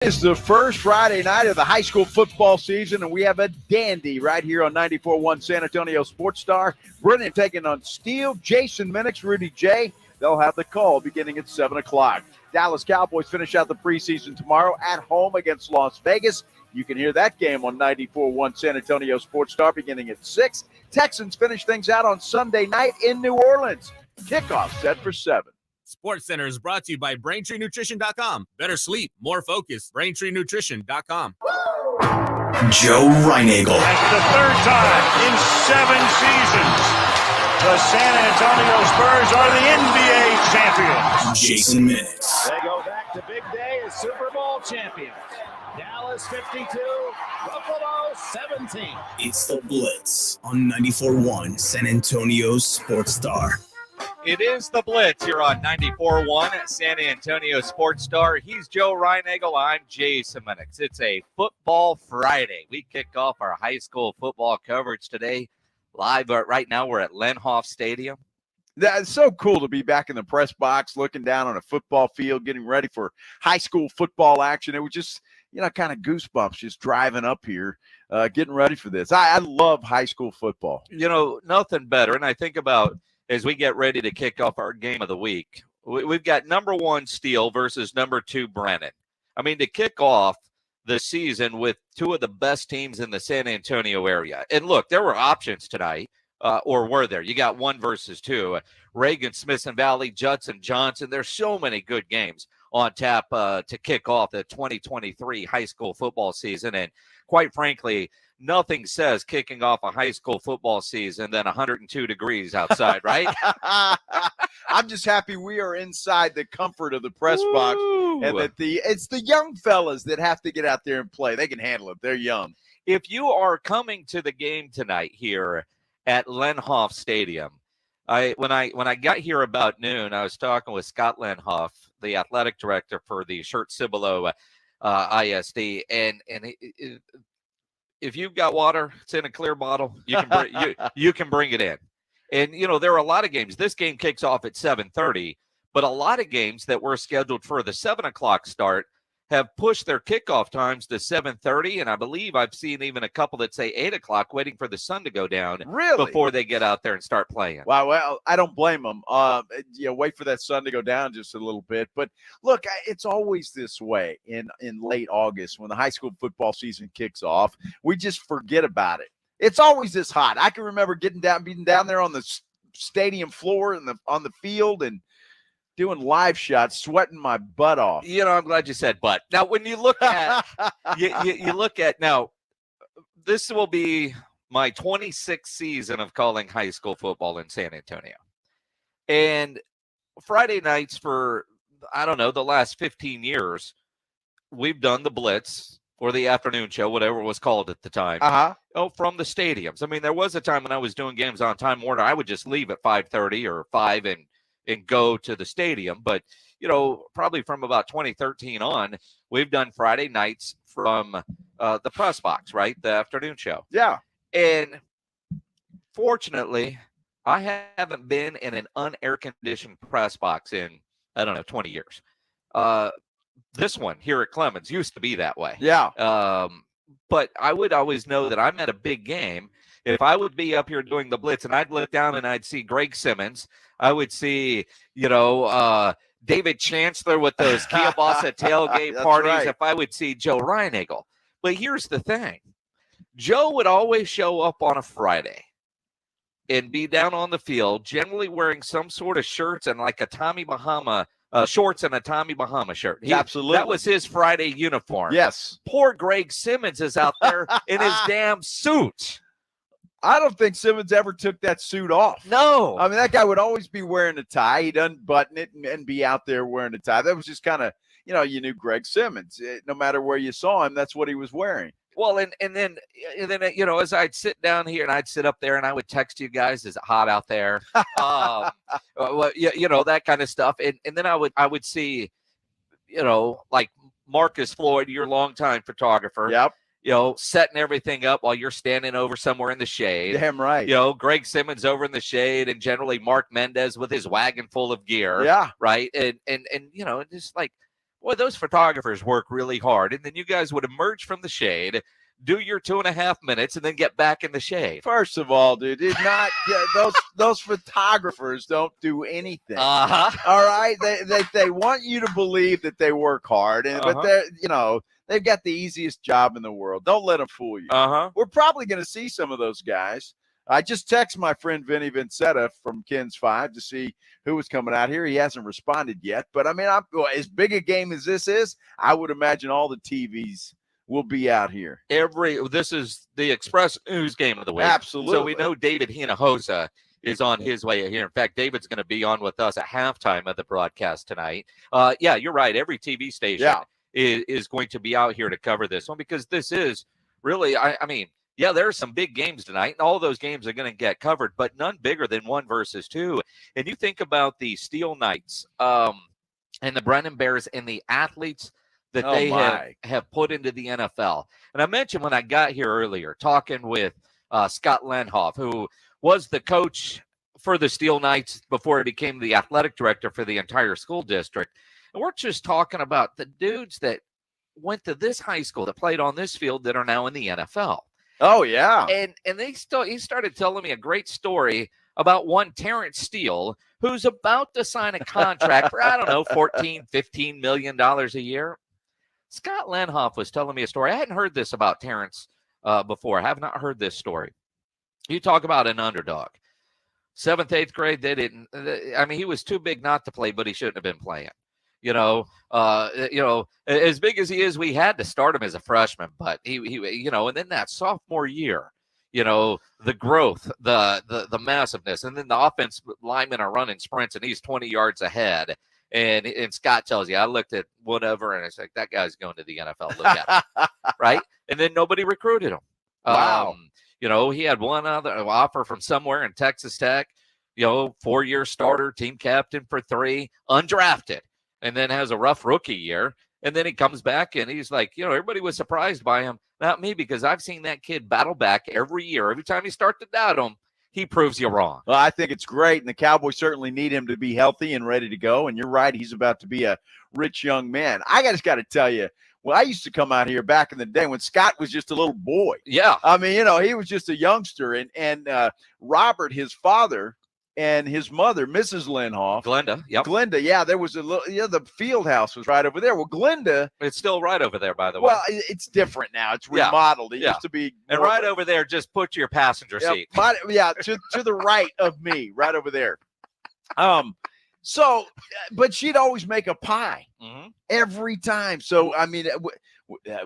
It's the first Friday night of the high school football season, and we have a dandy right here on 94.1 San Antonio Sports Star. Brennan taking on Steele, Jason Minix, Rudy J. They'll have the call beginning at 7 o'clock. Dallas Cowboys finish out the preseason tomorrow at home against Las Vegas. You can hear that game on 94.1 San Antonio Sports Star beginning at 6. Texans finish things out on Sunday night in New Orleans. Kickoff set for 7. Sports Center is brought to you by BraintreeNutrition.com. Better sleep, more focus. BraintreeNutrition.com. Joe Reinagle. That's the third time in 7 seasons the San Antonio Spurs are the NBA champions. Jason Minix. They go back to big day as Super Bowl champions. Dallas 52, Buffalo 17. It's the Blitz on 94.1 San Antonio Sports Star. It is the Blitz here on 94.1 San Antonio Sports Star. He's Joe Reinagle. I'm Jason Minix. It's a football Friday. We kick off our high school football coverage today live. Right now we're at Lenhoff Stadium. That's so cool to be back in the press box, looking down on a football field, getting ready for high school football action. It was just, kind of goosebumps just driving up here, getting ready for this. I love high school football. Nothing better. And I think about as we get ready to kick off our game of the week, we've got number 1 Steele versus number 2 Brennan. I mean, to kick off the season with 2 of the best teams in the San Antonio area. And look, there were options tonight, or were there? You got 1 versus 2. Reagan, Smithson Valley, Judson, Johnson. There's so many good games on tap to kick off the 2023 high school football season. And quite frankly, nothing says kicking off a high school football season than 102 degrees outside, right? I'm just happy we are inside the comfort of the press box, and that it's the young fellas that have to get out there and play. They can handle it. They're young. If you are coming to the game tonight here at Lenhoff Stadium, when I got here about noon, I was talking with Scott Lenhoff, the athletic director for the Shirt Cibolo ISD, and if you've got water, it's in a clear bottle. You can bring it in. And there are a lot of games. This game kicks off at 7:30, but a lot of games that were scheduled for the 7 o'clock start have pushed their kickoff times to 7:30, and I believe I've seen even a couple that say 8 o'clock, waiting for the sun to go down before they get out there and start playing. Wow, well, I don't blame them. Wait for that sun to go down just a little bit. But look, it's always this way in late August when the high school football season kicks off. We just forget about it. It's always this hot. I can remember being down there on the stadium floor and on the field and doing live shots, sweating my butt off. I'm glad you said butt. Now, when you look at you look at now, this will be my 26th season of calling high school football in San Antonio. And Friday nights for, the last 15 years, we've done the Blitz or the afternoon show, whatever it was called at the time. From the stadiums. I mean, there was a time when I was doing games on Time Warner, I would just leave at 5:30 or 5 and go to the stadium. But, probably from about 2013 on, we've done Friday nights from the press box, right? The afternoon show. Yeah. And fortunately, I haven't been in an unair-conditioned press box in, 20 years. This one here at Clemens used to be that way. Yeah. But I would always know that I'm at a big game. If I would be up here doing the Blitz and I'd look down and I'd see Greg Simmons, I would see, David Chancellor with those Kielbasa tailgate parties. Right. If I would see Joe Reinagle. But here's the thing. Joe would always show up on a Friday and be down on the field, generally wearing some sort of shirts and like a Tommy Bahama shorts and a Tommy Bahama shirt. Absolutely. That was his Friday uniform. Yes. Poor Greg Simmons is out there in his damn suit. I don't think Simmons ever took that suit off. No. I mean, that guy would always be wearing a tie. He'd unbutton it and be out there wearing a tie. That was just kind of, you knew Greg Simmons. No matter where you saw him, that's what he was wearing. Well, and then as I'd sit down here and I'd sit up there and I would text you guys, is it hot out there? That kind of stuff. And then I would see, like Marcus Floyd, your longtime photographer. Yep. Setting everything up while you're standing over somewhere in the shade. Damn right. Greg Simmons over in the shade, and generally Mark Mendez with his wagon full of gear. Yeah. Right. And just like Boy, those photographers work really hard. And then you guys would emerge from the shade, do your 2.5 minutes, and then get back in the shade. First of all, dude, it's not those photographers don't do anything. Uh-huh. All right, they want you to believe that they work hard, but they've got the easiest job in the world. Don't let them fool you. Uh-huh. We're probably going to see some of those guys. I just texted my friend Vinny Vincetta from Ken's 5 to see who was coming out here. He hasn't responded yet, but I mean, as big a game as this is, I would imagine all the TVs will be out here. This is the Express News game of the week. Absolutely. So we know David Hinojosa is on his way here. In fact, David's going to be on with us at halftime of the broadcast tonight. Yeah, you're right. Every TV station is going to be out here to cover this one because this is really, I mean, yeah, there are some big games tonight, and all those games are going to get covered, but none bigger than 1 versus 2. And you think about the Steel Knights and the Brennan Bears and the athletes that they have put into the NFL. And I mentioned when I got here earlier, talking with Scott Lenhoff, who was the coach for the Steel Knights before he became the athletic director for the entire school district. And we're just talking about the dudes that went to this high school that played on this field that are now in the NFL. Oh, yeah. And he started telling me a great story about one Terrence Steele, who's about to sign a contract for, I don't know, $14, $15 million a year. Scott Lenhoff was telling me a story. I hadn't heard this about Terrence before. I have not heard this story. You talk about an underdog. 7th, 8th grade, he was too big not to play, but he shouldn't have been playing. As big as he is, we had to start him as a freshman, but he and then that sophomore year, the growth, the massiveness, and then the offense linemen are running sprints and he's 20 yards ahead. And Scott tells you, I looked at whatever and it's like, that guy's going to the NFL. Look at him. Right. And then nobody recruited him. Wow. He had one other offer from somewhere in Texas Tech, 4-year starter, team captain for 3, undrafted. And then has a rough rookie year. And then he comes back and he's like, everybody was surprised by him. Not me, because I've seen that kid battle back every year. Every time you start to doubt him, he proves you wrong. Well, I think it's great. And the Cowboys certainly need him to be healthy and ready to go. And you're right. He's about to be a rich young man. I just got to tell you, I used to come out here back in the day when Scott was just a little boy. Yeah. I mean, he was just a youngster. And Robert, his father, and his mother, Mrs. Lenhoff. Glenda, yep. Glenda, yeah, there was a little, the field house was right over there. Well, Glenda. It's still right over there, by the way. Well, it's different now. It's remodeled. It used to be. And right over there, just put your passenger seat. To the right of me, right over there. So, but she'd always make a pie every time. So, I mean,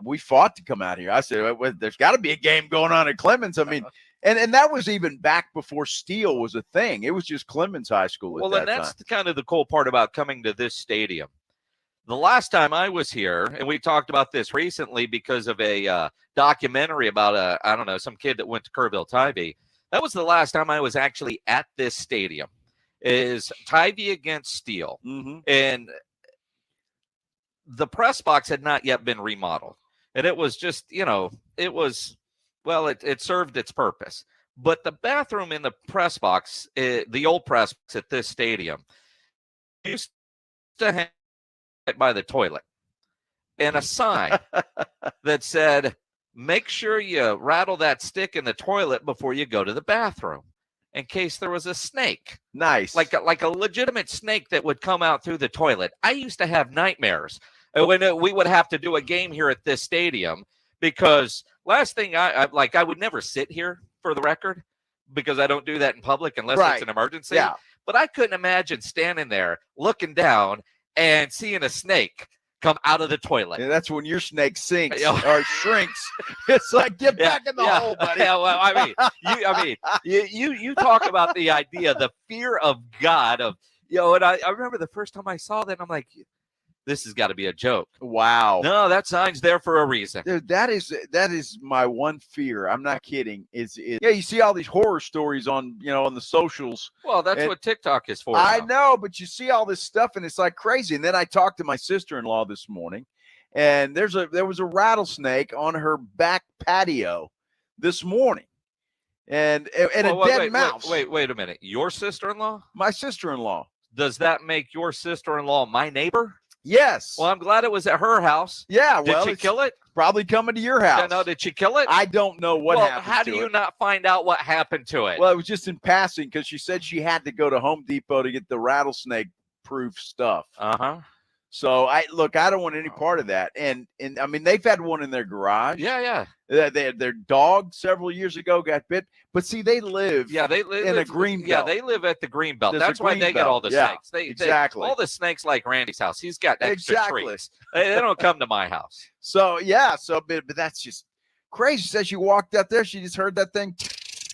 we fought to come out here. I said, well, there's got to be a game going on at Clemens. I mean, and that was even back before Steele was a thing. It was just Clemens High School at that time. Well, and that's kind of the cool part about coming to this stadium. The last time I was here, and we talked about this recently because of a documentary about some kid that went to Kerrville-Tivy. That was the last time I was actually at this stadium. Is Tivy against Steele. Mm-hmm. And the press box had not yet been remodeled. And it was just, it served its purpose. But the bathroom in the press box, the old press box at this stadium, used to hang by the toilet. And a sign that said, make sure you rattle that stick in the toilet before you go to the bathroom, in case there was a snake. Nice. Like a legitimate snake that would come out through the toilet. I used to have nightmares when we would have to do a game here at this stadium, because last thing I would never sit here, for the record, because I don't do that in public unless it's an emergency. Yeah. But I couldn't imagine standing there looking down and seeing a snake come out of the toilet. And that's when your snake sinks or shrinks. It's like, get back in the hole, buddy. Yeah, well, you talk about the idea, the fear of God, and I remember the first time I saw that, I'm like, this has got to be a joke. Wow. No, that sign's there for a reason. Dude, that is my one fear. I'm not kidding. You see all these horror stories on the socials. Well, that's what TikTok is for. I know, but you see all this stuff and it's like crazy. And then I talked to my sister-in-law this morning, and there was a rattlesnake on her back patio this morning. And a dead mouse. Wait a minute. Your sister-in-law? My sister-in-law. Does that make your sister-in-law my neighbor? Yes. Well, I'm glad it was at her house. Yeah. Did Well, she it's kill it? probably coming to your house. No, did she kill it? I don't know what well, happened. how do you not find out what happened to it? Well, it was just in passing because she said she had to go to Home Depot to get the rattlesnake-proof stuff. Uh-huh. So I don't want any part of that. And I mean, they've had one in their garage. Yeah. Their dog several years ago got bit. But see, they live. Yeah, they live in a green belt. Yeah, they live at the green belt. There's That's a why green they get all the belt. snakes. Exactly. All the snakes like Randy's house. He's got extra Exactly. trees. They don't come to my house. So but that's just crazy. She says she walked out there, she just heard that thing.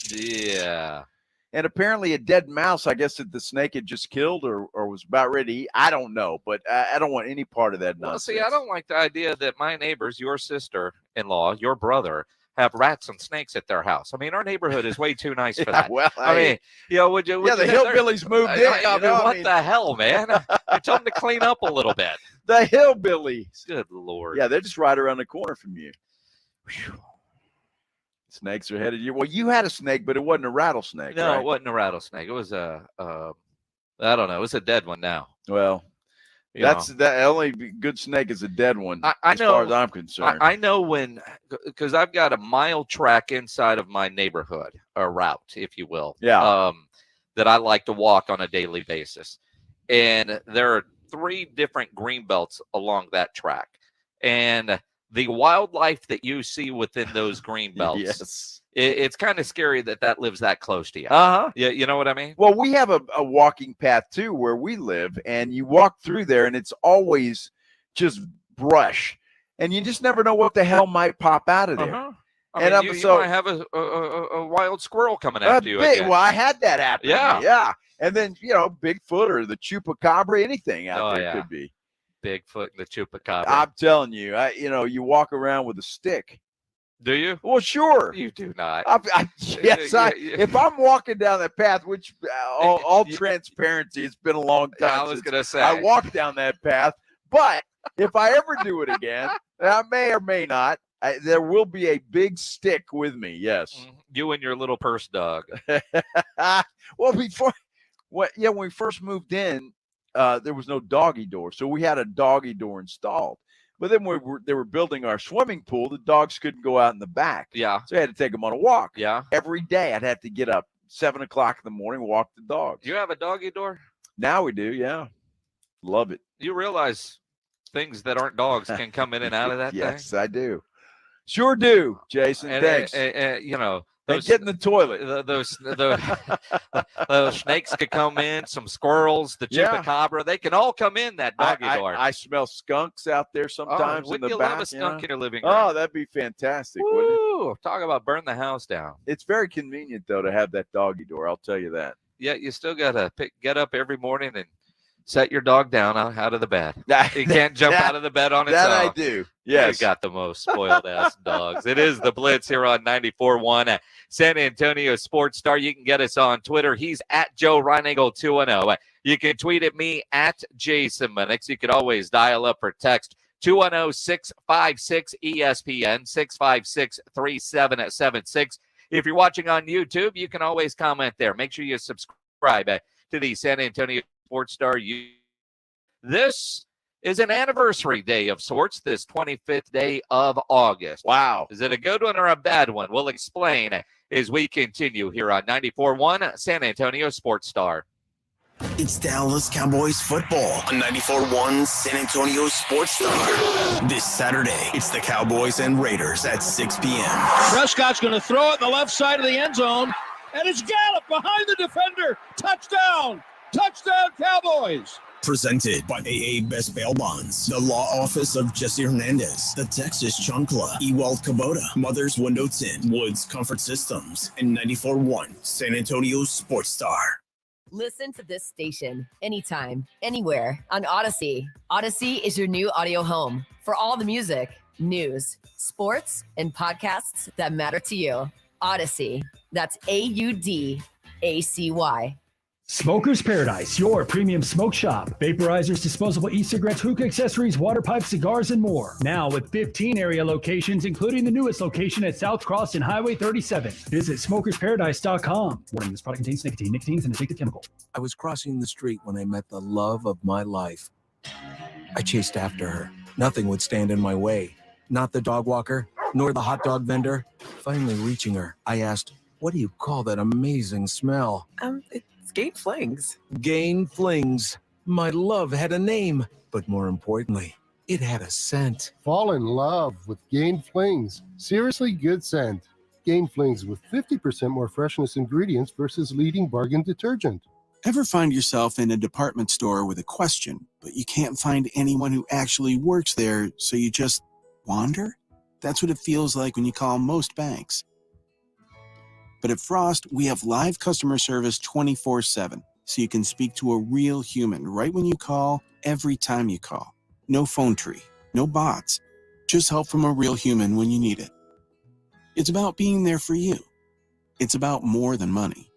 Yeah. And apparently a dead mouse, I guess, that the snake had just killed or was about ready to eat. I don't know, but I don't want any part of that nonsense. Well, see, I don't like the idea that my neighbors, your sister-in-law, your brother, have rats and snakes at their house. I mean, our neighborhood is way too nice for that. Well, I mean, would you? the hillbillies moved in. What the hell, man? I told them to clean up a little bit. The hillbillies. Good Lord. Yeah, they're just right around the corner from you. Whew. Snakes are headed you. Well, you had a snake, but it wasn't a rattlesnake. No, right? It wasn't a rattlesnake. It was I don't know. It was a dead one now. Well, the only good snake is a dead one. I as know, far as I'm concerned. I know because I've got a mile track inside of my neighborhood, a route, if you will. Yeah. That I like to walk on a daily basis, and there are 3 different green belts along that track, and the wildlife that you see within those green belts, yes, it's kind of scary that lives that close to you. Uh-huh. Yeah, you know what I mean? Well, we have a walking path too where we live, and you walk through there, and it's always just brush, and you just never know what the hell might pop out of there. Uh-huh. You might have a wild squirrel coming after you again. Well, I had that happen. Yeah. Yeah. And then, Bigfoot or the chupacabra, anything out there could be. Bigfoot and the chupacabra. I'm telling you, you walk around with a stick. Do you? Well, sure. You do not. Yes, if I'm walking down that path, which all transparency, it's been a long time. I was going to say. I walked down that path, but if I ever do it again, I may or may not, there will be a big stick with me. Yes. You and your little purse dog. Well, when we first moved in, there was no doggy door, so we had a doggy door installed. But then they were building our swimming pool. The dogs couldn't go out in the back. Yeah. So I had to take them on a walk. Yeah. Every day I'd have to get up 7 o'clock in the morning, walk the dogs. Do you have a doggy door? Now we do, yeah. Love it. You realize things that aren't dogs can come in and out of that thing? Yes, I do. Sure do, Jason. Thanks. Those, get in the toilet. Those snakes could come in, some squirrels, the chupacabra. They can all come in that doggy door. I smell skunks out there sometimes in the wouldn't you back. love a skunk in your living room? Oh, that'd be fantastic, wouldn't it? Talk about burn the house down. It's very convenient, though, to have that doggy door. I'll tell you that. Yeah, you still got to get up every morning and set your dog down out of the bed. He can't jump out of the bed on its own. That I do. Yes. You got the most spoiled ass dogs. It is the Blitz here on 94.1 San Antonio Sports Star. You can get us on Twitter. He's at Joe Reinagle 210. You can tweet at me at Jason Minix. You could always dial up or text 210-656-ESPN 656-3776. If you're watching on YouTube, you can always comment there. Make sure you subscribe to the San Antonio Sports Star. This is an anniversary day of sorts, this 25th day of August. Wow. Is it a good one or a bad one? We'll explain as we continue here on 94.1 San Antonio Sports Star. It's Dallas Cowboys football on 94.1 San Antonio Sports Star. This Saturday, it's the Cowboys and Raiders at 6 p.m. Prescott's going to throw it in the left side of the end zone, and it's Gallup behind the defender. Touchdown! Touchdown, Cowboys! Presented by AA Best Bail Bonds, the Law Office of Jesse Hernandez, the Texas Chunkla, Ewald Kubota, Mother's Window Tint, Woods Comfort Systems, and 94.1 San Antonio Sports Star. Listen to this station anytime, anywhere on Odyssey. Odyssey is your new audio home for all the music, news, sports, and podcasts that matter to you. Odyssey. That's AUDACY. Smoker's Paradise, your premium smoke shop. Vaporizers, disposable e-cigarettes, hookah accessories, water pipes, cigars, and more. Now with 15 area locations, including the newest location at South Cross and Highway 37. Visit smokersparadise.com. Warning, this product contains nicotine. Nicotine is an addictive chemical. I was crossing the street when I met the love of my life. I chased after her. Nothing would stand in my way. Not the dog walker, nor the hot dog vendor. Finally reaching her, I asked, "What do you call that amazing smell?" It's Gain Flings. Gain Flings. My love had a name, but more importantly, it had a scent. Fall in love with Gain Flings. Seriously good scent. Gain Flings with 50% more freshness ingredients versus leading bargain detergent. Ever find yourself in a department store with a question, but you can't find anyone who actually works there, so you just wander? That's what it feels like when you call most banks. But at Frost, we have live customer service 24/7, so you can speak to a real human right when you call, every time you call. No phone tree, no bots, just help from a real human when you need it. It's about being there for you. It's about more than money.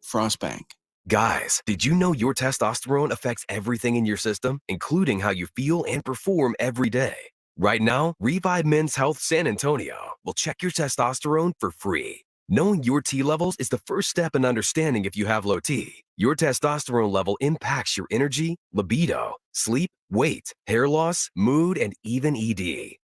Frost Bank. Guys, did you know your testosterone affects everything in your system, including how you feel and perform every day? Right now, Revive Men's Health San Antonio will check your testosterone for free. Knowing your T levels is the first step in understanding if you have low T. Your testosterone level impacts your energy, libido, sleep, weight, hair loss, mood, and even ED.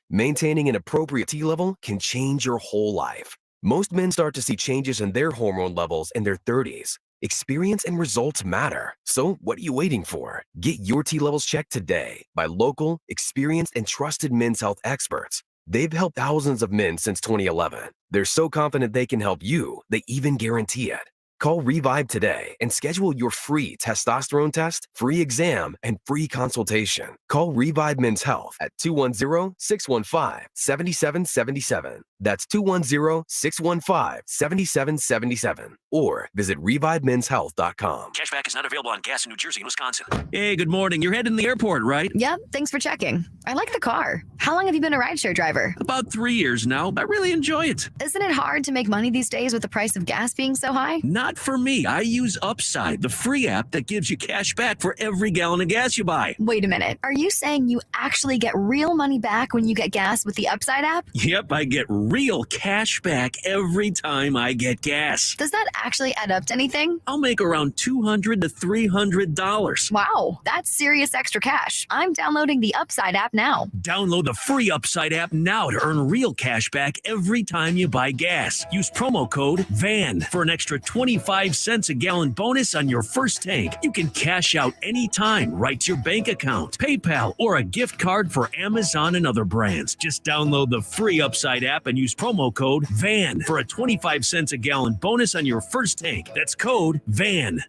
Maintaining an appropriate T level can change your whole life. Most men start to see changes in their hormone levels in their 30s. Experience and results matter. So what are you waiting for? Get your T levels checked today by local, experienced, and trusted men's health experts. They've helped thousands of men since 2011. They're so confident they can help you, they even guarantee it. Call Revive today and schedule your free testosterone test, free exam, and free consultation. Call Revive Men's Health at 210-615-7777. That's 210-615-7777. Or visit ReviveMen'sHealth.com. Cashback is not available on gas in New Jersey and Wisconsin. Hey, good morning. You're heading to the airport, right? Yep, thanks for checking. I like the car. How long have you been a rideshare driver? About 3 years now. I really enjoy it. Isn't it hard to make money these days with the price of gas being so high? Not for me. I use Upside, the free app that gives you cash back for every gallon of gas you buy. Wait a minute. Are you saying you actually get real money back when you get gas with the Upside app? Yep, I get real cash back every time I get gas. Does that actually add up to anything? I'll make around $200 to $300. Wow, that's serious extra cash. I'm downloading the Upside app now. Download the free Upside app now to earn real cash back every time you buy gas. Use promo code VAN for an extra 25 cents a gallon bonus on your first tank. You can cash out anytime right to your bank account, PayPal, or a gift card for Amazon and other brands. Just download the free Upside app and use promo code VAN for a 25 cents a gallon bonus on your first tank. That's code VAN.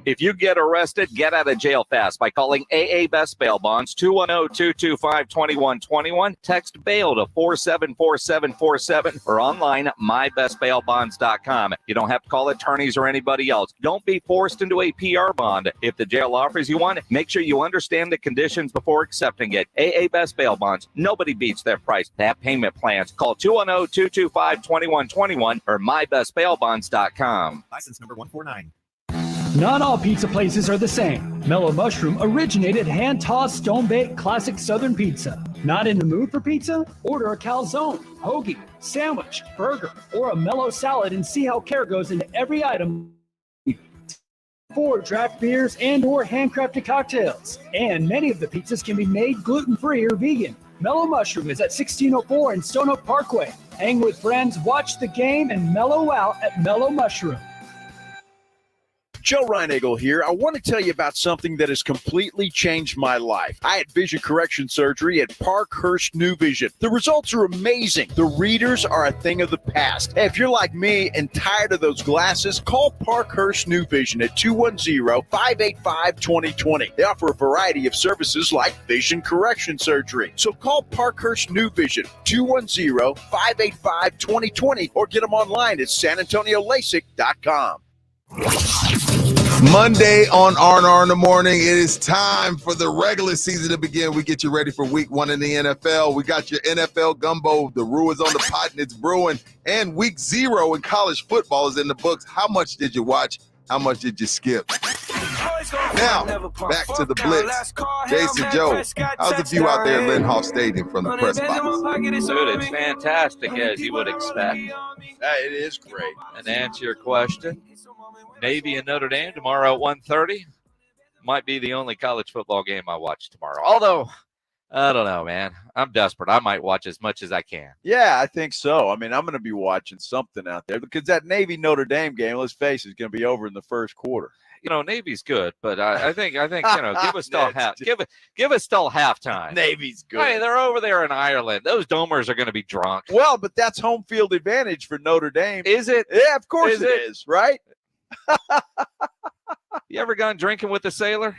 If you get arrested, get out of jail fast by calling AA Best Bail Bonds, 210-225-2121. Text bail to 474747 or online mybestbailbonds.com. You don't have to call attorneys or anybody else. Don't be forced into a PR bond. If the jail offers you one, make sure you understand the conditions before accepting it. AA Best Bail Bonds. Nobody beats their price. They have payment plans. Call 210-225-2121 or mybestbailbonds.com. License number 149. Not all pizza places are the same. Mellow Mushroom originated hand-tossed, stone-baked classic Southern pizza. Not in the mood for pizza? Order a calzone, hoagie, sandwich, burger, or a mellow salad and see how care goes into every item. 4 draft beers and or handcrafted cocktails. And many of the pizzas can be made gluten-free or vegan. Mellow Mushroom is at 1604 in Stone Oak Parkway. Hang with friends, watch the game, and mellow out at Mellow Mushroom. Joe Reinagle here. I want to tell you about something that has completely changed my life. I had vision correction surgery at Parkhurst New Vision. The results are amazing. The readers are a thing of the past. Hey, if you're like me and tired of those glasses, call Parkhurst New Vision at 210-585-2020. They offer a variety of services like vision correction surgery. So call Parkhurst New Vision, 210-585-2020, or get them online at sanantoniolasik.com. Monday on R&R in the morning, it is time for the regular season to begin. We get you ready for week 1 in the NFL. We got your NFL gumbo. The Brew is on the pot and it's brewing. And week 0 in college football is in the books. How much did you watch? How much did you skip? Now, back to the Blitz. Jason, Joe, how's the view out there at Lindhoff Stadium from the press box? Dude, it's fantastic, as you would expect. It is great. And to answer your question, Navy and Notre Dame tomorrow at 1:30. might be the only college football game I watch tomorrow. Although, I don't know, man. I'm desperate. I might watch as much as I can. Yeah, I think so. I mean, I'm going to be watching something out there because that Navy Notre Dame game, let's face it, is going to be over in the first quarter. Navy's good, but I think give us till give us till halftime. Navy's good. Hey, they're over there in Ireland. Those Domers are going to be drunk. Well, but that's home field advantage for Notre Dame. Is it? Yeah, of course it is, right? You ever gone drinking with a sailor?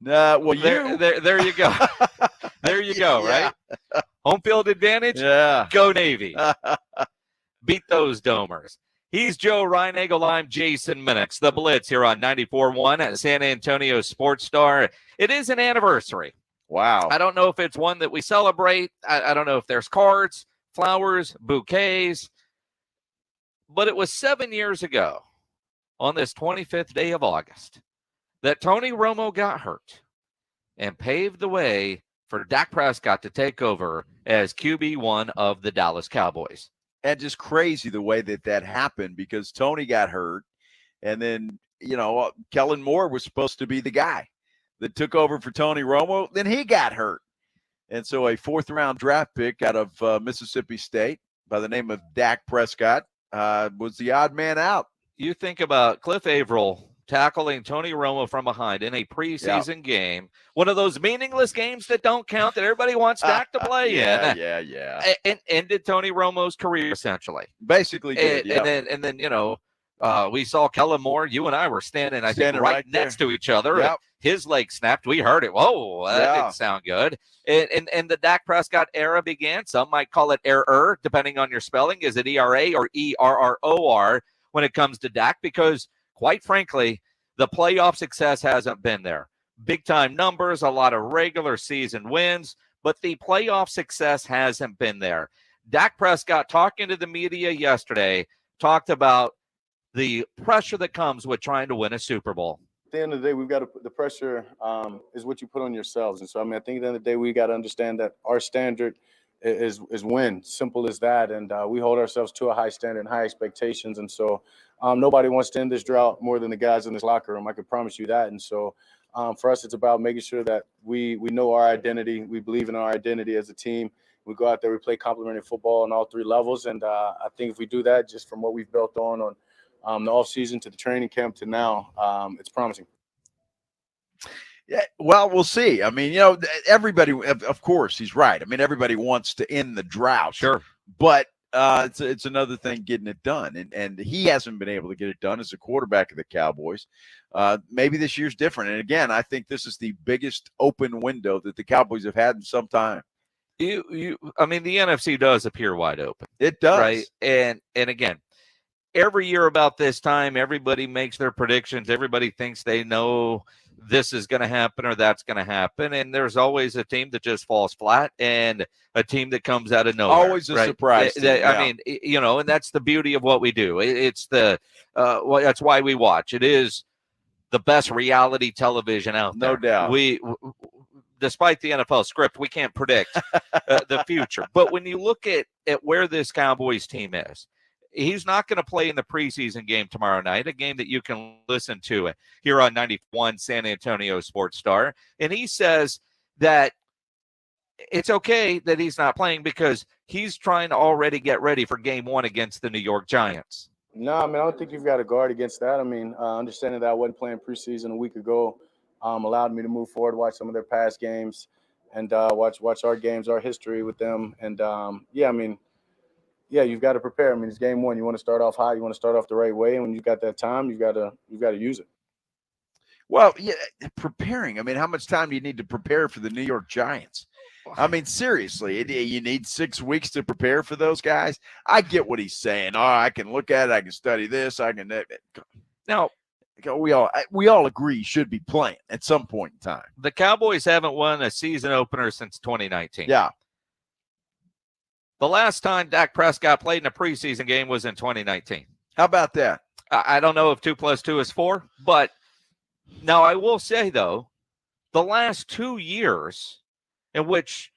Well, there you go. There you go, Yeah. right? Home field advantage? Yeah. Go Navy. Beat those Domers. He's Joe Reinagel. I'm Jason Minix. The Blitz here on 94.1 at San Antonio Sports Star. It is an anniversary. Wow. I don't know if it's one that we celebrate. I don't know if there's cards, flowers, bouquets. But it was 7 years ago on this 25th day of August that Tony Romo got hurt and paved the way for Dak Prescott to take over as QB1 of the Dallas Cowboys. And just crazy the way that happened because Tony got hurt. And then, Kellen Moore was supposed to be the guy that took over for Tony Romo. Then he got hurt. And so a 4th-round draft pick out of Mississippi State by the name of Dak Prescott was the odd man out. You think about Cliff Averill tackling Tony Romo from behind in a preseason game, one of those meaningless games that don't count that everybody wants Dak to play in. Yeah. And ended Tony Romo's career essentially. Basically did, and then we saw Kellen Moore. You and I were standing right next to each other. Yep. His leg snapped. We heard it. Whoa, that didn't sound good. And the Dak Prescott era began. Some might call it error, depending on your spelling. Is it ERA or ERROR when it comes to Dak? Because quite frankly, the playoff success hasn't been there. Big-time numbers, a lot of regular season wins, but the playoff success hasn't been there. Dak Prescott, talking to the media yesterday, talked about the pressure that comes with trying to win a Super Bowl. At the end of the day, we've got to put the pressure is what you put on yourselves. And so, I think at the end of the day, we got to understand that our standard is win. Simple as that. And we hold ourselves to a high standard and high expectations. And so nobody wants to end this drought more than the guys in this locker room. I can promise you that. And so for us, it's about making sure that we know our identity. We believe in our identity as a team. We go out there, we play complementary football on all 3 levels. And I think if we do that, just from what we've built on the offseason to the training camp to now, it's promising. Yeah, well, we'll see. I mean, everybody, of course, he's right. I mean, everybody wants to end the drought. Sure. But it's another thing getting it done. And he hasn't been able to get it done as a quarterback of the Cowboys. Maybe this year's different. And again, I think this is the biggest open window that the Cowboys have had in some time. The NFC does appear wide open. It does. Right. And again, every year about this time, everybody makes their predictions. Everybody thinks they know this is going to happen or that's going to happen. And there's always a team that just falls flat and a team that comes out of nowhere. Always a surprise. I mean, and that's the beauty of what we do. It's that's why we watch. It is the best reality television out there. No doubt. Despite the NFL script, we can't predict the future. But when you look at where this Cowboys team is, he's not going to play in the preseason game tomorrow night, a game that you can listen to here on 91 San Antonio Sports Star. And he says that it's okay that he's not playing because he's trying to already get ready for game 1 against the New York Giants. No, I don't think you've got to guard against that. Understanding that I wasn't playing preseason a week ago allowed me to move forward, watch some of their past games, and watch our games, our history with them. And, you've got to prepare. It's game 1. You want to start off high. You want to start off the right way. And when you got that time, you've got to use it. Well, yeah, preparing. How much time do you need to prepare for the New York Giants? Seriously, you need 6 weeks to prepare for those guys. I get what he's saying. Oh, I can look at it. I can study this. I can. Now, we all agree he should be playing at some point in time. The Cowboys haven't won a season opener since 2019. Yeah. The last time Dak Prescott played in a preseason game was in 2019. How about that? I don't know if 2 + 2 is 4, but now I will say, though, the last 2 years in which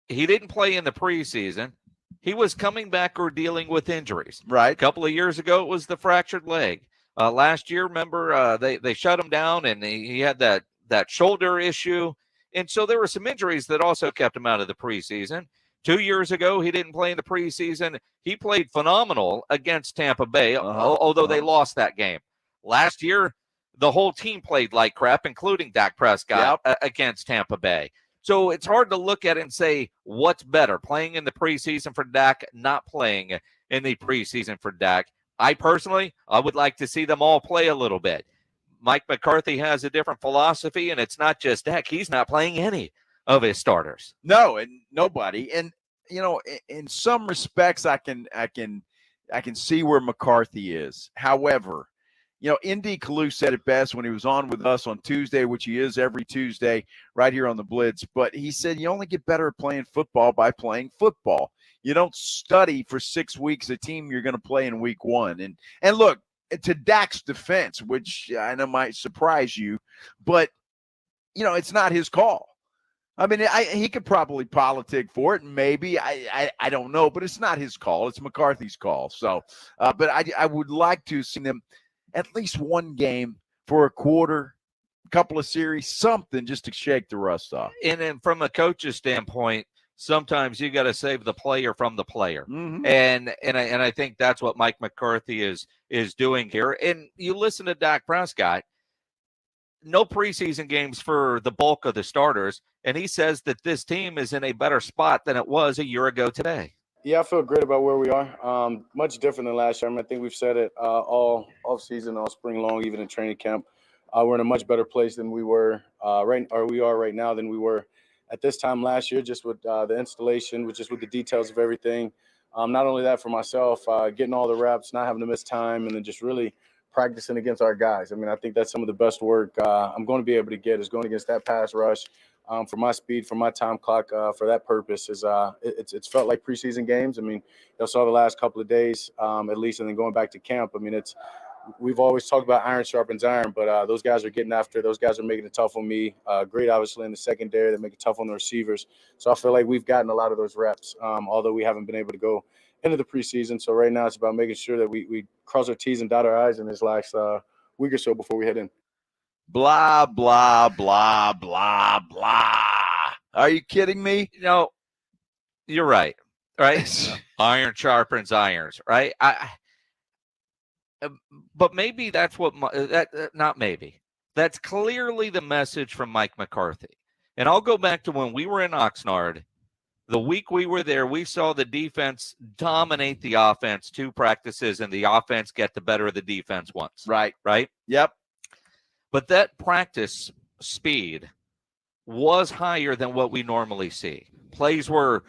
he didn't play in the preseason, he was coming back or dealing with injuries. Right. A couple of years ago, it was the fractured leg. Last year, remember, they shut him down, and he had that that shoulder issue. And so there were some injuries that also kept him out of the preseason. 2 years ago, he didn't play in the preseason. He played phenomenal against Tampa Bay, although they lost that game. Last year, the whole team played like crap, including Dak Prescott against Tampa Bay. So it's hard to look at it and say what's better, playing in the preseason for Dak, not playing in the preseason for Dak. I would like to see them all play a little bit. Mike McCarthy has a different philosophy, and it's not just Dak. He's not playing any of his starters. No, and nobody. And in some respects, I can see where McCarthy is. However, Indy Kalu said it best when he was on with us on Tuesday, which he is every Tuesday right here on the Blitz. But he said you only get better at playing football by playing football. You don't study for 6 weeks a team you're going to play in week one. And look, to Dak's defense, which I know might surprise you, but, it's not his call. I mean, he could probably politic for it, maybe. I don't know, but it's not his call. It's McCarthy's call. So, but I would like to see them at least one game for a quarter, couple of series, something just to shake the rust off. And then from a coach's standpoint, sometimes you got to save the player from the player. Mm-hmm. And I think that's what Mike McCarthy is doing here. And you listen to Dak Prescott, no preseason games for the bulk of the starters, and he says that this team is in a better spot than it was a year ago today. Yeah, I feel great about where we are. Much different than last year. I think we've said it all off-season, all spring long, even in training camp. We're in a much better place than we were right now than we were at this time last year, just with the installation, just with the details of everything. Not only that for myself, getting all the reps, not having to miss time, and then just really practicing against our guys. I mean, I think that's some of the best work I'm going to be able to get is going against that pass rush. For my speed, for my time clock, for that purpose is it's felt like preseason games. I mean, you saw the last couple of days at least, and then going back to camp. I mean, we've always talked about iron sharpens iron, but those guys are getting after. Those guys are making it tough on me. Great, obviously, in the secondary. They make it tough on the receivers. So I feel like we've gotten a lot of those reps, although we haven't been able to go into the preseason. So right now it's about making sure that we cross our T's and dot our I's in this last week or so before we head in. Blah, blah, blah, blah, blah. Are you kidding me? No, you're right. Right? Iron sharpens irons, right? But maybe that's what not maybe. That's clearly the message from Mike McCarthy. And I'll go back to when we were in Oxnard. The week we were there, we saw the defense dominate the offense 2 practices, and the offense get the better of the defense once. Right. Yep. But that practice speed was higher than what we normally see. Plays were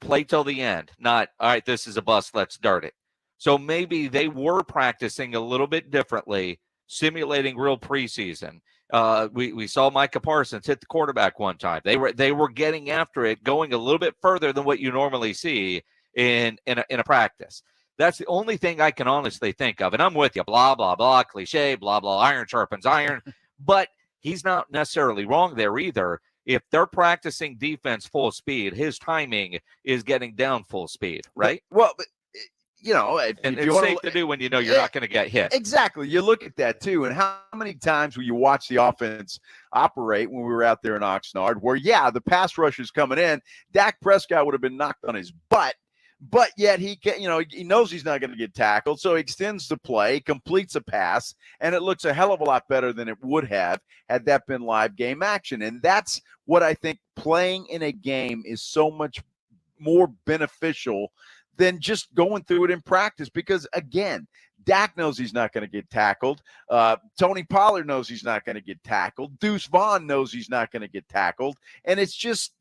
play till the end, not, all right, this is a bust, let's dart it. So maybe they were practicing a little bit differently, simulating real preseason. We saw Micah Parsons hit the quarterback one time. They were getting after it, going a little bit further than what you normally see in a practice. That's the only thing I can honestly think of. And I'm with you, blah, blah, blah, cliche, blah, blah, iron sharpens iron. But he's not necessarily wrong there either. If they're practicing defense full speed, his timing is getting down full speed, right? Well, if it's you safe to do when you know you're not going to get hit. Exactly. You look at that too. And how many times will you watch the offense operate when we were out there in Oxnard where, the pass rush is coming in. Dak Prescott would have been knocked on his butt, but yet he knows he's not going to get tackled. So he extends the play, completes a pass, and it looks a hell of a lot better than it would have had that been live game action. And that's what I think playing in a game is so much more beneficial than just going through it in practice. Because, again, Dak knows he's not going to get tackled. Tony Pollard knows he's not going to get tackled. Deuce Vaughn knows he's not going to get tackled. And it's just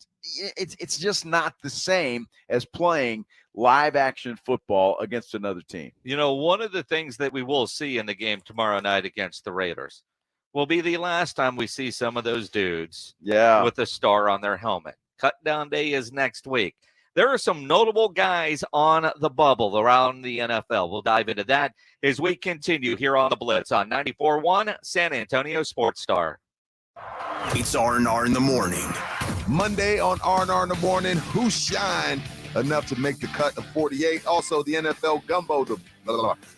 not the same as playing live action football against another team. One of the things that we will see in the game tomorrow night against the Raiders will be the last time we see some of those dudes with a star on their helmet. Cut down day is next week. There are some notable guys on the bubble around the NFL. We'll dive into that as we continue here on the Blitz on 94.1 San Antonio Sports Star. It's R&R in the morning. Monday on R&R in the morning, who shined enough to make the cut of 48? Also, the NFL Gumbo, the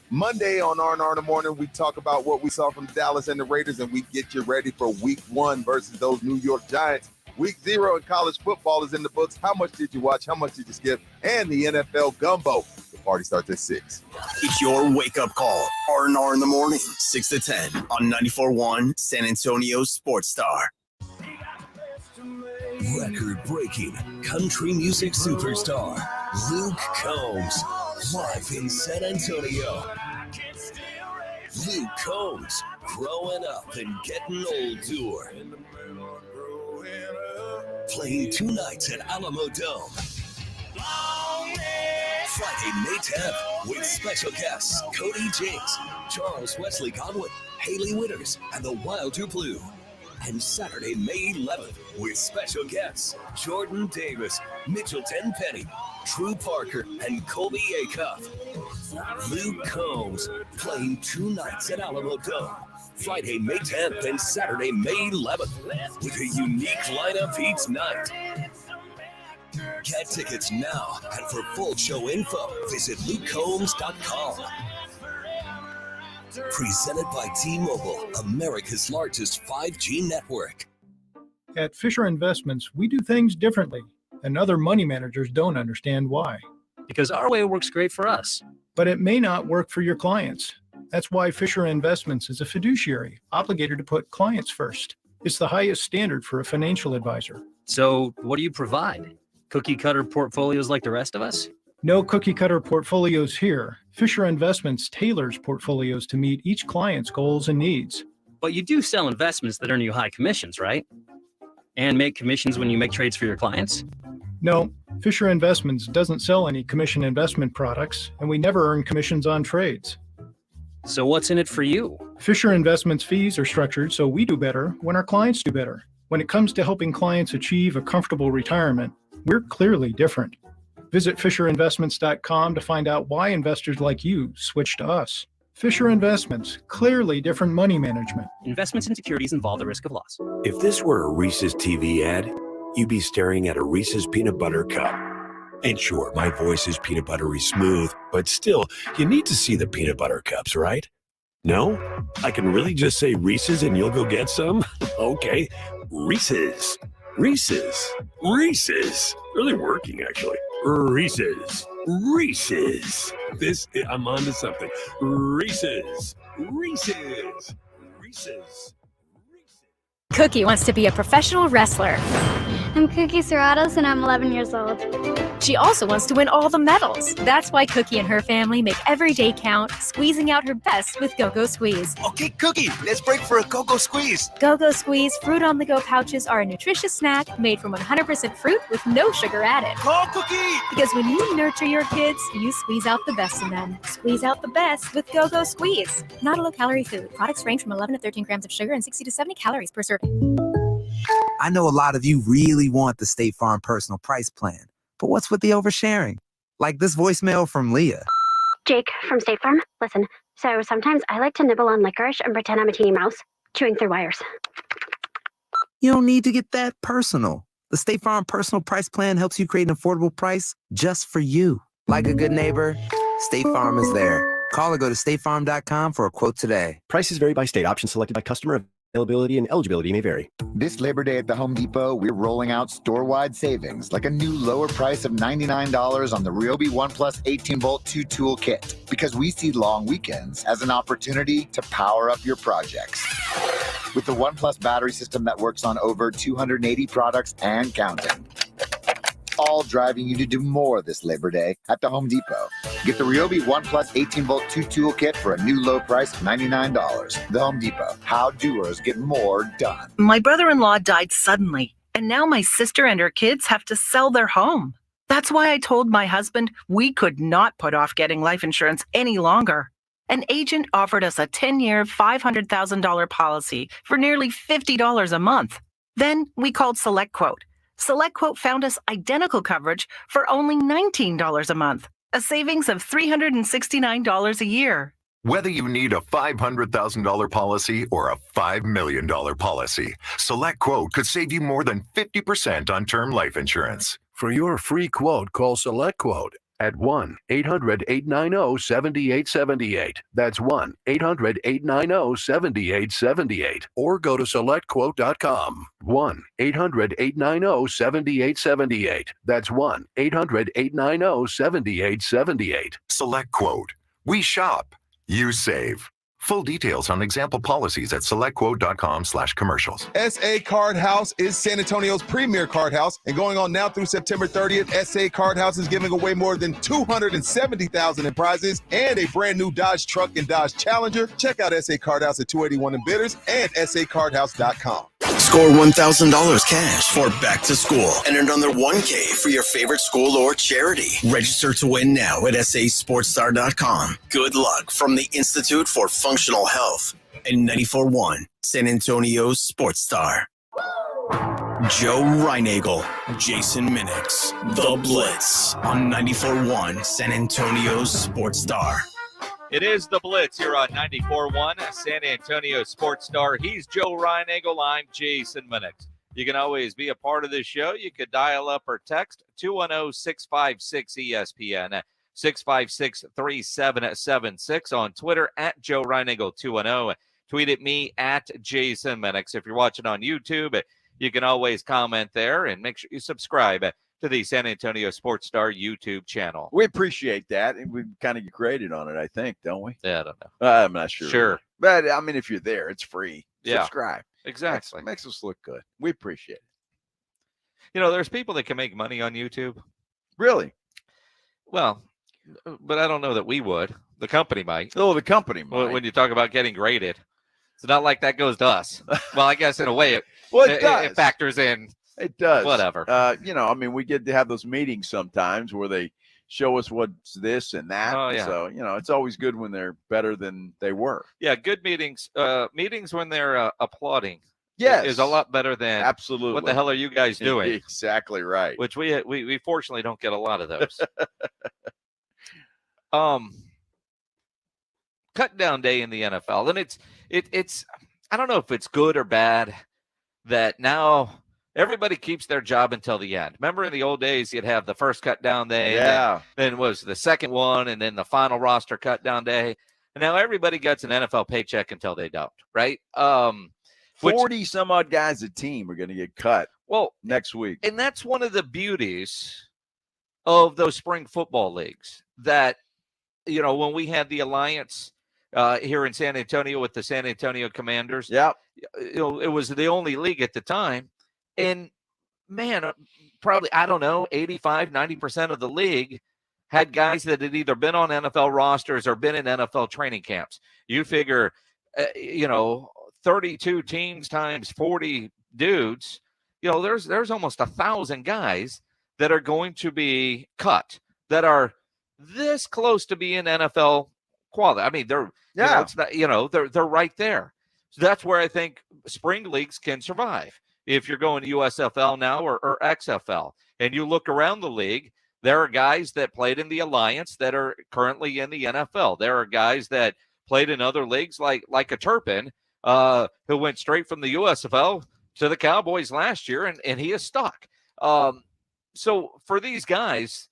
Monday on R&R in the morning, we talk about what we saw from Dallas and the Raiders, and we get you ready for week 1 versus those New York Giants. Week 0 in college football is in the books. How much did you watch? How much did you skip? And the NFL gumbo. The party starts at 6. It's your wake-up call. R&R in the morning, 6 to 10 on 94.1 San Antonio Sports Star. Record-breaking country music superstar Luke Combs, live in San Antonio. Luke Combs, Growing Up and Getting Old Tour. Playing 2 nights at Alamo Dome. Friday, May 10th, with special guests Cody Jinks, Charles Wesley Godwin, Haley Witters, and the Wild Blue. And Saturday, May 11th, with special guests Jordan Davis, Mitchell Tenpenny, Drew Parker, and Colby Acuff. Luke Combs, playing 2 nights at Alamo Dome. Friday, May 10th and Saturday, May 11th, with a unique lineup each night. Get tickets now, and for full show info, visit lukecombs.com. Presented by T-Mobile, America's largest 5G network. At Fisher Investments, we do things differently, and other money managers don't understand why. Because our way works great for us. But it may not work for your clients. That's why Fisher Investments is a fiduciary, obligated to put clients first. It's the highest standard for a financial advisor. So what do you provide? Cookie-cutter portfolios like the rest of us? No cookie-cutter portfolios here. Fisher Investments tailors portfolios to meet each client's goals and needs. But you do sell investments that earn you high commissions, right? And make commissions when you make trades for your clients? No, Fisher Investments doesn't sell any commission investment products, and we never earn commissions on trades. So what's in it for you? Fisher Investments fees are structured so we do better when our clients do better. When it comes to helping clients achieve a comfortable retirement, we're clearly different. Visit FisherInvestments.com to find out why investors like you switch to us. Fisher Investments, clearly different money management. Investments in securities involve the risk of loss. If this were a Reese's TV ad, you'd be staring at a Reese's peanut butter cup. And sure, my voice is peanut buttery smooth, but still, you need to see the peanut butter cups, right? No? I can really just say Reese's and you'll go get some? Okay, Reese's. Reese's. Reese's. Really working, actually. Reese's. Reese's. I'm on to something. Reese's. Reese's. Reese's. Cookie wants to be a professional wrestler. I'm Cookie Serratos, and I'm 11 years old. She also wants to win all the medals. That's why Cookie and her family make every day count, squeezing out her best with Go-Go Squeeze. Okay, Cookie, let's break for a Go-Go Squeeze. Go-Go Squeeze fruit-on-the-go pouches are a nutritious snack made from 100% fruit with no sugar added. Go, Cookie! Because when you nurture your kids, you squeeze out the best in them. Squeeze out the best with Go-Go Squeeze. Not a low-calorie food. Products range from 11 to 13 grams of sugar and 60 to 70 calories per serving. I know a lot of you really want the State Farm personal price plan, but what's with the oversharing? Like this voicemail from Leah. Jake from State Farm. Listen, so sometimes I like to nibble on licorice and pretend I'm a teeny mouse, chewing through wires. You don't need to get that personal. The State Farm personal price plan helps you create an affordable price just for you. Like a good neighbor, State Farm is there. Call or go to statefarm.com for a quote today. Prices vary by state. Options selected by customer. Availability and eligibility may vary. This Labor Day at the Home Depot, we're rolling out store-wide savings, like a new lower price of $99 on the Ryobi One Plus 18-volt 2-tool kit, because we see long weekends as an opportunity to power up your projects. With the One Plus battery system that works on over 280 products and counting. All driving you to do more this Labor Day at the Home Depot. Get the Ryobi One Plus 18-volt 2-tool kit for a new low price of $99. The Home Depot. How doers get more done. My brother-in-law died suddenly, and now my sister and her kids have to sell their home. That's why I told my husband we could not put off getting life insurance any longer. An agent offered us a 10-year, $500,000 policy for nearly $50 a month. Then we called SelectQuote. SelectQuote found us identical coverage for only $19 a month, a savings of $369 a year. Whether you need a $500,000 policy or a $5 million policy, SelectQuote could save you more than 50% on term life insurance. For your free quote, call SelectQuote at 1-800-890-7878. That's 1-800-890-7878. Or go to selectquote.com. 1-800-890-7878. That's 1-800-890-7878. Select Quote. We shop. You save. Full details on example policies at selectquote.com/commercials. SA Card House is San Antonio's premier card house, and going on now through September 30th, SA Card House is giving away more than $270,000 in prizes and a brand new Dodge truck and Dodge Challenger. Check out SA Card House at 281 in Bitters and sacardhouse.com. Score $1,000 cash for back to school and another $1K for your favorite school or charity. Register to win now at sasportstar.com. Good luck from the Institute for Functional Health and 94.1 San Antonio Sports Star. Joe Reinagel, Jason Minix, The Blitz on 94.1 San Antonio Sports Star. It is the Blitz here on 94.1 San Antonio Sports Star. He's Joe Reinagel. I'm Jason Minix. You can always be a part of this show. You could dial up or text 210-656-ESPN, 656-3776 on Twitter at Joe Reinagel 210. Tweet at me at Jason Minix. If you're watching on YouTube, you can always comment there and make sure you subscribe to the San Antonio Sports Star YouTube channel. We appreciate that, and we kind of get graded on it, I think, don't we? Yeah, I don't know. I'm not sure. Sure. But, I mean, if you're there, it's free. Yeah. Subscribe. Exactly. Makes us look good. We appreciate it. You know, there's people that can make money on YouTube. Really? Well, but I don't know that we would. The company might. Oh, the company might. When you talk about getting graded. It's not like that goes to us. Well, I guess in a way it factors in. It does. Whatever. You know, I mean, we get to have those meetings sometimes where they show us what's this and that. Oh, yeah. So, you know, it's always good when they're better than they were. Yeah, good meetings. Meetings when they're applauding. Yes. Is a lot better than absolutely. What the hell are you guys doing? Exactly right. Which we fortunately don't get a lot of those. Cut down day in the NFL, and it's I don't know if it's good or bad that now everybody keeps their job until the end. Remember in the old days, you'd have the first cut down day. Yeah. Then was the second one, and then the final roster cut down day. And now everybody gets an NFL paycheck until they don't, right? 40 some odd guys a team are going to get cut next week. And that's one of the beauties of those spring football leagues that, you know, when we had the alliance here in San Antonio with the San Antonio Commanders, you know, it was the only league at the time. And man, probably, I don't know, 85, 90% of the league had guys that had either been on NFL rosters or been in NFL training camps. You figure, you know, 32 teams times 40 dudes, you know, there's almost 1,000 guys that are going to be cut that are this close to being NFL quality. I mean, they're, you know, it's not, you know, they're right there. So that's where I think spring leagues can survive. If you're going to USFL now or XFL, and you look around the league, there are guys that played in the Alliance that are currently in the NFL. There are guys that played in other leagues like a Turpin, who went straight from the USFL to the Cowboys last year, and he is stuck. So for these guys,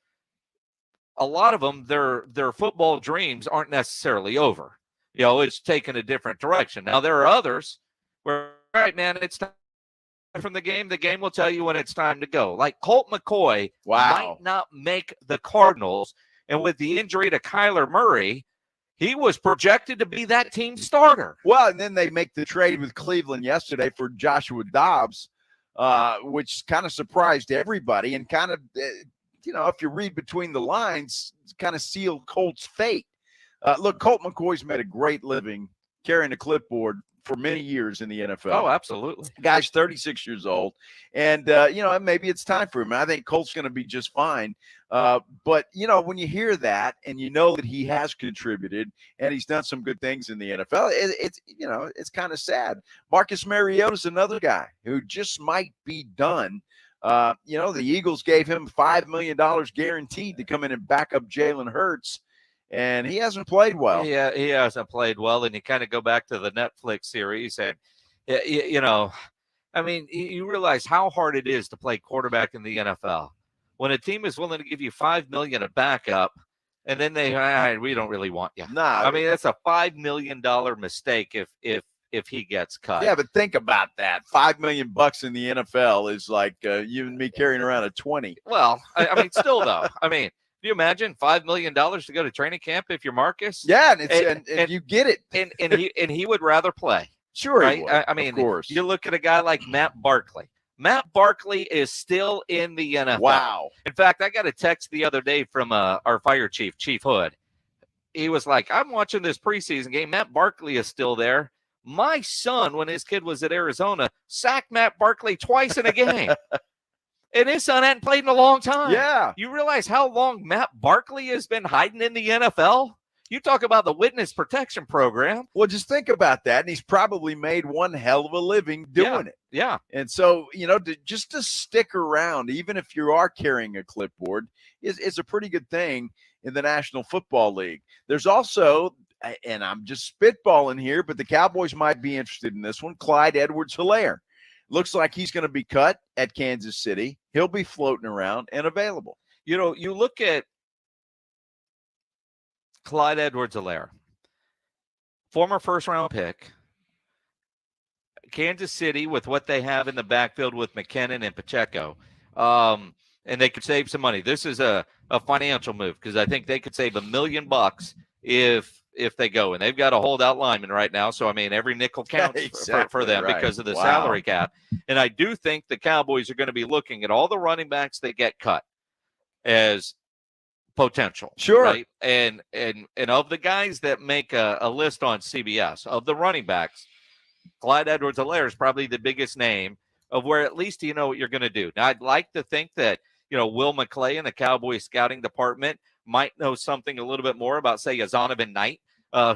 a lot of them, their football dreams aren't necessarily over. You know, it's taken a different direction. Now, there are others where, all right, man, it's time from the game. The game will tell you when it's time to go. Like Colt McCoy might not make the Cardinals, and with the injury to Kyler Murray, he was projected to be that team starter. Well, and then they make the trade with Cleveland yesterday for Joshua Dobbs, which kind of surprised everybody and kind of, you know, if you read between the lines, kind of sealed Colt's fate. Look, Colt McCoy's made a great living carrying a clipboard for many years in the NFL. Oh, absolutely. Guy's 36 years old. And, you know, maybe it's time for him. I think Colt's going to be just fine. But, you know, when you hear that and you know that he has contributed and he's done some good things in the NFL, it's you know, it's kind of sad. Marcus Mariota's another guy who just might be done. You know, the Eagles gave him $5 million guaranteed to come in and back up Jalen Hurts. And he hasn't played well. Yeah, he hasn't played well. And you kind of go back to the Netflix series. And, you know, I mean, you realize how hard it is to play quarterback in the NFL. when a team is willing to give you $5 million a backup, and then we don't really want you. No, I mean that's a $5 million mistake if he gets cut. Yeah, but think about that. $5 million in the NFL is like you and me carrying around a 20. Well, I mean, still though. I mean, do you imagine $5 million to go to training camp if you're Marcus? Yeah, and you get it. And he would rather play. Sure, right? he would, I mean, of course. You look at a guy like Matt Barkley. Matt Barkley is still in the NFL. Wow. In fact, I got a text the other day from our fire chief, Chief Hood. He was like, I'm watching this preseason game. Matt Barkley is still there. My son, when his kid was at Arizona, sacked Matt Barkley twice in a game. And his son hadn't played in a long time. Yeah. You realize how long Matt Barkley has been hiding in the NFL? You talk about the witness protection program. Well, just think about that. And he's probably made one hell of a living doing it. Yeah. And so, just to stick around, even if you are carrying a clipboard, is a pretty good thing in the National Football League. There's also, and I'm just spitballing here, but the Cowboys might be interested in this one, Clyde Edwards-Helaire. Looks like he's going to be cut at Kansas City. He'll be floating around and available. You look at Clyde Edwards-Helaire, former first-round pick, Kansas City with what they have in the backfield with McKinnon and Pacheco, and they could save some money. This is a financial move because I think they could save $1 million if they go, and they've got a holdout lineman right now. So I mean, every nickel counts for them right. because of the salary cap. And I do think the Cowboys are going to be looking at all the running backs that get cut as potential. Sure. Right? And of the guys that make a list on CBS of the running backs, Clyde Edwards-Helaire is probably the biggest name of where at least you know what you're going to do. Now, I'd like to think that, Will McClay and the Cowboys scouting department might know something a little bit more about, say, Zonovan Knight,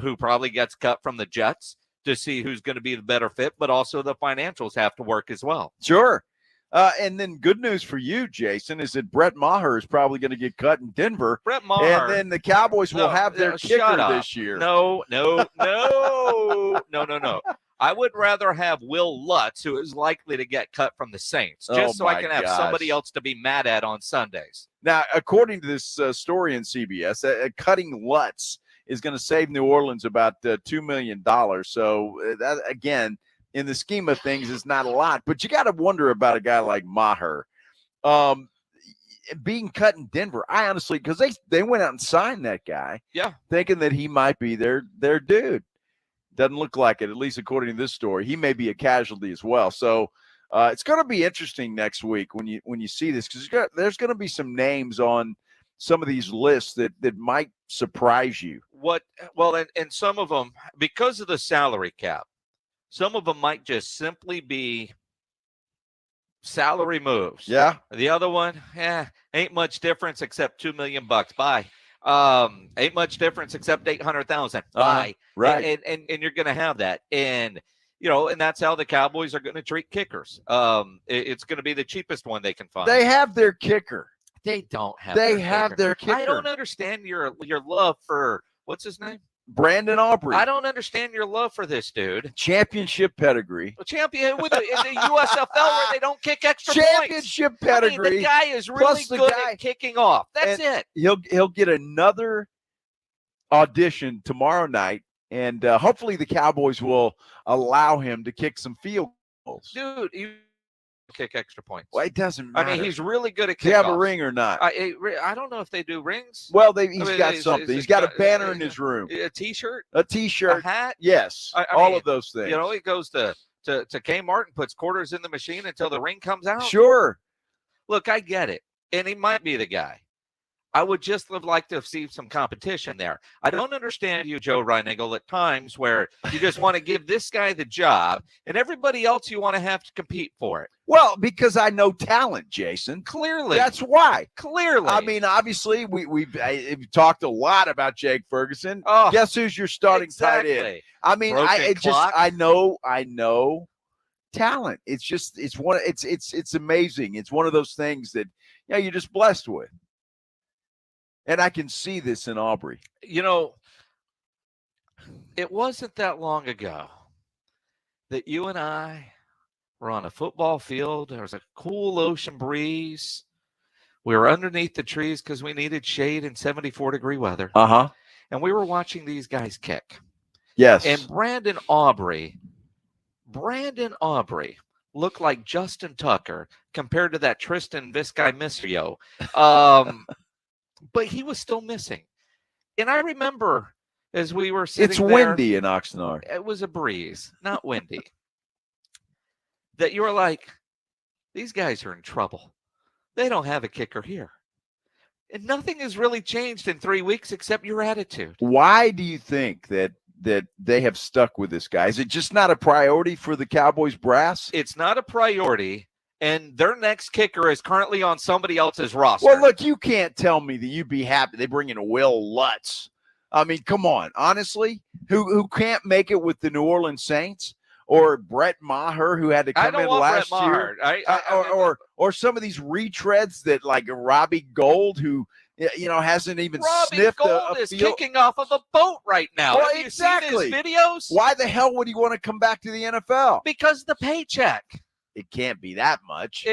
who probably gets cut from the Jets to see who's going to be the better fit, but also the financials have to work as well. Sure. And then good news for you, Jason, is that Brett Maher is probably going to get cut in Denver. Brett Maher. And then the Cowboys will have their kicker this year. No. I would rather have Will Lutz, who is likely to get cut from the Saints, just so I can have somebody else to be mad at on Sundays. Now, according to this story in CBS, cutting Lutz is going to save New Orleans about $2 million. So that, again, in the scheme of things, is not a lot. But you got to wonder about a guy like Maher being cut in Denver. I honestly, because they went out and signed that guy, thinking that he might be their dude. Doesn't look like it, at least according to this story. He may be a casualty as well. So it's going to be interesting next week when you see this, because there's going to be some names on some of these lists that might surprise you. And some of them, because of the salary cap, some of them might just simply be salary moves. Yeah. The other one, ain't much difference except $2 million. Bye. Ain't much difference except 800,000. Bye. Right. And you're going to have that. And, and that's how the Cowboys are going to treat kickers. It's going to be the cheapest one they can find. They have their kicker. They don't have their kicker. I don't understand your love for, what's his name? Brandon Aubrey. I don't understand your love for this dude. Championship pedigree. Champion in the USFL where they don't kick extra Championship points. pedigree. I mean, the guy is really good at kicking off. That's it. He'll get another audition tomorrow night, and hopefully the Cowboys will allow him to kick some field goals. Dude, you kick extra points. Well, it doesn't matter. I mean, he's really good at kickoffs. Does he have a ring or not? I don't know if they do rings. Well, he's got something. He's got a banner in his room. A T-shirt? A T-shirt. A hat? Yes. All of those things. He goes to Kmart and puts quarters in the machine until the ring comes out. Sure. Look, I get it. And he might be the guy. I would just like to see some competition there. I don't understand you, Joe Reinigle, at times where you just want to give this guy the job and everybody else you want to have to compete for it. Well, because I know talent, Jason. Clearly. That's why. Clearly. I mean, obviously, we've talked a lot about Jake Ferguson. Oh, guess who's your starting tight end? I mean, I know talent. It's amazing. It's one of those things that you're just blessed with. And I can see this in Aubrey. It wasn't that long ago that you and I were on a football field. There was a cool ocean breeze. We were underneath the trees because we needed shade in 74-degree weather. Uh-huh. And we were watching these guys kick. Yes. And Brandon Aubrey looked like Justin Tucker compared to that Tristan Vizcaino. But he was still missing. And I remember as we were sitting It's there, windy in Oxnard. it was a breeze, not windy, that you were like, these guys are in trouble. They don't have a kicker here. And nothing has really changed in 3 weeks except your attitude. Why do you think that they have stuck with this guy? Is it just not a priority for the Cowboys brass? It's not a priority, and their next kicker is currently on somebody else's roster. Well, look, you can't tell me that you'd be happy they bring in Will Lutz. I mean, come on. Honestly, who can't make it with the New Orleans Saints? Or Brett Maher, who had to come in last year, or some of these retreads that like Robbie Gold, who hasn't even sniffed Gold a is field. kicking off of a boat right now. Well, Have exactly. you seen his videos? Why the hell would he want to come back to the NFL? Because the paycheck. It can't be that much.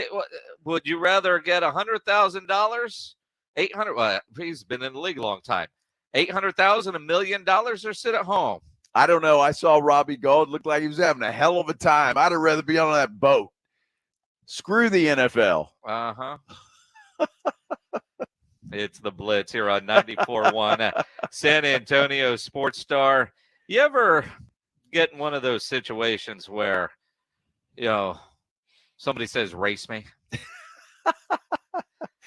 Would you rather get $100,000, $800? Well, he's been in the league a long time. $800,000, $1 million, or sit at home. I don't know. I saw Robbie Gold. Looked like he was having a hell of a time. I'd have rather be on that boat. Screw the NFL. Uh-huh. It's the Blitz here on 94.1 San Antonio Sports Star. You ever get in one of those situations where, somebody says, race me?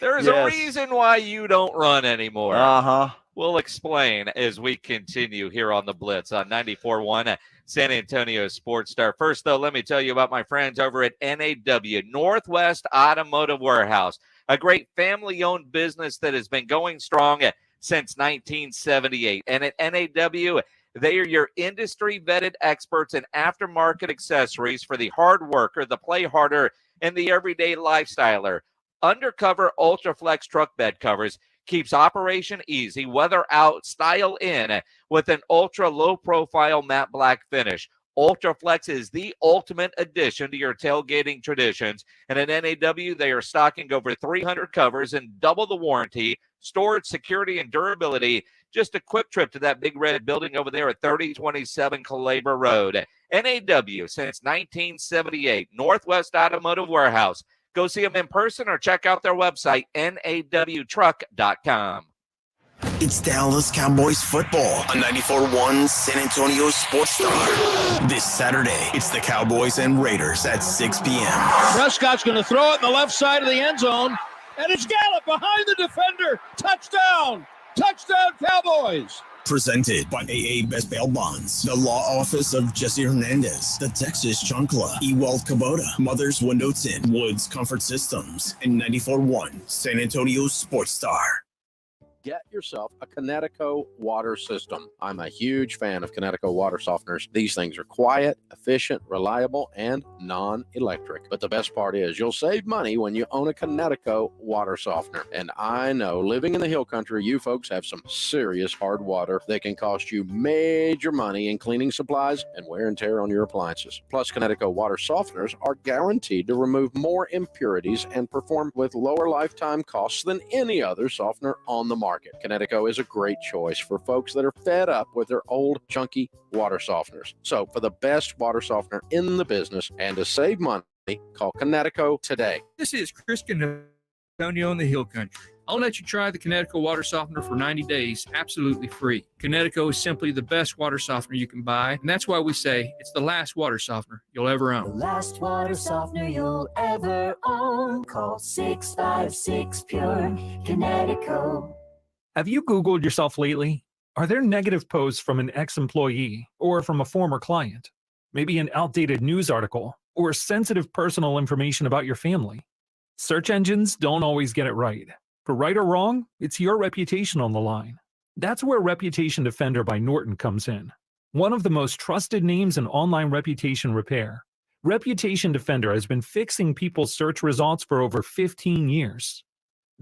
There is a reason why you don't run anymore. Uh-huh. We'll explain as we continue here on the Blitz on 94.1 San Antonio Sports Star. First, though, let me tell you about my friends over at NAW, Northwest Automotive Warehouse, a great family-owned business that has been going strong since 1978. And at NAW, they are your industry-vetted experts in aftermarket accessories for the hard worker, the play harder, and the everyday lifestyler. Undercover Ultraflex truck bed covers keeps operation easy, weather out, style in, with an ultra low profile matte black finish. Ultraflex is the ultimate addition to your tailgating traditions. And at NAW, they are stocking over 300 covers and double the warranty, storage, security, and durability. Just a quick trip to that big red building over there at 3027 Calabar Road. NAW since 1978, Northwest Automotive Warehouse. Go see them in person or check out their website, nawtruck.com. It's Dallas Cowboys football on 94.1 San Antonio Sports Star. This Saturday, it's the Cowboys and Raiders at 6 p.m. Prescott's going to throw it in the left side of the end zone, and it's Gallup behind the defender. Touchdown! Touchdown, Cowboys! Presented by AA Best Bail Bonds, the law office of Jesse Hernandez, the Texas Chunkla, Ewald Kubota, Mother's Window Tint, Woods Comfort Systems, and 94.1 San Antonio Sports Star. Get yourself a Kinetico water system. I'm a huge fan of Kinetico water softeners. These things are quiet, efficient, reliable, and non-electric. But the best part is you'll save money when you own a Kinetico water softener. And I know, living in the hill country, you folks have some serious hard water that can cost you major money in cleaning supplies and wear and tear on your appliances. Plus, Kinetico water softeners are guaranteed to remove more impurities and perform with lower lifetime costs than any other softener on the market. Kinetico is a great choice for folks that are fed up with their old, chunky water softeners. So, for the best water softener in the business and to save money, call Kinetico today. This is Chris Antonio in the Hill Country. I'll let you try the Kinetico water softener for 90 days, absolutely free. Kinetico is simply the best water softener you can buy, and that's why we say it's the last water softener you'll ever own. The last water softener you'll ever own. Call 656-PURE Kinetico. Have you Googled yourself lately? Are there negative posts from an ex-employee or from a former client? Maybe an outdated news article or sensitive personal information about your family? Search engines don't always get it right. For right or wrong, it's your reputation on the line. That's where Reputation Defender by Norton comes in. One of the most trusted names in online reputation repair. Reputation Defender has been fixing people's search results for over 15 years.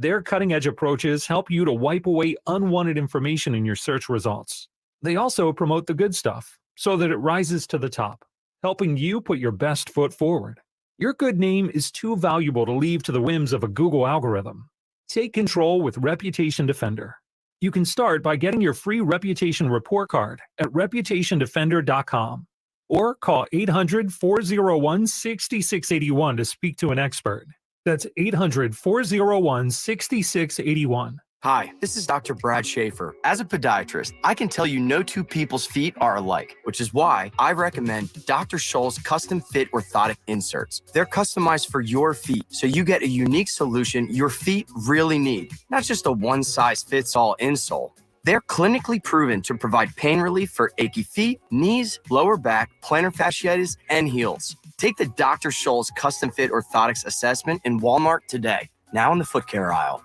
Their cutting-edge approaches help you to wipe away unwanted information in your search results. They also promote the good stuff so that it rises to the top, helping you put your best foot forward. Your good name is too valuable to leave to the whims of a Google algorithm. Take control with Reputation Defender. You can start by getting your free Reputation report card at reputationdefender.com or call 800-401-6681 to speak to an expert. That's 800-401-6681. Hi, this is Dr. Brad Schaefer. As a podiatrist, I can tell you no two people's feet are alike, which is why I recommend Dr. Scholl's custom fit orthotic inserts. They're customized for your feet, so you get a unique solution your feet really need, not just a one-size-fits-all insole. They're clinically proven to provide pain relief for achy feet, knees, lower back, plantar fasciitis, and heels. Take the Dr. Scholl's custom fit orthotics assessment in Walmart today, now in the foot care aisle.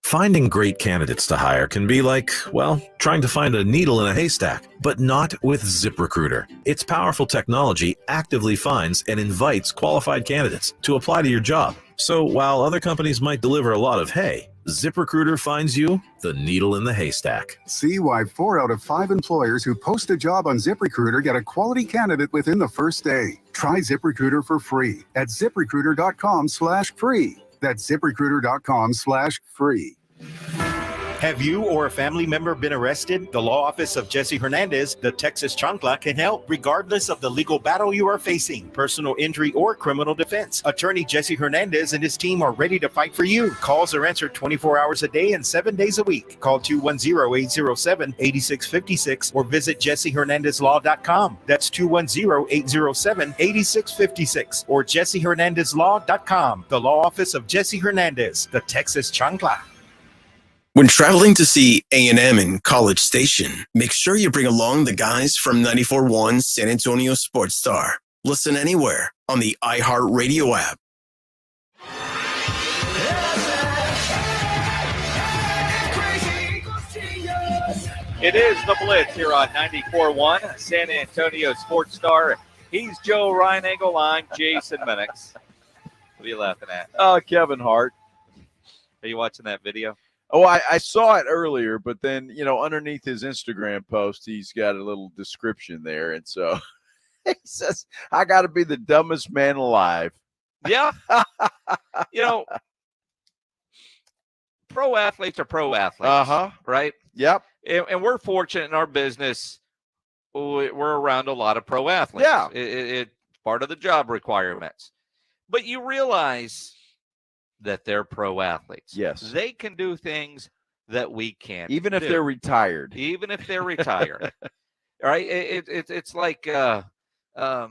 Finding great candidates to hire can be like, well, trying to find a needle in a haystack, but not with ZipRecruiter. Its powerful technology actively finds and invites qualified candidates to apply to your job. So while other companies might deliver a lot of hay, ZipRecruiter finds you the needle in the haystack. See why 4 out of 5 employers who post a job on ZipRecruiter get a quality candidate within the first day. Try ZipRecruiter for free at ZipRecruiter.com/free. That's ZipRecruiter.com/free. Have you or a family member been arrested? The law office of Jesse Hernandez, the Texas Chancla, can help regardless of the legal battle you are facing, personal injury or criminal defense. Attorney Jesse Hernandez and his team are ready to fight for you. Calls are answered 24 hours a day and 7 days a week. Call 210-807-8656 or visit JesseHernandezLaw.com. That's 210-807-8656 or JesseHernandezLaw.com. The law office of Jesse Hernandez, the Texas Chancla. When traveling to see A&M in College Station, make sure you bring along the guys from 94.1 San Antonio Sports Star. Listen anywhere on the iHeartRadio app. It is the Blitz here on 94.1 San Antonio Sports Star. He's Joe Reinagel. I'm Jason Minix. What are you laughing at? Kevin Hart. Are you watching that video? Oh, I saw it earlier, but then, underneath his Instagram post, he's got a little description there. And so he says, I got to be the dumbest man alive. Yeah. Pro athletes are pro athletes. Right? Yep. And we're fortunate in our business. We're around a lot of pro athletes. Yeah. It's part of the job requirements. But you realize that they're pro athletes. Yes. They can do things that we can't Even if do. they're retired. Even if they're retired. All right. It's like, like I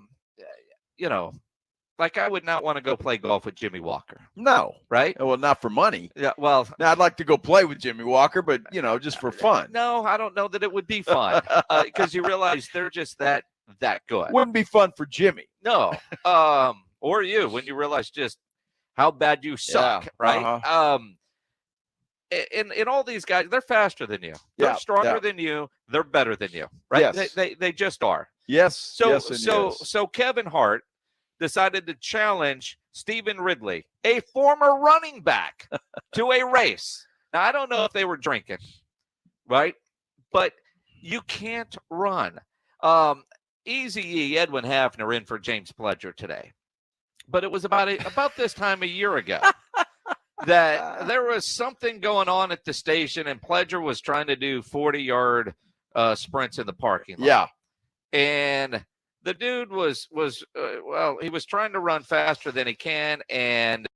would not want to go play golf with Jimmy Walker. No. Right? Well, not for money. Yeah. Well, now I'd like to go play with Jimmy Walker, but, just for fun. No, I don't know that it would be fun because you realize they're just that good. Wouldn't be fun for Jimmy. No. Or you when you realize just how bad you suck, right? And all these guys, they're faster than you. They're stronger than you. They're better than you, right? Yes. They just are. Yes. So Kevin Hart decided to challenge Stephen Ridley, a former running back, to a race. Now, I don't know if they were drinking, right? But you can't run. Easy Edwin Hafner in for James Pledger today. But it was about this time a year ago that there was something going on at the station, and Pledger was trying to do 40-yard sprints in the parking lot. Yeah. And the dude was he was trying to run faster than he can, and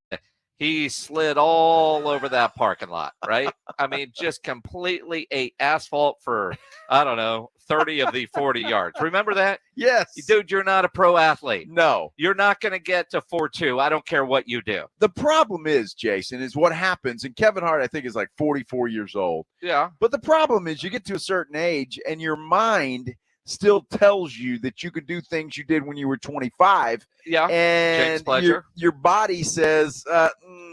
he slid all over that parking lot, right? I mean, just completely ate asphalt for, 30 of the 40 yards. Remember that? Yes. Dude, you're not a pro athlete. No. You're not going to get to 4.2. I don't care what you do. The problem is, Jason, is what happens, and Kevin Hart, I think, is like 44 years old. Yeah. But the problem is you get to a certain age, and your mind still tells you that you could do things you did when you were 25. Yeah. And your body says,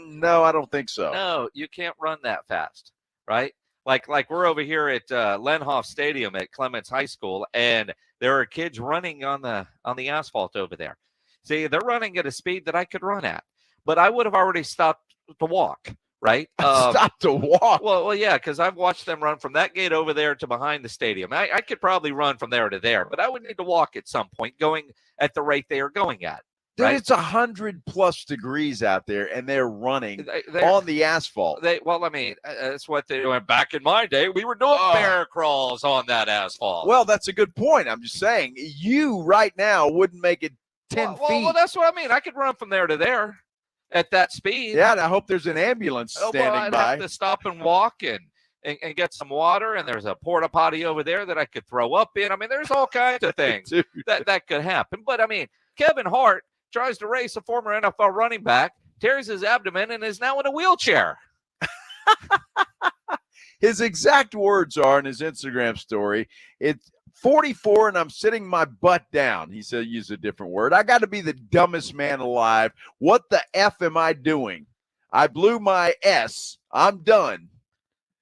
no, I don't think so. No, you can't run that fast, right? Like we're over here at Lenhoff Stadium at Clements High School, and there are kids running on the asphalt over there. See, they're running at a speed that I could run at, but I would have already stopped to walk, right? Stop to walk? Well, yeah, because I've watched them run from that gate over there to behind the stadium. I could probably run from there to there, but I would need to walk at some point going at the rate they are going at. Dude, right? it's 100+ degrees out there, and they're running They're- on the asphalt. Well, I mean, that's what they're doing. Back in my day, we were doing bear crawls on that asphalt. Well, that's a good point. I'm just saying, you right now wouldn't make it 10 feet. Well, that's what I mean. I could run from there to there at that speed. Yeah, and I hope there's an ambulance standing I'd by. have to stop and walk and get some water, and there's a porta potty over there that I could throw up in. I mean, there's all kinds of things that could happen. But I mean, Kevin Hart tries to race a former NFL running back, tears his abdomen, and is now in a wheelchair. His exact words are in his Instagram story, it's 44 and I'm sitting my butt down. He said, use a different word. I got to be the dumbest man alive. What the F am I doing? I blew my S. I'm done.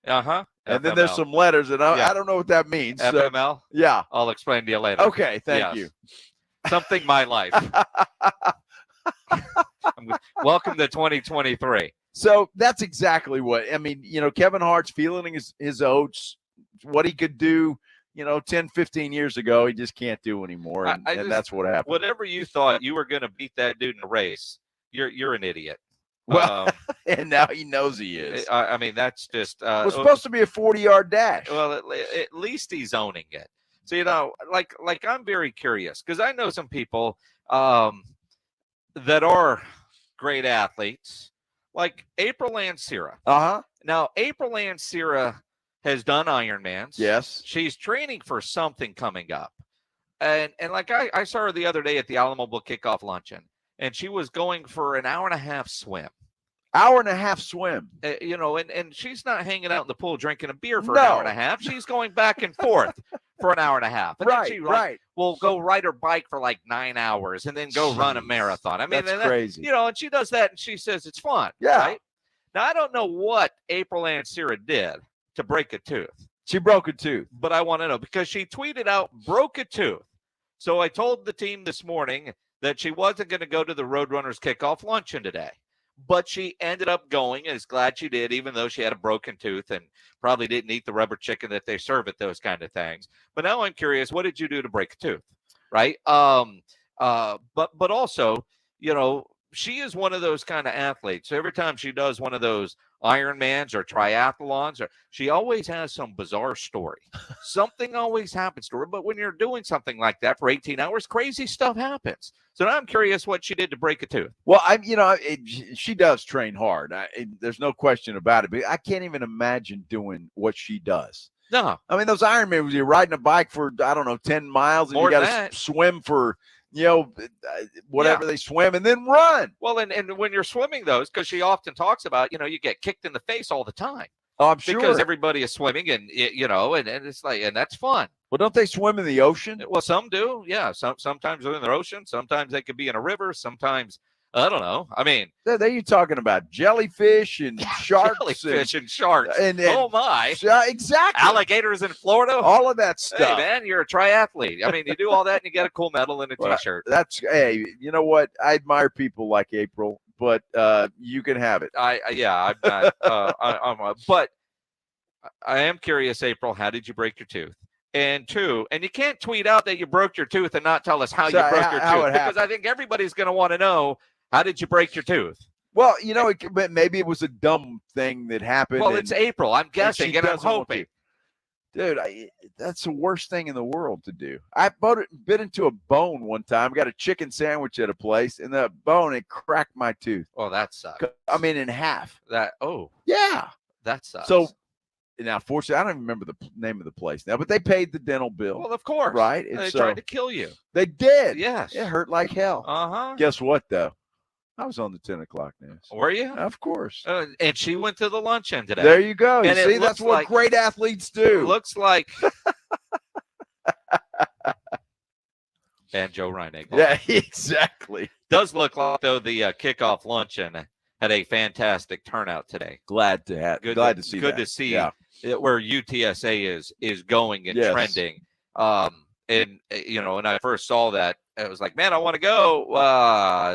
Uh-huh. And then there's some letters, and I don't know what that means. FML? Yeah. I'll explain to you later. Okay, thank you. Something my life. Welcome to 2023. So that's exactly what, I mean, Kevin Hart's feeling his oats, what he could do, 10, 15 years ago, he just can't do anymore. And that's what happened. Whatever you thought you were going to beat that dude in a race, you're an idiot. Well, and now he knows he is. I mean, that's just. It was supposed to be a 40-yard dash. Well, at least he's owning it. So, like I'm very curious because I know some people that are great athletes, like April Lancira. Uh-huh. Now, April Lancira has done Ironmans. Yes. She's training for something coming up. And like I saw her the other day at the Alamo Book Kickoff Luncheon, and she was going for an hour-and-a-half swim. Hour-and-a-half swim. And she's not hanging out in the pool drinking a beer for an hour and a half. She's going back and forth for an hour and a half. And then she will go ride her bike for like 9 hours and then go run a marathon. I mean, that's crazy. And she does that and she says it's fun. Yeah. Right? Now, I don't know what April Lancira did to break a tooth. She broke a tooth. But I want to know because she tweeted out, broke a tooth. So I told the team this morning that she wasn't going to go to the Roadrunners Kickoff Luncheon today. But she ended up going and is glad she did, even though she had a broken tooth and probably didn't eat the rubber chicken that they serve at those kind of things. But now I'm curious, what did you do to break a tooth? Right. But also, she is one of those kind of athletes. So every time she does one of those Ironmans or triathlons, she always has some bizarre story. Something always happens to her. But when you're doing something like that for 18 hours, crazy stuff happens. So now I'm curious what she did to break a tooth. Well, she does train hard. There's no question about it. But I can't even imagine doing what she does. No. I mean, those Ironman, you're riding a bike for, 10 miles, and More you got than to swim for, whatever they swim and then run. Well, and when you're swimming those, because she often talks about, you get kicked in the face all the time. Oh, I'm sure. Because everybody is swimming and it's like, and that's fun. Well, don't they swim in the ocean? Well, some do. Yeah. Sometimes they're in the ocean. Sometimes they could be in a river. Sometimes, I don't know. I mean. They're you talking about jellyfish and sharks. Jellyfish and sharks. And oh, my. Exactly. Alligators in Florida. All of that stuff. Hey, man, you're a triathlete. I mean, you do all that and you get a cool medal and a T-shirt. Hey, you know what? I admire people like April, but you can have it. I'm not. But I am curious, April, how did you break your tooth? And two, and you can't tweet out that you broke your tooth and not tell us how you broke your tooth, because I think everybody's going to want to know, how did you break your tooth? Well, maybe it was a dumb thing that happened. Well, it's April. I'm guessing, and I'm hoping. Dude, that's the worst thing in the world to do. I bit into a bone one time. Got a chicken sandwich at a place, and the bone, it cracked my tooth. Oh, that sucks. I mean, in half. Yeah. That sucks. So, now, fortunately, I don't even remember the name of the place now, but they paid the dental bill. Well, of course. Right? And they tried to kill you. They did. Yes. It hurt like hell. Uh-huh. Guess what, though? I was on the 10 o'clock news. Were you? Of course. And she went to the luncheon today. There you go. And you see, that's what great athletes do. It looks like. And Joe Reinig. Yeah, exactly. Does look like, though, the kickoff luncheon had a fantastic turnout today. Glad to see that. Good to see where UTSA is going and trending. And I first saw that it was like, man, I want to go.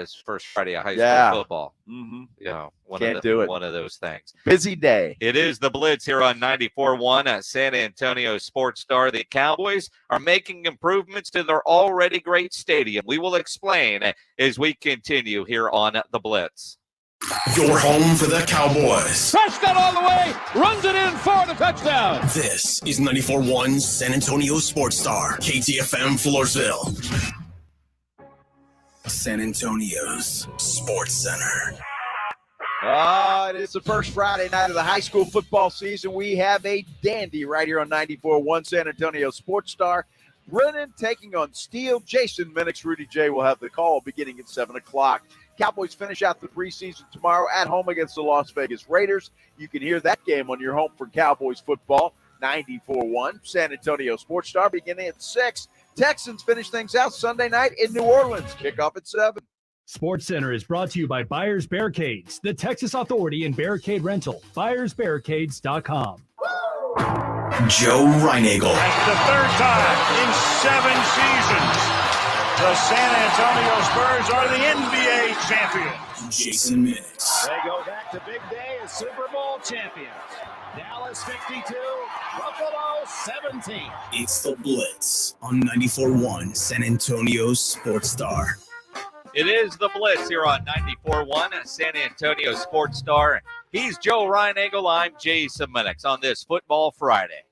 It's first Friday of high school football. Mm-hmm. You know, Can't do it. One of those things. Busy day. It is the Blitz here on 94.1 at San Antonio Sports Star. The Cowboys are making improvements to their already great stadium. We will explain as we continue here on the Blitz. Your home for the Cowboys. Prescott all the way, runs it in for the touchdown. This is 94.1 San Antonio Sports Star, KTFM Floresville. San Antonio's Sports Center. It is the first Friday night of the high school football season. We have a dandy right here on 94.1 San Antonio Sports Star. Brennan taking on Steele. Jason Minix, Rudy J will have the call beginning at 7 o'clock. Cowboys finish out the preseason tomorrow at home against the Las Vegas Raiders. You can hear that game on your home for Cowboys football. 94.1 San Antonio Sports Star beginning at 6. Texans finish things out Sunday night in New Orleans. Kickoff at 7. Sports Center is brought to you by Buyers Barricades, the Texas Authority in Barricade Rental. BuyersBarricades.com. Joe Reinagel. That's the third time in 7 seasons. The San Antonio Spurs are the NBA champions. Jason Minix. They go back to big day as Super Bowl champions. Dallas 52, Buffalo 17. It's the Blitz on 94.1 San Antonio Sports Star. It is the Blitz here on 94.1 at San Antonio Sports Star. He's Joe Reinagel. I'm Jason Minix on this Football Friday.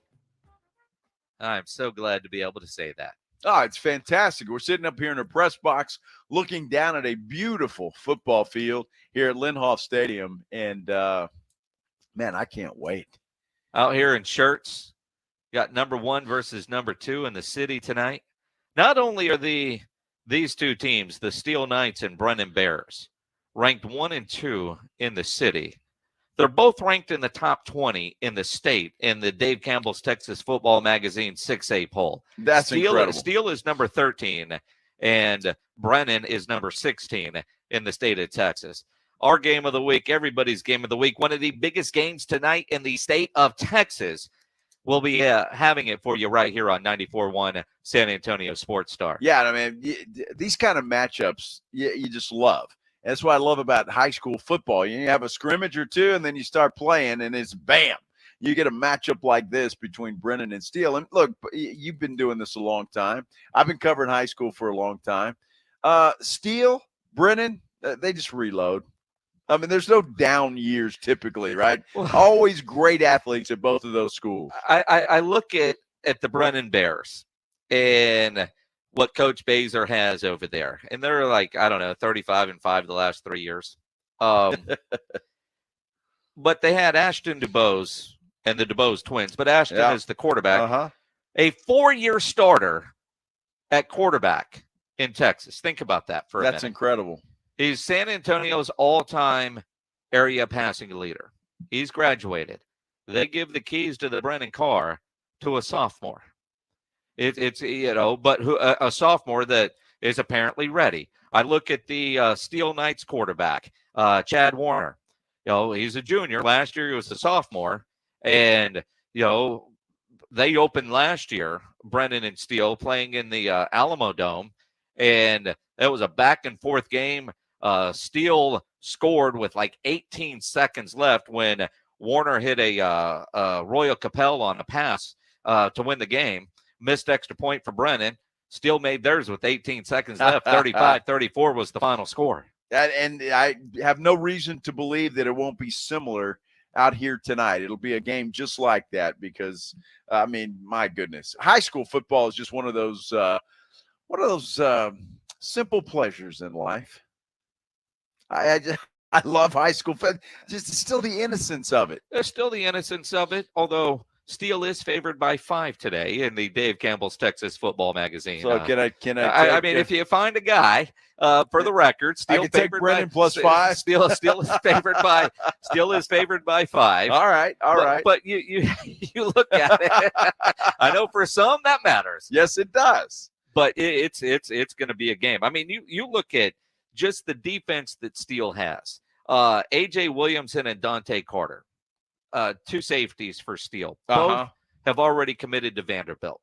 I'm so glad to be able to say that. Oh, it's fantastic. We're sitting up here in a press box looking down at a beautiful football field here at Lindhoff Stadium. And, man, I can't wait. Out here in shirts, got number 1 versus number 2 in the city tonight. Not only are these two teams, the Steel Knights and Brennan Bears, ranked 1 and 2 in the city, they're both ranked in the top 20 in the state in the Dave Campbell's Texas Football Magazine 6A poll. That's incredible. Steele is number 13, and Brennan is number 16 in the state of Texas. Our game of the week, everybody's game of the week, one of the biggest games tonight in the state of Texas. We'll be having it for you right here on 94.1 San Antonio Sports Star. Yeah, I mean, these kind of matchups you just love. That's what I love about high school football. You have a scrimmage or two, and then you start playing, and it's bam. You get a matchup like this between Brennan and Steele. And look, you've been doing this a long time. I've been covering high school for a long time. Steele, Brennan, they just reload. I mean, there's no down years typically, right? Always great athletes at both of those schools. I look at the Brennan Bears and what Coach Baser has over there. And they're like, I don't know, 35-5 the last 3 years. But they had Ashton DuBose and the DuBose twins. But Ashton is the quarterback. A 4-year starter at quarterback in Texas. Think about that for a minute. That's incredible. He's San Antonio's all-time area passing leader. He's graduated. They give the keys to the Brennan car to a sophomore. It's but a sophomore that is apparently ready. I look at the Steel Knights quarterback, Chad Warner. He's a junior. Last year he was a sophomore, and they opened last year, Brennan and Steele playing in the Alamo Dome, and it was a back and forth game. Steele scored with like 18 seconds left when Warner hit a Royal Capel on a pass to win the game. Missed extra point for Brennan. Steele made theirs with 18 seconds left. 35-34 was the final score. And I have no reason to believe that it won't be similar out here tonight. It'll be a game just like that because, I mean, my goodness. High school football is just one of those simple pleasures in life. I love high school football. Just still the innocence of it. There's still the innocence of it, although Steele is favored by 5 today in the Dave Campbell's Texas Football Magazine. So I mean, if you find a guy, for the record, Steele favored Brennan plus 5. Steele is favored by 5. All right. But you look at it. I know for some that matters. Yes, it does. But it's going to be a game. I mean, you look at just the defense that Steele has. A.J. Williamson and Dante Carter. 2 safeties for Steele. Both have already committed to Vanderbilt,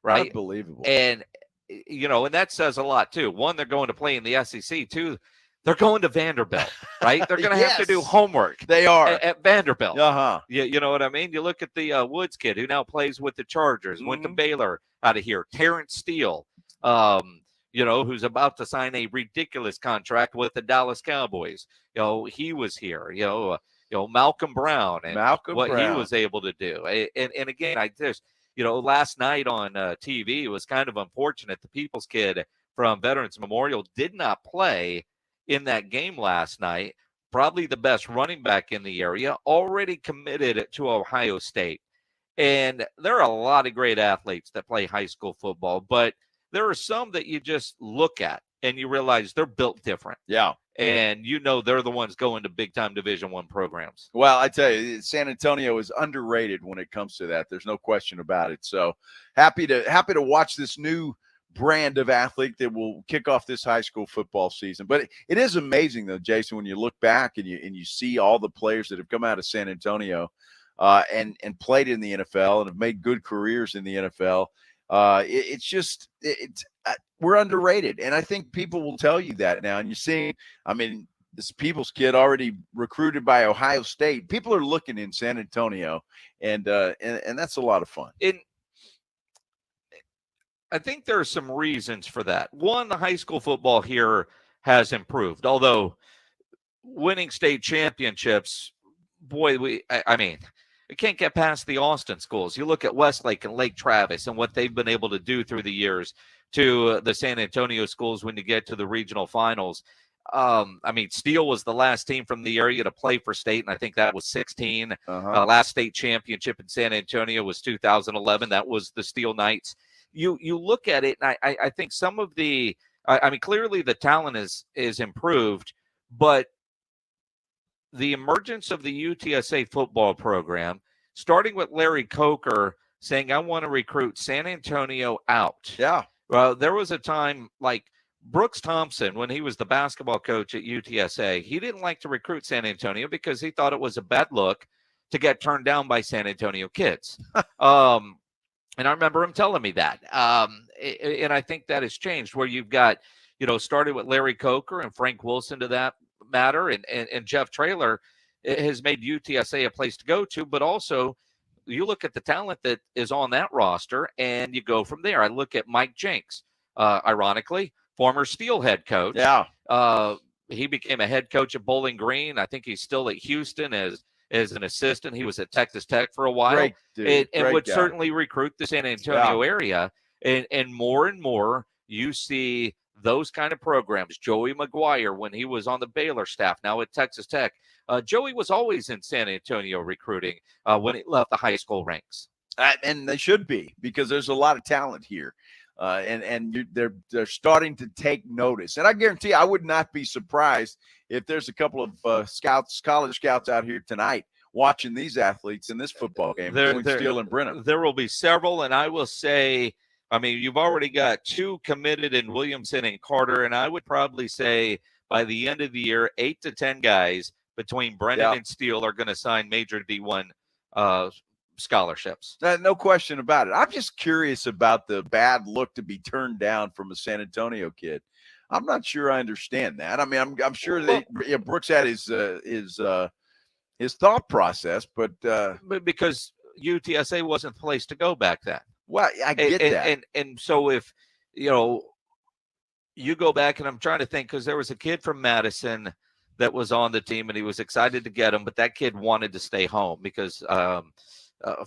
right? Unbelievable. And and that says a lot too. One, they're going to play in the SEC. Two, they're going to Vanderbilt, right? They're going to have to do homework. They are at Vanderbilt. Uh-huh. You know what I mean? You look at the Woods kid who now plays with the Chargers, went to Baylor out of here. Terrence Steele, who's about to sign a ridiculous contract with the Dallas Cowboys. He was here. Malcolm Brown and what he was able to do. And again, I just, last night on TV, it was kind of unfortunate. The People's kid from Veterans Memorial did not play in that game last night. Probably the best running back in the area, already committed to Ohio State. And there are a lot of great athletes that play high school football, but there are some that you just look at and you realize they're built different. Yeah. And they're the ones going to big-time Division I programs. Well, I tell you, San Antonio is underrated when it comes to that. There's no question about it. So happy to watch this new brand of athlete that will kick off this high school football season. But it is amazing, though, Jason, when you look back and you see all the players that have come out of San Antonio and played in the NFL and have made good careers in the NFL. We're underrated, and I think people will tell you that now. And you're seeing, this People's kid already recruited by Ohio State. People are looking in San Antonio, and that's a lot of fun. I think there are some reasons for that. One, the high school football here has improved, although winning state championships, boy, we can't get past the Austin schools. You look at Westlake and Lake Travis and what they've been able to do through the years to the San Antonio schools when you get to the regional finals. Steele was the last team from the area to play for state, and I think that was 16. Last state championship in San Antonio was 2011. That was the Steele Knights. You look at it, and I think some of the clearly the talent is improved, but the emergence of the UTSA football program, starting with Larry Coker saying, I want to recruit San Antonio out. Yeah. Well, there was a time like Brooks Thompson, when he was the basketball coach at UTSA, he didn't like to recruit San Antonio because he thought it was a bad look to get turned down by San Antonio kids. And I remember him telling me that. And I think that has changed where you've got, started with Larry Coker and Frank Wilson to that matter, and Jeff Traylor has made UTSA a place to go to, but also you look at the talent that is on that roster and you go from there. I look at Mike Jenks, ironically, former Steel head coach. Yeah. He became a head coach at Bowling Green. I think he's still at Houston as an assistant. He was at Texas Tech for a while. Great dude. And would certainly recruit the San Antonio area. And more you see those kind of programs. Joey McGuire, when he was on the Baylor staff, now at Texas Tech. Joey was always in San Antonio recruiting when he left the high school ranks. And they should be, because there's a lot of talent here. They're starting to take notice. And I guarantee I would not be surprised if there's a couple of college scouts out here tonight watching these athletes in this football game between Steele and Brenham. There will be several, and I will say, you've already got 2 committed in Williamson and Carter, and I would probably say by the end of the year, 8 to 10 guys between Brennan and Steele are going to sign major D1 scholarships. No question about it. I'm just curious about the bad look to be turned down from a San Antonio kid. I'm not sure I understand that. I'm sure that Brooks had his thought process, but because UTSA wasn't the place to go back then. Well, I get that. And so if, you go back, and I'm trying to think, because there was a kid from Madison that was on the team and he was excited to get him, but that kid wanted to stay home because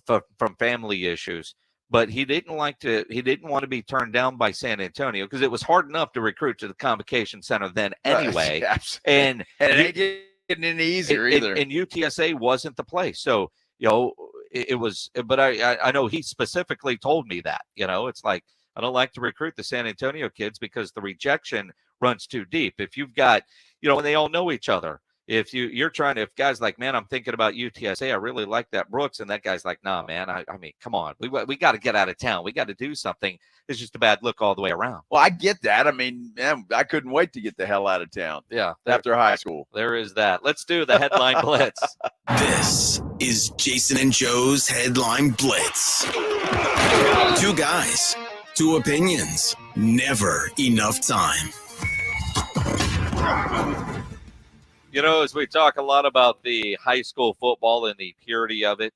from family issues. But he didn't want to be turned down by San Antonio because it was hard enough to recruit to the Convocation Center then anyway. And it ain't getting any easier either. And UTSA wasn't the place. So, it was, but I know he specifically told me that, it's like, I don't like to recruit the San Antonio kids because the rejection runs too deep. If you've got, when they all know each other, if if guys like, man, I'm thinking about UTSA, I really like that Brooks, and that guy's like, nah, man, I mean, come on, we got to get out of town. We got to do something. It's just a bad look all the way around. Well, I get that. Man, I couldn't wait to get the hell out of town. Yeah. After high school. There is that. Let's do the headline blitz. This is Jason and Joe's Headline Blitz. 2 guys, 2 opinions, Never enough time. You know, as we talk a lot about the high school football and the purity of it,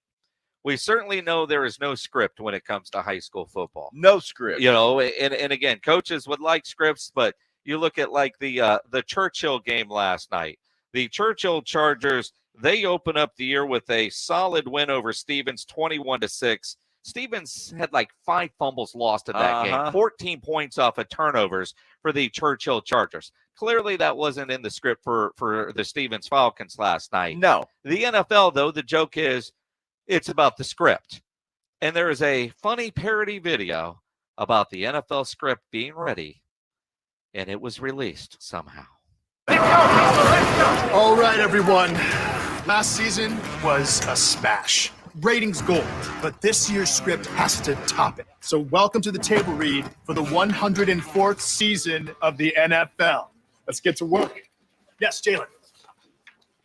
we certainly know there is no script when it comes to high school football. No script. You know, and again, coaches would like scripts, but you look at like the Churchill game last night. The Churchill Chargers, they open up the year with a solid win over Stevens, 21-6. Stevens had like 5 fumbles lost in that game, 14 points off of turnovers for the Churchill Chargers. Clearly, that wasn't in the script for the Stevens Falcons last night. No. The NFL, though, the joke is it's about the script. And there is a funny parody video about the NFL script being ready, and it was released somehow. All right, everyone. Last season was a smash. Ratings gold, but this year's script has to top it. So welcome to the table read for the 104th season of the NFL. Let's get to work. Yes, Jalen.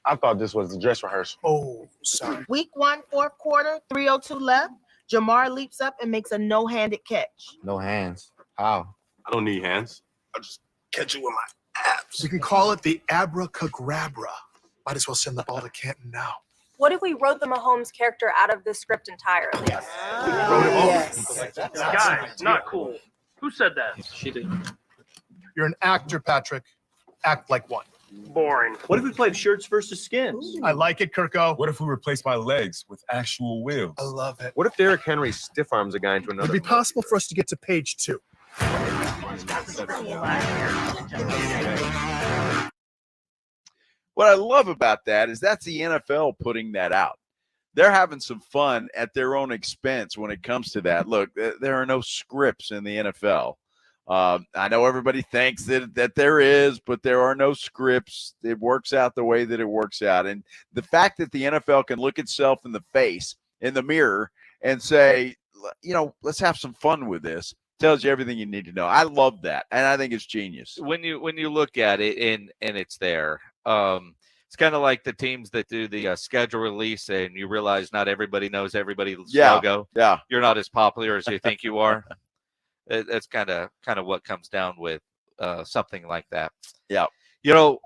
I thought this was the dress rehearsal. Oh, sorry. Week 1, 4th quarter, 3:02 left. Jamar leaps up and makes a no-handed catch. No hands. How? I don't need hands. I'll just catch it with my abs. We can call it the abracadabra. Might as well send the ball to Canton now. What if we wrote the Mahomes character out of this script entirely? Guys, not cool. Who said that? She did. You're an actor, Patrick. Act like one. Boring. What if we played shirts versus skins? I like it, Kirko. What if we replaced my legs with actual wheels? I love it. What if Derrick Henry stiff arms a guy into Would another? it be possible for us to get to page 2? What I love about that is that's the NFL putting that out. They're having some fun at their own expense when it comes to that. Look, there are no scripts in the NFL. I know everybody thinks that there is, but there are no scripts. It works out the way that it works out. And the fact that the NFL can look itself in the face, in the mirror, and say, you know, let's have some fun with this, tells you everything you need to know. I love that, and I think it's genius. When you look at it and it's there, it's kind of like the teams that do the schedule release, and you realize not everybody knows everybody's logo. Yeah, you're not as popular as you think you are. That's kind of what comes down with something like that. Yeah, you know,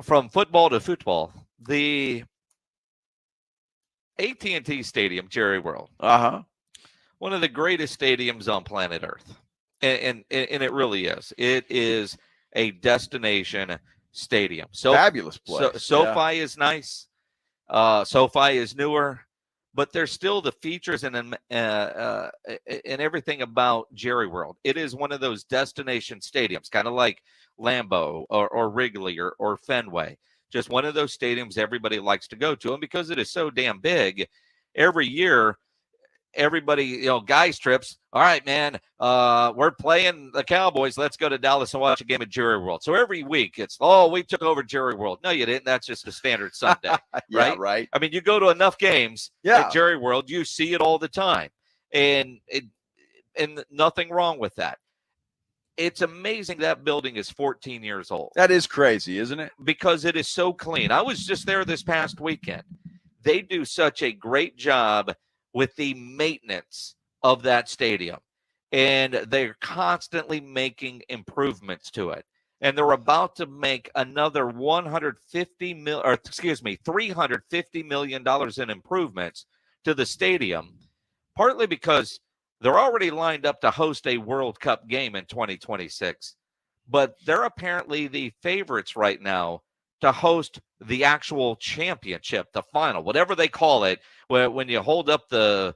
from football to football, the AT&T Stadium, Jerry World, one of the greatest stadiums on planet Earth, and it really is. It is a destination stadium. So fabulous place. SoFi is nice. SoFi is newer, but there's still the features and everything about Jerry World. It is one of those destination stadiums, kind of like Lambeau or Wrigley or Fenway. Just one of those stadiums everybody likes to go to. And because it is so damn big, every year, everybody, guys trips. All right, man, we're playing the Cowboys. Let's go to Dallas and watch a game at Jerry World. So every week it's, we took over Jerry World. No, you didn't. That's just a standard Sunday, right? Right. I mean, you go to enough games at Jerry World, you see it all the time, and nothing wrong with that. It's amazing that building is 14 years old. That is crazy, isn't it? Because it is so clean. I was just there this past weekend. They do such a great job with the maintenance of that stadium, and they're constantly making improvements to it. And they're about to make another $350 million in improvements to the stadium, partly because they're already lined up to host a World Cup game in 2026, but they're apparently the favorites right now to host the actual championship, the final, whatever they call it, when you hold up the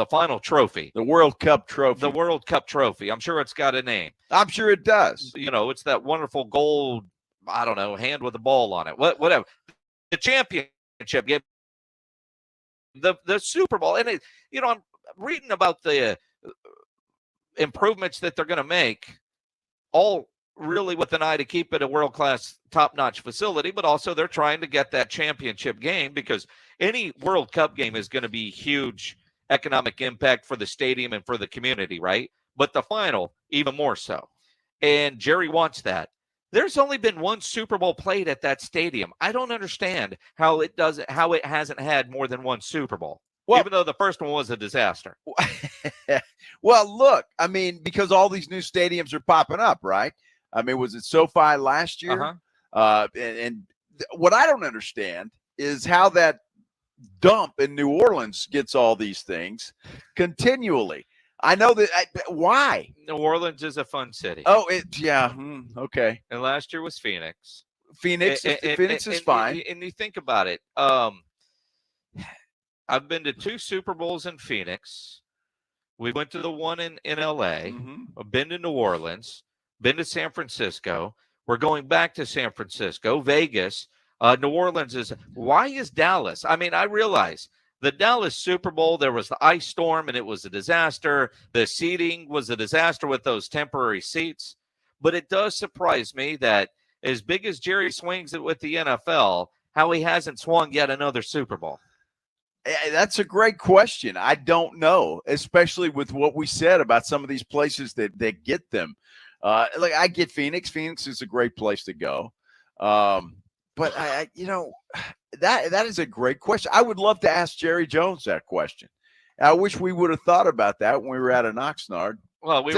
final trophy. The World Cup trophy. The World Cup trophy. I'm sure it's got a name. I'm sure it does. It's that wonderful gold, I don't know, hand with a ball on it. Whatever. The championship game. The Super Bowl. And, I'm reading about the improvements that they're going to make, all really with an eye to keep it a world-class, top-notch facility, but also they're trying to get that championship game, because any World Cup game is going to be huge economic impact for the stadium and for the community, right? But the final, even more so. And Jerry wants that. There's only been one Super Bowl played at that stadium. I don't understand how it hasn't had more than one Super Bowl. Well, even though the first one was a disaster. Well, look, I mean, because all these new stadiums are popping up, right? I mean, was it SoFi last year? And what I don't understand is how that dump in New Orleans gets all these things continually. I know that. Why? New Orleans is a fun city. Oh, okay. And last year was Phoenix. Phoenix is fine. And you think about it. I've been to 2 Super Bowls in Phoenix. We went to the one in LA. I've been to New Orleans, been to San Francisco. We're going back to San Francisco, Vegas. New Orleans why is Dallas? I mean, I realize the Dallas Super Bowl, there was the ice storm and it was a disaster. The seating was a disaster with those temporary seats. But it does surprise me that as big as Jerry swings it with the NFL, how he hasn't swung yet another Super Bowl. That's a great question. I don't know, especially with what we said about some of these places that get them. Like I get Phoenix. Phoenix is a great place to go. But that is a great question. I would love to ask Jerry Jones that question. I wish we would have thought about that when we were at an Oxnard. Well, we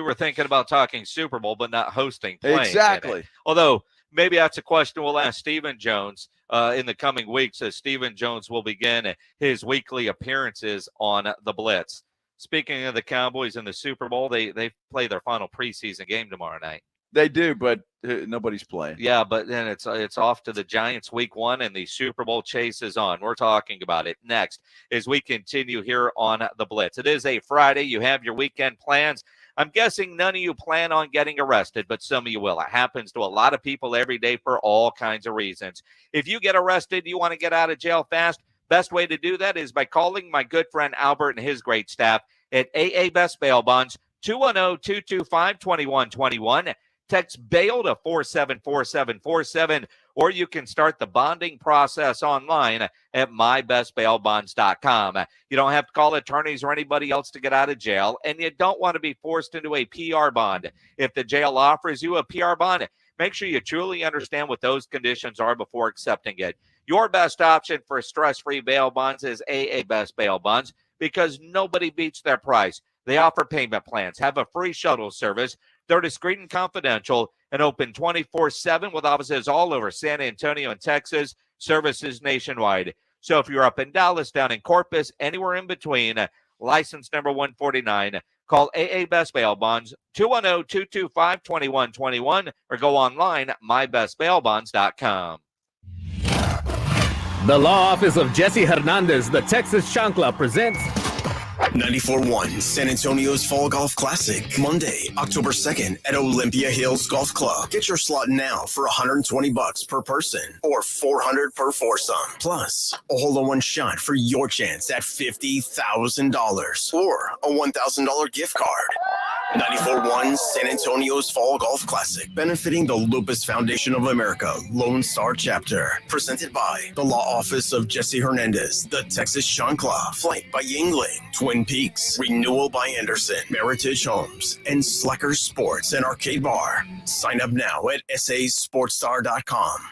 were thinking about talking Super Bowl, but not hosting. Exactly. Although maybe that's a question we'll ask Stephen Jones in the coming weeks, as Stephen Jones will begin his weekly appearances on the Blitz. Speaking of the Cowboys and the Super Bowl, they play their final preseason game tomorrow night. They do, but nobody's playing. Yeah, but then it's off to the Giants week 1, and the Super Bowl chase is on. We're talking about it next as we continue here on the Blitz. It is a Friday. You have your weekend plans. I'm guessing none of you plan on getting arrested, but some of you will. It happens to a lot of people every day for all kinds of reasons. If you get arrested, you want to get out of jail fast, best way to do that is by calling my good friend Albert and his great staff at AA Best Bail Bonds, 210-225-2121. Text bail to 474747, or you can start the bonding process online at mybestbailbonds.com. You don't have to call attorneys or anybody else to get out of jail, and you don't want to be forced into a PR bond. If the jail offers you a PR bond, make sure you truly understand what those conditions are before accepting it. Your best option for stress-free bail bonds is AA Best Bail Bonds, because nobody beats their price. They offer payment plans, have a free shuttle service. They're discreet and confidential and open 24/7 with offices all over San Antonio and Texas, services nationwide. So if you're up in Dallas, down in Corpus, anywhere in between, license number 149, call AA Best Bail Bonds, 210-225-2121, or go online at mybestbailbonds.com. The law office of Jesse Hernandez, the Texas Chancla, presents 94.1 San Antonio's Fall Golf Classic, Monday, October 2nd at Olympia Hills Golf Club. Get your slot now for $120 per person or $400 per foursome. Plus, a hole-in-one shot for your chance at $50,000 or a $1,000 gift card. 94.1 San Antonio's Fall Golf Classic, benefiting the Lupus Foundation of America Lone Star Chapter. Presented by the Law Office of Jesse Hernandez, the Texas Chancla, Flight by Yingling, Twin Peaks, Renewal by Anderson, Meritage Homes, and Slacker Sports and Arcade Bar. Sign up now at sasportstar.com.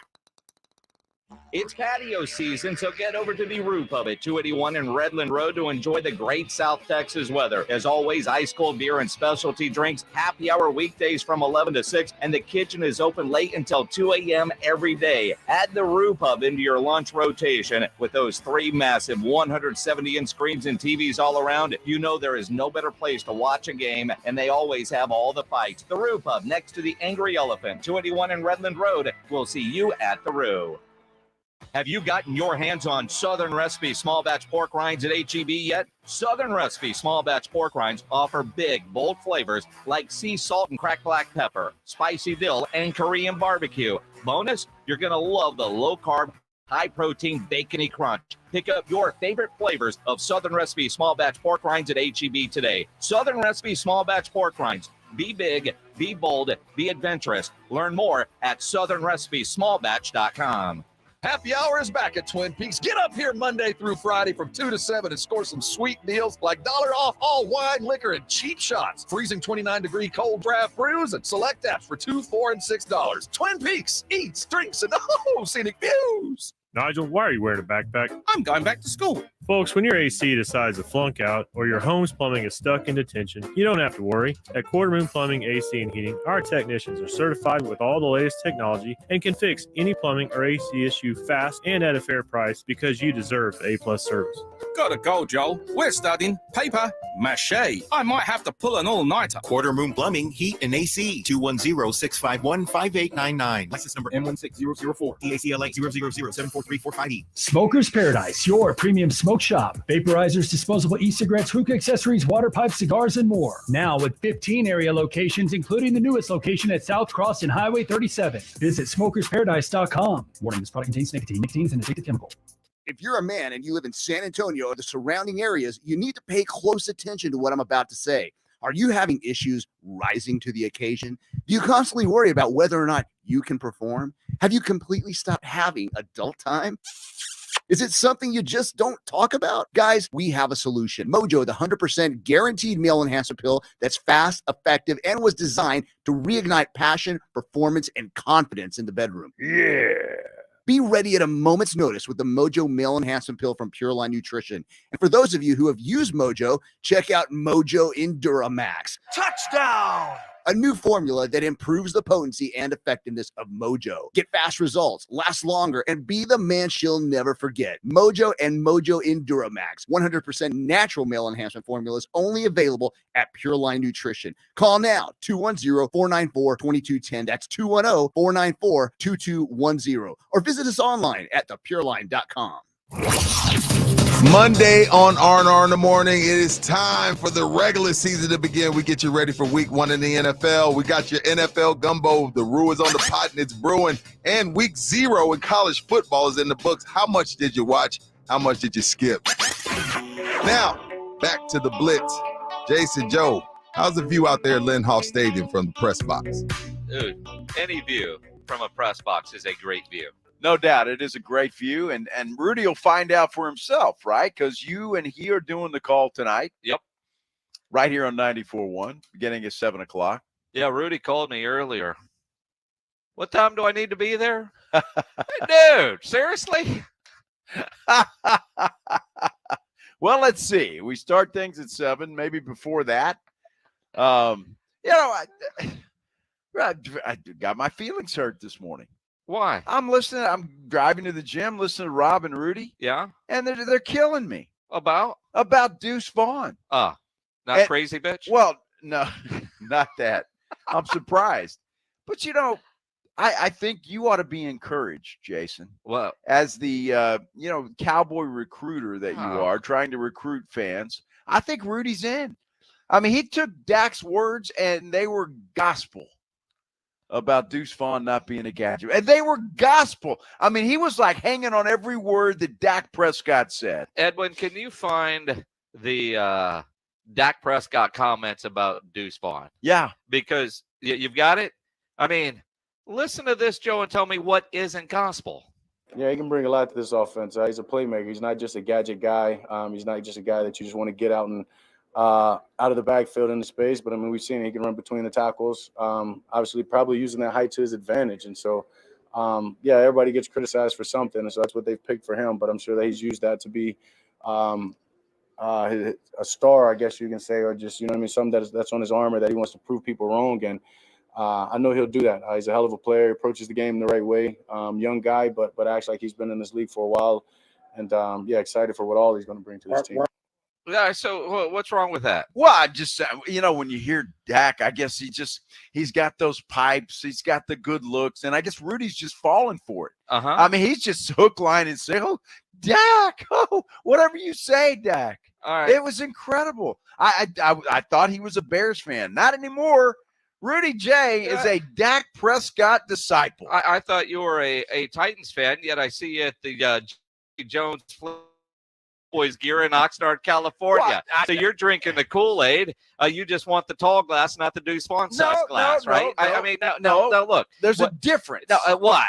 It's patio season, so get over to the Roo Pub at 281 and Redland Road to enjoy the great South Texas weather. As always, ice cold beer and specialty drinks, happy hour weekdays from 11 to 6, and the kitchen is open late until 2 a.m. every day. Add the Roo Pub into your lunch rotation. With those 3 massive 170-inch screens and TVs all around, you know there is no better place to watch a game, and they always have all the fights. The Roo Pub, next to the Angry Elephant, 281 and Redland Road. We'll see you at the Roo. Have you gotten your hands on Southern Recipe small batch pork rinds at HEB yet? Southern Recipe small batch pork rinds offer big, bold flavors like sea salt and cracked black pepper, spicy dill, and Korean barbecue. Bonus, you're going to love the low-carb, high-protein, bacony crunch. Pick up your favorite flavors of Southern Recipe small batch pork rinds at HEB today. Southern Recipe small batch pork rinds. Be big, be bold, be adventurous. Learn more at southernrecipesmallbatch.com. Happy hour is back at Twin Peaks. Get up here Monday through Friday from 2 to 7 and score some sweet deals like $1 off all wine, liquor, and cheap shots. Freezing 29-degree cold draft brews and select apps for $2, $4, and $6. Twin Peaks, eats, drinks, and scenic views. Nigel, why are you wearing a backpack? I'm going back to school. Folks, when your AC decides to flunk out or your home's plumbing is stuck in detention, you don't have to worry. At Quarter Moon Plumbing, AC, and Heating, our technicians are certified with all the latest technology and can fix any plumbing or AC issue fast and at a fair price because you deserve A+ service. Gotta go, Joel. We're studying paper mache. I might have to pull an all-nighter. Quarter Moon Plumbing, Heat, and AC. 210-651-5899. License number M16004. DACLA 000743458. Smoker's Paradise, your premium smoke shop. Vaporizers, disposable e-cigarettes, hookah accessories, water pipes, cigars, and more. Now with 15 area locations, including the newest location at South Cross and Highway 37. Visit smokersparadise.com. Warning, this product contains nicotine. Nicotine is an addictive chemical. If you're a man and you live in San Antonio or the surrounding areas, you need to pay close attention to what I'm about to say. Are you having issues rising to the occasion? Do you constantly worry about whether or not you can perform? Have you completely stopped having adult time? Is it something you just don't talk about? Guys, we have a solution. Mojo, the 100% guaranteed male enhancer pill that's fast, effective, and was designed to reignite passion, performance, and confidence in the bedroom. Yeah. Be ready at a moment's notice with the Mojo Male Enhancement Pill from Pure Line Nutrition. And for those of you who have used Mojo, check out Mojo Enduramax. Touchdown! A new formula that improves the potency and effectiveness of Mojo. Get fast results, last longer, and be the man she'll never forget. Mojo and Mojo Enduramax. 100% natural male enhancement formulas only available at Pure Line Nutrition. Call now, 210-494-2210. That's 210-494-2210. Or visit us online at thepureline.com. Monday on R&R in the morning, it is time for the regular season to begin. We get you ready for week 1 in the NFL. We got your NFL gumbo. The Brew is on the pot and it's brewing. And week 0 in college football is in the books. How much did you watch? How much did you skip? Now, back to the Blitz. Jason, Joe, how's the view out there at Lindhoff Stadium from the press box? Dude, any view from a press box is a great view. No doubt. It is a great view, and Rudy will find out for himself, right? Because you and he are doing the call tonight. Yep. Right here on 94.1, beginning at 7 o'clock. Yeah, Rudy called me earlier. What time do I need to be there? Hey, dude, seriously? Well, let's see. We start things at 7, maybe before that. I got my feelings hurt this morning. Why? I'm driving to the gym, listening to Rob and Rudy. Yeah. And they're killing me. About Deuce Vaughn. Not crazy bitch? Well, no, not that. I'm surprised. But, I think you ought to be encouraged, Jason. Well, as the, cowboy recruiter that you are, trying to recruit fans. I think Rudy's in. I mean, he took Dak's words and they were gospel about Deuce Vaughn not being a gadget. And they were gospel. I mean, he was like hanging on every word that Dak Prescott said. Edwin, can you find the Dak Prescott comments about Deuce Vaughn? Yeah. Because you've got it? I mean, listen to this, Joe, and tell me what isn't gospel. Yeah, he can bring a lot to this offense. He's a playmaker. He's not just a gadget guy. He's not just a guy that you just want to get out and out of the backfield into space. But, I mean, we've seen he can run between the tackles, obviously probably using that height to his advantage. And so, everybody gets criticized for something, and so that's what they've picked for him. But I'm sure that he's used that to be a star, I guess you can say, or just, something that's on his armor that he wants to prove people wrong. And I know he'll do that. He's a hell of a player. He approaches the game the right way. Young guy, but acts like he's been in this league for a while. And, excited for what all he's going to bring to this team. Yeah, so what's wrong with that? Well, I just, when you hear Dak, I guess he's got those pipes. He's got the good looks. And I guess Rudy's just falling for it. Uh-huh. I mean, he's just hook, line, and single. Dak, whatever you say, Dak. All right. It was incredible. I thought he was a Bears fan. Not anymore. Rudy J is a Dak Prescott disciple. I thought you were a Titans fan, yet I see you at the Jones Boys gear in Oxnard, California. So you're drinking the Kool-Aid. You just want the tall glass, not the Deuce Vaughn size glass, right? No, look. There's a difference. No, what?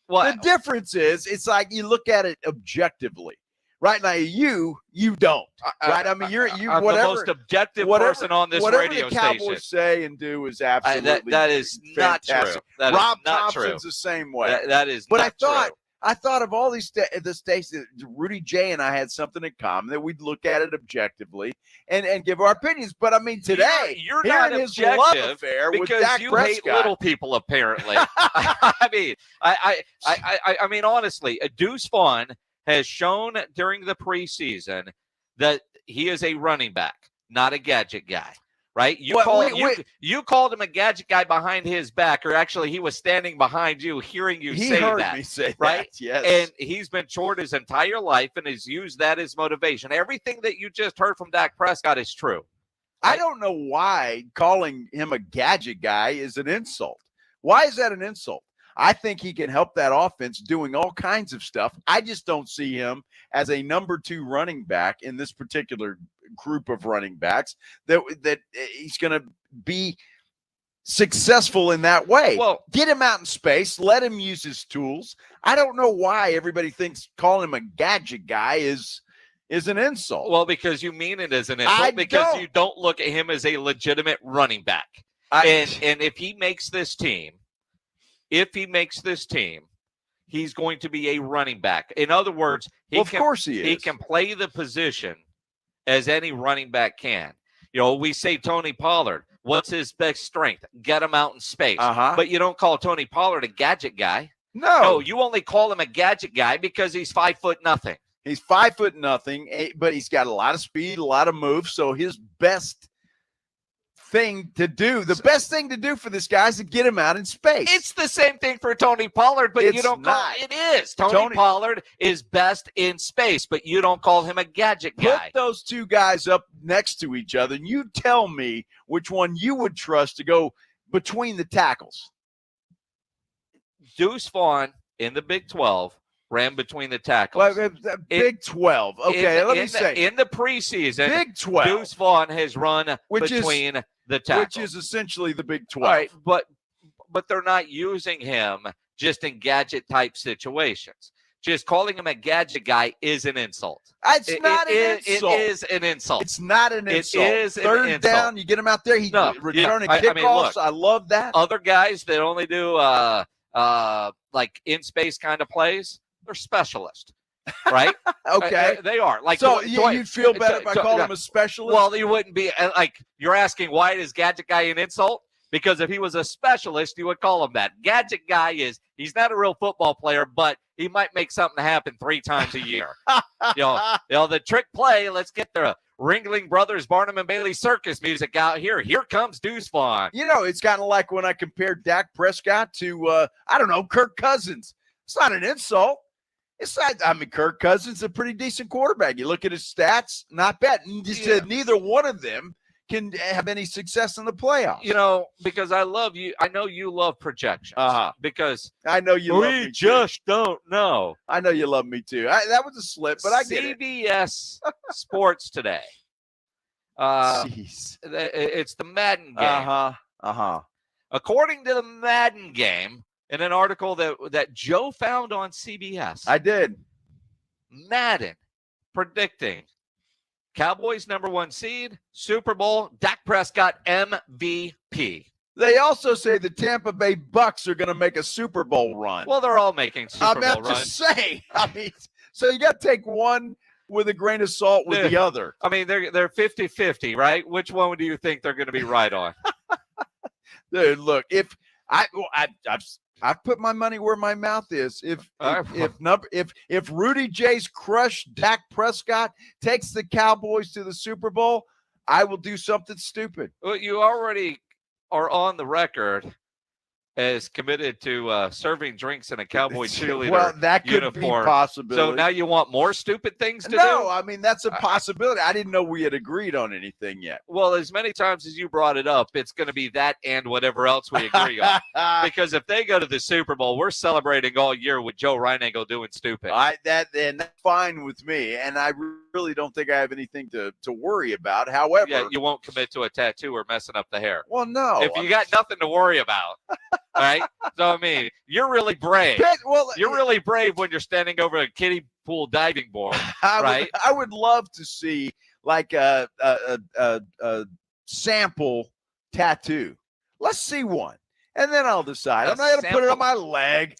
The difference is, it's like you look at it objectively. Right now, you don't. Right? I mean, I'm whatever, the most objective person on this radio the Cowboys station. Say and do is absolutely that is fantastic. not true. That Rob is not Thompson's true. the same way. That is but not I thought true. I thought of all these the states. Rudy J and I had something in common, that we'd look at it objectively and give our opinions. But I mean, today you're not his love objective affair with because Dak you Prescott. hate little people. Apparently, I mean, I mean, honestly, Deuce Vaughn has shown during the preseason that he is a running back, not a gadget guy. Right? You called him a gadget guy behind his back, or actually he was standing behind you hearing you say heard that. Me say right? That, yes. And he's been short his entire life and has used that as motivation. Everything that you just heard from Dak Prescott is true. I don't know why calling him a gadget guy is an insult. Why is that an insult? I think he can help that offense doing all kinds of stuff. I just don't see him as a number 2 running back in this particular group of running backs that he's going to be successful in that way. Well, get him out in space, let him use his tools. I don't know why everybody thinks calling him a gadget guy is an insult. Well, because you mean it as an insult, because you don't look at him as a legitimate running back. And if he makes this team, he's going to be a running back. In other words, of course he is. He can play the position as any running back can. You know, we say Tony Pollard. What's his best strength? Get him out in space. But you don't call Tony Pollard a gadget guy. No, you only call him a gadget guy because he's 5'0". He's 5'0", but he's got a lot of speed, a lot of moves. So his best thing to do, the best thing to do for this guy is to get him out in space. It's the same thing for Tony Pollard, but you don't call it is. Tony Pollard is best in space, but you don't call him a gadget guy. Put those two guys up next to each other, and you tell me which one you would trust to go between the tackles. Deuce Vaughn in the Big 12 ran between the tackles. Well, Big 12. Okay, let me say. In the preseason, Big 12. Deuce Vaughn has run between the tackles. Which is essentially the Big 12. All right, but they're not using him just in gadget-type situations. Just calling him a gadget guy is an insult. It's not an insult. It is an insult. It's not an insult. It is Third an insult. down, you get him out there. He's returning kickoffs. I love that. Other guys that only do like in-space kind of plays, they're specialists, right? Okay. They are. Like, so you'd feel better if I called him a specialist? Well, you wouldn't be. Like, you're asking why is gadget guy an insult? Because if he was a specialist, you would call him that. Gadget guy he's not a real football player, but he might make something happen 3 times a year. you know, the trick play, let's get the Ringling Brothers, Barnum and Bailey circus music out here. Here comes Deuce Vaughn. You know, it's kind of like when I compared Dak Prescott to, Kirk Cousins. It's not an insult. It's not, Kirk Cousins is a pretty decent quarterback. You look at his stats, not bad. And just said neither one of them can have any success in the playoffs. You know, because I love you. I know you love projections. Because I know you love me we just don't know. I know you love me too. That was a slip, but I get it. CBS Sports Today. It's the Madden game. According to the Madden game, in an article that Joe found on CBS. I did. Madden predicting Cowboys #1 seed, Super Bowl, Dak Prescott MVP. They also say the Tampa Bay Bucks are going to make a Super Bowl run. Well, they're all making Super Bowl runs. I'm just saying. So you got to take one with a grain of salt with the other. I mean, they're 50-50, right? Which one do you think they're going to be right on? Dude, look, if I've put my money where my mouth is. If Rudy J's crushed Dak Prescott takes the Cowboys to the Super Bowl, I will do something stupid. Well, you already are on the record as committed to serving drinks in a Cowboy cheerleader well, that could uniform. be possible. So now you want more stupid things to do? No, I mean, that's a possibility. I didn't know we had agreed on anything yet. Well, as many times as you brought it up, it's going to be that and whatever else we agree on. Because if they go to the Super Bowl, we're celebrating all year with Joe Reinagle doing stupid. That's fine with me, and I really don't think I have anything to worry about. However, you won't commit to a tattoo or messing up the hair. Well, no. If you got nothing to worry about. All right. So, I mean, you're really brave. You're really brave when you're standing over a kiddie pool diving board, right? I would love to see like a sample tattoo. Let's see one. and then I'll decide. I'm not going to put it on my leg.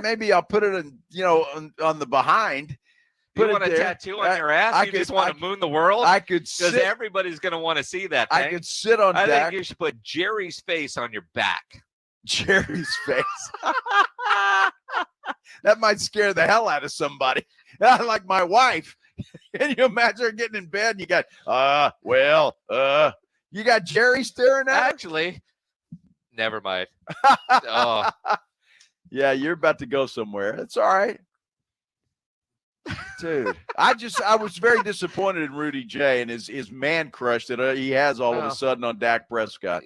Maybe I'll put it on the behind. You want a tattoo on your ass? You just want to moon the world? I could because everybody's going to want to see that. I could sit on I Dak. think you should put Jerry's face on your back. Jerry's face. That might scare the hell out of somebody. Like my wife. Can you imagine her getting in bed? You got, you got Jerry staring at her? Actually, never mind. Oh. Yeah, you're about to go somewhere. It's all right. Dude, I was very disappointed in Rudy J and his man crush that he has all of a sudden on Dak Prescott.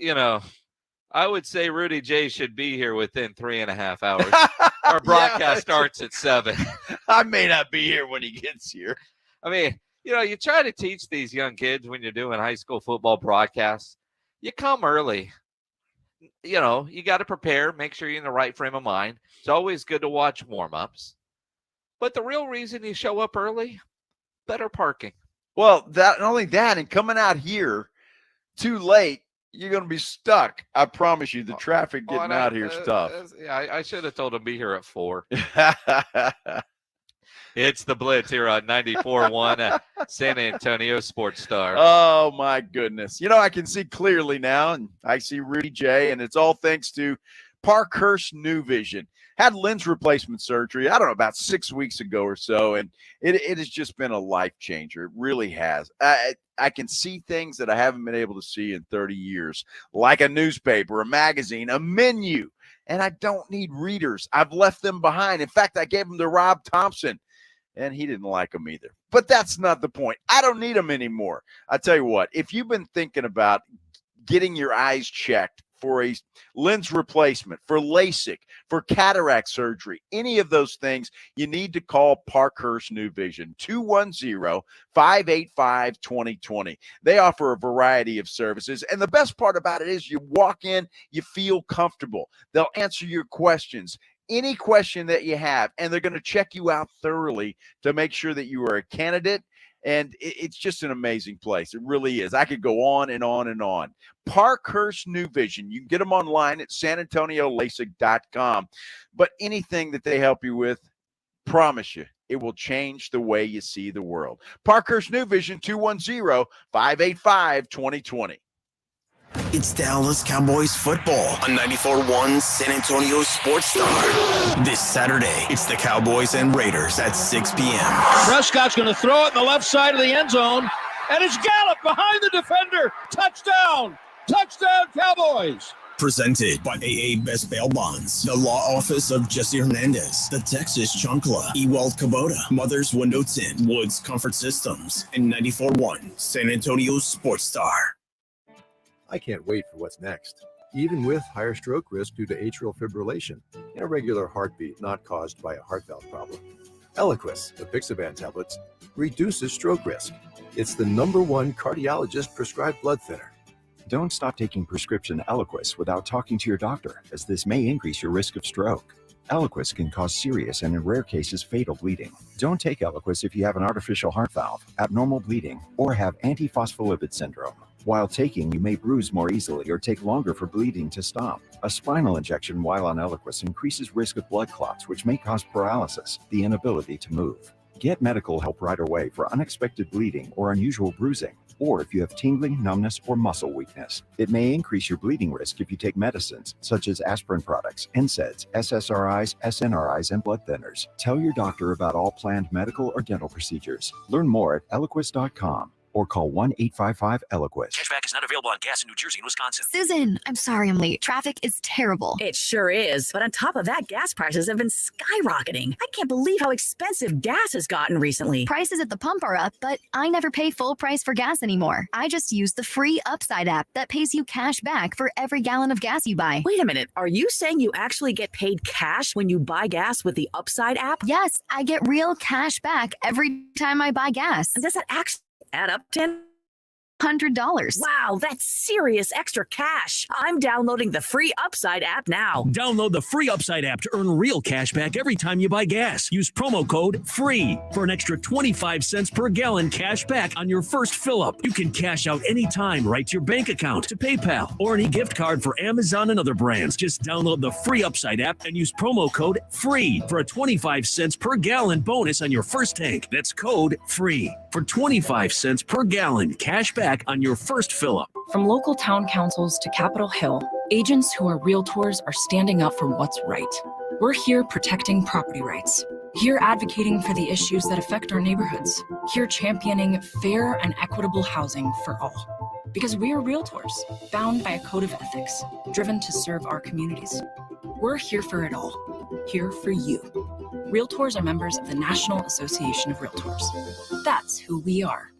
I would say Rudy J should be here within 3.5 hours. Our broadcast starts at 7. I may not be here when he gets here. I mean, you try to teach these young kids when you're doing high school football broadcasts, you come early. You got to prepare, make sure you're in the right frame of mind. It's always good to watch warm-ups. But the real reason you show up early, better parking. Well, not only that, and coming out here too late, you're going to be stuck. I promise you, the traffic getting out here is tough. I should have told him to be here at 4. It's the Blitz here on 94.1 San Antonio Sports Star. Oh, my goodness. I can see clearly now, and I see Rudy J, and it's all thanks to Parkhurst New Vision. Had lens replacement surgery, I don't know, about 6 weeks ago or so, and it has just been a life changer. It really has. I can see things that I haven't been able to see in 30 years, like a newspaper, a magazine, a menu, and I don't need readers. I've left them behind. In fact, I gave them to Rob Thompson, and he didn't like them either. But that's not the point. I don't need them anymore. I tell you what, if you've been thinking about getting your eyes checked for a lens replacement, for LASIK, for cataract surgery, any of those things, you need to call Parkhurst New Vision, 210-585-2020. They offer a variety of services, and the best part about it is you walk in, you feel comfortable. They'll answer your questions, any question that you have, and they're going to check you out thoroughly to make sure that you are a candidate. And it's just an amazing place. It really is. I could go on and on and on. Parkhurst New Vision. You can get them online at sanantoniolasic.com. But anything that they help you with, promise you, it will change the way you see the world. Parkhurst New Vision, 210-585-2020. It's Dallas Cowboys football on 94.1 San Antonio Sports Star. This Saturday, it's the Cowboys and Raiders at 6 p.m. Prescott's going to throw it in the left side of the end zone, and it's Gallup behind the defender. Touchdown! Touchdown, Cowboys! Presented by AA Best Bail Bonds, the law office of Jesse Hernandez, the Texas Chancla, Ewald Kubota, Mother's Window Tint, Woods Comfort Systems, and 94.1 San Antonio Sports Star. I can't wait for what's next. Even with higher stroke risk due to atrial fibrillation, and irregular heartbeat not caused by a heart valve problem. Eliquis, the Pixaban tablets, reduces stroke risk. It's the #1 cardiologist prescribed blood thinner. Don't stop taking prescription Eliquis without talking to your doctor, as this may increase your risk of stroke. Eliquis can cause serious and in rare cases fatal bleeding. Don't take Eliquis if you have an artificial heart valve, abnormal bleeding, or have antiphospholipid syndrome. While taking, you may bruise more easily or take longer for bleeding to stop. A spinal injection while on Eliquis increases risk of blood clots, which may cause paralysis, the inability to move. Get medical help right away for unexpected bleeding or unusual bruising, or if you have tingling, numbness, or muscle weakness. It may increase your bleeding risk if you take medicines such as aspirin products, NSAIDs, SSRIs, SNRIs, and blood thinners. Tell your doctor about all planned medical or dental procedures. Learn more at Eliquis.com. or call 1-855-ELIQUIS. Cashback is not available on gas in New Jersey and Wisconsin. Susan, I'm sorry I'm late. Traffic is terrible. It sure is. But on top of that, gas prices have been skyrocketing. I can't believe how expensive gas has gotten recently. Prices at the pump are up, but I never pay full price for gas anymore. I just use the free Upside app that pays you cash back for every gallon of gas you buy. Wait a minute. Are you saying you actually get paid cash when you buy gas with the Upside app? Yes, I get real cash back every time I buy gas. And does that actually add up, Tim? $100. Wow, that's serious extra cash. I'm downloading the free Upside app now. Download the free Upside app to earn real cash back every time you buy gas. Use promo code FREE for an extra 25 cents per gallon cash back on your first fill up. You can cash out anytime right to your bank account, to PayPal, or any gift card for Amazon and other brands. Just download the free Upside app and use promo code FREE for a 25 cents per gallon bonus on your first tank. That's code FREE for 25 cents per gallon cash back on your first fill up. From local town councils to Capitol Hill, agents who are realtors are standing up for what's right. We're here protecting property rights. Here advocating for the issues that affect our neighborhoods. Here championing fair and equitable housing for all. Because we are realtors, bound by a code of ethics, driven to serve our communities. We're here for it all. Here for you. Realtors are members of the National Association of Realtors. That's who we are.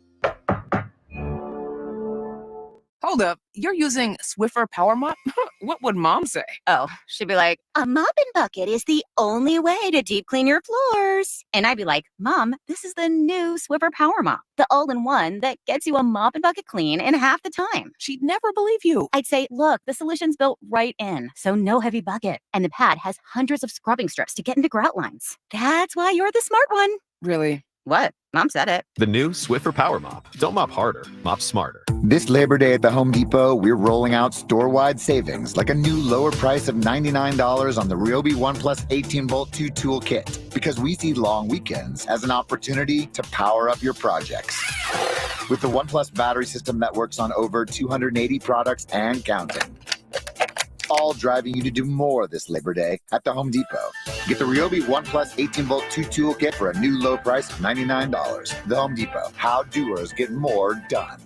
Hold up, you're using Swiffer Power Mop? What would Mom say? Oh, she'd be like, a mopping bucket is the only way to deep clean your floors. And I'd be like, Mom, this is the new Swiffer Power Mop, the all-in-one that gets you a mop and bucket clean in half the time. She'd never believe you. I'd say, look, the solution's built right in, so no heavy bucket. And the pad has hundreds of scrubbing strips to get into grout lines. That's why you're the smart one. Really? What? Mom said it. The new Swiffer Power Mop. Don't mop harder, mop smarter. This Labor Day at the Home Depot, we're rolling out store-wide savings, like a new lower price of $99 on the Ryobi One Plus 18-volt 2-tool kit, because we see long weekends as an opportunity to power up your projects. With the One Plus battery system that works on over 280 products and counting. All driving you to do more this Labor Day at the Home Depot. Get the Ryobi One Plus 18-volt 2-tool kit for a new low price of $99. The Home Depot. How doers get more done.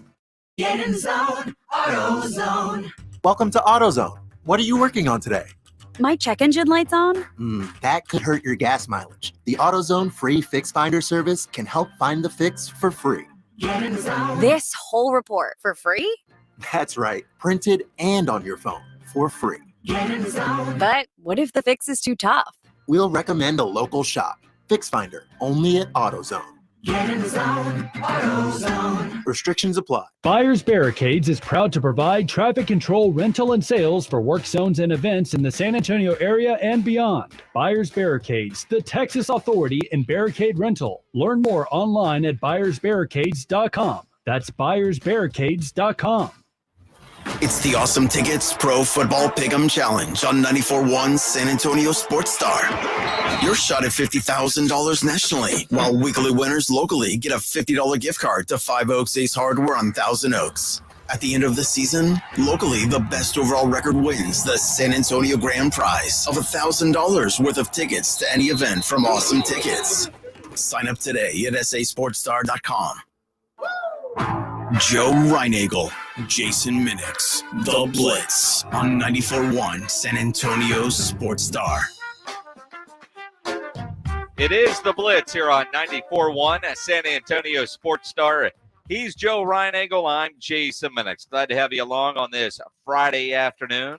Get in zone, AutoZone. Welcome to AutoZone. What are you working on today? My check engine light's on? That could hurt your gas mileage. The AutoZone free Fix Finder service can help find the fix for free. Get in zone. This whole report for free? That's right. Printed and on your phone for free. Get in zone. But what if the fix is too tough? We'll recommend a local shop. Fix Finder, only at AutoZone. Get in zone, AutoZone. Restrictions apply. Buyers Barricades is proud to provide traffic control, rental, and sales for work zones and events in the San Antonio area and beyond. Buyers Barricades, the Texas authority in barricade rental. Learn more online at buyersbarricades.com. That's buyersbarricades.com. It's the Awesome Tickets Pro Football Pick'em Challenge on 94.1 San Antonio Sports Star. Your shot at $50,000 nationally, while weekly winners locally get a $50 gift card to Five Oaks Ace Hardware on Thousand Oaks. At the end of the season, locally, the best overall record wins the San Antonio Grand Prize of $1,000 worth of tickets to any event from Awesome Tickets. Sign up today at sasportstar.com. Joe Reinagel, Jason Minix, The Blitz on 94.1 San Antonio Sports Star. It is The Blitz here on 94.1 at San Antonio Sports Star. He's Joe Reinagel. I'm Jason Minix. Glad to have you along on this Friday afternoon.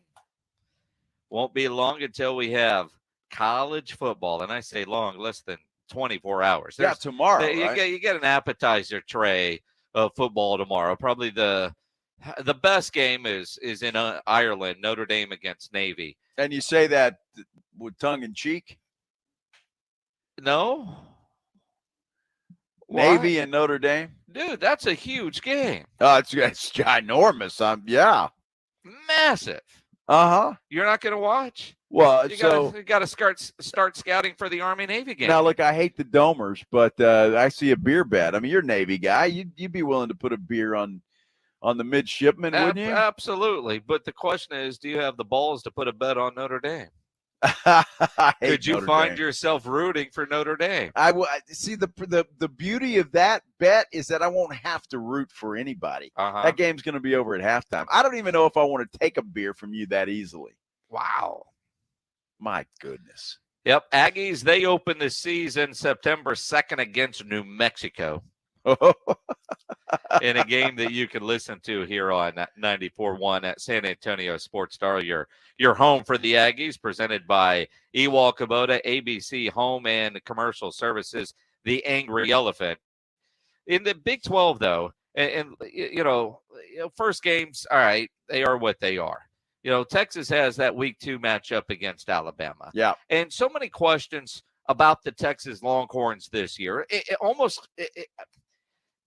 Won't be long until we have college football, and I say long, less than 24 hours. Yeah, tomorrow, You get an appetizer tray of football tomorrow. Probably the best game is in Ireland, Notre Dame against Navy. And you say that with tongue in cheek? No. Navy Why? and Notre Dame? Dude, that's a huge game. It's ginormous. Yeah. Massive. Uh-huh. You're not going to watch? Well, you got to start scouting for the Army-Navy game. Now, look, I hate the Domers, but I see a beer bet. I mean, you're a Navy guy. You'd be willing to put a beer on the midshipman, wouldn't you? Absolutely. But the question is, do you have the balls to put a bet on Notre Dame? Could you find yourself rooting for Notre Dame? I see the beauty of that bet is that I won't have to root for anybody. That game's going to be over at halftime. I don't even know if I want to take a beer from you that easily. Wow. My goodness. Yep. Aggies, they open the season September 2nd against New Mexico in a game that you can listen to here on 94.1 at San Antonio Sports Star. Your home for the Aggies, presented by Ewald Kubota, ABC Home and Commercial Services, the Angry Elephant. In the Big 12, though, And first games, all right, they are what they are. Texas has that week 2 matchup against Alabama. Yeah. And so many questions about the Texas Longhorns this year.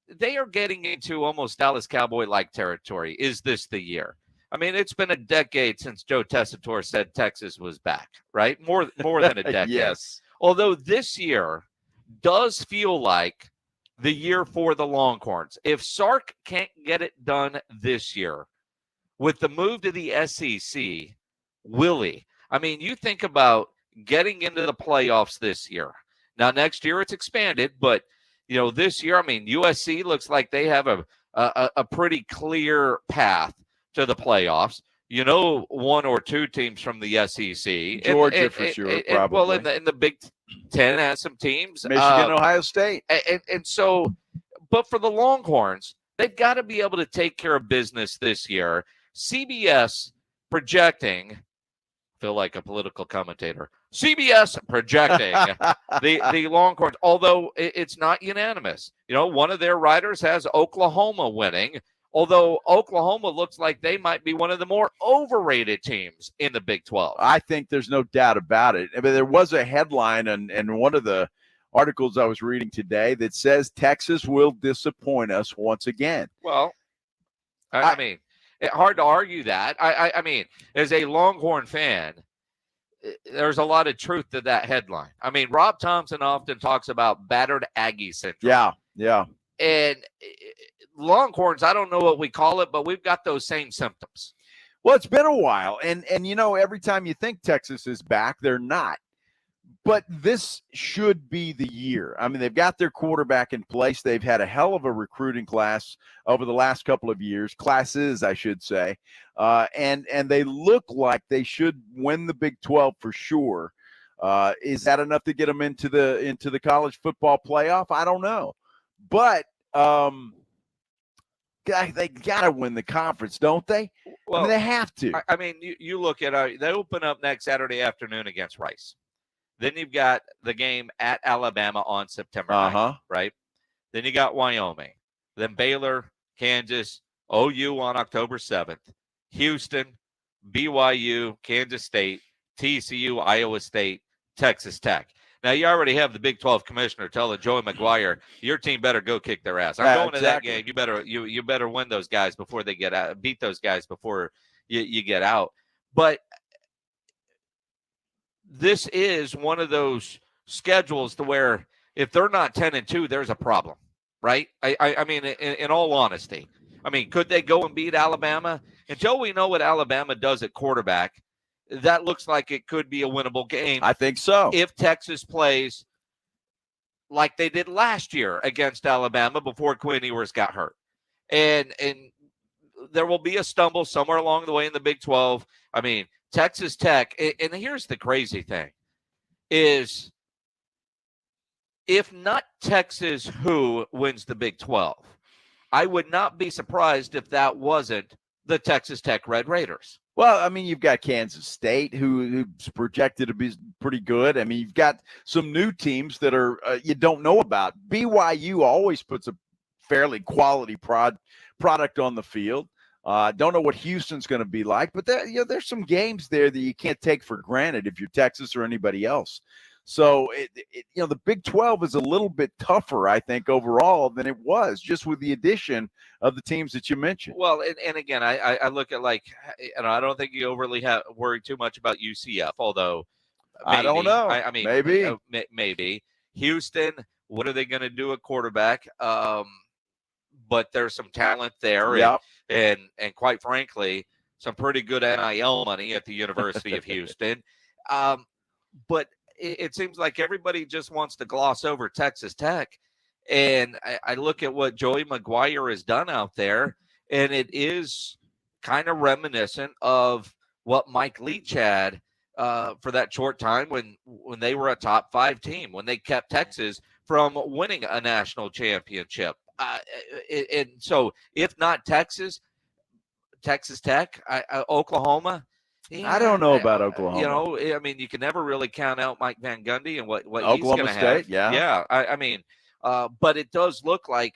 They are getting into almost Dallas Cowboy-like territory. Is this the year? I mean, it's been a decade since Joe Tessitore said Texas was back, right? More than a decade. Yes. Although this year does feel like the year for the Longhorns. If Sark can't get it done this year with the move to the SEC, will he? I mean, you think about getting into the playoffs this year. Now, next year it's expanded, but this year, I mean, USC looks like they have a pretty clear path to the playoffs. One or two teams from the SEC. Georgia for sure, probably. Well, in the Big Ten has some teams. Michigan, Ohio State. And so, but for the Longhorns, they've got to be able to take care of business this year. CBS projecting, feel like a political commentator, CBS projecting the Longhorns, although it's not unanimous. One of their writers has Oklahoma winning, although Oklahoma looks like they might be one of the more overrated teams in the Big 12. I think there's no doubt about it. I mean, there was a headline in one of the articles I was reading today that says Texas will disappoint us once again. Well, I mean, hard to argue that. I mean, as a Longhorn fan, there's a lot of truth to that headline. I mean, Rob Thompson often talks about battered Aggie syndrome. Yeah. And Longhorns, I don't know what we call it, but we've got those same symptoms. Well, it's been a while. And every time you think Texas is back, they're not. But this should be the year. I mean, they've got their quarterback in place. They've had a hell of a recruiting class over the last couple of years, classes, I should say. And they look like they should win the Big 12 for sure. Is that enough to get them into the college football playoff? I don't know. But they got to win the conference, don't they? Well, I mean, they have to. I mean, you look at they open up next Saturday afternoon against Rice. Then you've got the game at Alabama on September 9th, right? Then you got Wyoming. Then Baylor, Kansas, OU on October 7th. Houston, BYU, Kansas State, TCU, Iowa State, Texas Tech. Now, you already have the Big 12 commissioner telling Joey McGuire, your team better go kick their ass. I'm going to that game. You better win those guys before they get out, beat those guys before you get out. But this is one of those schedules to where if they're not 10-2, there's a problem, right? I mean, in all honesty, I mean, could they go and beat Alabama? Until we know what Alabama does at quarterback, that looks like it could be a winnable game. I think so. If Texas plays like they did last year against Alabama before Quinn Ewers got hurt. And there will be a stumble somewhere along the way in the Big 12. I mean, Texas Tech, and here's the crazy thing, is if not Texas, who wins the Big 12? I would not be surprised if that wasn't the Texas Tech Red Raiders. Well, I mean, you've got Kansas State, who's projected to be pretty good. I mean, you've got some new teams that are you don't know about. BYU always puts a fairly quality product on the field. Don't know what Houston's going to be like, but there's some games there that you can't take for granted if you're Texas or anybody else. So, the Big 12 is a little bit tougher, I think, overall than it was just with the addition of the teams that you mentioned. Well, and again, I look at I don't think you overly worry too much about UCF, although maybe, I don't know. I mean, maybe Houston. What are they going to do at quarterback? But there's some talent there, and quite frankly, some pretty good NIL money at the University of Houston. But it seems like everybody just wants to gloss over Texas Tech. And I look at what Joey McGuire has done out there, and it is kind of reminiscent of what Mike Leach had for that short time when they were a top 5 team, when they kept Texas from winning a national championship. And so if not Texas Tech, Oklahoma. I don't know about Oklahoma. I mean, you can never really count out Mike Van Gundy and what Oklahoma he's going to have. State, yeah. I mean, but it does look like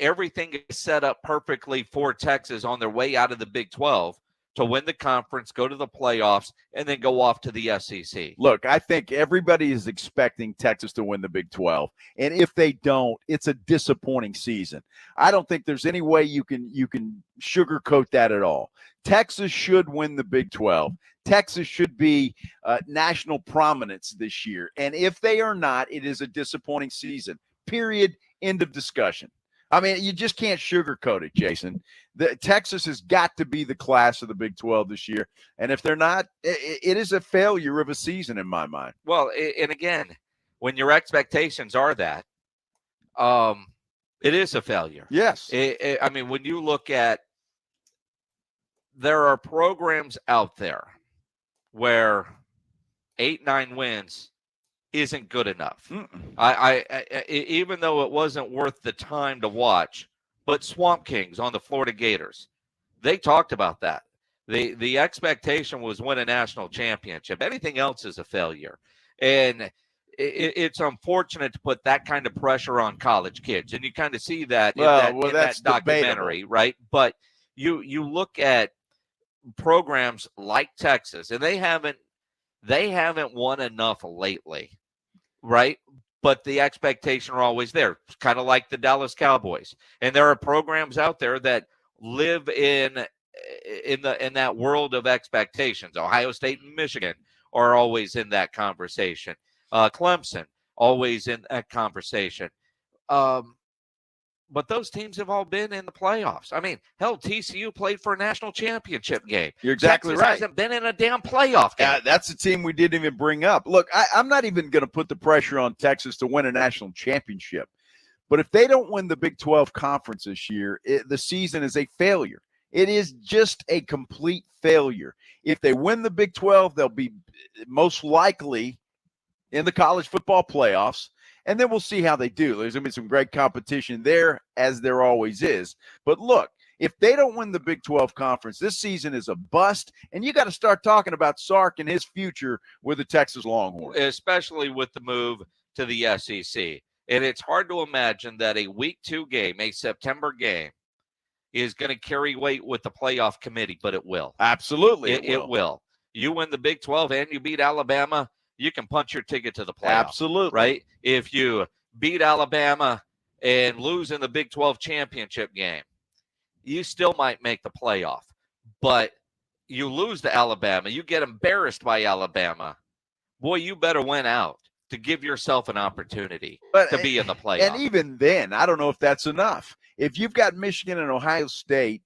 everything is set up perfectly for Texas on their way out of the Big 12 to win the conference, go to the playoffs, and then go off to the SEC. Look, I think everybody is expecting Texas to win the Big 12. And if they don't, it's a disappointing season. I don't think there's any way you can sugarcoat that at all. Texas should win the Big 12. Texas should be national prominence this year. And if they are not, it is a disappointing season. Period. End of discussion. I mean, you just can't sugarcoat it, Jason. Texas has got to be the class of the Big 12 this year. And if they're not, it is a failure of a season in my mind. Well, and again, when your expectations are that, it is a failure. Yes. I mean, when you look at, there are programs out there where 8-9 wins isn't good enough. I even though it wasn't worth the time to watch, but Swamp Kings on the Florida Gators, they talked about that. The expectation was win a national championship. Anything else is a failure. And it's unfortunate to put that kind of pressure on college kids. And you kind of see that in that documentary, debatable. right? But you look at programs like Texas, and they haven't won enough lately. Right. But the expectation are always there, kind of like the Dallas Cowboys. And there are programs out there that live in that world of expectations. Ohio State and Michigan are always in that conversation. Clemson, always in that conversation. But those teams have all been in the playoffs. I mean, hell, TCU played for a national championship game. You're exactly Texas right. hasn't been in a damn playoff game. That's a team we didn't even bring up. Look, I'm not even going to put the pressure on Texas to win a national championship. But if they don't win the Big 12 conference this year, the season is a failure. It is just a complete failure. If they win the Big 12, they'll be most likely in the college football playoffs. And then we'll see how they do. There's going to be some great competition there, as there always is. But look, if they don't win the Big 12 conference, this season is a bust, and you got to start talking about Sark and his future with the Texas Longhorns. Especially with the move to the SEC. And it's hard to imagine that a Week 2 game, a September game, is going to carry weight with the playoff committee, but it will. Absolutely. It will. You win the Big 12 and you beat Alabama, you can punch your ticket to the playoff. Absolutely. Right? If you beat Alabama and lose in the Big 12 championship game, you still might make the playoff. But you lose to Alabama, you get embarrassed by Alabama, boy, you better win out to give yourself an opportunity to be in the playoff. And even then, I don't know if that's enough. If you've got Michigan and Ohio State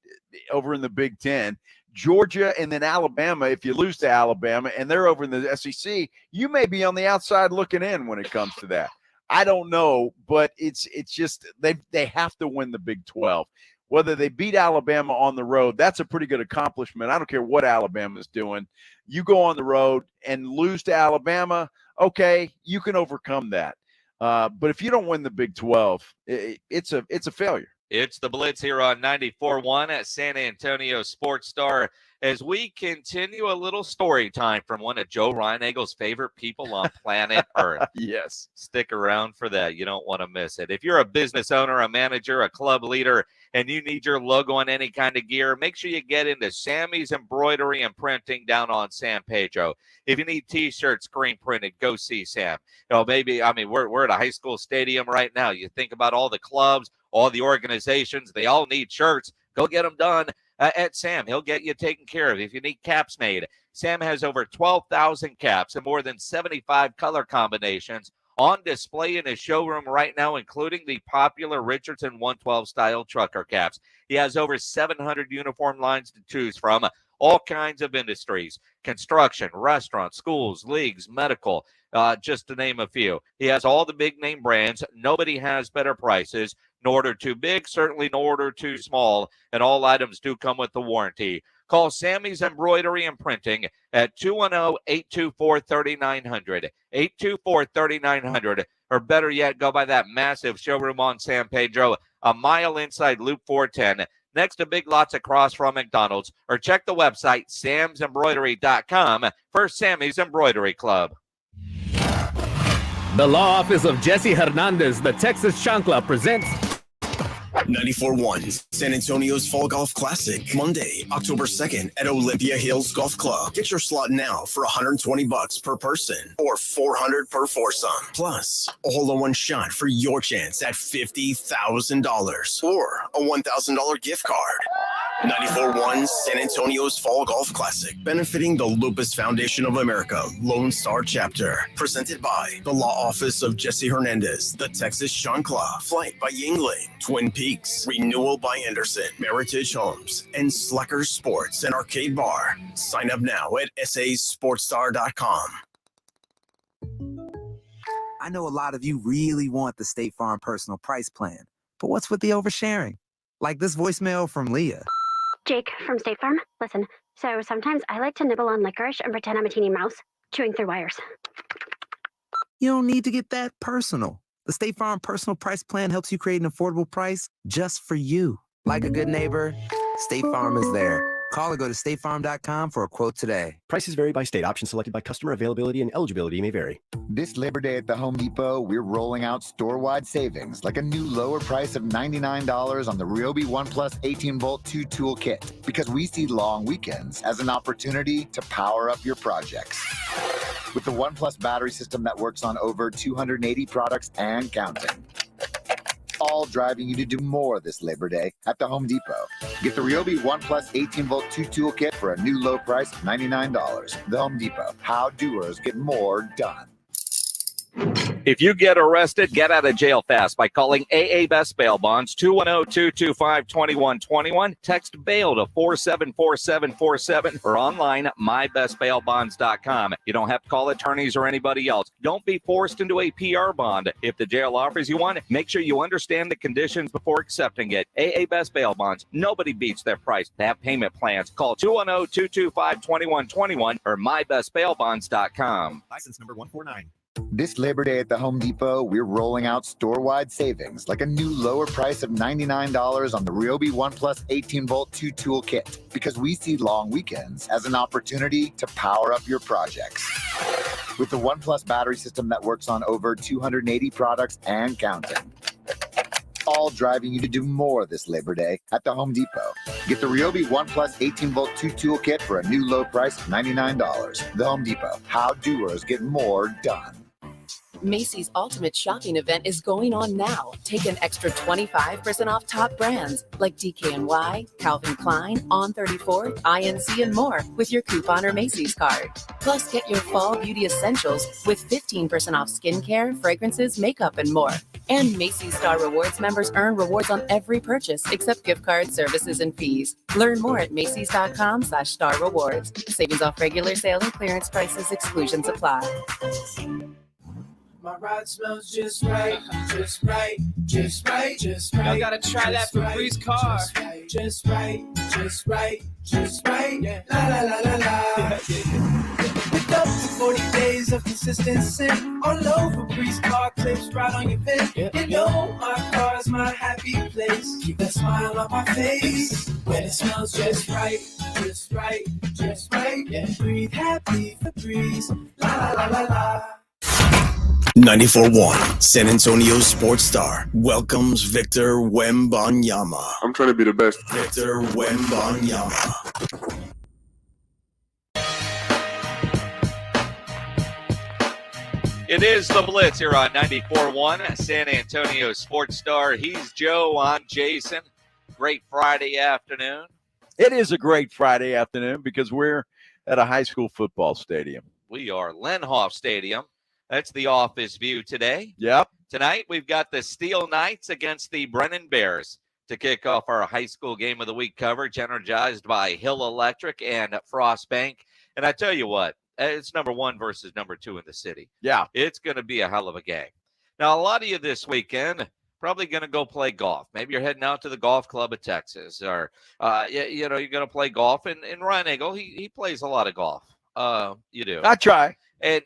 over in the Big Ten, Georgia, and then Alabama, if you lose to Alabama and they're over in the SEC, you may be on the outside looking in when it comes to that. I don't know, but it's just they have to win the Big 12. Whether they beat Alabama on the road, that's a pretty good accomplishment. I don't care what Alabama's doing. You go on the road and lose to Alabama, okay, you can overcome that. But if you don't win the Big 12, it's a failure. It's the Blitz here on 94.1 at San Antonio Sports Star as we continue a little story time from one of Joe Reinegel's favorite people on planet Earth. Yes. Stick around for that. You don't want to miss it. If you're a business owner, a manager, a club leader, and you need your logo on any kind of gear, make sure you get into Sammy's Embroidery and Printing down on San Pedro. If you need T-shirts screen printed, go see Sam. You know, we're at a high school stadium right now. You think about all the clubs, all the organizations, they all need shirts. Go get them done at Sam. He'll get you taken care of. If you need caps made, Sam has over 12,000 caps and more than 75 color combinations on display in his showroom right now, including the popular Richardson 112 style trucker caps. He has over 700 uniform lines to choose from, all kinds of industries, construction, restaurants, schools, leagues, medical, just to name a few. He has all the big name brands. Nobody has better prices. No order too big, certainly no order too small, and all items do come with the warranty. Call Sammy's Embroidery and Printing at 210-824-3900, 824-3900, or better yet, go by that massive showroom on San Pedro, a mile inside Loop 410, next to Big Lots across from McDonald's, or check the website, samsembroidery.com, for Sammy's Embroidery Club. The law office of Jesse Hernandez, the Texas Chancla, presents 94.1 San Antonio's Fall Golf Classic, Monday, October 2nd at Olympia Hills Golf Club. Get your slot now for $120 per person or $400 per foursome. Plus, a hole-in-one shot for your chance at $50,000 or a $1,000 gift card. 94.1 San Antonio's Fall Golf Classic, benefiting the Lupus Foundation of America, Lone Star Chapter. Presented by the Law Office of Jesse Hernandez, the Texas Chancla, Flight by Yingling, Twin Peaks, Renewal by Anderson, Meritage Homes, and Slacker Sports and Arcade Bar. Sign up now at sasportstar.com. I know a lot of you really want the State Farm personal price plan, but what's with the oversharing? Like this voicemail from Leah. Jake from State Farm. Listen, so sometimes I like to nibble on licorice and pretend I'm a teeny mouse, chewing through wires. You don't need to get that personal. The State Farm personal price plan helps you create an affordable price just for you. Like a good neighbor, State Farm is there. Call or go to statefarm.com for a quote today. Prices vary by state. Options selected by customer. Availability and eligibility may vary. This Labor Day at the Home Depot, we're rolling out store-wide savings, like a new lower price of $99 on the Ryobi One Plus 18-volt 2-tool kit, because we see long weekends as an opportunity to power up your projects. With the One Plus battery system that works on over 280 products and counting. All driving you to do more this Labor Day at the Home Depot. Get the Ryobi One Plus 18-volt 2-tool kit for a new low price of $99. The Home Depot. How doers get more done. If you get arrested, get out of jail fast by calling AA Best Bail Bonds, 210-225-2121. Text bail to 474747 or online at mybestbailbonds.com. You don't have to call attorneys or anybody else. Don't be forced into a PR bond. If the jail offers you one, make sure you understand the conditions before accepting it. AA Best Bail Bonds. Nobody beats their price. They have payment plans. Call 210-225-2121 or mybestbailbonds.com. License number 149. This Labor Day at the Home Depot, we're rolling out store-wide savings, like a new lower price of $99 on the Ryobi One Plus 18-volt 2-tool kit, because we see long weekends as an opportunity to power up your projects. With the One Plus battery system that works on over 280 products and counting. All driving you to do more this Labor Day at the Home Depot. Get the Ryobi One Plus 18-volt 2-tool kit for a new low price of $99. The Home Depot. How doers get more done. Macy's Ultimate Shopping Event is going on now. Take an extra 25% off top brands like DKNY, Calvin Klein, On 34th, INC, and more with your coupon or Macy's card. Plus, get your fall beauty essentials with 15% off skincare, fragrances, makeup, and more. And Macy's Star Rewards members earn rewards on every purchase except gift cards, services, and fees. Learn more at Macys.com/Star Rewards. Savings off regular sale and clearance prices. Exclusions apply. My ride smells just right, just right, just right, just right. Y'all gotta try that Febreze car. Just right, just right, just right. Yeah. La la la la la. Pick up to 40 days of consistency. All over Febreze car clips right on your pen. You know my car's my happy place. Keep that smile on my face. When it smells just right, just right, just right. Yeah. Breathe happy Febreze. La la la la la. 94.1 San Antonio Sports Star welcomes Victor Wembanyama. I'm trying to be the best. Victor Wembanyama. It is the Blitz here on 94.1 San Antonio Sports Star. He's Joe. I'm Jason. Great Friday afternoon. It is a great Friday afternoon because we're at a high school football stadium. We are Lenhoff Stadium. That's the office view today. Yep. Tonight, we've got the Steel Knights against the Brennan Bears to kick off our high school game of the week coverage, energized by Hill Electric and Frost Bank. And I tell you what, it's number 1 versus number 2 in the city. Yeah. It's going to be a hell of a game. Now, a lot of you this weekend probably going to go play golf. Maybe you're heading out to the Golf Club of Texas, or, you're going to play golf. And Ryan Eagle, he plays a lot of golf. You do. I try. And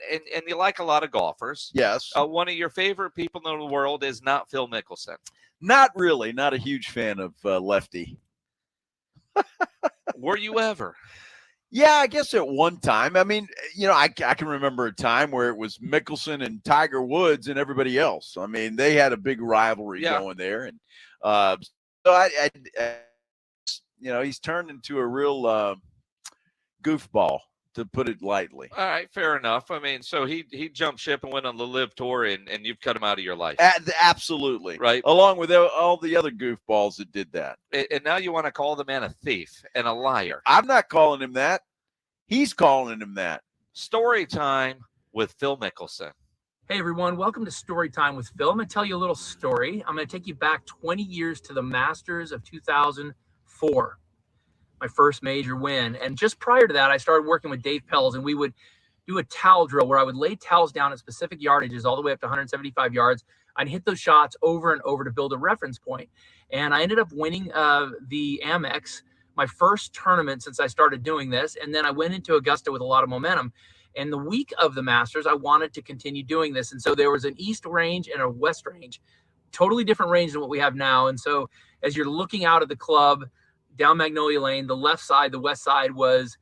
you like a lot of golfers. Yes. One of your favorite people in the world is not Phil Mickelson. Not really. Not a huge fan of Lefty. Were you ever? Yeah, I guess at one time. I mean, I can remember a time where it was Mickelson and Tiger Woods and everybody else. I mean, they had a big rivalry going there. And So he's turned into a real goofball, to put it lightly. All right, fair enough. I mean, so he jumped ship and went on the Live Tour, and you've cut him out of your life. Absolutely. Right. Along with all the other goofballs that did that. And now you want to call the man a thief and a liar. I'm not calling him that. He's calling him that. Story time with Phil Mickelson. Hey, everyone. Welcome to Story Time with Phil. I'm going to tell you a little story. I'm going to take you back 20 years to the Masters of 2004, my first major win. And just prior to that, I started working with Dave Pells, and we would do a towel drill where I would lay towels down at specific yardages all the way up to 175 yards. I'd hit those shots over and over to build a reference point. And I ended up winning the Amex, my first tournament since I started doing this. And then I went into Augusta with a lot of momentum. And the week of the Masters, I wanted to continue doing this. And so there was an East range and a West range, totally different range than what we have now. And so as you're looking out of the club down Magnolia Lane, the left side, the west side was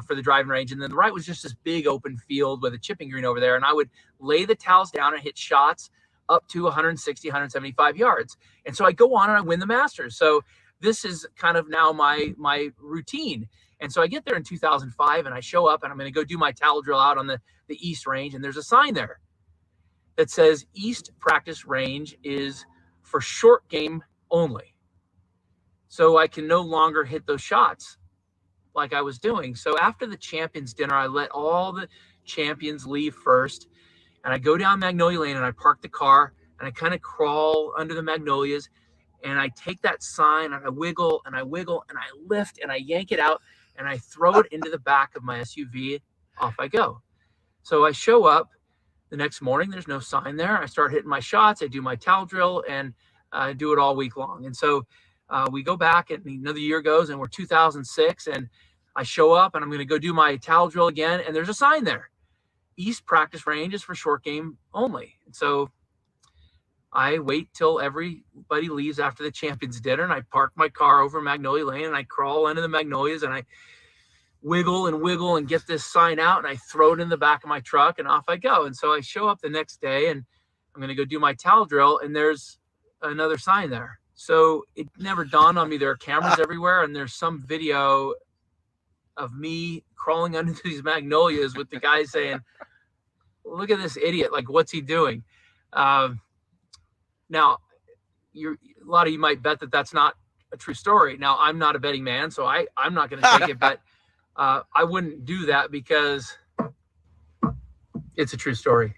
for the driving range. And then the right was just this big open field with a chipping green over there. And I would lay the towels down and hit shots up to 160, 175 yards. And so I go on and I win the Masters. So this is kind of now my routine. And so I get there in 2005 and I show up and I'm going to go do my towel drill out on the East range. And there's a sign there that says East practice range is for short game only. So I can no longer hit those shots like I was doing. So after the champions dinner, I let all the champions leave first. And I go down Magnolia Lane and I park the car and I kind of crawl under the magnolias. And I take that sign and I wiggle and I wiggle and I lift and I yank it out and I throw it into the back of my SUV. Off I go. So I show up the next morning. There's no sign there. I start hitting my shots. I do my towel drill and I do it all week long. And so we go back and another year goes and we're 2006 and I show up and I'm going to go do my towel drill again. And there's a sign there. East practice range is for short game only. And so I wait till everybody leaves after the champions dinner and I park my car over Magnolia Lane and I crawl into the magnolias and I wiggle and get this sign out and I throw it in the back of my truck and off I go. And so I show up the next day and I'm going to go do my towel drill and there's another sign there. So it never dawned on me there are cameras everywhere and there's some video of me crawling under these magnolias with the guy saying, look at this idiot. Like, what's he doing? Now, a lot of you might bet that that's not a true story. Now, I'm not a betting man, so I'm not going to take it, but I wouldn't do that because it's a true story.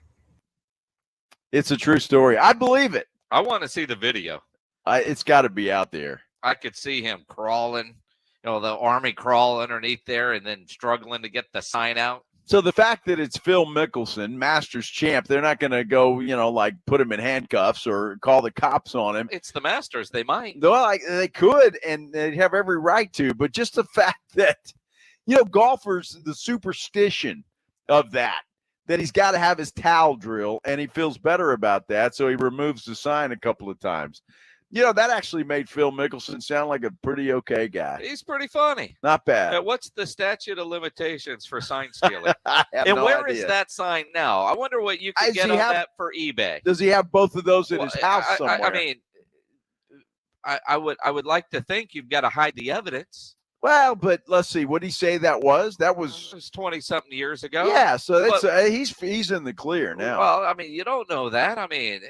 It's a true story. I believe it. I want to see the video. It's got to be out there. I could see him crawling, the army crawl underneath there and then struggling to get the sign out. So the fact that it's Phil Mickelson, Masters champ, they're not going to go, like put him in handcuffs or call the cops on him. It's the Masters. They might. Well, they could, and they have every right to. But just the fact that, golfers, the superstition of that he's got to have his towel drill, and he feels better about that, so he removes the sign a couple of times. That actually made Phil Mickelson sound like a pretty okay guy. He's pretty funny. Not bad. What's the statute of limitations for sign stealing? I have and no where idea. is that sign now? I wonder what you can get on that for eBay. Does he have both of those in his house somewhere? I mean, I would like to think you've got to hide the evidence. Well, but let's see. What did he say that was? That was 20-something years ago. Yeah, so that's he's in the clear now. Well, I mean, you don't know that. I mean,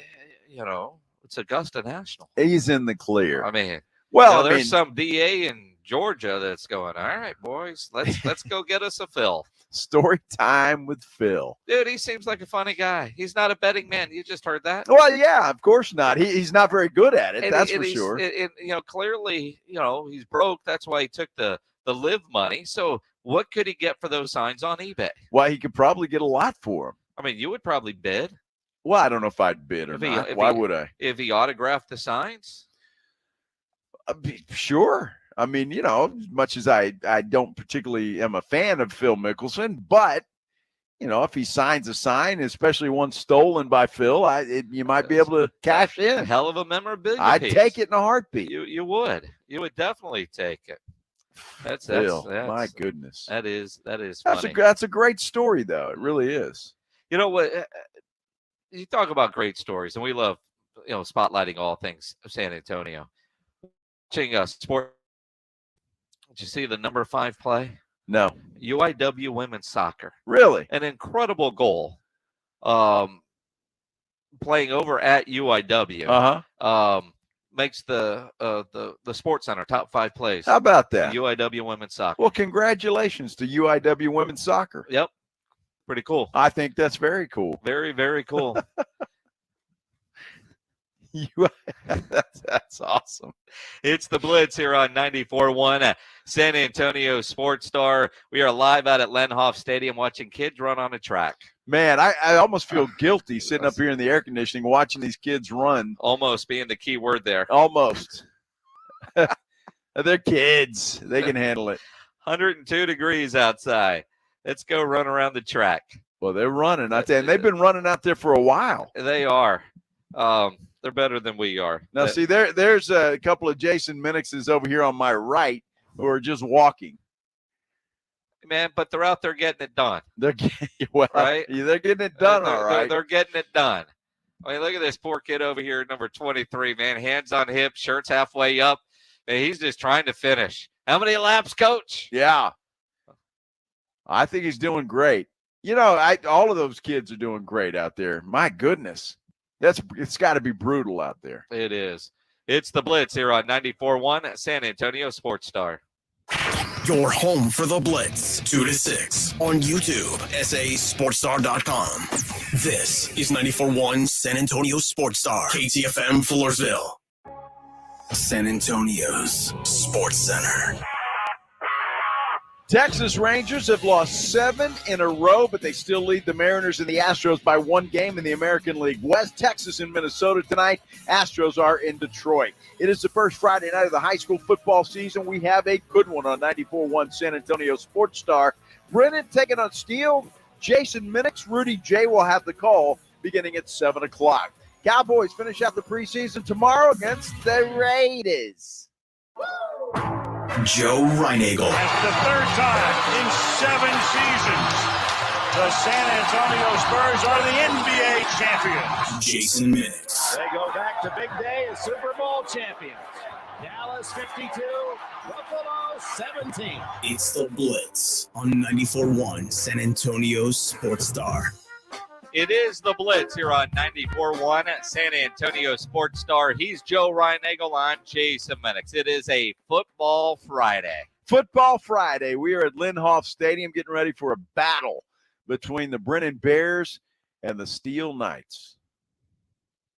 it's Augusta National. He's in the clear. I mean, well, there's some DA in Georgia that's going, all right, boys, let's go get us a Phil. Story time with Phil. Dude, he seems like a funny guy. He's not a betting man. You just heard that? Well, yeah, of course not. He's not very good at it. That's for sure. Clearly, he's broke. That's why he took the live money. So what could he get for those signs on eBay? Well, he could probably get a lot for them. I mean, you would probably bid. Well, I don't know if I'd bid or not. Why would I? If he autographed the signs? Sure. I mean, as much as I don't particularly am a fan of Phil Mickelson, but, if he signs a sign, especially one stolen by Phil, you might be able to cash in. A hell of a memorabilia I'd piece. take it in a heartbeat. You would. You would definitely take it. That's my goodness. That is funny. That's a great story, though. It really is. You know what? You talk about great stories, and we love, spotlighting all things San Antonio. sport. Did you see the number 5 play? No. UIW women's soccer. Really? An incredible goal. Playing over at UIW. Makes the Sports Center top 5 plays. How about that? UIW women's soccer. Well, congratulations to UIW women's soccer. Yep. Pretty cool. I think that's very cool. Very, very cool. That's awesome. It's the Blitz here on 94.1 San Antonio Sports Star. We are live out at Lenhoff Stadium watching kids run on a track. Man, I almost feel guilty sitting up here in the air conditioning watching these kids run. Almost being the key word there. Almost. They're kids. They can handle it. 102 degrees outside. Let's go run around the track. Well, they're running out there, and they've been running out there for a while. They are. They're better than we are. Now, see, there's a couple of Jason Minnixes over here on my right who are just walking. Man, but they're out there getting it done. They're getting it done, all right. They're getting it done. I mean, look at this poor kid over here, number 23, man. Hands on hips, shirt's halfway up. Man, he's just trying to finish. How many laps, Coach? Yeah. I think he's doing great. You know, all of those kids are doing great out there. My goodness. It's got to be brutal out there. It is. It's the Blitz here on 94.1 San Antonio Sports Star. Your home for the Blitz, 2 to 6 on YouTube, sasportstar.com. This is 94.1 San Antonio Sports Star, KTFM Floresville. San Antonio's Sports Center. Texas Rangers have lost 7 in a row, but they still lead the Mariners and the Astros by 1 game in the American League West. Texas and Minnesota tonight. Astros are in Detroit. It is the first Friday night of the high school football season. We have a good one on 94.1 San Antonio Sports Star. Brennan taking on Steele. Jason Minnix, Rudy J will have the call beginning at 7 o'clock. Cowboys finish out the preseason tomorrow against the Raiders. Joe Reinagel. That's the 3rd time in 7 seasons the San Antonio Spurs are the NBA champions. Jason Minnix. They go back to big day as Super Bowl champions. Dallas 52, Buffalo 17. It's the Blitz on 94.1 San Antonio Sports Star. It is the Blitz here on 94.1 San Antonio Sports Star. He's Joe Reinagel. I'm Jason Minnix. It is a Football Friday. Football Friday. We are at Lenhoff Stadium getting ready for a battle between the Brennan Bears and the Steel Knights.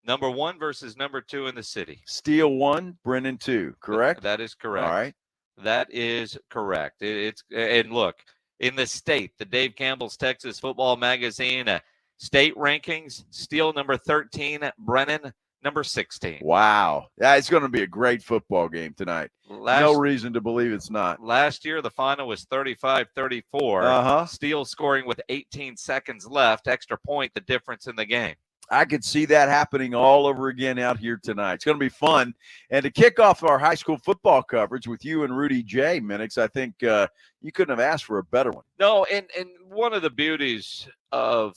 Number 1 versus number 2 in the city. Steel 1, Brennan 2, correct? That is correct. All right. That is correct. And look, in the state, the Dave Campbell's Texas Football Magazine state rankings, Steel number 13, Brennan number 16. Wow. Yeah, it's going to be a great football game tonight. No reason to believe it's not. Last year, the final was 35-34. Steel scoring with 18 seconds left. Extra point, the difference in the game. I could see that happening all over again out here tonight. It's going to be fun. And to kick off our high school football coverage with you and Rudy J, Minnix, I think you couldn't have asked for a better one. No, and one of the beauties of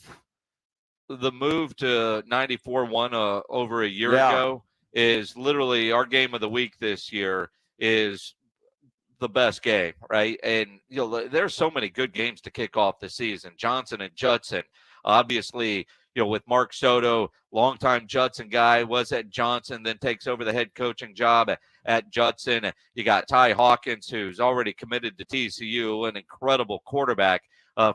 the move to 94.1 over a year ago is literally our game of the week this year is the best game, right? And there's so many good games to kick off the season. Johnson and Judson, obviously, with Mark Soto, longtime Judson guy, was at Johnson, then takes over the head coaching job at Judson. You got Ty Hawkins, who's already committed to TCU, an incredible quarterback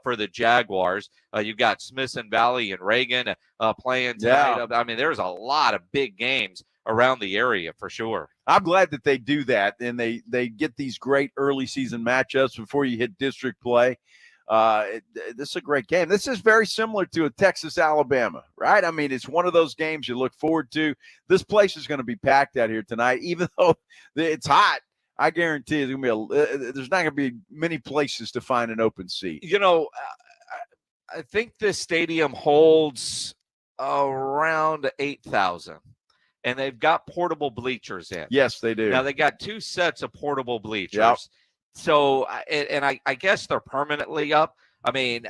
for the Jaguars. You've got Smithson Valley and Reagan playing tonight. Yeah. I mean, there's a lot of big games around the area for sure. I'm glad that they do that, and they get these great early season matchups before you hit district play. This is a great game. This is very similar to a Texas-Alabama, right? I mean, it's one of those games you look forward to. This place is going to be packed out here tonight, even though it's hot. I guarantee it's going to be there's not going to be many places to find an open seat. I think this stadium holds around 8,000, and they've got portable bleachers in. Yes, they do. Now, they got 2 sets of portable bleachers. Yep. So, and I guess they're permanently up. I mean,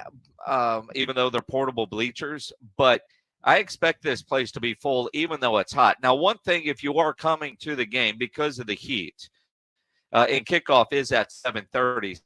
even though they're portable bleachers, but I expect this place to be full, even though it's hot. Now, one thing, if you are coming to the game because of the heat, and kickoff is at 7:30.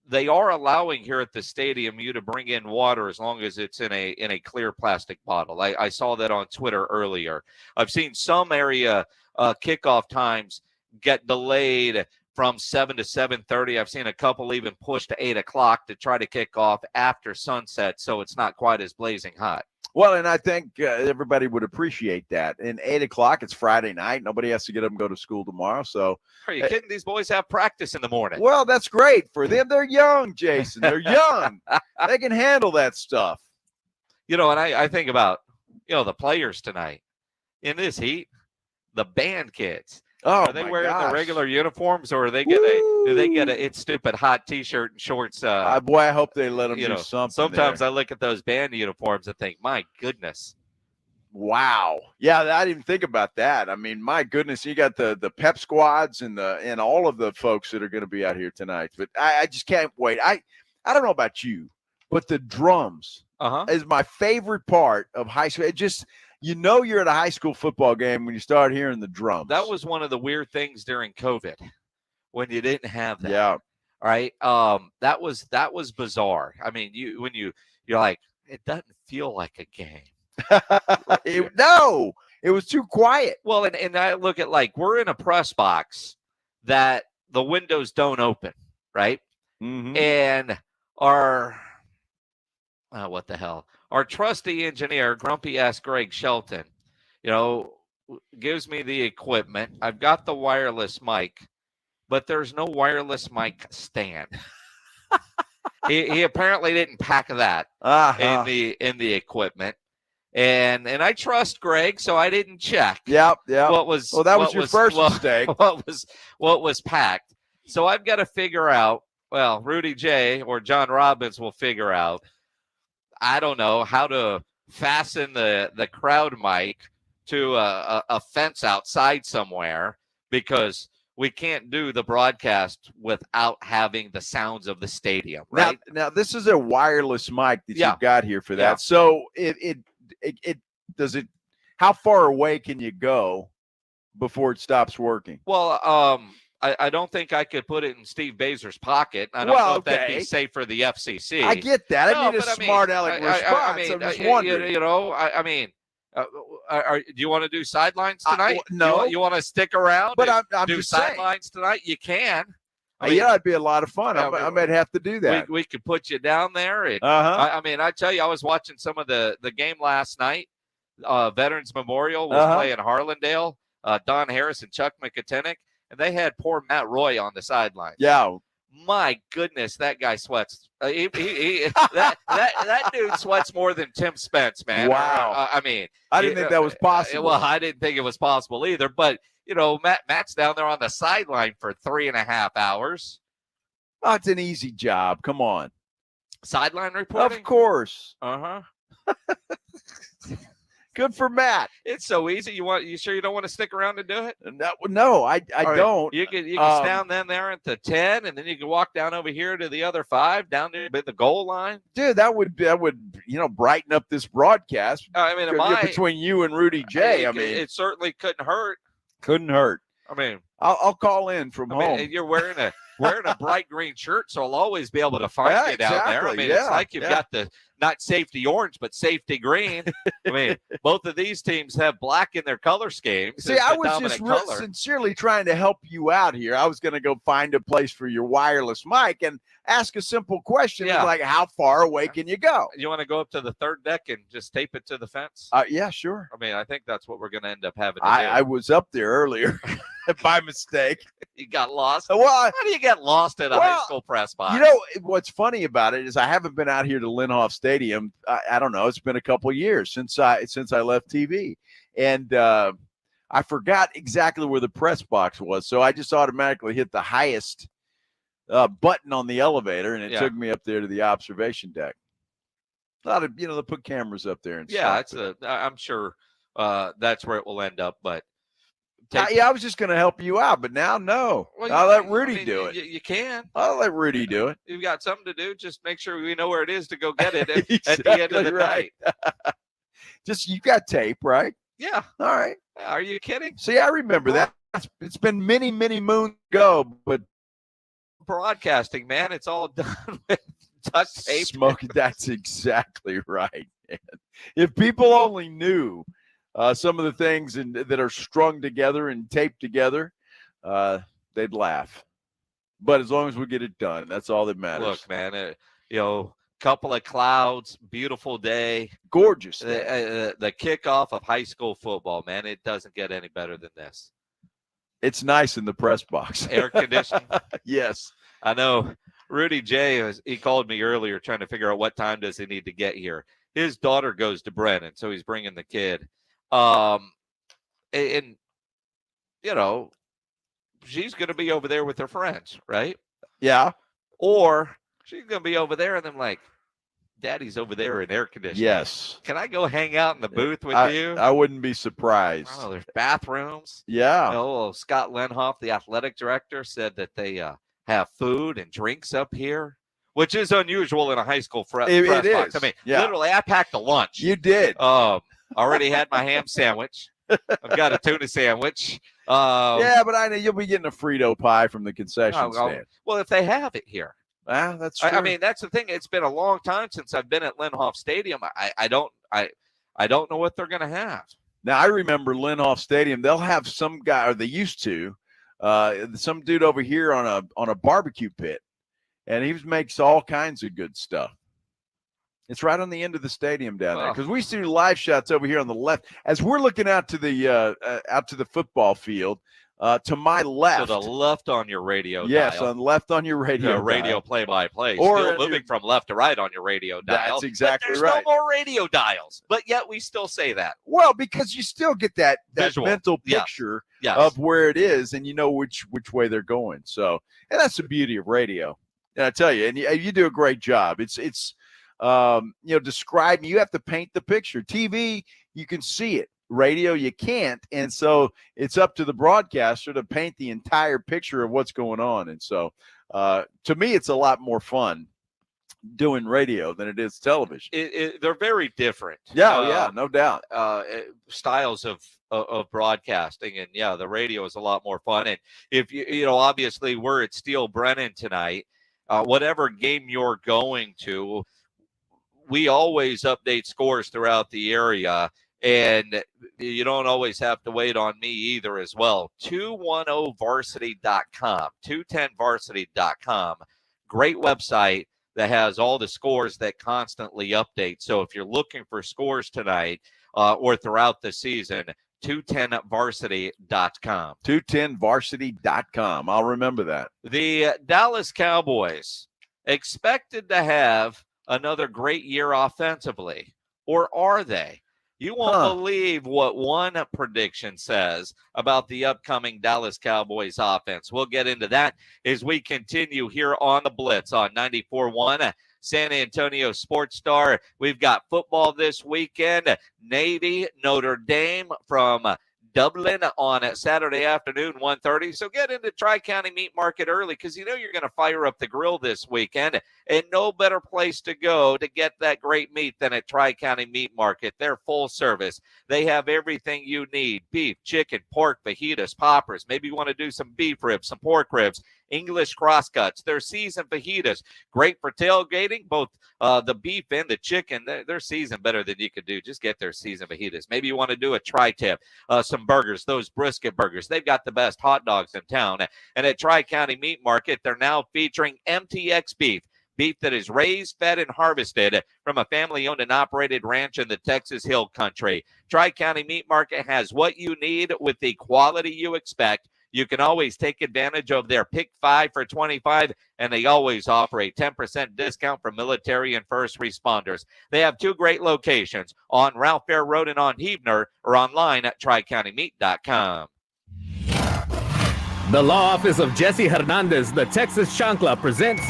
They are allowing here at the stadium you to bring in water as long as it's in a clear plastic bottle. I saw that on Twitter earlier. I've seen some area kickoff times get delayed from 7 to 7:30. I've seen a couple even push to 8 o'clock to try to kick off after sunset, so it's not quite as blazing hot. Well, and I think everybody would appreciate that. And 8 o'clock, it's Friday night. Nobody has to get up and go to school tomorrow. So, are you kidding? These boys have practice in the morning. Well, that's great for them. They're young, Jason. They're young. They can handle that stuff. You know, and I think about, the players tonight in this heat, the band kids. Oh, are they wearing the regular uniforms, or are they do they get a It's Stupid Hot T-shirt and shorts? Boy, I hope they let them do something. Sometimes there. I look at those band uniforms and think, my goodness. Wow. Yeah, I didn't even think about that. I mean, my goodness, you got the pep squads and all of the folks that are going to be out here tonight. But I just can't wait. I don't know about you, but the drums is my favorite part of high school. It just – you're at a high school football game when you start hearing the drums. That was one of the weird things during COVID when you didn't have that. Yeah. All right. That was bizarre. I mean, you're like, it doesn't feel like a game. No, it was too quiet. Well, and I look at, like, we're in a press box that the windows don't open, right? Mm-hmm. And what the hell? Our trusty engineer, grumpy-ass Greg Shelton, gives me the equipment. I've got the wireless mic, but there's no wireless mic stand. he apparently didn't pack that in the equipment. And I trust Greg, so I didn't check. Yep. That was your first mistake. What was packed. So I've got to figure out, Rudy J or John Robbins will figure out, I don't know, how to fasten the crowd mic to a fence outside somewhere, because we can't do the broadcast without having the sounds of the stadium, right? Now this is a wireless mic that you've got here for that. Yeah. So how far away can you go before it stops working? Well, I don't think I could put it in Steve Bazer's pocket. I don't know if that'd be safe for the FCC. I get that. I need a smart aleck response. I'm just wondering. Do you want to do sidelines tonight? No. You want to stick around? But I'm do just saying. sidelines tonight? You can. It'd be a lot of fun. I might have to do that. We could put you down there. I tell you, I was watching some of the game last night. Veterans Memorial was playing Harlandale. Don Harris and Chuck McKinnick. And they had poor Matt Roy on the sideline. Yeah. My goodness, that guy sweats. That dude sweats more than Tim Spence, man. Wow. I didn't think that was possible. Well, I didn't think it was possible either. But, Matt's down there on the sideline for 3.5 hours. Oh, it's an easy job. Come on. Sideline reporting? Of course. Uh-huh. Good for Matt. It's so easy. You sure you don't want to stick around and do it? No, I don't. You can stand there at the 10, and then you can walk down over here to the other 5, down there at the goal line. Dude, that would brighten up this broadcast. Between you and Rudy J. It certainly couldn't hurt. Couldn't hurt. I'll call in from home. You're wearing a bright green shirt, so I'll always be able to find you down there. It's like you've got the not safety orange, but safety green. Both of these teams have black in their color schemes. See, I was just sincerely trying to help you out here. I was going to go find a place for your wireless mic and ask a simple question like, how far away can you go? You want to go up to the third deck and just tape it to the fence? Yeah, sure. I think that's what we're going to end up having to do. I was up there earlier by mistake. You got lost? Well, how do you get lost at a high school press box? What's funny about it is I haven't been out here to Linhoff Stadium. I don't know. It's been a couple of years since I left TV. And I forgot exactly where the press box was. So I just automatically hit the highest button on the elevator, and it took me up there to the observation deck. A lot of, they put cameras up there and stuff. I'm sure that's where it will end up. But Yeah, I was just going to help you out, but now no. Well, I'll let Rudy do it. You can. I'll let Rudy do it. You've got something to do. Just make sure we know where it is to go get it at the end of the night. Just you got tape, right? Yeah. All right. Are you kidding? See, I remember that. It's been many, many moons ago, but broadcasting, man, it's all done with duct tape. Smoking. That's exactly right. Man. If people only knew some of the things that are strung together and taped together, they'd laugh. But as long as we get it done, that's all that matters. Look, man, couple of clouds, beautiful day, gorgeous. The kickoff of high school football, man, it doesn't get any better than this. It's nice in the press box. Air conditioning. Yes, I know. Rudy J, he called me earlier trying to figure out what time does he need to get here. His daughter goes to Brennan, so he's bringing the kid. And she's going to be over there with her friends, right? Yeah. Or she's going to be over there, and I'm like, Daddy's over there in air conditioning. Yes. Can I go hang out in the booth with you? I wouldn't be surprised. Oh, there's bathrooms. Yeah. Scott Lenhoff, the athletic director, said that they have food and drinks up here, which is unusual in a high school press box. I mean, literally, I packed a lunch. You did. Already had my ham sandwich. I've got a tuna sandwich. Yeah, but I know you'll be getting a Frito pie from the concession stand. Well, if they have it here. That's true. I mean, that's the thing. It's been a long time since I've been at Lenhoff Stadium. I don't know what they're going to have. Now, I remember Lenhoff Stadium. They'll have some guy, or they used to, some dude over here on a barbecue pit, and he makes all kinds of good stuff. It's right on the end of the stadium down there, because we see live shots over here on the left as we're looking out to the football field. To my left. To the left on your radio yes, dial. on left on your radio dial. Radio play-by-play. Or still moving from left to right on your radio dial. That's exactly there's right. no more radio dials, but yet we still say that. Well, because you still get that Visual. mental picture of where it is, and you know which way they're going. So, and that's the beauty of radio. And I tell you, and you do a great job. It's describing. You have to paint the picture. TV, you can see it. Radio, you can't, and so it's up to the broadcaster to paint the entire picture of what's going on. And so to me, it's a lot more fun doing radio than it is television. They're very different. Yeah, no doubt. Styles of broadcasting, and the radio is a lot more fun. And if obviously we're at Steel Brennan tonight, whatever game you're going to, we always update scores throughout the area. And you don't always have to wait on me either as well. 210varsity.com, 210varsity.com. Great website that has all the scores that constantly update. So if you're looking for scores tonight or throughout the season, 210varsity.com. 210varsity.com. I'll remember that. The Dallas Cowboys expected to have another great year offensively, or are they? You won't believe what one prediction says about the upcoming Dallas Cowboys offense. We'll get into that as we continue here on the Blitz on 94.1 San Antonio Sports Star. We've got football this weekend. Navy, Notre Dame from Dublin on Saturday afternoon, 1:30. So get into Tri-County Meat Market early, because you're going to fire up the grill this weekend. And no better place to go to get that great meat than at Tri-County Meat Market. They're full service. They have everything you need: beef, chicken, pork, fajitas, poppers. Maybe you want to do some beef ribs, some pork ribs, English crosscuts. Their seasoned fajitas, great for tailgating, both the beef and the chicken. They're seasoned better than you could do. Just get their seasoned fajitas. Maybe you want to do a tri-tip, some burgers, those brisket burgers. They've got the best hot dogs in town. And at Tri-County Meat Market, they're now featuring MTX beef that is raised, fed, and harvested from a family-owned and operated ranch in the Texas Hill Country. Tri-County Meat Market has what you need with the quality you expect. You can always take advantage of their Pick 5 for $25, and they always offer a 10% discount for military and first responders. They have two great locations on Ralph Fair Road and on Heavener, or online at tricountymeat.com. The law office of Jesse Hernandez, the Texas Chancla, presents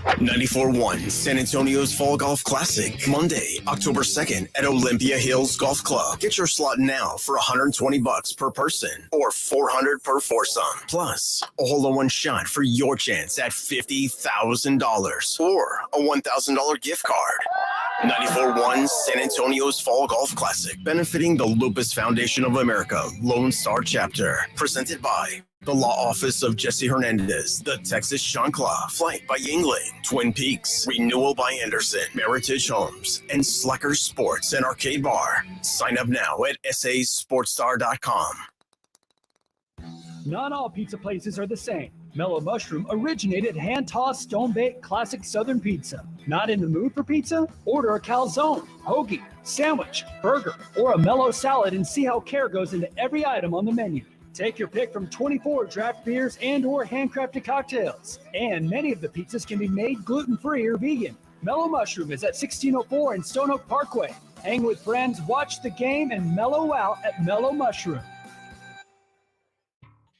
94.1 San Antonio's Fall Golf Classic, Monday, October 2nd at Olympia Hills Golf Club. Get your slot now for $120 per person or $400 per foursome. Plus, a hole-in-one shot for your chance at $50,000 or a $1,000 gift card. 94.1 San Antonio's Fall Golf Classic, benefiting the Lupus Foundation of America, Lone Star Chapter. Presented by the Law Office of Jesse Hernandez, the Texas Chancla, Flight by Yingling, Twin Peaks, Renewal by Anderson, Meritage Homes, and Slacker Sports and Arcade Bar. Sign up now at sasportstar.com. Not all pizza places are the same. Mellow Mushroom originated hand-tossed, stone-baked, classic Southern pizza. Not in the mood for pizza? Order a calzone, hoagie, sandwich, burger, or a mellow salad and see how care goes into every item on the menu. Take your pick from 24 draft beers and or handcrafted cocktails. And many of the pizzas can be made gluten-free or vegan. Mellow Mushroom is at 1604 in Stone Oak Parkway. Hang with friends, watch the game, and mellow out at Mellow Mushroom.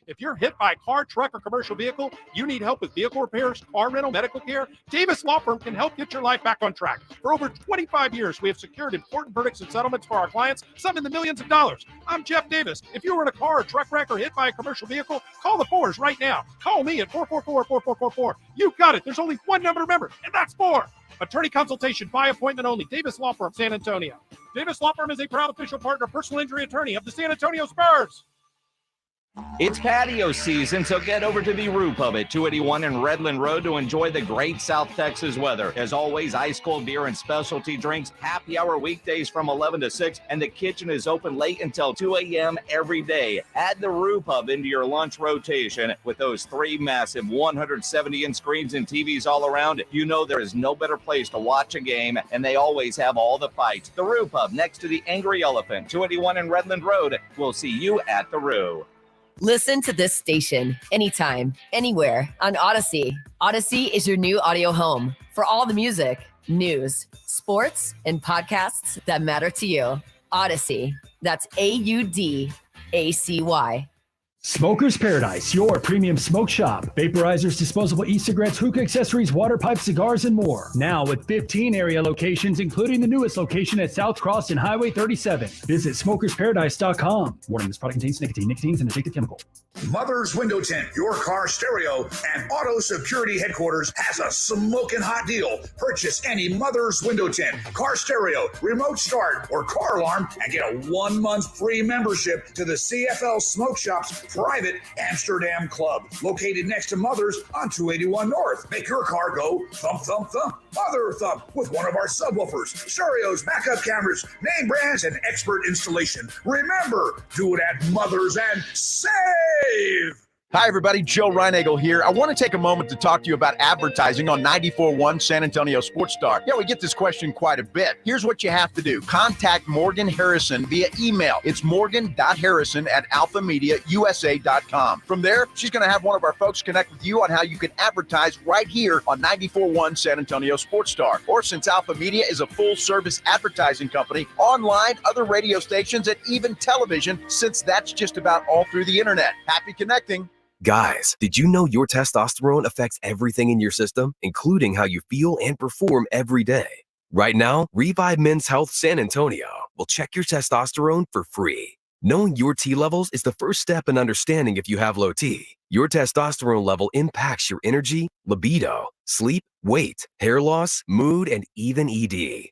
If you're hit by a car, truck, or commercial vehicle, you need help with vehicle repairs, car rental, medical care, Davis Law Firm can help get your life back on track. For over 25 years, we have secured important verdicts and settlements for our clients, some in the millions of dollars. I'm Jeff Davis. If you were in a car or truck wreck or hit by a commercial vehicle, call the Fours right now. Call me at 444-4444. You got it. There's only one number to remember, and that's 4. Attorney consultation by appointment only. Davis Law Firm, San Antonio. Davis Law Firm is a proud official partner, personal injury attorney of the San Antonio Spurs. It's patio season, so get over to the Rue Pub at 281 and Redland Road to enjoy the great South Texas weather. As always, ice cold beer and specialty drinks, happy hour weekdays from 11 to 6, and the kitchen is open late until 2 a.m. every day. Add the Rue Pub into your lunch rotation with those 3 massive 170-inch screens and TVs all around. You know there is no better place to watch a game, and they always have all the fights. The Rue Pub, next to the Angry Elephant, 281 and Redland Road. We'll see you at the Rue. Listen to this station anytime, anywhere on Odyssey. Odyssey is your new audio home for all the music, news, sports, and podcasts that matter to you. Odyssey. That's AUDACY. Smoker's Paradise, your premium smoke shop. Vaporizers, disposable e-cigarettes, hookah accessories, water pipes, cigars, and more. Now with 15 area locations, including the newest location at South Cross and Highway 37. Visit smokersparadise.com. Warning, this product contains nicotine. Nicotine is an addictive chemical. Mother's Window Tint, your car stereo and auto security headquarters has a smoking hot deal. Purchase any Mother's Window Tint, car stereo, remote start, or car alarm and get a 1 month free membership to the CFL Smoke Shop's private Amsterdam Club, located next to Mother's on 281 North. Make your car go thump, thump, thump, Mother thump with one of our subwoofers, stereos, backup cameras, name brands, and expert installation. Remember, do it at Mother's and save! Hi, everybody. Joe Reinagel here. I want to take a moment to talk to you about advertising on 94.1 San Antonio Sports Star. Yeah, we get this question quite a bit. Here's what you have to do. Contact Morgan Harrison via email. It's morgan.harrison@alphamediausa.com. From there, she's going to have one of our folks connect with you on how you can advertise right here on 94.1 San Antonio Sports Star. Or since Alpha Media is a full-service advertising company, online, other radio stations, and even television, since that's just about all through the internet. Happy connecting. Guys, did you know your testosterone affects everything in your system, including how you feel and perform every day? Right now, Revive Men's Health San Antonio will check your testosterone for free. Knowing your T levels is the first step in understanding if you have low T. Your testosterone level impacts your energy, libido, sleep, weight, hair loss, mood, and even ED.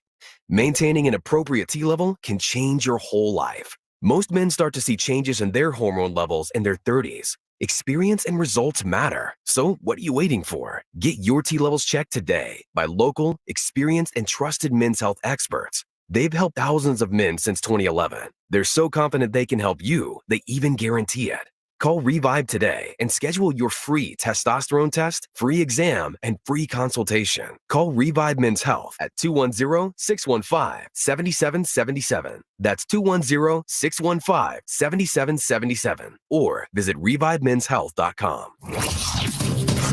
Maintaining an appropriate T level can change your whole life. Most men start to see changes in their hormone levels in their 30s. Experience and results matter. So what are you waiting for? Get your T levels checked today by local, experienced, and trusted men's health experts. They've helped thousands of men since 2011. They're so confident they can help you, they even guarantee it. Call Revive today and schedule your free testosterone test, free exam, and free consultation. Call Revive Men's Health at 210-615-7777. That's 210-615-7777. Or visit revivemenshealth.com.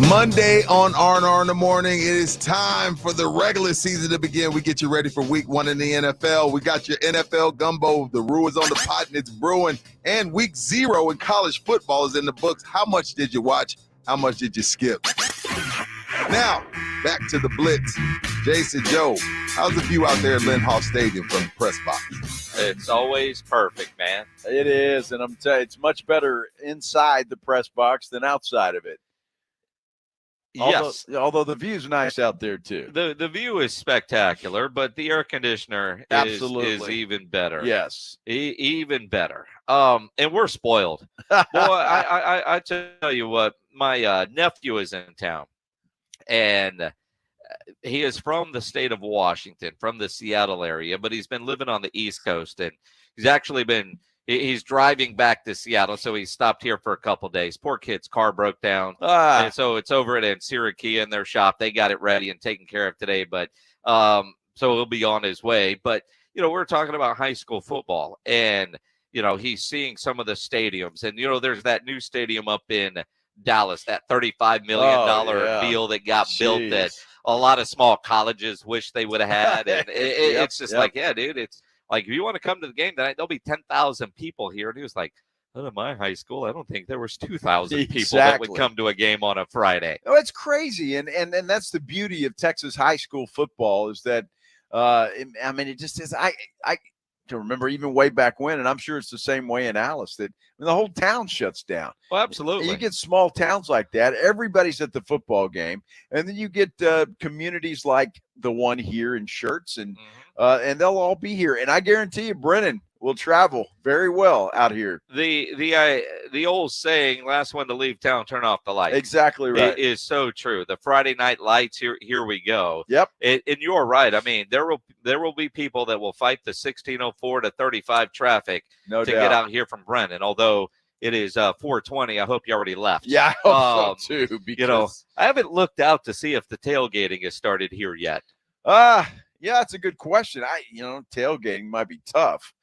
Monday on R&R in the morning, it is time for the regular season to begin. We get you ready for week 1 in the NFL. We got your NFL gumbo. The Rue is on the pot and it's brewing. And week 0 in college football is in the books. How much did you watch? How much did you skip? Now, back to the Blitz. Jason, Joe, how's the view out there at Lindhoff Stadium from the press box? It's always perfect, man. It is, and I'm telling you, it's much better inside the press box than outside of it. Yes. Although the view's nice out there too. The view is spectacular, but the air conditioner is even better. Yes. Even better. And we're spoiled. Boy, I tell you what, my nephew is in town, and he is from the state of Washington, from the Seattle area, but he's been living on the East Coast, and he's actually been he's driving back to Seattle, so he stopped here for a couple days. Poor kid's car broke down, and so it's over at Syracuse in their shop. They got it ready and taken care of today, but so he'll be on his way. But we're talking about high school football, and he's seeing some of the stadiums, and there's that new stadium up in Dallas, that $35 million deal that got built that a lot of small colleges wish they would have had, and it's just like, yeah, dude, it's like, if you want to come to the game tonight, there'll be 10,000 people here. And he was like, at my high school, I don't think there was 2,000 people that would come to a game on a Friday. Oh, it's crazy. And that's the beauty of Texas high school football is that, it just is. I can remember even way back when, and I'm sure it's the same way in Alice, that the whole town shuts down. Well, absolutely. You get small towns like that. Everybody's at the football game. And then you get communities like the one here in Shirts, and they'll all be here. And I guarantee you, Brennan will travel very well out here. The old saying, last one to leave town, turn off the lights. Exactly right. It is so true. The Friday night lights, here we go. Yep. And you're right. I mean, there will be people that will fight the 1604 to 35 traffic to get out here from Brennan. Although it is 4:20, I hope you already left. Yeah, I hope so too. Because I haven't looked out to see if the tailgating has started here yet. Yeah, that's a good question. Tailgating might be tough.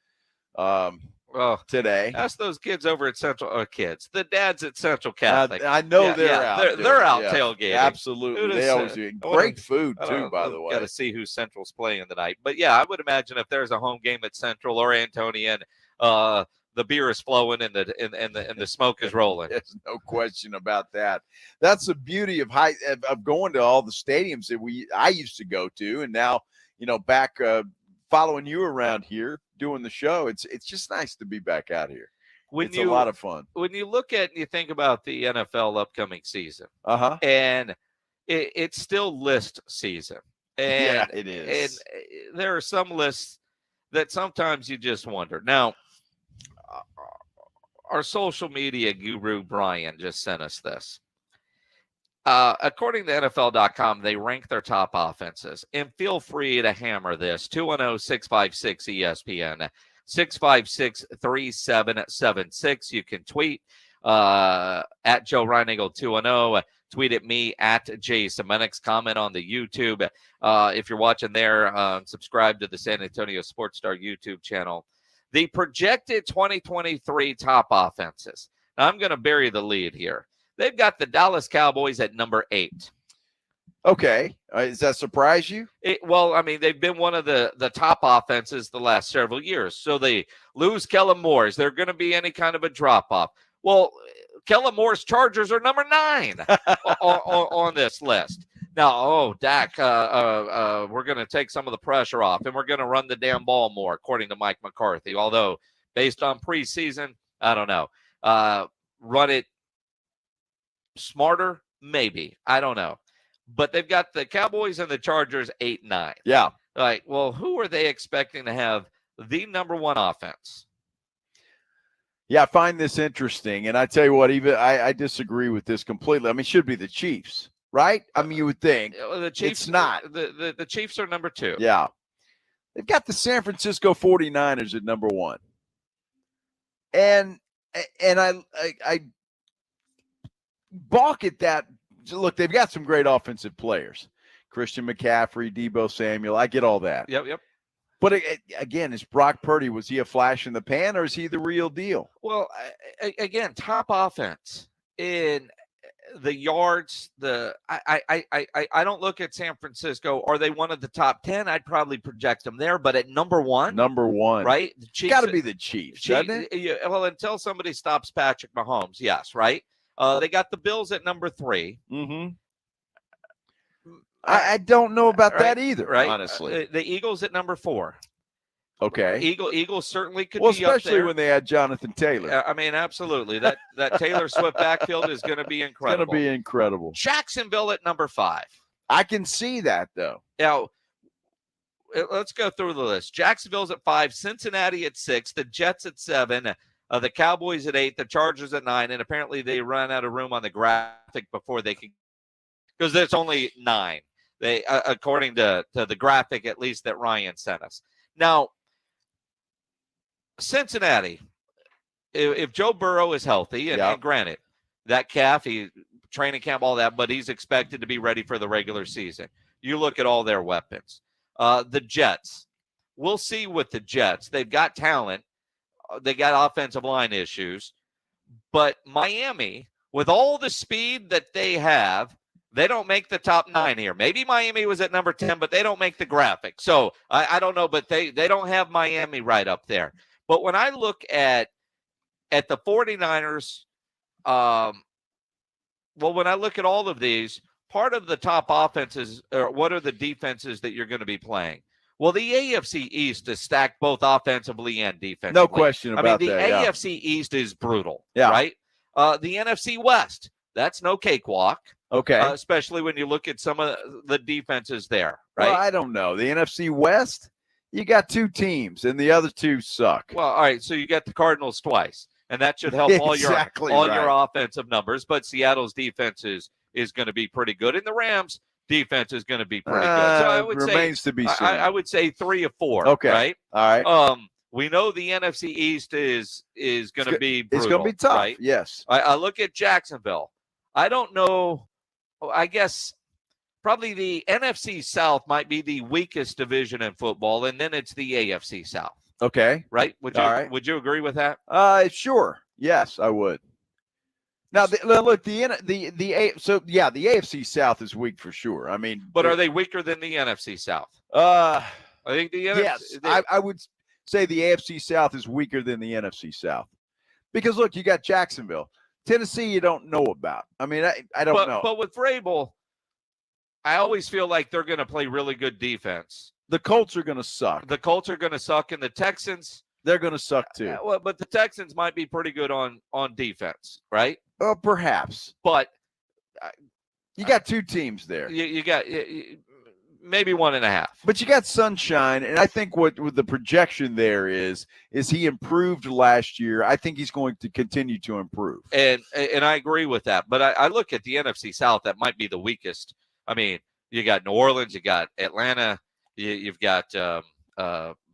Today. Ask those kids over at Central the dads at Central Catholic. I know they're out. They're out tailgating. Absolutely. They always do. Great food too, by the way. Got to see who Central's playing tonight. But yeah, I would imagine if there's a home game at Central or Antonian, the beer is flowing and the smoke is rolling. There's no question about that. That's the beauty of going to all the stadiums that I used to go to, and now back following you around here doing the show. It's just nice to be back out here. It's a lot of fun. When you look at and you think about the NFL upcoming season, and it's still list season. And, yeah, it is. And there are some lists that sometimes you just wonder. Now, our social media guru, Brian, just sent us this. According to NFL.com, they rank their top offenses. And feel free to hammer this. 210-656-ESPN, 656-3776. You can tweet at Joe Reinagle 210. Tweet at me at Jason Menix. Comment on the YouTube. If you're watching there, subscribe to the San Antonio Sports Star YouTube channel. The projected 2023 top offenses. Now, I'm going to bury the lead here. They've got the Dallas Cowboys at number 8. Okay. Does that surprise you? Well, I mean, they've been one of the top offenses the last several years. So they lose Kellen Moore. Is there going to be any kind of a drop-off? Well, Kellen Moore's Chargers are number 9 on this list. Now, Dak, we're going to take some of the pressure off, and we're going to run the damn ball more, according to Mike McCarthy. Although, based on preseason, I don't know. Run it smarter, maybe. I don't know. But they've got the Cowboys and the Chargers 8-9. Yeah. Like, well, who are they expecting to have the number 1 offense? Yeah, I find this interesting. And I tell you what, even I disagree with this completely. I mean, it should be the Chiefs, right? I mean, you would think. The Chiefs, it's not. The Chiefs are number 2. Yeah. They've got the San Francisco 49ers at number 1. And I balk at that. Look, they've got some great offensive players. Christian McCaffrey, Deebo Samuel. I get all that. Yep. But again, is Brock Purdy, was he a flash in the pan or is he the real deal? Well, again, top offense in the yards. I don't look at San Francisco. Are they one of the top 10? I'd probably project them there. But at number 1, right? The Chiefs got to be the Chiefs, doesn't it? Well, until somebody stops Patrick Mahomes, yes, right. They got the Bills at number 3. Mm-hmm. I don't know about Right, that either, right? honestly. The Eagles at number 4. Okay. Eagles certainly could Well, be up especially there. when they had Jonathan Taylor. I mean, absolutely. That Taylor Swift backfield is going to be It's incredible. going to be incredible. Jacksonville at number 5. I can see that, though. Now, let's go through the list. Jacksonville's at 5, Cincinnati at 6, the Jets at 7, the Cowboys at 8, the Chargers at 9, and apparently they ran out of room on the graphic before they could, because there's only 9. They, according to the graphic, at least that Ryan sent us. Now, Cincinnati, if Joe Burrow is healthy, and granted, that calf, training camp, all that, but he's expected to be ready for the regular season. You look at all their weapons. The Jets, we'll see with the Jets. They've got talent. They got offensive line issues. But Miami, with all the speed that they have, they don't make the top 9 here. Maybe Miami was at number 10, but they don't make the graphic. So I don't know, but they don't have Miami right up there. But when I look at the 49ers, when I look at all of these, part of the top offenses, or what are the defenses that you're going to be playing? Well, the AFC East is stacked both offensively and defensively. No question about that. The AFC East is brutal, right? The NFC West, that's no cakewalk. Okay. Especially when you look at some of the defenses there, right? Well, I don't know. The NFC West, you got 2 teams, and the other 2 suck. Well, all right, so you got the Cardinals twice, and that should help all your offensive numbers. But Seattle's defense is going to be pretty good, and the Rams' defense is going to be pretty good. So I would remains to be seen. I would say 3 or 4. Okay. Right. All right. We know the NFC East is going to be brutal. It's going to be tough. Right? Yes. I look at Jacksonville. I don't know. I guess probably the NFC South might be the weakest division in football, and then it's the AFC South. Okay. Right? Would you agree with that? Sure. Yes, I would. Now, look, the AFC South is weak for sure. I mean, but are they weaker than the NFC South? I think the NFC. Yes, I would say the AFC South is weaker than the NFC South because look, you got Jacksonville. Tennessee, you don't know about. I mean, I don't know. But with Vrabel, I always feel like they're going to play really good defense. The Colts are going to suck. The Colts are going to suck, and the Texans, they're going to suck too. Well, but the Texans might be pretty good on defense, right? Perhaps. But you got 2 teams there. You got maybe 1.5. But you got Sunshine, and I think what the projection there is he improved last year. I think he's going to continue to improve. And I agree with that. But I look at the NFC South, that might be the weakest. I mean, you got New Orleans, you got Atlanta, you've got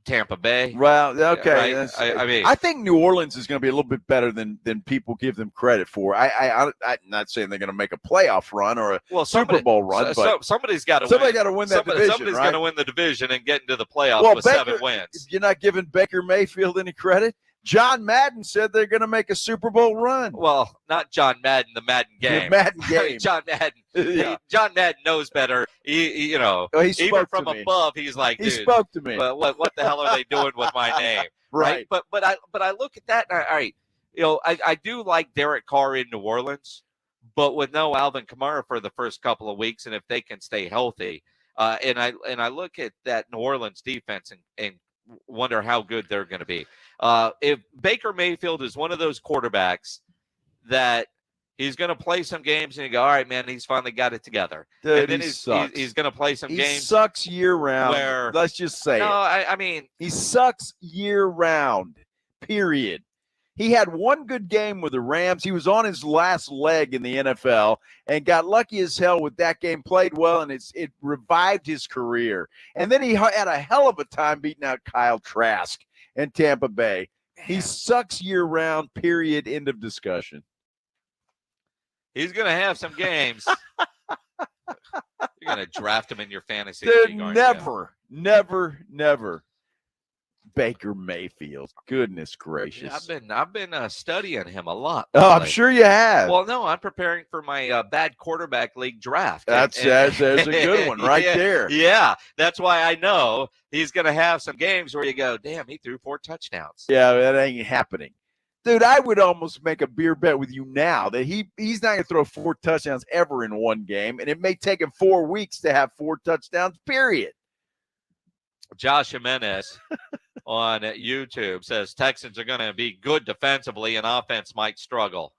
Tampa Bay. Well, okay. Right? I mean, I think New Orleans is going to be a little bit better than people give them credit for. I'm not saying they're going to make a playoff run or a Super Bowl run, but somebody's got to win that division. Somebody's right? going to win the division and get into the playoffs with 7 wins. You're not giving Baker Mayfield any credit. John Madden said they're going to make a Super Bowl run. Well, not John Madden, the Madden game. The Madden game. John Madden. Yeah. John Madden knows better. He even from above, he's like, dude, he spoke to me. But what the hell are they doing with my name? Right. But I look at that. And all right. I do like Derek Carr in New Orleans, but with no Alvin Kamara for the first couple of weeks, and if they can stay healthy, and I look at that New Orleans defense and wonder how good they're going to be. If Baker Mayfield is one of those quarterbacks that he's going to play some games and you go, all right, man, he's finally got it together. Dude, and then he's going to play some games. He sucks year round. Where, let's just say I mean, he sucks year round, period. He had one good game with the Rams. He was on his last leg in the NFL and got lucky as hell with that game, played well, and it revived his career. And then he had a hell of a time beating out Kyle Trask in Tampa Bay. He sucks year-round, period, end of discussion. He's going to have some games. You're going to draft him in your fantasy league, aren't you? Never. Baker Mayfield. Goodness gracious. I've been studying him a lot. Oh, I'm sure you have. Well, no, I'm preparing for my bad quarterback league draft. There's a good one right there. Yeah, that's why I know he's going to have some games where you go, damn, he threw 4 touchdowns. Yeah, that ain't happening. Dude, I would almost make a beer bet with you now that he's not going to throw 4 touchdowns ever in one game, and it may take him 4 weeks to have 4 touchdowns, period. Josh Jimenez on YouTube says Texans are going to be good defensively and offense might struggle.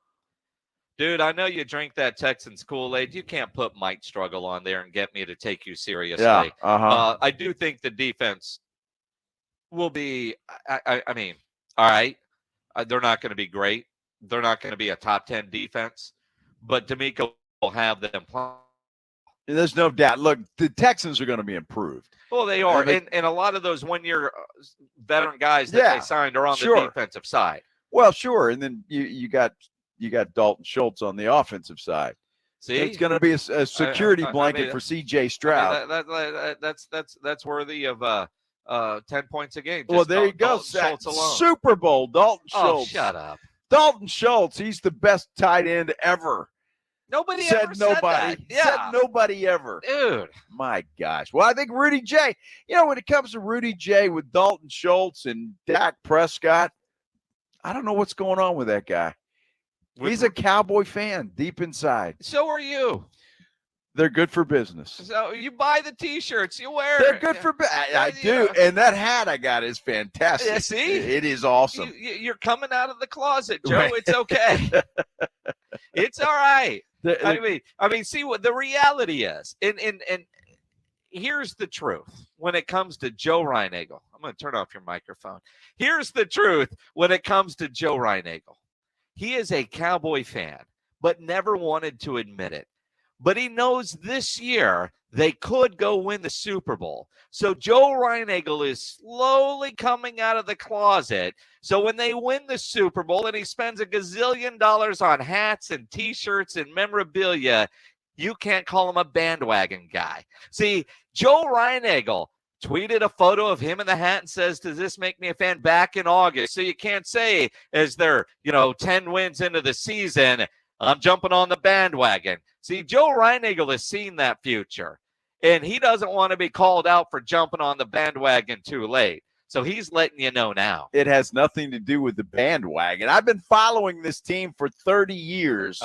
Dude, I know you drink that Texans Kool-Aid. You can't put might struggle on there and get me to take you seriously. Yeah, I do think the defense will be, I mean, all right. They're not going to be great. They're not going to be a top 10 defense, but D'Amico will have them play. There's no doubt. Look, the Texans are going to be improved. Well, they are. And a lot of those one-year veteran guys that they signed are on the defensive side. Well, sure. And then you got Dalton Schultz on the offensive side. See, it's going to be a security blanket for C.J. Stroud. That's worthy of 10 points a game. Well, there you go. Schultz alone. Super Bowl, Dalton Schultz. Oh, shut up. Dalton Schultz, he's the best tight end ever. Nobody said ever said that. Yeah. Said nobody ever. Dude. My gosh. Well, I think Rudy J, when it comes to Rudy J with Dalton Schultz and Dak Prescott, I don't know what's going on with that guy. He's a Cowboy fan deep inside. So are you. They're good for business. So you buy the T-shirts, you wear. They're good for business. I do, and that hat I got is fantastic. Yeah, see, it is awesome. You're coming out of the closet, Joe. Right. It's okay. It's all right. I mean, see what the reality is, and here's the truth when it comes to Joe Reinagle. I'm going to turn off your microphone. Here's the truth when it comes to Joe Reinagle. He is a Cowboy fan, but never wanted to admit it. But he knows this year they could go win the Super Bowl. So Joe Reinagle is slowly coming out of the closet. So when they win the Super Bowl and he spends $1 gazillion on hats and T-shirts and memorabilia, you can't call him a bandwagon guy. See, Joe Reinagle tweeted a photo of him in the hat and says, does this make me a fan, back in August? So you can't say, as they're 10 wins into the season, I'm jumping on the bandwagon. See, Joe Reinagle has seen that future, and he doesn't want to be called out for jumping on the bandwagon too late. So he's letting you know now. It has nothing to do with the bandwagon. I've been following this team for 30 years,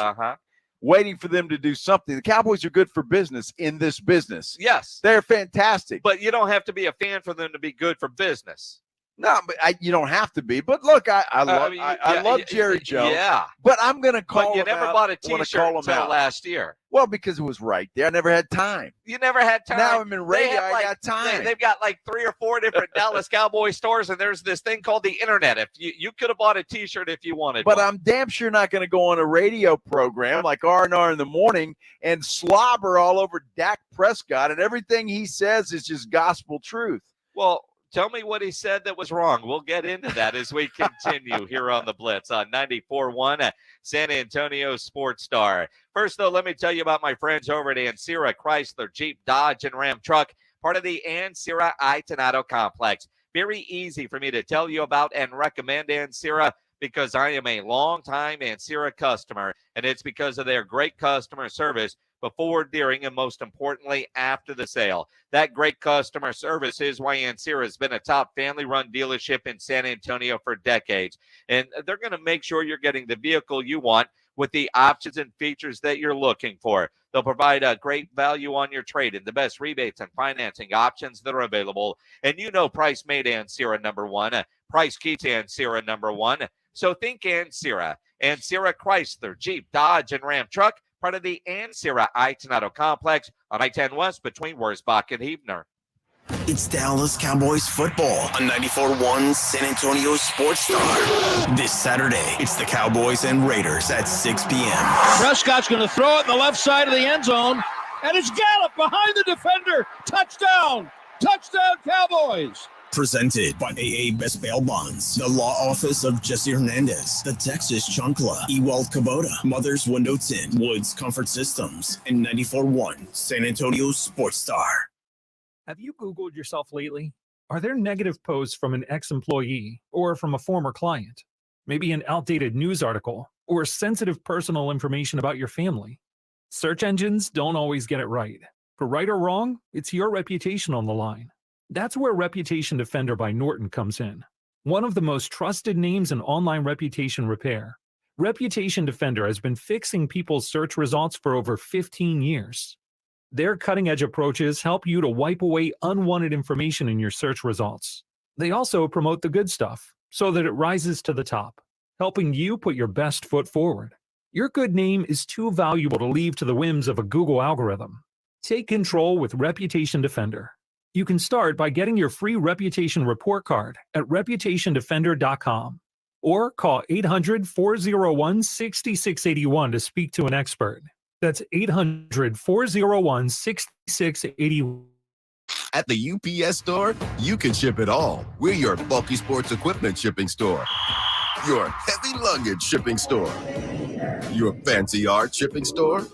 waiting for them to do something. The Cowboys are good for business in this business. Yes. They're fantastic. But you don't have to be a fan for them to be good for business. No, but you don't have to be. But look, I love Jerry Jones. Yeah. But I'm going to call But you him never out. bought a T-shirt until last year. Well, because it was right there. I never had time. You never had time. Now I'm in radio. I got time. They've got like 3 or 4 different Dallas Cowboy stores, and there's this thing called the internet. If you could have bought a T-shirt if you wanted. But one. I'm damn sure not going to go on a radio program like R&R in the morning and slobber all over Dak Prescott, and everything he says is just gospel truth. Well, tell me what he said that was wrong. We'll get into that as we continue here on the Blitz on 94.1 San Antonio Sports Star. First, though, let me tell you about my friends over at Ancira Chrysler, Jeep, Dodge, and Ram Truck, part of the Ancira Itonado Complex. Very easy for me to tell you about and recommend Ancira because I am a longtime Ancira customer, and it's because of their great customer service before, during, and most importantly, after the sale. That great customer service is why Ancira has been a top family-run dealership in San Antonio for decades. And they're going to make sure you're getting the vehicle you want with the options and features that you're looking for. They'll provide a great value on your trade-in, the best rebates and financing options that are available. And price made Ancira number one. Price keeps Ancira number one. So think Ancira. Ancira Chrysler, Jeep, Dodge, and Ram Truck, part of the Ancira Itonado Complex on I-10 West between Wurzbach and Huebner. It's Dallas Cowboys football on 94.1 San Antonio Sports Star. This Saturday, it's the Cowboys and Raiders at 6 p.m. Prescott's going to throw it in the left side of the end zone, and it's Gallup behind the defender. Touchdown! Touchdown, Cowboys! Presented by AA Best Bail Bonds, the law office of Jesse Hernandez, the Texas Chunkla, Ewald Kubota, Mother's Window Tint, Woods Comfort Systems, and 94.1 San Antonio Sports Star. Have you Googled yourself lately? Are there negative posts from an ex-employee or from a former client? Maybe an outdated news article or sensitive personal information about your family? Search engines don't always get it right. For right or wrong, it's your reputation on the line. That's where Reputation Defender by Norton comes in. one of the most trusted names in online reputation repair. Reputation Defender has been fixing people's search results for over 15 years. Their cutting-edge approaches help you to wipe away unwanted information in your search results. They also promote the good stuff so that it rises to the top, helping you put your best foot forward. Your good name is too valuable to leave to the whims of a Google algorithm. Take control with Reputation Defender. You can start by getting your free reputation report card at reputationdefender.com or call 800-401-6681 to speak to an expert. That's 800-401-6681. At the UPS store, you can ship it all. We're your bulky sports equipment shipping store, your heavy luggage shipping store, your fancy art shipping store.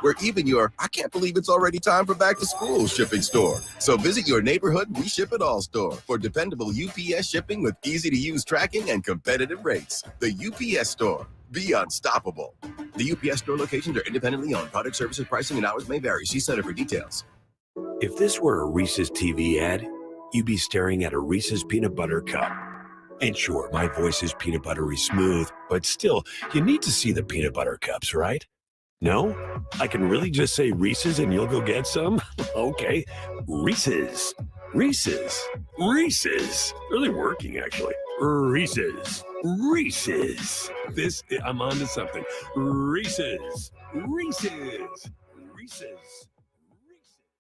We're even your I can't believe it's already time for back to school shipping store. So visit your neighborhood We Ship It All store for dependable UPS shipping with easy to use tracking and competitive rates. The UPS store. Be unstoppable. The UPS store locations are independently owned. Product services, pricing, and hours may vary. See Center for details. If this were a Reese's TV ad, you'd be staring at a Reese's peanut butter cup. And sure, my voice is peanut buttery smooth, but still, you need to see the peanut butter cups, right? No? I can really just say Reese's and you'll go get some? Okay. Reese's. Reese's. Reese's. Really working, actually. Reese's. Reese's. I'm on to something. Reese's. Reese's. Reese's.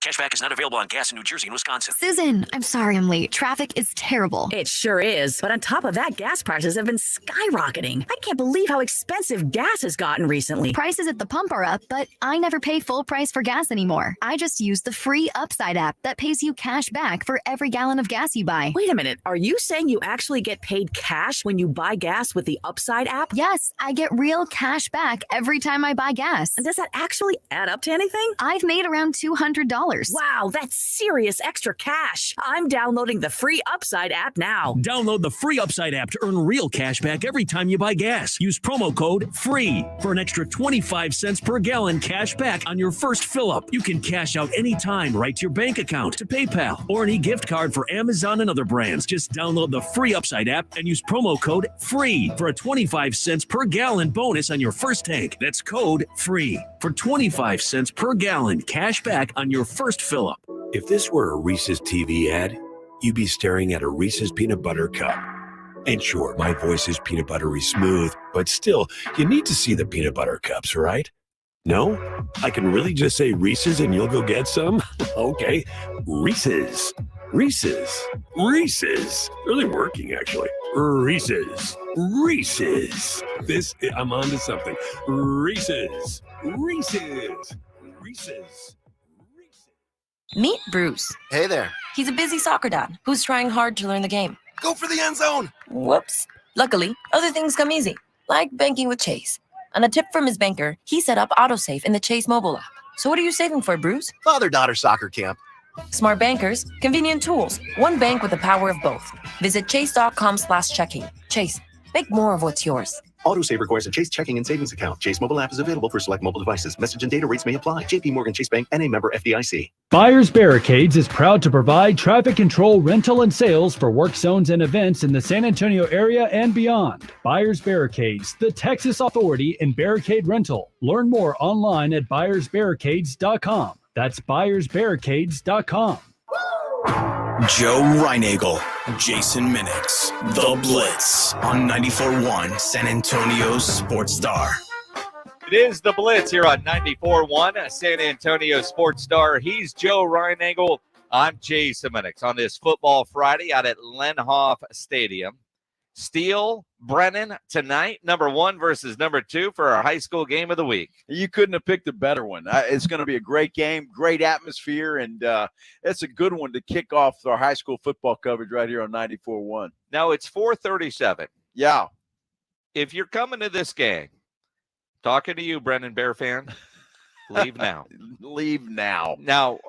Cashback is not available on gas in New Jersey and Wisconsin. Susan, I'm sorry I'm late. Traffic is terrible. It sure is. But on top of that, gas prices have been skyrocketing. I can't believe how expensive gas has gotten recently. Prices at the pump are up, but I never pay full price for gas anymore. I just use the free Upside app that pays you cash back for every gallon of gas you buy. Wait a minute. Are you saying you actually get paid cash when you buy gas with the Upside app? Yes, I get real cash back every time I buy gas. And does that actually add up to anything? I've made around $200. Wow, that's serious extra cash. I'm downloading the free Upside app now. Download the free Upside app to earn real cash back every time you buy gas. Use promo code FREE for an extra 25 cents per gallon cash back on your first fill-up. You can cash out anytime right to your bank account, to PayPal, or any gift card for Amazon and other brands. Just download the free Upside app and use promo code FREE for a 25 cents per gallon bonus on your first tank. That's code FREE for 25 cents per gallon cash back on your first fill-up. If this were a Reese's TV ad, you'd be staring at a Reese's peanut butter cup. And sure, my voice is peanut buttery smooth, but still, you need to see the peanut butter cups, right? No? I can really just say Reese's and you'll go get some? Okay. Reese's. Reese's. Reese's. Really working, actually. Reese's. Reese's. I'm on to something. Reese's. Reese's. Reese's. Meet Bruce. Hey there. He's a busy soccer dad who's trying hard to learn the game. Go for the end zone. Whoops. Luckily, other things come easy, like banking with Chase. On a tip from his banker, he set up AutoSave in the Chase mobile app. So what are you saving for, Bruce? Father-daughter soccer camp. Smart bankers, convenient tools. One bank with the power of both. Visit chase.com/checking. Chase, make more of what's yours. AutoSave requires a Chase checking and savings account. Chase mobile app is available for select mobile devices. Message and data rates may apply. JP Morgan Chase Bank and a member FDIC. Buyers Barricades is proud to provide traffic control, rental, and sales for work zones and events in the San Antonio area and beyond. Buyers Barricades, the Texas authority in barricade rental. Learn more online at buyersbarricades.com. That's buyersbarricades.com. Joe Reinagel, Jason Minix, The Blitz on 94.1 San Antonio's Sports Star. It is The Blitz here on 94.1 San Antonio Sports Star. He's Joe Reinagel. I'm Jason Minix on this football Friday out at Lenhoff Stadium. Steele, Brennan, tonight, number 1 versus number 2 for our high school game of the week. You couldn't have picked a better one. It's going to be a great game, great atmosphere, and it's a good one to kick off our high school football coverage right here on 94.1. Now, it's 4:37. Yeah. If you're coming to this game, talking to you, Brennan Bear fan, leave now. Leave now. Now,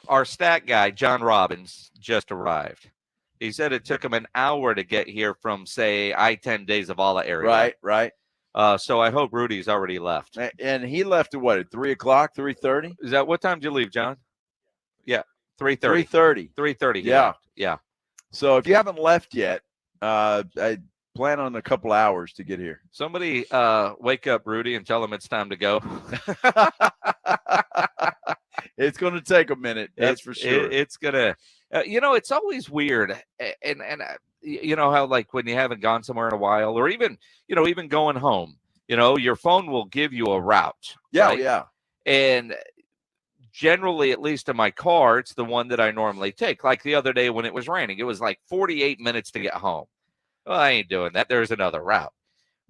our stat guy, John Robbins, just arrived. He said it took him an hour to get here from, say, I-10 Days of Allah area. Right. So I hope Rudy's already left. And he left at what, at 3 o'clock, 3:30? Is that what time did you leave, John? Yeah, 3:30. 3:30. 3:30. Yeah. Yeah. So if you haven't left yet, I plan on a couple hours to get here. Somebody wake up Rudy and tell him it's time to go. It's going to take a minute. That's for sure. It's going to, it's always weird. And you know how, like, when you haven't gone somewhere in a while, or even going home, your phone will give you a route. Yeah. Right? Yeah. And generally, at least in my car, it's the one that I normally take. Like the other day when it was raining, it was like 48 minutes to get home. Well, I ain't doing that. There's another route.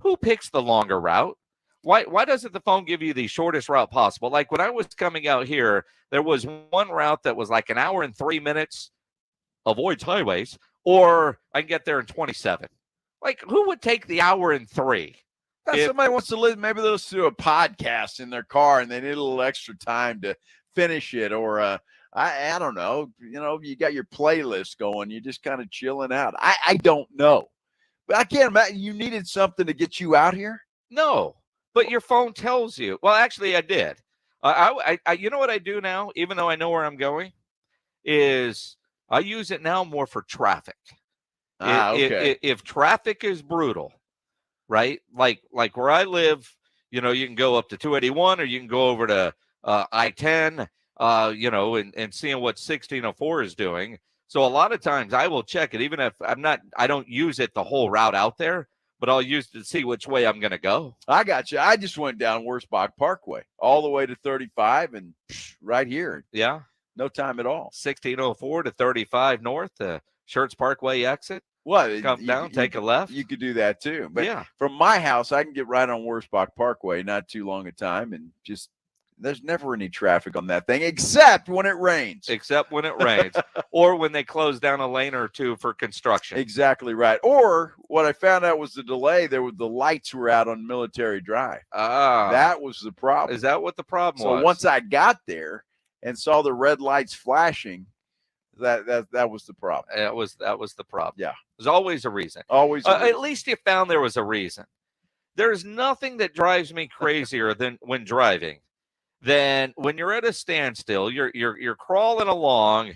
Who picks the longer route? Why doesn't the phone give you the shortest route possible? Like when I was coming out here, there was one route that was like an hour and 3 minutes, avoids highways, or I can get there in 27. Like, who would take the hour and 3? Somebody wants to listen. Maybe they'll listen to a podcast in their car and they need a little extra time to finish it. Or I don't know. You got your playlist going. You're just kind of chilling out. I don't know. But I can't imagine you needed something to get you out here. No. But your phone tells you. Well, actually, I did. I you know what I do now, even though I know where I'm going, is I use it now more for traffic. Okay. If traffic is brutal, right? Like where I live, you can go up to 281 or you can go over to I-10, and seeing what 1604 is doing. So a lot of times I will check it, even if I don't use it the whole route out there. But I'll use it to see which way I'm going to go. I got you. I just went down Wurzbach Parkway all the way to 35 and right here. Yeah. No time at all. 1604 to 35 north, the Schertz Parkway exit. Well, come down, take a left. You could do that too. But yeah, from my house, I can get right on Wurzbach Parkway, not too long a time, and just there's never any traffic on that thing except when it rains. Or when they close down a lane or two for construction. Exactly right. Or what I found out was the delay. The lights were out on Military Drive. That was the problem. Is that what the problem was? So once I got there and saw the red lights flashing, that was the problem. That was the problem. Yeah. There's always a reason. Always. At least you found there was a reason. There's nothing that drives me crazier than when driving. Then when you're at a standstill, you're crawling along,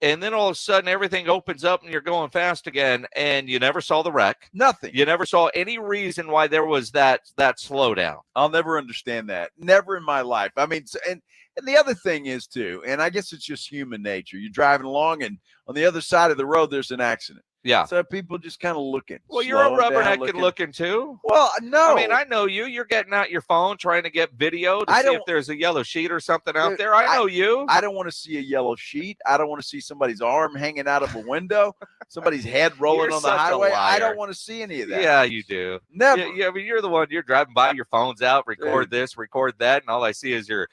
and then all of a sudden everything opens up and you're going fast again, and you never saw the wreck. Nothing. You never saw any reason why there was that slowdown. I'll never understand that. Never in my life. I mean, and the other thing is too, and I guess it's just human nature. You're driving along, and on the other side of the road, there's an accident. Yeah. So people just kind of looking. Well, you're a rubberneck looking too. Well, no. I mean, I know you. You're getting out your phone trying to get video to see if there's a yellow sheet or something out there. I know you. I don't want to see a yellow sheet. I don't want to see somebody's arm hanging out of a window, somebody's head rolling on the highway. I don't want to see any of that. Yeah, you do. Never. Yeah, I mean, you're the one. You're driving by, your phone's out, record this, record that, and all I see is your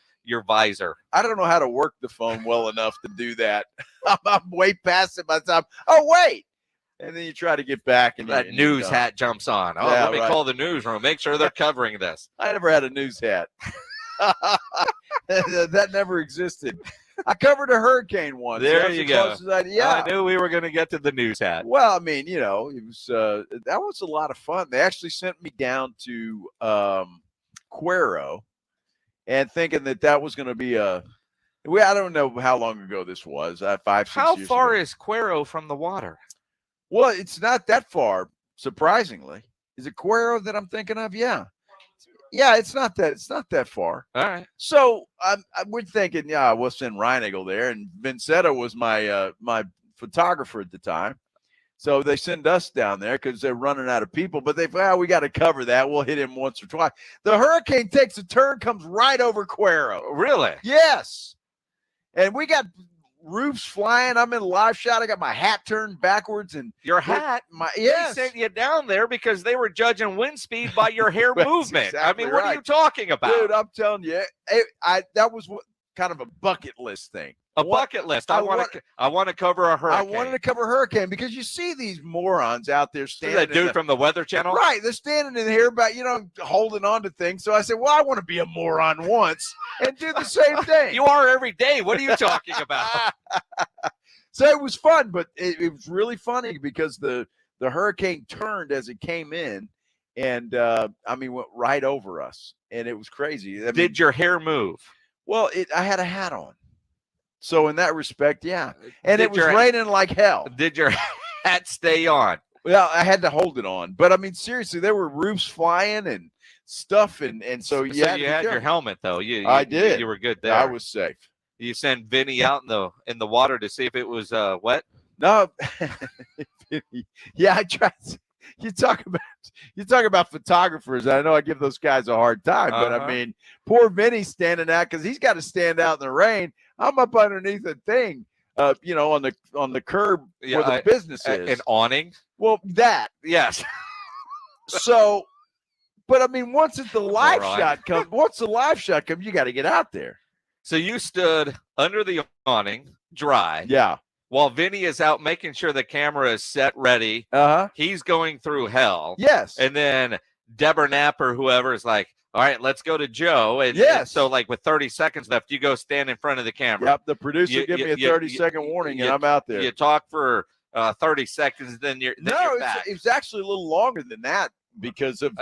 visor. I don't know how to work the phone well enough to do that. I'm way past it by the time. Oh, wait. And then you try to get back, and that news hat jumps on. Oh, yeah, let me call the newsroom. Make sure they're covering this. I never had a news hat. That never existed. I covered a hurricane once. There you go. I knew we were going to get to the news hat. Well, I mean, it was that was a lot of fun. They actually sent me down to Cuero, and thinking that was going to be I don't know how long ago this was. 5-6 years ago. How far is Cuero from the water? Well, it's not that far, surprisingly. Is it Cuero that I'm thinking of? Yeah. Yeah, it's not that far. All right. So we're thinking, we'll send Reinigal there, and Vincetta was my photographer at the time. So they send us down there because they're running out of people. But we got to cover that. We'll hit him once or twice. The hurricane takes a turn, comes right over Cuero. Really? Yes. And we got roofs flying. I'm in a live shot. I got my hat turned backwards, and your hat. They sent you down there because they were judging wind speed by your hair movement. Exactly I mean, what right. are you talking about, dude? I'm telling you, that was kind of a bucket list thing. Bucket list. I want to cover a hurricane. I wanted to cover a hurricane because you see these morons out there standing. That dude from the Weather Channel, right? They're standing in here, about holding on to things. So I said, well, I want to be a moron once and do the same thing. You are every day. What are you talking about? So it was fun, but it was really funny because the hurricane turned as it came in, and went right over us, and it was crazy. Did your hair move? Well, I had a hat on. So in that respect, yeah. And it was raining like hell. Did your hat stay on? Well, I had to hold it on, but I mean, seriously, there were roofs flying and stuff, and so you had your helmet though. I did. You were good there. I was safe. You sent Vinny out in the water to see if it was wet. No, yeah, I tried. You talk about photographers. I know I give those guys a hard time, but I mean, poor Vinny's standing out because he's got to stand out in the rain. I'm up underneath a thing, on the curb where the business is. An awning. Well, that yes. So, but I mean, once the live shot comes, you got to get out there. So you stood under the awning, dry. Yeah. While Vinny is out making sure the camera is set ready. He's going through hell. Yes. And then Deborah Knapp or whoever is like, all right, let's go to Joe. And, yes. And so, like, with 30 seconds left, you go stand in front of the camera. Yep. The producer give me a 30-second warning, and I'm out there. You talk for 30 seconds, then you're back. It was actually a little longer than that because of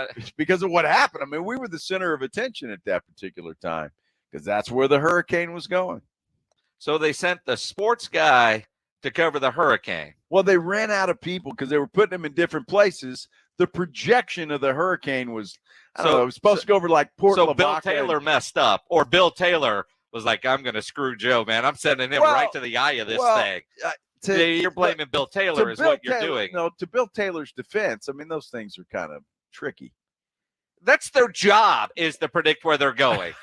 what happened. I mean, we were the center of attention at that particular time because that's where the hurricane was going. So they sent the sports guy to cover the hurricane. Well, they ran out of people because they were putting them in different places. The projection of the hurricane was, it was supposed to go over like Port So Lavaca. Bill Taylor messed up, or Bill Taylor was like, I'm going to screw Joe, man. I'm sending him right to the eye of this thing. You're blaming Bill Taylor is what you're doing. No, to Bill Taylor's defense, I mean, those things are kind of tricky. That's their job, is to predict where they're going.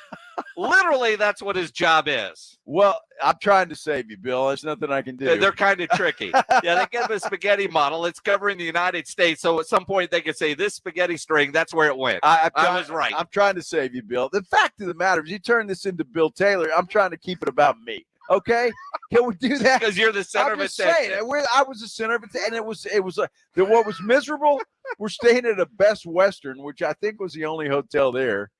Literally, that's what his job is. Well, I'm trying to save you, Bill. There's nothing I can do. They're kind of tricky. Yeah, they give a spaghetti model. It's covering the United States. So at some point, they could say, this spaghetti string, that's where it went. I was right. I'm trying to save you, Bill. The fact of the matter is, you turn this into Bill Taylor. I'm trying to keep it about me. Okay, can we do that? Because you're the center of attention. I was the center of attention, and it was what was miserable. We're staying at a Best Western, which I think was the only hotel there,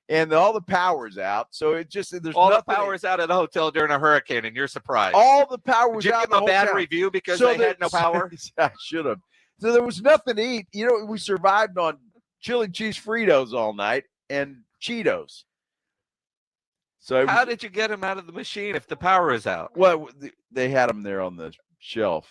and all the power's out. So it just there's all the power's out at the hotel during a hurricane, and you're surprised. All the power was Did you out. give them a bad review because they had no power? I should have. So there was nothing to eat. We survived on chili cheese Fritos all night and Cheetos. So how did you get him out of the machine if the power is out? Well, they had him there on the shelf.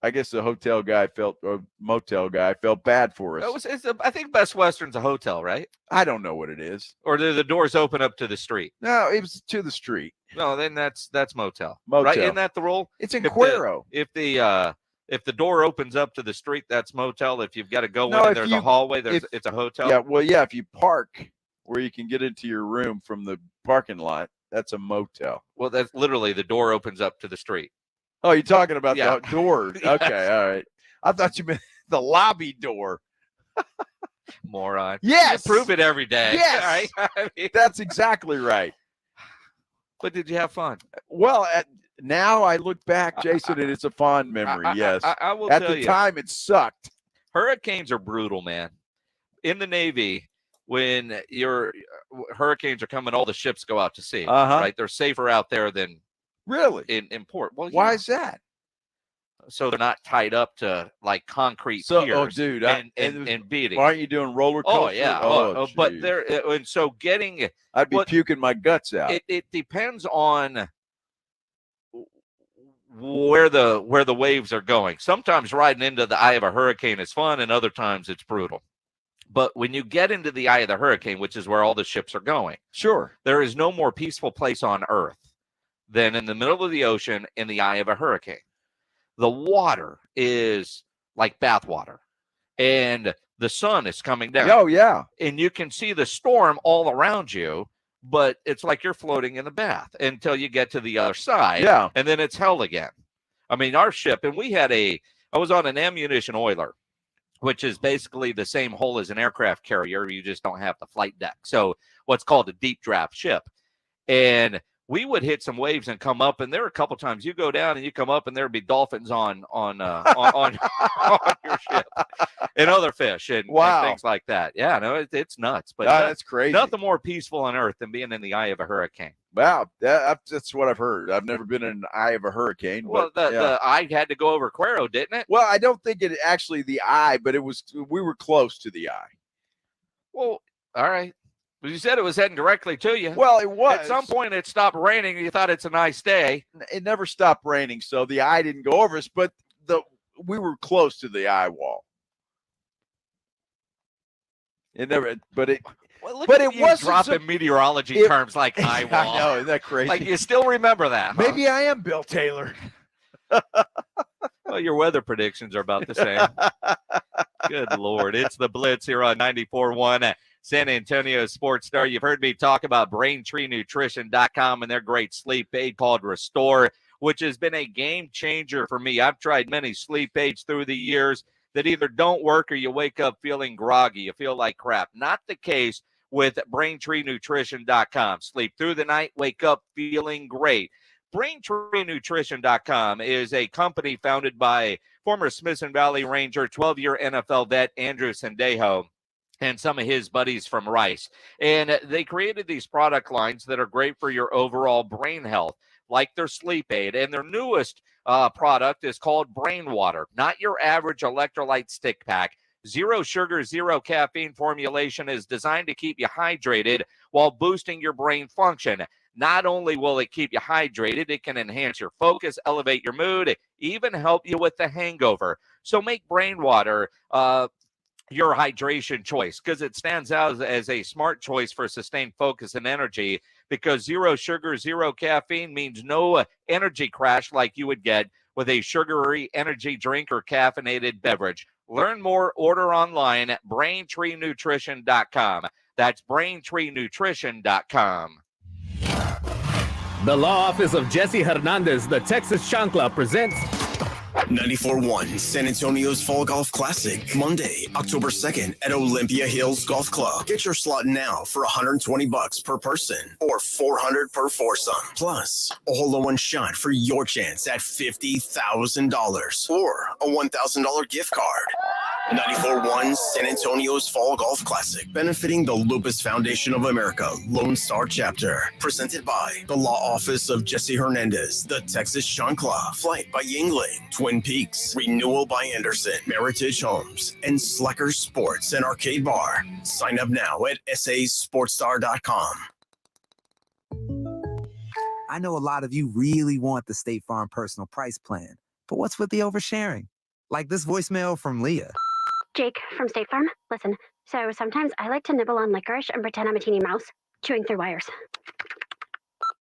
I guess the hotel guy or motel guy felt bad for us. I think Best Western's a hotel, right? I don't know what it is. Or do the doors open up to the street? No, it was to the street. No, then that's motel. Motel. Right? Isn't that the rule? It's in Cuero. If the door opens up to the street, that's motel. If you've got to go in and there's a hallway, it's a hotel. Yeah, well, yeah, if you park where you can get into your room from the parking lot, that's a motel. Well, that's literally the door opens up to the street. Oh, you're talking about the door. Okay, all right. I thought you meant the lobby door. Moron. Yes. You prove it every day. Yes. Right? That's exactly right. But did you have fun? Well, now I look back, Jason, and it's a fond memory, yes. I will tell you. At the time, it sucked. Hurricanes are brutal, man. In the Navy, when your hurricanes are coming, all the ships go out to sea. Right? They're safer out there than really in port. Well, why is that? So they're not tied up to like concrete piers. Oh, dude, and beating. Aren't you doing roller coaster? Oh yeah. But they're and so getting. I'd be puking my guts out. It depends on where the waves are going. Sometimes riding into the eye of a hurricane is fun, and other times it's brutal. But when you get into the eye of the hurricane, which is where all the ships are going, sure, there is no more peaceful place on earth than in the middle of the ocean in the eye of a hurricane. The water is like bathwater, and the sun is coming down. Oh, yeah. And you can see the storm all around you, but it's like you're floating in the bath until you get to the other side. Yeah. And then it's hell again. I mean, our ship, and I was on an ammunition oiler, which is basically the same hull as an aircraft carrier. You just don't have the flight deck. So what's called a deep draft ship. And we would hit some waves and come up, and there were a couple times you go down and you come up and there'd be dolphins on your ship and other fish and things like that. Yeah, no, it's nuts. But that's crazy. Nothing more peaceful on earth than being in the eye of a hurricane. Wow, that's what I've heard. I've never been in the eye of a hurricane. Well, but, the eye had to go over Cuero, didn't it? Well, I don't think it actually the eye, but we were close to the eye. Well, all right. But you said it was heading directly to you. Well, it was. At some point, it stopped raining, and you thought it's a nice day. It never stopped raining, so the eye didn't go over us. But we were close to the eye wall. It never, but it. Well, look but at it you wasn't dropping meteorology terms like eye wall. I know, isn't that crazy? Like you still remember that? Huh? Maybe I am Bill Taylor. Well, your weather predictions are about the same. Good Lord. It's the Blitz here on 94.1 San Antonio Sports Star. You've heard me talk about BraintreeNutrition.com and their great sleep aid called Restore, which has been a game changer for me. I've tried many sleep aids through the years that either don't work or you wake up feeling groggy. You feel like crap. Not the case with BraintreeNutrition.com. Sleep through the night, wake up feeling great. BraintreeNutrition.com is a company founded by former Smithson Valley Ranger, 12-year NFL vet Andrew Sendejo, and some of his buddies from Rice. And they created these product lines that are great for your overall brain health, like their sleep aid. And their newest product is called Brain Water, not your average electrolyte stick pack. Zero sugar, zero caffeine formulation is designed to keep you hydrated while boosting your brain function. Not only will it keep you hydrated, it can enhance your focus, elevate your mood, even help you with the hangover. So make Brain Water your hydration choice, because it stands out as a smart choice for sustained focus and energy, because zero sugar, zero caffeine means no energy crash like you would get with a sugary energy drink or caffeinated beverage. Learn more, order online at BraintreeNutrition.com. That's BraintreeNutrition.com. The Law Office of Jesse Hernandez, the Texas Chancla, presents 94.1 San Antonio's Fall Golf Classic, Monday, October 2nd at Olympia Hills Golf Club. Get your slot now for $120 per person or $400 per foursome. Plus, a hole-in-one shot for your chance at $50,000 or a $1,000 gift card. 94.1 San Antonio's Fall Golf Classic, benefiting the Lupus Foundation of America, Lone Star Chapter. Presented by the Law Office of Jesse Hernandez, the Texas Chancla, Flight by Yingling, Twin Peaks, Renewal by Anderson, Meritage Homes, and Slacker Sports and Arcade Bar. Sign up now at sasportstar.com. I know a lot of you really want the State Farm personal price plan, but what's with the oversharing? Like this voicemail from Leah. Jake from State Farm. Listen, so sometimes I like to nibble on licorice and pretend I'm a teeny mouse, chewing through wires.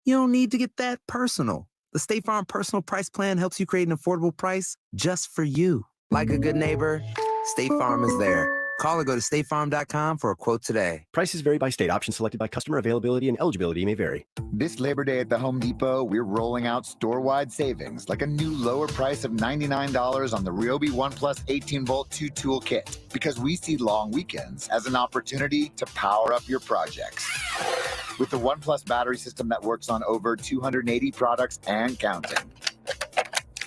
You don't need to get that personal. The State Farm personal price plan helps you create an affordable price just for you. Like a good neighbor, State Farm is there. Call or go to statefarm.com for a quote today. Prices vary by state. Options selected by customer. Availability and eligibility may vary. This Labor Day at the Home Depot, we're rolling out store-wide savings, like a new lower price of $99 on the Ryobi One Plus 18-volt 2-tool kit, because we see long weekends as an opportunity to power up your projects. With the One Plus battery system that works on over 280 products and counting.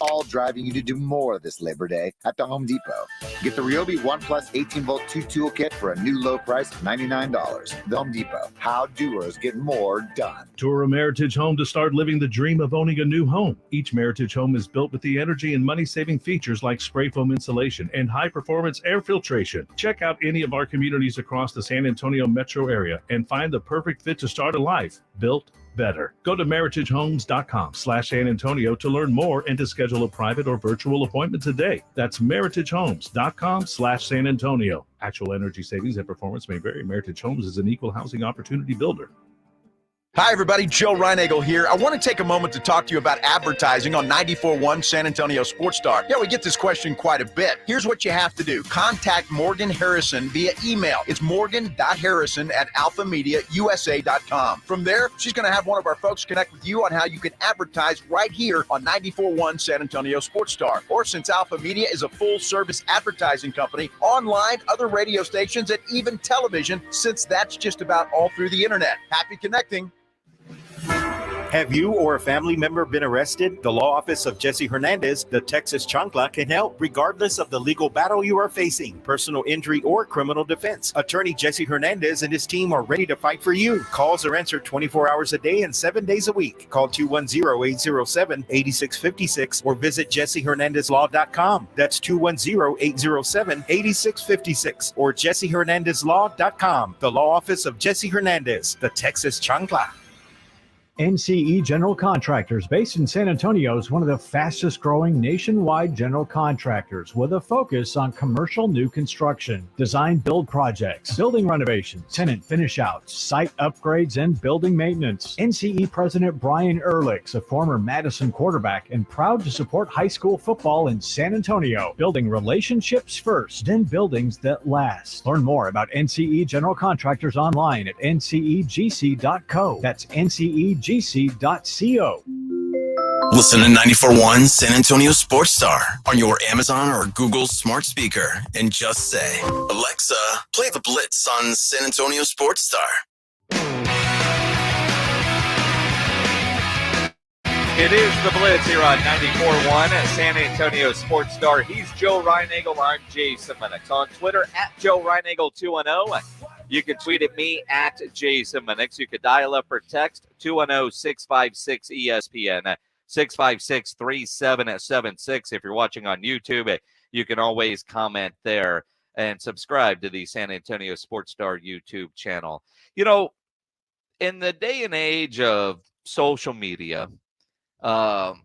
All driving you to do more this Labor Day at the Home Depot. Get the Ryobi One Plus 18-volt 2-tool kit for a new low price of $99. The Home Depot. How doers get more done. Tour a Meritage home to start living the dream of owning a new home. Each Meritage home is built with the energy and money-saving features like spray foam insulation and high-performance air filtration. Check out any of our communities across the San Antonio metro area and find the perfect fit to start a life built better. Go to meritagehomes.com/San Antonio to learn more and to schedule a private or virtual appointment today. That's meritagehomes.com/San Antonio. Actual energy savings and performance may vary. Meritage Homes is an equal housing opportunity builder. Hi, everybody. Joe Reinagle here. I want to take a moment to talk to you about advertising on 94.1 San Antonio Sports Star. Yeah, we get this question quite a bit. Here's what you have to do. Contact Morgan Harrison via email. It's morgan.harrison@alphamediausa.com. From there, she's going to have one of our folks connect with you on how you can advertise right here on 94.1 San Antonio Sports Star. Or since Alpha Media is a full-service advertising company, online, other radio stations, and even television, since that's just about all through the internet. Happy connecting. Have you or a family member been arrested? The Law Office of Jesse Hernandez, the Texas Chancla, can help regardless of the legal battle you are facing, personal injury or criminal defense. Attorney Jesse Hernandez and his team are ready to fight for you. Calls are answered 24 hours a day and 7 days a week. Call 210-807-8656 or visit jessehernandezlaw.com. That's 210-807-8656 or jessehernandezlaw.com. The Law Office of Jesse Hernandez, the Texas Chancla. NCE General Contractors, based in San Antonio, is one of the fastest growing nationwide general contractors with a focus on commercial new construction, design build projects, building renovations, tenant finish outs, site upgrades, and building maintenance. NCE President Brian Ehrlich's a former Madison quarterback and proud to support high school football in San Antonio, building relationships first, then buildings that last. Learn more about NCE General Contractors online at ncegc.co. That's ncegc.co. Listen to 94.1 San Antonio Sports Star on your Amazon or Google smart speaker and just say, Alexa, play the Blitz on San Antonio Sports Star. It is the Blitz here on 94.1 at San Antonio Sports Star. He's Joe Reinagel. I'm Jason Minix. On Twitter, at Joe Reinagel210. You can tweet at me at Jason Minix. You could dial up or text 210-656-ESPN, 656-3776. If you're watching on YouTube, you can always comment there and subscribe to the San Antonio Sports Star YouTube channel. You know, in the day and age of social media, and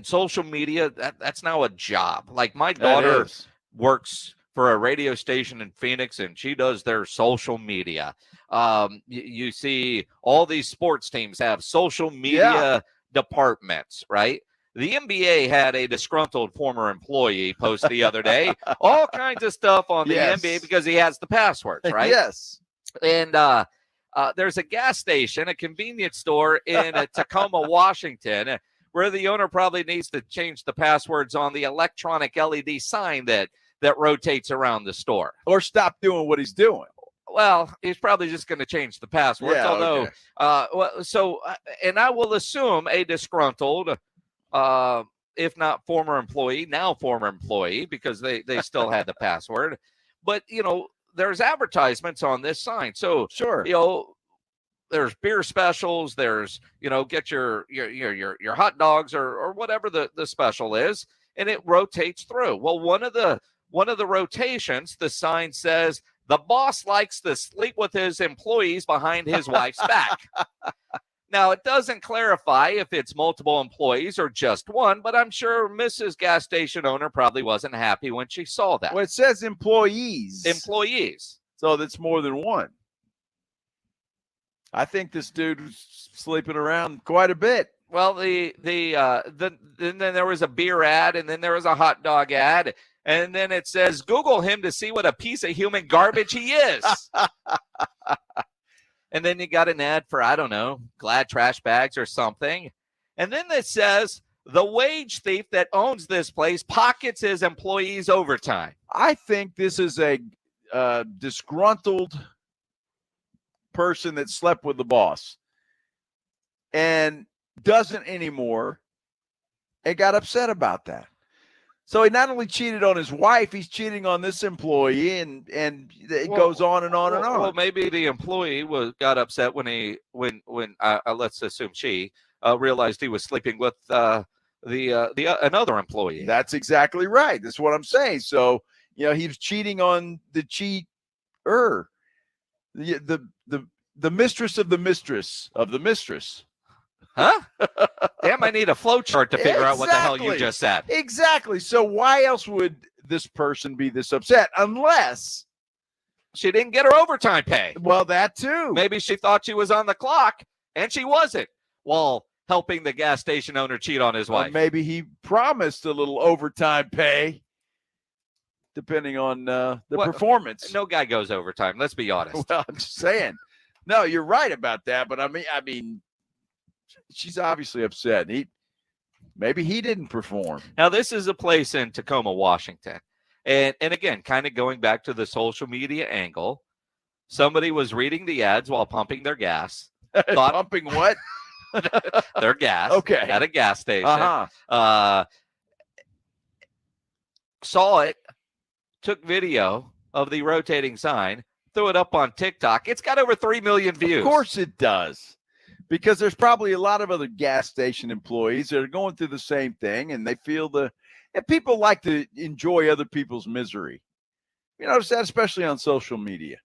social media, that's now a job. Like my daughter works for a radio station in Phoenix, and she does their social media. You see all these sports teams have social media departments, right? The NBA had a disgruntled former employee post the other day, all kinds of stuff on the NBA because he has the passwords, right? Yes. And there's a gas station, a convenience store in Tacoma, Washington, where the owner probably needs to change the passwords on the electronic LED sign that rotates around the store. Or stop doing what he's doing. Well, he's probably just going to change the passwords. Yeah, although, and I will assume a disgruntled, if not former employee, now former employee, because they still had the password. But, you know, there's advertisements on this sign. So, sure, you know, there's beer specials. There's, you know, get your hot dogs or whatever the special is, and it rotates through. Well, one of the rotations, the sign says, the boss likes to sleep with his employees behind his wife's back. Now, it doesn't clarify if it's multiple employees or just one, but I'm sure Mrs. Gas Station owner probably wasn't happy when she saw that. Well, it says employees. Employees. So that's more than one. I think this dude was sleeping around quite a bit. Well, then there was a beer ad, and then there was a hot dog ad, and then it says, Google him to see what a piece of human garbage he is. And then you got an ad for, I don't know, Glad trash bags or something. And then it says, the wage thief that owns this place pockets his employees' overtime. I think this is a disgruntled person that slept with the boss and doesn't anymore and got upset about that. So he not only cheated on his wife, he's cheating on this employee, and it goes on and on and on. Well, maybe the employee got upset when let's assume she realized he was sleeping with another employee. That's exactly right. That's what I'm saying. So, you know, he was cheating on the cheater, the mistress of the mistress of the mistress. Huh? Damn, I need a flow chart to figure out what the hell you just said. Exactly. So why else would this person be this upset unless she didn't get her overtime pay? Well, that too. Maybe she thought she was on the clock and she wasn't. While helping the gas station owner cheat on his wife. Maybe he promised a little overtime pay, depending on the performance. No guy goes overtime. Let's be honest. Well, I'm just saying. No, you're right about that. But I mean, she's obviously upset. Maybe he didn't perform. Now, this is a place in Tacoma, Washington. And again, kind of going back to the social media angle, somebody was reading the ads while pumping their gas. Pumping what? Their gas. Okay. At a gas station. Uh-huh. Saw it, took video of the rotating sign, threw it up on TikTok. It's got over 3 million views. Of course it does. Because there's probably a lot of other gas station employees that are going through the same thing, and they feel and people like to enjoy other people's misery. You notice that, especially on social media.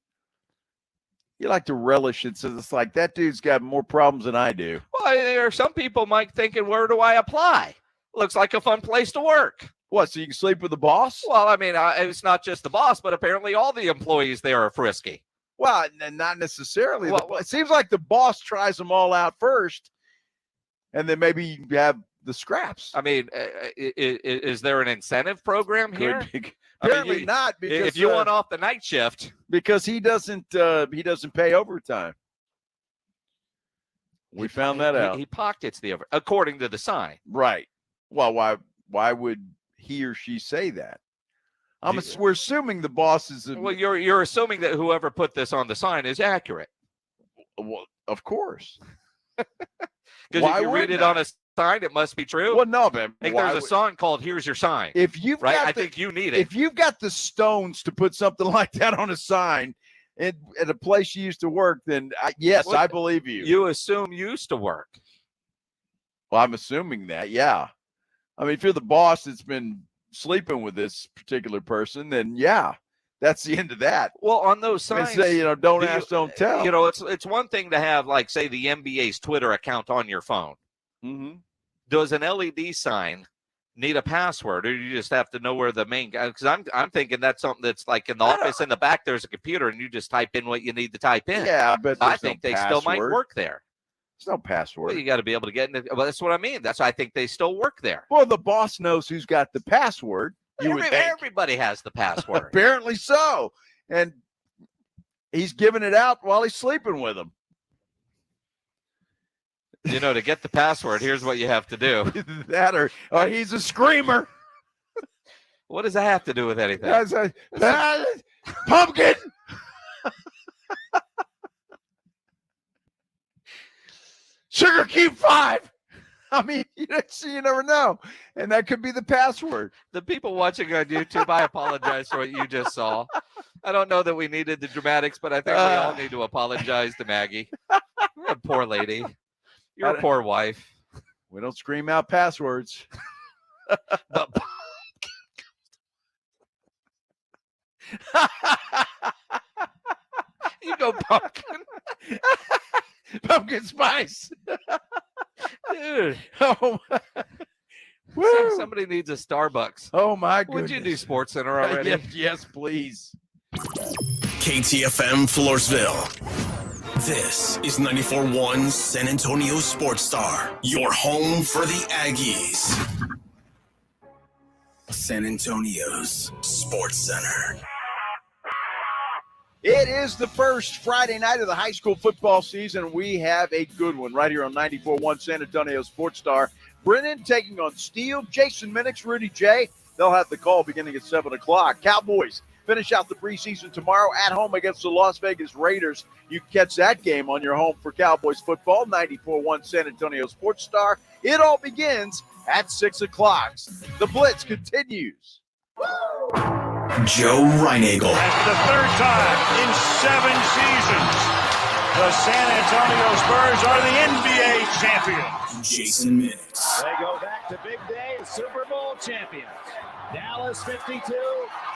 You like to relish it, so it's like that dude's got more problems than I do. Well, there are some people, Mike, thinking, where do I apply? Looks like a fun place to work. What, so you can sleep with the boss? Well, I mean, it's not just the boss, but apparently all the employees there are frisky. Well, not necessarily. Well, it seems like the boss tries them all out first, and then maybe you have the scraps. I mean, is there an incentive program here? Apparently not. Because if you want off the night shift, because he doesn't pay overtime. We found that out. He pockets the over, according to the sign. Right. Well, why would he or she say that? We're assuming the boss is. Well, you're assuming that whoever put this on the sign is accurate. Well, of course. Because if you read it on a sign, it must be true. Well, no, man. I think there's a song called "Here's Your Sign." If you've right, got I think you need it. If you've got the stones to put something like that on a sign at a place you used to work, then yes, I believe you. You assume you used to work. Well, I'm assuming that. Yeah. I mean, if you're the boss that's been sleeping with this particular person, then yeah, that's the end of that. Well, on those signs, say, don't ask, don't tell. It's one thing to have, like, say, the NBA's Twitter account on your phone. Mm-hmm. Does an LED sign need a password, or you just have to know where the main guy? Because I'm thinking that's something that's like in the office in the back. There's a computer, and you just type in what you need to type in. Yeah, but I think they still might work there. There's no password. Well, you got to be able to get in. Well, that's what I mean. That's why I think they still work there. Well, the boss knows who's got the password. Everybody has the password. Apparently so. And he's giving it out while he's sleeping with them. To get the password, here's what you have to do. That or he's a screamer. What does that have to do with anything? Pumpkin. Sugar Cube 5. I mean, you never know. And that could be the password. The people watching on YouTube, I apologize for what you just saw. I don't know that we needed the dramatics, but I think we all need to apologize to Maggie. You're a poor lady. You're a poor wife. We don't scream out passwords. You go pumpkin. Pumpkin spice. Dude. Oh, somebody needs a Starbucks. Oh, my goodness. Would you do Sports Center already? Yes, please. KTFM Floresville. This is 94.1 San Antonio Sports Star, your home for the Aggies. San Antonio's Sports Center. It is the first Friday night of the high school football season. We have a good one right here on 94.1 San Antonio Sports Star. Brennan taking on Steele, Jason Minix, Rudy J. They'll have the call beginning at 7 o'clock. Cowboys finish out the preseason tomorrow at home against the Las Vegas Raiders. You can catch that game on your home for Cowboys football, 94.1 San Antonio Sports Star. It all begins at 6 o'clock. The Blitz continues. Joe Reinagel. That's the third time in 7 seasons the San Antonio Spurs are the NBA champions. Jason Minix. They go back to big day Super Bowl champions. Dallas 52,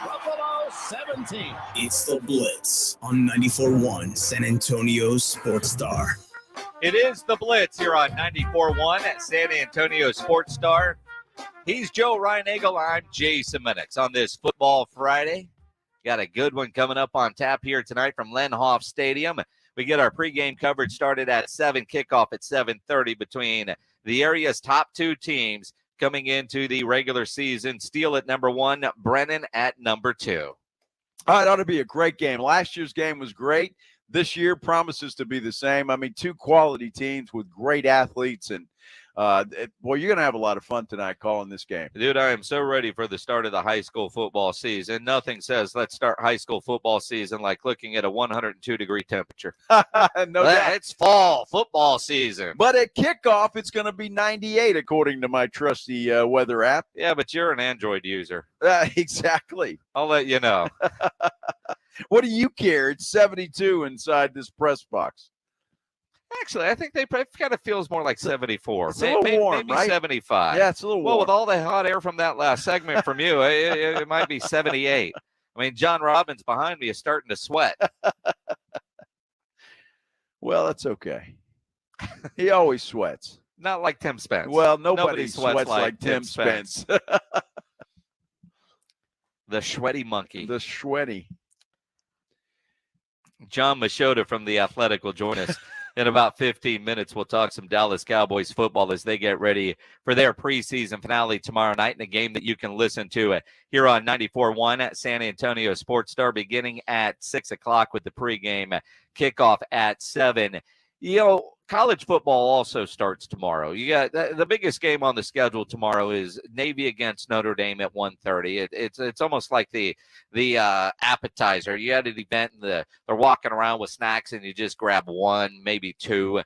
Buffalo 17. It's the Blitz on 94.1 San Antonio Sports Star. It is the Blitz here on 94.1 at San Antonio Sports Star. He's Joe Reinagel. I'm Jason Minix on this Football Friday. Got a good one coming up on tap here tonight from Lenhoff Stadium. We get our pregame coverage started at 7, kickoff at 7:30 between the area's top 2 teams coming into the regular season. Steele at number 1, Brennan at number 2. It ought to be a great game. Last year's game was great. This year promises to be the same. I mean, 2 quality teams with great athletes, and boy, you're going to have a lot of fun tonight calling this game. Dude, I am so ready for the start of the high school football season. Nothing says let's start high school football season like looking at a 102-degree temperature. No doubt. It's fall football season. But at kickoff, it's going to be 98, according to my trusty weather app. Yeah, but you're an Android user. Exactly. I'll let you know. What do you care? It's 72 inside this press box. Actually, I think they kind of feels more like 74. It's a little warm, maybe right? 75. Yeah, it's a little warm. Well, with all the hot air from that last segment from you, it might be 78. I mean, John Robbins behind me is starting to sweat. Well, that's okay. He always sweats. Not like Tim Spence. Well, nobody sweats like Tim Spence. The sweaty monkey. The sweaty. John Machota from The Athletic will join us in about 15 minutes. We'll talk some Dallas Cowboys football as they get ready for their preseason finale tomorrow night in a game that you can listen to here on 94.1 at San Antonio Sports Star beginning at 6 o'clock with the pregame kickoff at 7. You know, college football also starts tomorrow. You got the biggest game on the schedule tomorrow is Navy against Notre Dame at 1:30. It's almost like the appetizer. You had an event and they're walking around with snacks and you just grab one, maybe two.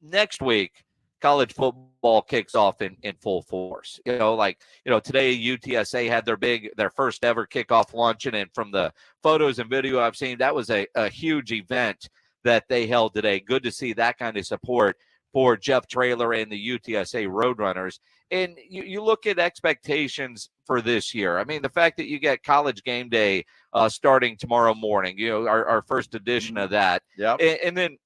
Next week, college football kicks off in full force. Today UTSA had their first ever kickoff luncheon, and from the photos and video I've seen, that was a huge event that they held today. Good to see that kind of support for Jeff Traylor and the UTSA Roadrunners. And you look at expectations for this year. I mean, the fact that you get College Game Day starting tomorrow morning, our first edition of that. Yep. And then,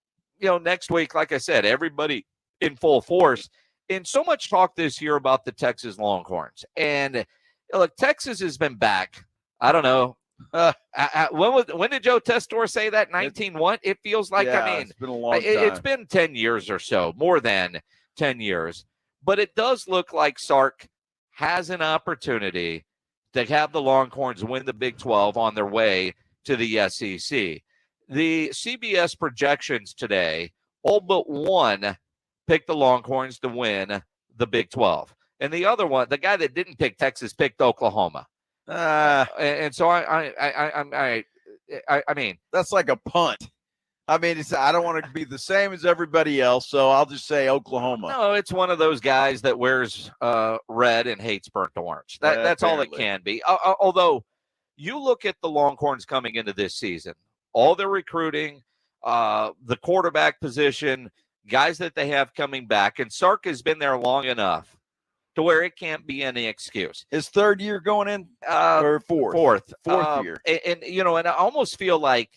next week, like I said, everybody in full force. And so much talk this year about the Texas Longhorns. And look, Texas has been back. I don't know. When did Joe Testor say that? 19 what? It feels like, it's been a long time. It's been 10 years or so, more than 10 years. But it does look like Sark has an opportunity to have the Longhorns win the Big 12 on their way to the SEC. The CBS projections today, all but one picked the Longhorns to win the Big 12. And the other one, the guy that didn't pick Texas, picked Oklahoma. And so I mean, that's like a punt. I mean, I don't want to be the same as everybody else, so I'll just say Oklahoma. No, it's one of those guys that wears red and hates burnt orange. That's all it can be. Although you look at the Longhorns coming into this season, all their recruiting, the quarterback position, guys that they have coming back, and Sark has been there long enough to where it can't be any excuse. His third year going in, or fourth year. And I almost feel like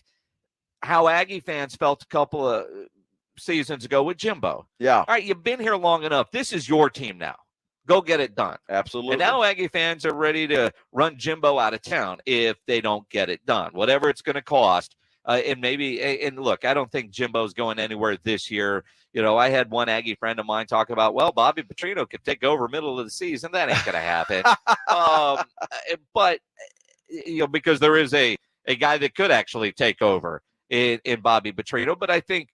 how Aggie fans felt a couple of seasons ago with Jimbo. Yeah. All right, you've been here long enough. This is your team now. Go get it done. Absolutely. And now Aggie fans are ready to run Jimbo out of town if they don't get it done, whatever it's going to cost. And look, I don't think Jimbo's going anywhere this year. I had one Aggie friend of mine talk about, well, Bobby Petrino could take over middle of the season. That ain't going to happen. But because there is a guy that could actually take over in Bobby Petrino. But I think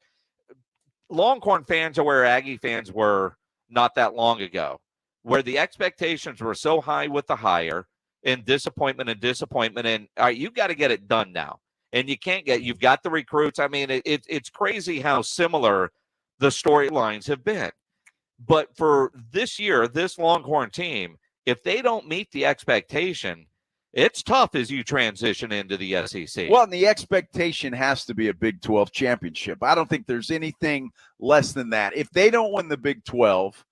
Longhorn fans are where Aggie fans were not that long ago, where the expectations were so high with the hire and disappointment. And all right, you got to get it done now. And you've got the recruits. I mean, it's crazy how similar the storylines have been. But for this year, this Longhorn team, if they don't meet the expectation, it's tough as you transition into the SEC. Well, and the expectation has to be a Big 12 championship. I don't think there's anything less than that. If they don't win the Big 12,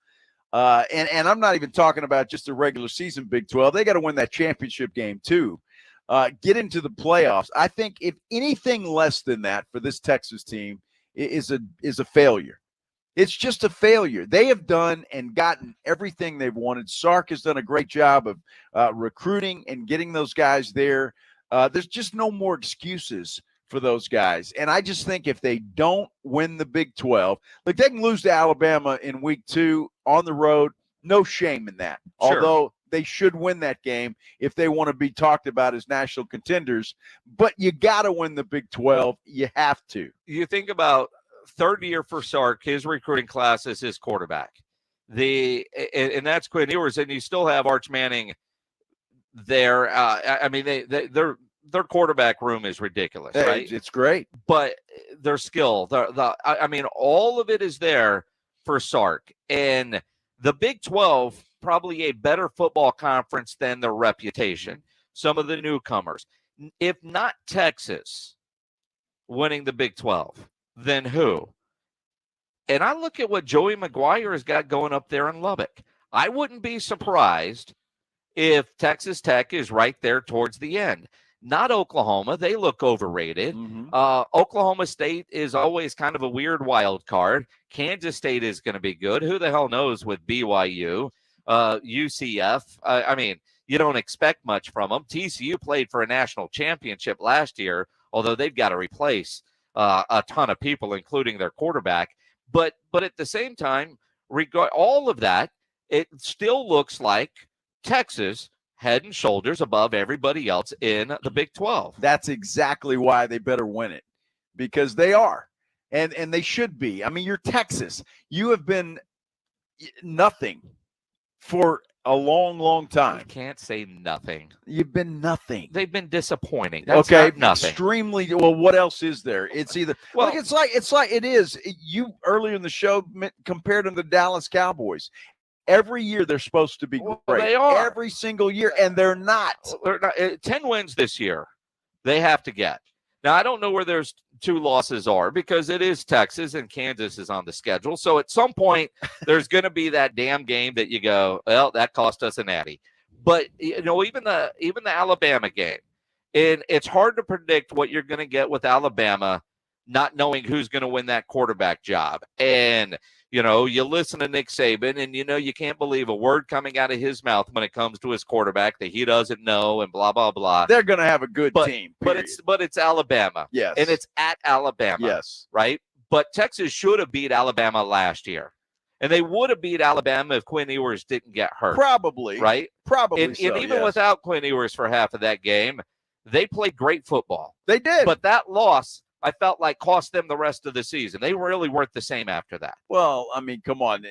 and I'm not even talking about just a regular season Big 12, they got to win that championship game too. Get into the playoffs. I think if anything less than that for this Texas team is a failure. It's just a failure. They have done and gotten everything they've wanted. Sark has done a great job of recruiting and getting those guys there. There's just no more excuses for those guys. And I just think if they don't win the Big 12, like they can lose to Alabama in week 2 on the road. No shame in that. Sure. Although they should win that game if they want to be talked about as national contenders. But you got to win the Big 12. You have to. You think about third year for Sark, his recruiting class is his quarterback. And that's Quinn Ewers, and you still have Arch Manning there. I mean, their quarterback room is ridiculous, right? It's great. But their skill, I mean, all of it is there for Sark. And the Big 12, probably a better football conference than their reputation. Some of the newcomers. If not Texas winning the Big 12, then who? And I look at what Joey McGuire has got going up there in Lubbock. I wouldn't be surprised if Texas Tech is right there towards the end. not Oklahoma. They look overrated. Oklahoma State is always kind of a weird wild card. Kansas State is going to be good. Who the hell knows with BYU, UCF? I mean, you don't expect much from them. TCU played for a national championship last year, although they've got to replace a ton of people, including their quarterback. But at the same time, regard all of that, it still looks like Texas head and shoulders above everybody else in the Big 12. That's exactly why they better win it, because they are, and they should be. I mean, you're Texas. You have been nothing for a long, long time. You can't say nothing. You've been nothing. They've been disappointing. That's okay, not nothing. Extremely. Well, what else is there? It's either it's like it is. You earlier in the show compared them to the Dallas Cowboys. Every year they're supposed to be great. They are. Every single year, and they're not. 10 wins this year they have to get. Now, I don't know where there's 2 losses are, because it is Texas and Kansas is on the schedule. So at some point, there's going to be that damn game that you go, well, that cost us a natty. But, even the Alabama game, and it's hard to predict what you're going to get with Alabama, not knowing who's going to win that quarterback job. And, you listen to Nick Saban, and you can't believe a word coming out of his mouth when it comes to his quarterback that he doesn't know, and blah blah blah. They're going to have a good team, but it's Alabama, yes, and it's at Alabama, yes, right. But Texas should have beat Alabama last year, and they would have beat Alabama if Quinn Ewers didn't get hurt, probably, right? Probably, and even without Quinn Ewers for half of that game, they played great football. They did, but that loss, I felt like, cost them the rest of the season. They really weren't the same after that. Well, I mean, come on.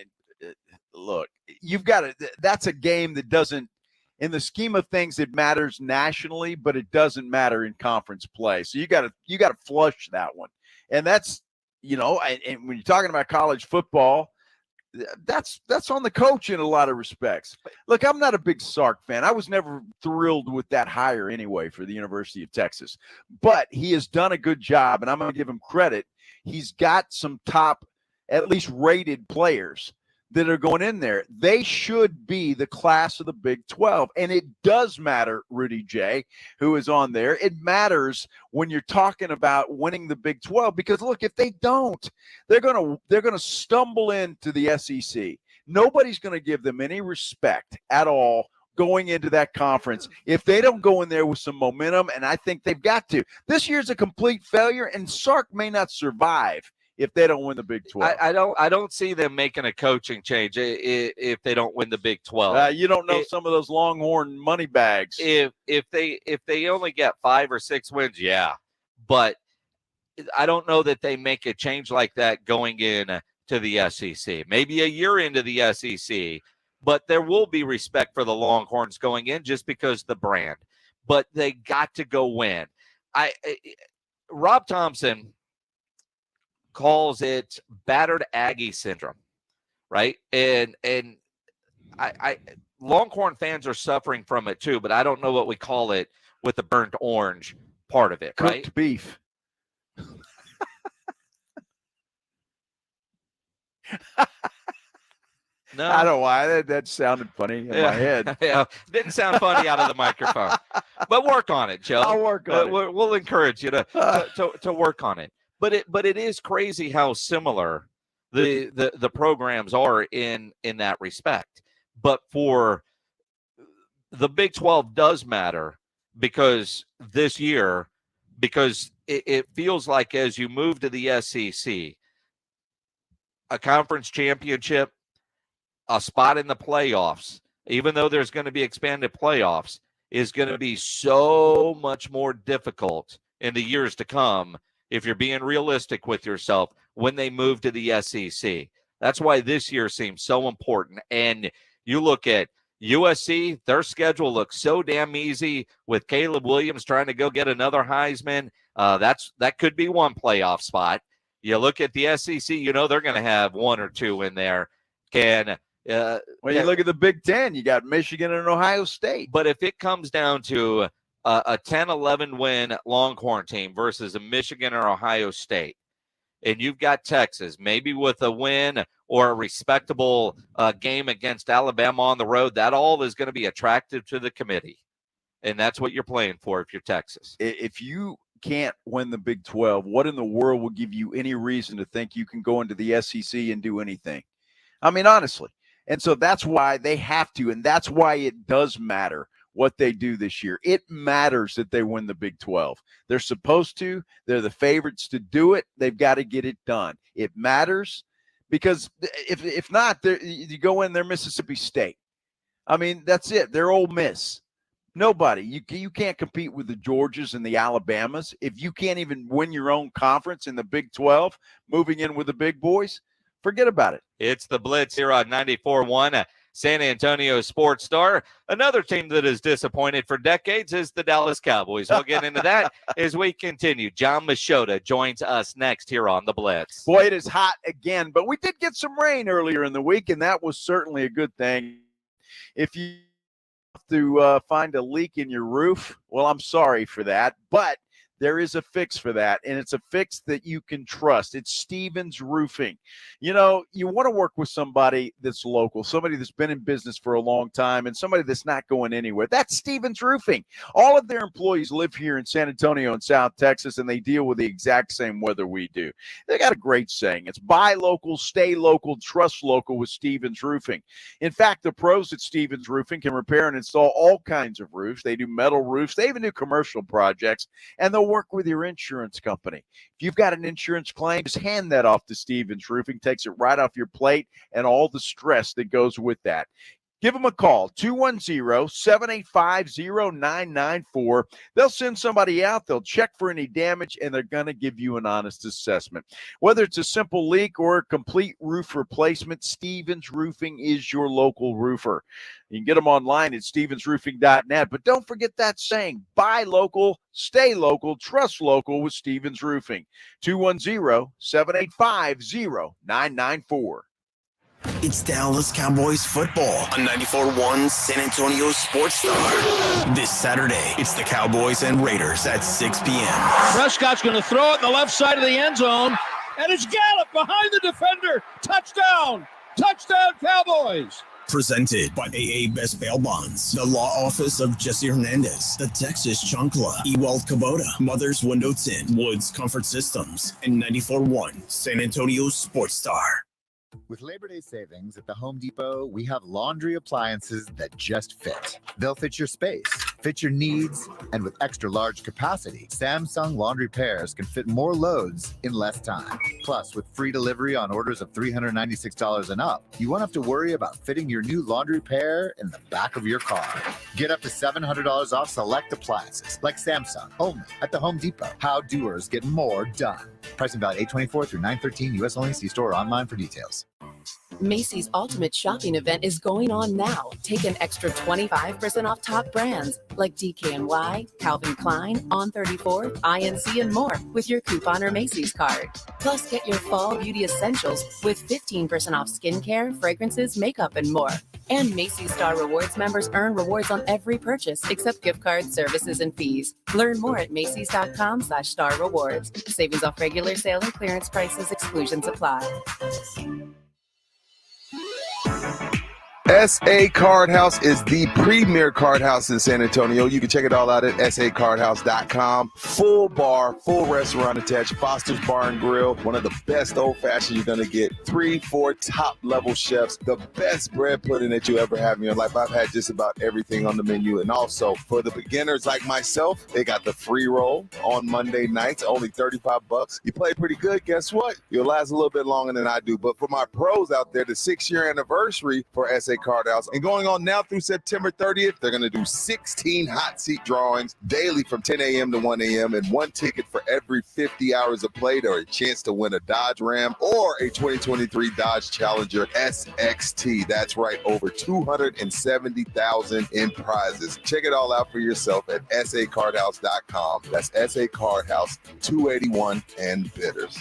Look, you've got to – that's a game that doesn't – in the scheme of things, it matters nationally, but it doesn't matter in conference play. So you got to flush that one. And that's, and when you're talking about college football, that's on the coach in a lot of respects. Look, I'm not a big Sark fan. I was never thrilled with that hire anyway for the University of Texas, but he has done a good job, and I'm going to give him credit. He's got some top, at least rated players that are going in there. They should be the class of the Big 12. And it does matter, Rudy J., who is on there. It matters when you're talking about winning the Big 12, because look, if they don't, they're going to stumble into the SEC. Nobody's going to give them any respect at all going into that conference if they don't go in there with some momentum, and I think they've got to. This year's a complete failure, and Sark may not survive if they don't win the Big 12. I don't see them making a coaching change if they don't win the Big 12. You don't know some of those Longhorn money bags. If they only get 5 or 6 wins, yeah. But I don't know that they make a change like that going in to the SEC. Maybe a year into the SEC, but there will be respect for the Longhorns going in just because the brand. But they got to go win. Rob Thompson calls it battered Aggie syndrome, right? And I Longhorn fans are suffering from it too, but I don't know what we call it with the burnt orange part of it, right? Cooked beef. No, I don't know why that sounded funny in my head. Yeah, didn't sound funny out of the microphone, but work on it, Joe. I'll work on it. We'll encourage you to work on it. But it is crazy how similar the programs are in that respect. But for the Big 12 does matter because this year, because it feels like as you move to the SEC, a conference championship, a spot in the playoffs, even though there's going to be expanded playoffs, is going to be so much more difficult in the years to come if you're being realistic with yourself when they move to the SEC. That's why this year seems so important. And you look at USC, their schedule looks so damn easy with Caleb Williams trying to go get another Heisman. That could be one playoff spot. You look at the SEC, they're going to have 1 or 2 in there. When you look at the Big Ten, you got Michigan and Ohio State. But if it comes down to a 10-11 win Longhorn team versus a Michigan or Ohio State, and you've got Texas, maybe with a win or a respectable game against Alabama on the road, that all is going to be attractive to the committee. And that's what you're playing for if you're Texas. If you can't win the Big 12, what in the world will give you any reason to think you can go into the SEC and do anything? I mean, honestly. And so that's why they have to, and that's why it does matter what they do this year. It matters that they win the Big 12. They're supposed to. They're the favorites to do it. They've got to get it done. It matters because if not, you go in there, Mississippi State. I mean, that's it. They're Ole Miss. Nobody. You can't compete with the Georgias and the Alabamas. If you can't even win your own conference in the Big 12, moving in with the big boys, forget about it. It's the Blitz here on 94.1, San Antonio Sports Star. Another team that is disappointed for decades is the Dallas Cowboys. We'll get into that as we continue. John Machota joins us next here on the Blitz. Boy, it is hot again, but we did get some rain earlier in the week, and that was certainly a good thing. If you have to find a leak in your roof, well, I'm sorry for that, but there is a fix for that, and it's a fix that you can trust. It's Stevens Roofing. You know, you want to work with somebody that's local, somebody that's been in business for a long time, and somebody that's not going anywhere. That's Stevens Roofing. All of their employees live here in San Antonio and South Texas, and they deal with the exact same weather we do. They got a great saying. It's buy local, stay local, trust local with Stevens Roofing. In fact, the pros at Stevens Roofing can repair and install all kinds of roofs. They do metal roofs. They even do commercial projects, and they'll work with your insurance company. If you've got an insurance claim, just hand that off to Stevens Roofing. Takes it right off your plate and all the stress that goes with that. Give them a call, 210-785-0994. They'll send somebody out. They'll check for any damage, and they're going to give you an honest assessment. Whether it's a simple leak or a complete roof replacement, Stevens Roofing is your local roofer. You can get them online at stevensroofing.net. But don't forget that saying, buy local, stay local, trust local with Stevens Roofing. 210-785-0994. It's Dallas Cowboys football on 94.1 San Antonio Sports Star. This Saturday, it's the Cowboys and Raiders at 6 p.m. Prescott's going to throw it in the left side of the end zone, and it's Gallup behind the defender. Touchdown! Touchdown, Cowboys! Presented by AA Best Bail Bonds, the law office of Jesse Hernandez, the Texas Chancla, Ewald Kubota, Mother's Window Tint, Woods Comfort Systems, and 94.1 San Antonio Sports Star. With Labor Day savings at the Home Depot, we have laundry appliances that just fit. They'll fit your space, fit your needs, and with extra large capacity, Samsung laundry pairs can fit more loads in less time. Plus, with free delivery on orders of $396 and up, you won't have to worry about fitting your new laundry pair in the back of your car. Get up to $700 off select appliances like Samsung only at the Home Depot. How doers get more done. Pricing valid 8/24 through 9/13, U.S. only. See store or online for details. Macy's Ultimate Shopping Event is going on now. Take an extra 25% off top brands like DKNY, Calvin Klein, On 34th, INC, and more with your coupon or Macy's card. Plus, get your fall beauty essentials with 15% off skincare, fragrances, makeup, and more. And Macy's Star Rewards members earn rewards on every purchase except gift cards, services, and fees. Learn more at Macys.com/Star Rewards. Savings off regular sale and clearance prices. Exclusions apply. SA Card House is the premier card house in San Antonio. You can check it all out at sacardhouse.com. Full bar, full restaurant attached, Foster's Bar and Grill. One of the best old-fashioned you're going to get. 3-4 top-level chefs. The best bread pudding that you ever have in your life. I've had just about everything on the menu. And also, for the beginners like myself, they got the free roll on Monday nights, only $35. You play pretty good, guess what? You'll last a little bit longer than I do. But for my pros out there, the 6-year anniversary for SA Card House. And going on now through September 30th, they're going to do 16 hot seat drawings daily from 10 a.m. to 1 a.m. and one ticket for every 50 hours of play or a chance to win a Dodge Ram or a 2023 Dodge Challenger SXT. That's right, over $270,000 in prizes. Check it all out for yourself at sacardhouse.com. That's SA Card House, 281 and Bitters.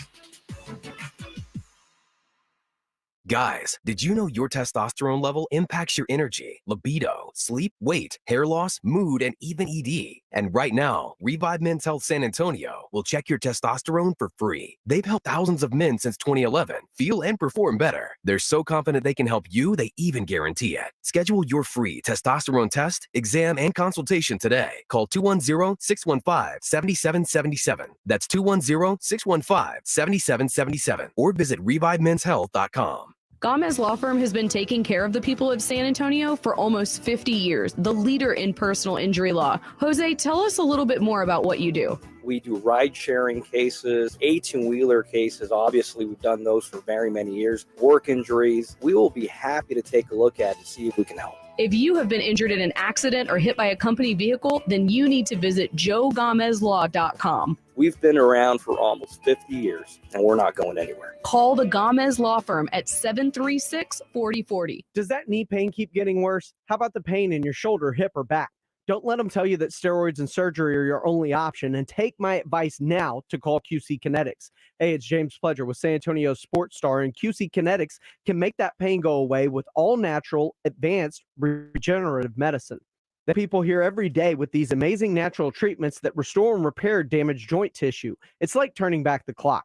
Guys, did you know your testosterone level impacts your energy, libido, sleep, weight, hair loss, mood, and even ED? And right now, Revive Men's Health San Antonio will check your testosterone for free. They've helped thousands of men since 2011 feel and perform better. They're so confident they can help you, they even guarantee it. Schedule your free testosterone test, exam, and consultation today. Call 210-615-7777. That's 210-615-7777. Or visit ReviveMen'sHealth.com. Gomez Law Firm has been taking care of the people of San Antonio for almost 50 years, the leader in personal injury law. Jose, tell us a little bit more about what you do. We do ride-sharing cases, 18-wheeler cases. Obviously, we've done those for very many years. Work injuries. We will be happy to take a look at to see if we can help. If you have been injured in an accident or hit by a company vehicle, then you need to visit joegomezlaw.com. We've been around for almost 50 years, and we're not going anywhere. Call the Gomez Law Firm at 736-4040. Does that knee pain keep getting worse? How about the pain in your shoulder, hip, or back? Don't let them tell you that steroids and surgery are your only option, and take my advice now to call QC Kinetics. Hey, it's James Pledger with San Antonio Sports Star, and QC Kinetics can make that pain go away with all natural, advanced, regenerative medicine. The people here every day with these amazing natural treatments that restore and repair damaged joint tissue. It's like turning back the clock.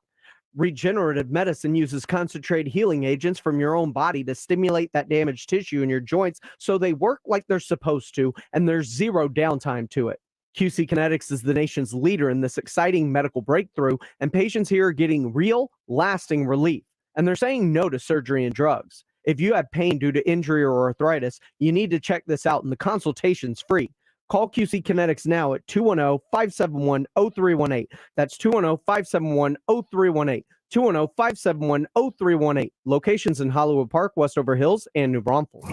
Regenerative medicine uses concentrated healing agents from your own body to stimulate that damaged tissue in your joints so they work like they're supposed to, and there's zero downtime to it. QC Kinetics is the nation's leader in this exciting medical breakthrough, and patients here are getting real, lasting relief. And they're saying no to surgery and drugs. If you have pain due to injury or arthritis, you need to check this out, and the consultation's free. Call QC Kinetics now at 210-571-0318. That's 210-571-0318. 210-571-0318. Locations in Hollywood Park, Westover Hills, and New Braunfels.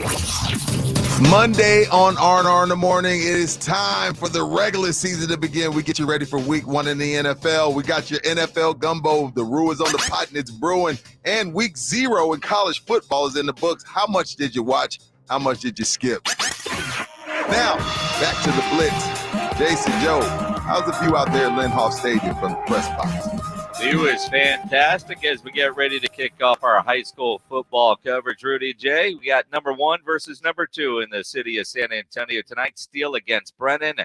Monday on R&R in the morning, it is time for the regular season to begin. We get you ready for week 1 in the NFL. We got your NFL gumbo. The Rue is on the pot and it's brewing. And week 0 in college football is in the books. How much did you watch? How much did you skip? Now, back to the Blitz. Jason, Joe, how's the view out there at Lindhoff Stadium from the press box? View is fantastic as we get ready to kick off our high school football coverage. Rudy J, we got number 1 versus number 2 in the city of San Antonio tonight. Steele against Brennan.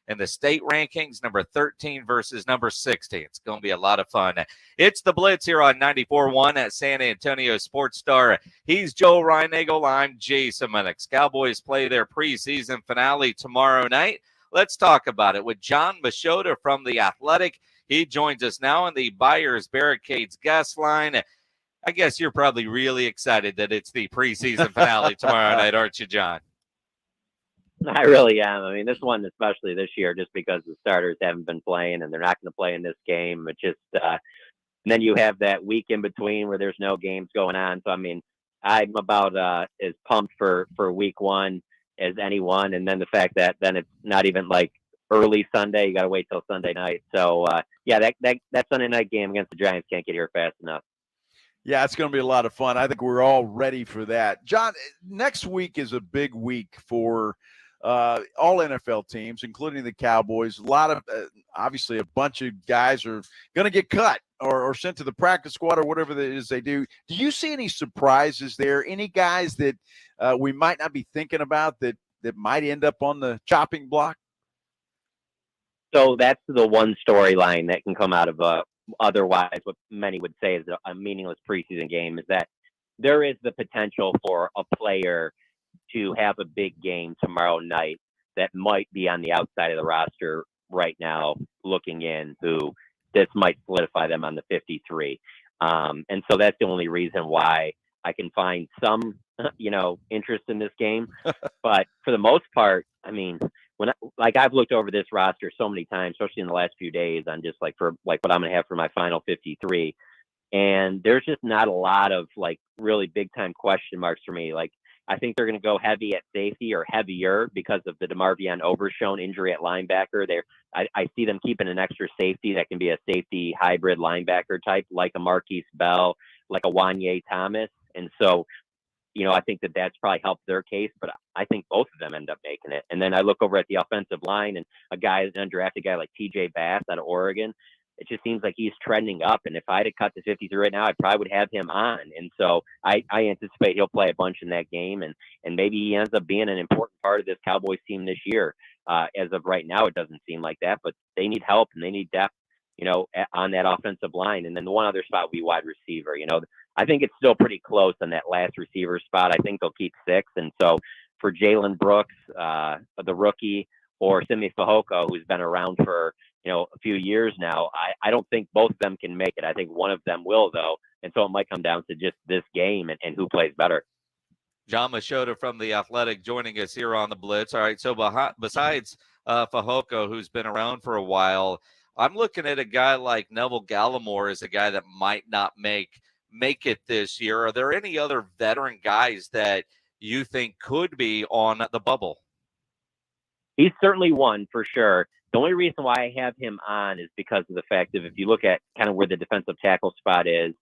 In the state rankings, number 13 versus number 16. It's going to be a lot of fun. It's the Blitz here on 94.1 at San Antonio Sports Star. He's Joe Reinagel. I'm Jason Minix. Cowboys play their preseason finale tomorrow night. Let's talk about it with John Machota from The Athletic. He joins us now on the Buyers Barricades guest line. I guess you're probably really excited that it's the preseason finale tomorrow night, aren't you, John? I really am. I mean, this one, especially this year, just because the starters haven't been playing and they're not going to play in this game. It just, and then you have that week in between where there's no games going on. So, I mean, I'm about as pumped for week 1 as anyone. And then the fact that then it's not even like early Sunday, you got to wait till Sunday night. So, yeah, that Sunday night game against the Giants can't get here fast enough. Yeah, it's going to be a lot of fun. I think we're all ready for that. John, next week is a big week for all NFL teams, including the Cowboys. A lot of, obviously, a bunch of guys are going to get cut or sent to the practice squad or whatever it is they do. Do you see any surprises there? Any guys that we might not be thinking about that might end up on the chopping block? So that's the one storyline that can come out of otherwise what many would say is a meaningless preseason game, is that there is the potential for a player to have a big game tomorrow night that might be on the outside of the roster right now looking in, who this might solidify them on the 53. And so that's the only reason why I can find some, interest in this game. But for the most part, I mean, I've looked over this roster so many times, especially in the last few days, on just what I'm going to have for my final 53. And there's just not a lot of really big time question marks for me. I think they're going to go heavy at safety, or heavier, because of the DeMarvion Overshown injury at linebacker. I see them keeping an extra safety that can be a safety hybrid linebacker type, like a Marquise Bell, like a Wanye Thomas. And so, I think that's probably helped their case, but I think both of them end up making it. And then I look over at the offensive line, and an undrafted guy like TJ Bass out of Oregon. it just seems like he's trending up. And if I had to cut to 53 right now, I probably would have him on. And so I anticipate he'll play a bunch in that game, and maybe he ends up being an important part of this Cowboys team this year. As of right now, it doesn't seem like that, but they need help and they need depth, on that offensive line. And then the one other spot will be wide receiver. I think it's still pretty close on that last receiver spot. I think they'll keep 6. And so for Jalen Brooks, the rookie, or Simi Fehoko, who's been around for, a few years now, I don't think both of them can make it. I think one of them will, though. And so it might come down to just this game and who plays better. John Machota from The Athletic joining us here on the Blitz. All right, so besides Fehoko, who's been around for a while, I'm looking at a guy like Neville Gallimore as a guy that might not make it this year. Are there any other veteran guys that you think could be on the bubble? He's certainly one for sure. The only reason why I have him on is because of the fact that if you look at kind of where the defensive tackle spot is,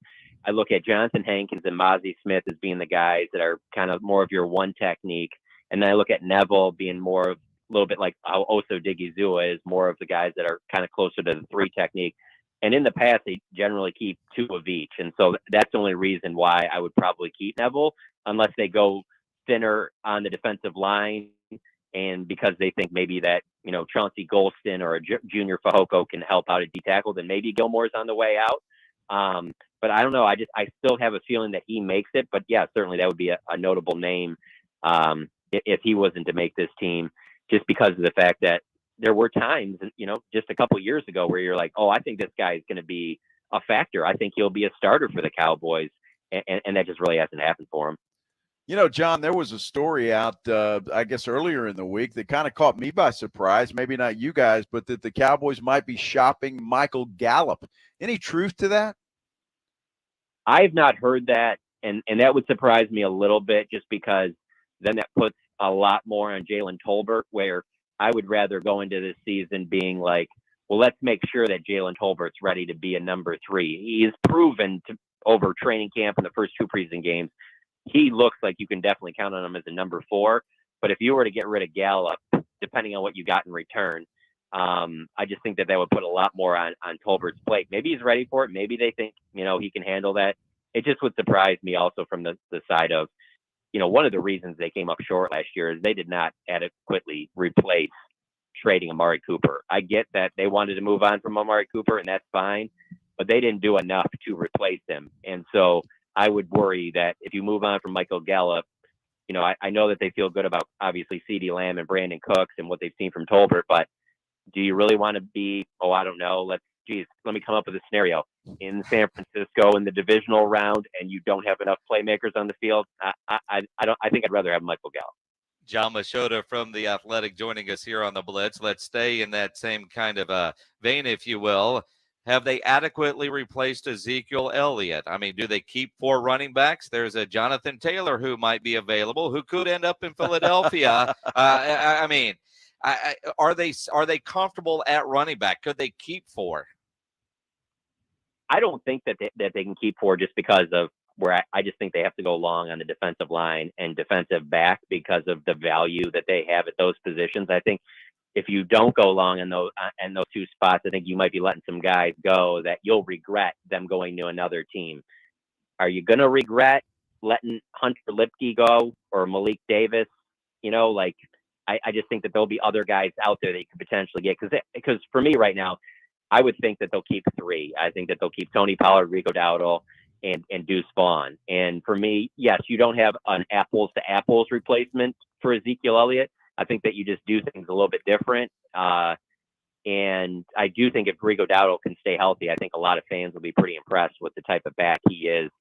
I look at Jonathan Hankins and Mozzie Smith as being the guys that are kind of more of your one technique. And then I look at Neville being more of a little bit like how Oso Digizua is, more of the guys that are kind of closer to the 3 technique. And in the past, they generally keep 2 of each. And so that's the only reason why I would probably keep Neville, unless they go thinner on the defensive line. And because they think maybe that, Chauncey Golston or a Junior Fehoko can help out at D-tackle, then maybe Gilmore's on the way out. But I don't know. I still have a feeling that he makes it. But yeah, certainly that would be a notable name if he wasn't to make this team, just because of the fact that there were times, just a couple years ago where you're like, oh, I think this guy is going to be a factor. I think he'll be a starter for the Cowboys. And that just really hasn't happened for him. John, there was a story out, I guess, earlier in the week that kind of caught me by surprise. Maybe not you guys, but that the Cowboys might be shopping Michael Gallup. Any truth to that? I've not heard that, and that would surprise me a little bit, just because then that puts a lot more on Jalen Tolbert, where I would rather go into this season being like, well, let's make sure that Jalen Tolbert's ready to be a number 3. He has proven over training camp in the first 2 preseason games, he looks like you can definitely count on him as a number 4. But if you were to get rid of Gallup, depending on what you got in return, I just think that would put a lot more on Tolbert's plate. Maybe he's ready for it. Maybe they think, he can handle that. It just would surprise me also from the side of, one of the reasons they came up short last year is they did not adequately replace trading Amari Cooper. I get that they wanted to move on from Amari Cooper, and that's fine, but they didn't do enough to replace him. And so I would worry that if you move on from Michael Gallup, I know that they feel good about obviously CeeDee Lamb and Brandon Cooks and what they've seen from Tolbert, but do you really want to be, I don't know, let me come up with a scenario in San Francisco in the divisional round and you don't have enough playmakers on the field? I think I'd rather have Michael Gallup. John Machota from The Athletic joining us here on the Blitz. Let's stay in that same kind of vein, if you will. Have they adequately replaced Ezekiel Elliott? I mean, do they keep 4 running backs? There's a Jonathan Taylor who might be available, who could end up in Philadelphia. Are they comfortable at running back? Could they keep 4? I don't think that they can keep 4 just because of where I just think they have to go long on the defensive line and defensive back because of the value that they have at those positions. I think if you don't go long in those 2 spots, I think you might be letting some guys go that you'll regret them going to another team. Are you going to regret letting Hunter Lipke go or Malik Davis? I just think that there'll be other guys out there that you could potentially get. Because for me right now, I would think that they'll keep 3. I think that they'll keep Tony Pollard, Rico Dowdle, and Deuce Vaughn. And for me, yes, you don't have an apples to apples replacement for Ezekiel Elliott. I think that you just do things a little bit different. And I do think if Rico Dowdle can stay healthy, I think a lot of fans will be pretty impressed with the type of back he is.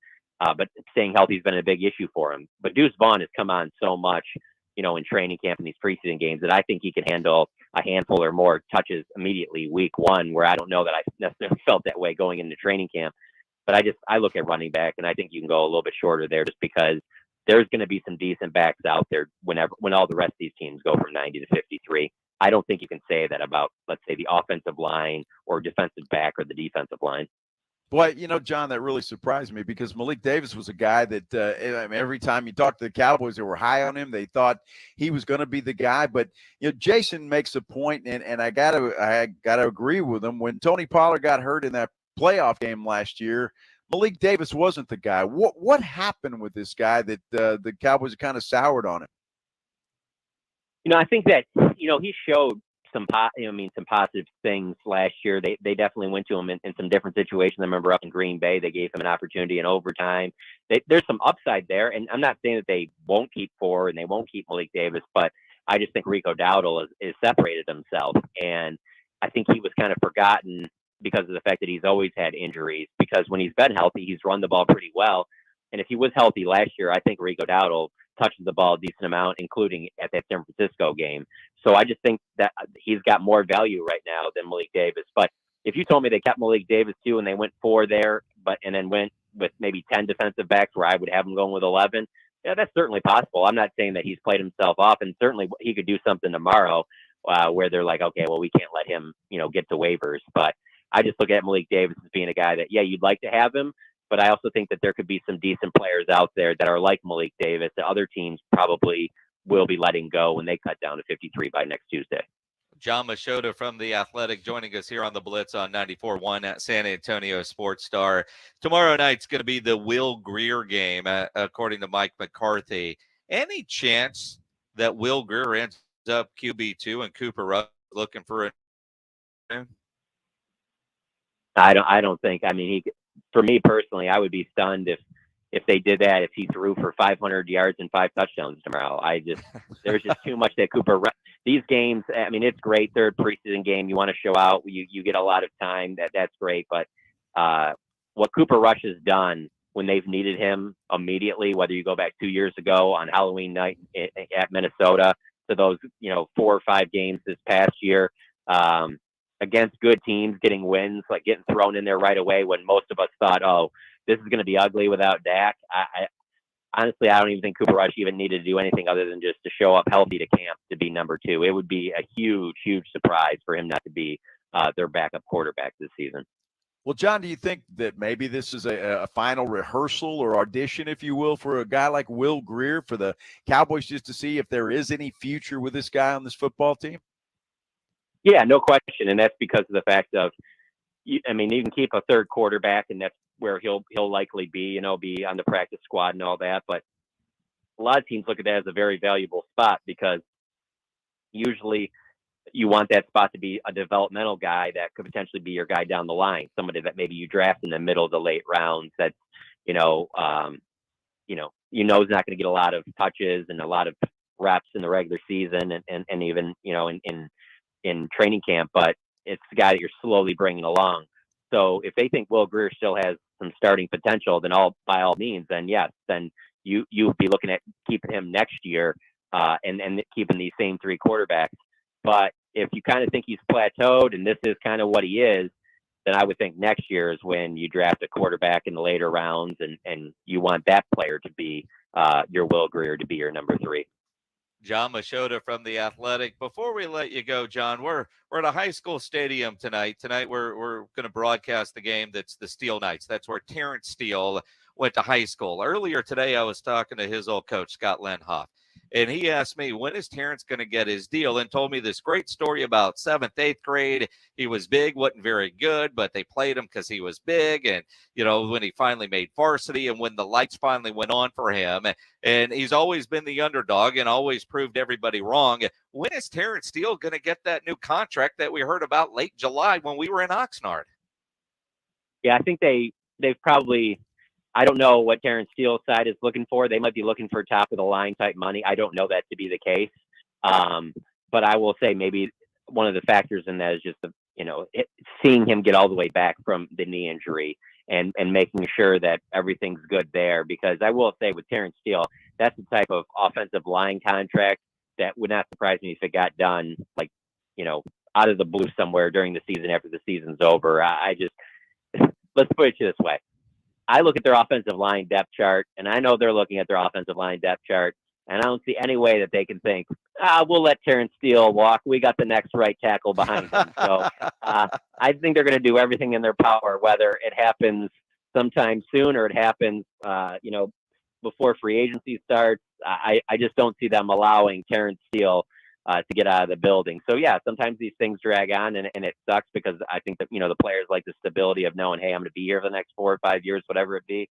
But staying healthy has been a big issue for him. But Deuce Vaughn has come on so much, in training camp in these preseason games that I think he can handle a handful or more touches immediately week 1, where I don't know that I necessarily felt that way going into training camp. But I look at running back, and I think you can go a little bit shorter there just because there's going to be some decent backs out there when all the rest of these teams go from 90 to 53. I don't think you can say that about, let's say, the offensive line or defensive back or the defensive line. Boy, John, that really surprised me because Malik Davis was a guy that every time you talked to the Cowboys, they were high on him. They thought he was going to be the guy. But Jason makes a point, and I gotta agree with him. When Tony Pollard got hurt in that playoff game last year, Malik Davis wasn't the guy. What happened with this guy that the Cowboys kind of soured on him? I think that he showed some positive things last year. They definitely went to him in some different situations. I remember up in Green Bay, they gave him an opportunity in overtime. There's some upside there, and I'm not saying that they won't keep Ford and they won't keep Malik Davis, but I just think Rico Dowdle is separated himself, and I think he was kind of forgotten because of the fact that he's always had injuries. Because when he's been healthy, he's run the ball pretty well, and if he was healthy last year, I think Rico Dowdle touches the ball a decent amount, including at that San Francisco game. So I just think that he's got more value right now than Malik Davis. But if you told me they kept Malik Davis too and they went 4 there, and then went with maybe 10 defensive backs where I would have him going with 11, yeah, that's certainly possible. I'm not saying that he's played himself off, and certainly he could do something tomorrow where they're like, okay, well, we can't let him, get to waivers. But I just look at Malik Davis as being a guy that, yeah, you'd like to have him, but I also think that there could be some decent players out there that are like Malik Davis that other teams probably will be letting go when they cut down to 53 by next Tuesday. John Machota from The Athletic joining us here on the Blitz on 94.1 at San Antonio Sports Star. Tomorrow night's going to be the Will Grier game, according to Mike McCarthy. Any chance that Will Grier ends up QB2 and Cooper Rush looking for a I don't think. I mean, for me personally, I would be stunned if they did that, if he threw for 500 yards and 5 touchdowns tomorrow. There's just too much that Cooper. These games, I mean, it's great. Third preseason game, you want to show out. You get a lot of time. That's great. But what Cooper Rush has done when they've needed him immediately, whether you go back 2 years ago on Halloween night at Minnesota to those 4 or 5 games this past year. Against good teams, getting wins, like getting thrown in there right away when most of us thought, oh, this is going to be ugly without Dak. Honestly, I don't even think Cooper Rush even needed to do anything other than just to show up healthy to camp to be number 2. It would be a huge, huge surprise for him not to be their backup quarterback this season. Well, John, do you think that maybe this is a final rehearsal or audition, if you will, for a guy like Will Grier for the Cowboys just to see if there is any future with this guy on this football team? Yeah, no question, and that's because of the fact of, you can keep a third quarterback, and that's where he'll likely be, be on the practice squad and all that. But a lot of teams look at that as a very valuable spot because usually you want that spot to be a developmental guy that could potentially be your guy down the line, somebody that maybe you draft in the middle of the late rounds that's, is not going to get a lot of touches and a lot of reps in the regular season and even, in training camp, but it's the guy that you're slowly bringing along. So if they think Will Grier still has some starting potential, then by all means, then yes, then you'll be looking at keeping him next year and keeping these same 3 quarterbacks. But if you kind of think he's plateaued and this is kind of what he is, then I would think next year is when you draft a quarterback in the later rounds and you want that player to be your Will Grier to be your number 3. John Machota from The Athletic. Before we let you go, John, we're at a high school stadium tonight. Tonight we're going to broadcast the game that's the Steele Knights. That's where Terrence Steele went to high school. Earlier today, I was talking to his old coach, Scott Lenhoff, and he asked me, when is Terrence going to get his deal? And told me this great story about 7th, 8th grade. He was big, wasn't very good, but they played him because he was big. And, when he finally made varsity and when the lights finally went on for him, and he's always been the underdog and always proved everybody wrong. When is Terrence Steele going to get that new contract that we heard about late July when we were in Oxnard? Yeah, I think they've probably, I don't know what Terrence Steele's side is looking for. They might be looking for top of the line type money. I don't know that to be the case. But I will say maybe one of the factors in that is just seeing him get all the way back from the knee injury and making sure that everything's good there. Because I will say with Terrence Steele, that's the type of offensive line contract that would not surprise me if it got done out of the blue somewhere during the season after the season's over. Let's put it this way. I look at their offensive line depth chart, and I know they're looking at their offensive line depth chart, And I don't see any way that they can think, we'll let Terrence Steele walk. We got the next right tackle behind him. So I think they're going to do everything in their power, whether it happens sometime soon or it happens, before free agency starts. I just don't see them allowing Terrence Steele to get out of the building. So, yeah, sometimes these things drag on, and it sucks because I think that, the players like the stability of knowing, hey, I'm going to be here for the next 4 or 5 years, whatever it be.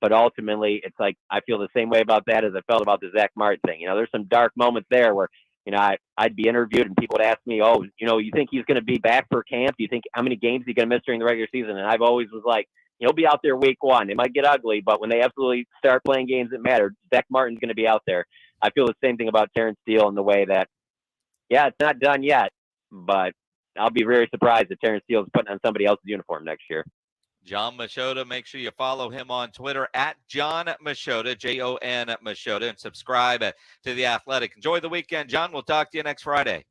But ultimately, it's like I feel the same way about that as I felt about the Zach Martin thing. There's some dark moments there where, I'd be interviewed and people would ask me, you think he's going to be back for camp? Do you think how many games is he going to miss during the regular season? And I've always was like, he'll be out there week 1. It might get ugly, but when they absolutely start playing games that matter, Zach Martin's going to be out there. I feel the same thing about Terrence Steele in the way that, yeah, it's not done yet, but I'll be very surprised if Terrence Steele is putting on somebody else's uniform next year. John Machota, make sure you follow him on Twitter at John Machota, Jon Machota, and subscribe to The Athletic. Enjoy the weekend, John. We'll talk to you next Friday.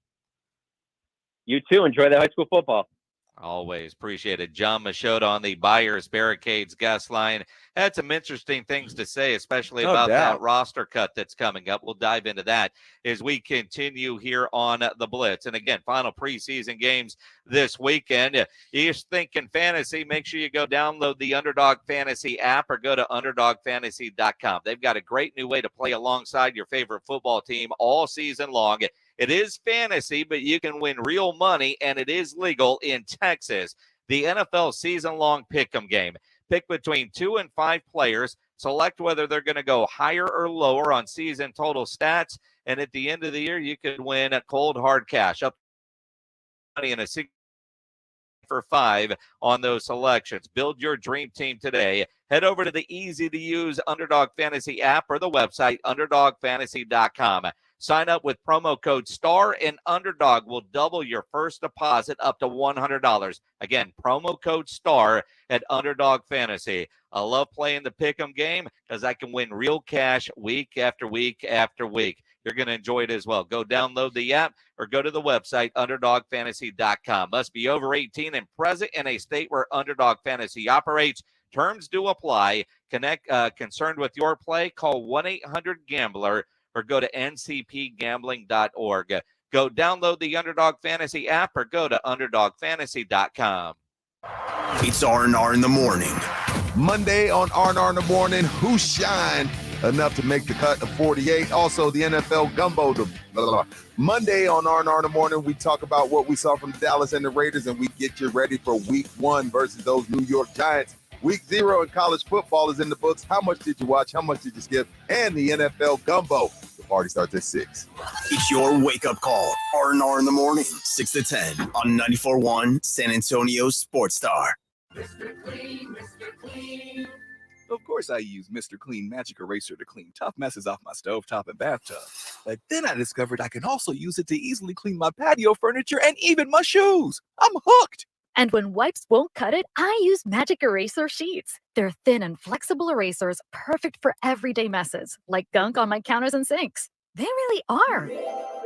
You too. Enjoy the high school football. Always appreciate it. John Machota on the Buyers Barricades guest line had some interesting things to say, especially about that roster cut that's coming up. We'll dive into that as we continue here on the Blitz. And again, final preseason games this weekend. You're thinking fantasy, make sure you go download the Underdog Fantasy app or go to UnderdogFantasy.com. They've got a great new way to play alongside your favorite football team all season long. It is fantasy, but you can win real money, and it is legal in Texas. The NFL season-long pick'em game. Pick between 2 and 5 players. Select whether they're going to go higher or lower on season total stats. And at the end of the year, you could win a cold hard cash up money in a for 5 on those selections. Build your dream team today. Head over to the easy-to-use Underdog Fantasy app or the website, UnderdogFantasy.com. Sign up with promo code STAR, and Underdog will double your first deposit up to $100. Again, promo code STAR at Underdog Fantasy. I love playing the pick'em game because I can win real cash week after week after week. You're going to enjoy it as well. Go download the app or go to the website, UnderdogFantasy.com. Must be over 18 and present in a state where Underdog Fantasy operates. Terms do apply. Concerned with your play? Call 1-800-GAMBLER. or go to ncpgambling.org. Go download the Underdog Fantasy app or go to UnderdogFantasy.com. It's R&R in the morning. Monday on R&R in the morning, who shined enough to make the cut of 48? Also, the NFL gumbo. Monday on R&R in the morning, we talk about what we saw from Dallas and the Raiders, and we get you ready for week 1 versus those New York Giants. Week 0 in college football is in the books. How much did you watch? How much did you skip? And the NFL gumbo. The party starts at 6. It's your wake-up call. R&R in the morning, 6 to 10 on 94.1 San Antonio Sports Star. Mr. Clean, Mr. Clean. Of course I use Mr. Clean Magic Eraser to clean tough messes off my stovetop and bathtub. But then I discovered I can also use it to easily clean my patio furniture and even my shoes. I'm hooked. And when wipes won't cut it, I use Magic Eraser Sheets. They're thin and flexible erasers, perfect for everyday messes, like gunk on my counters and sinks. They really are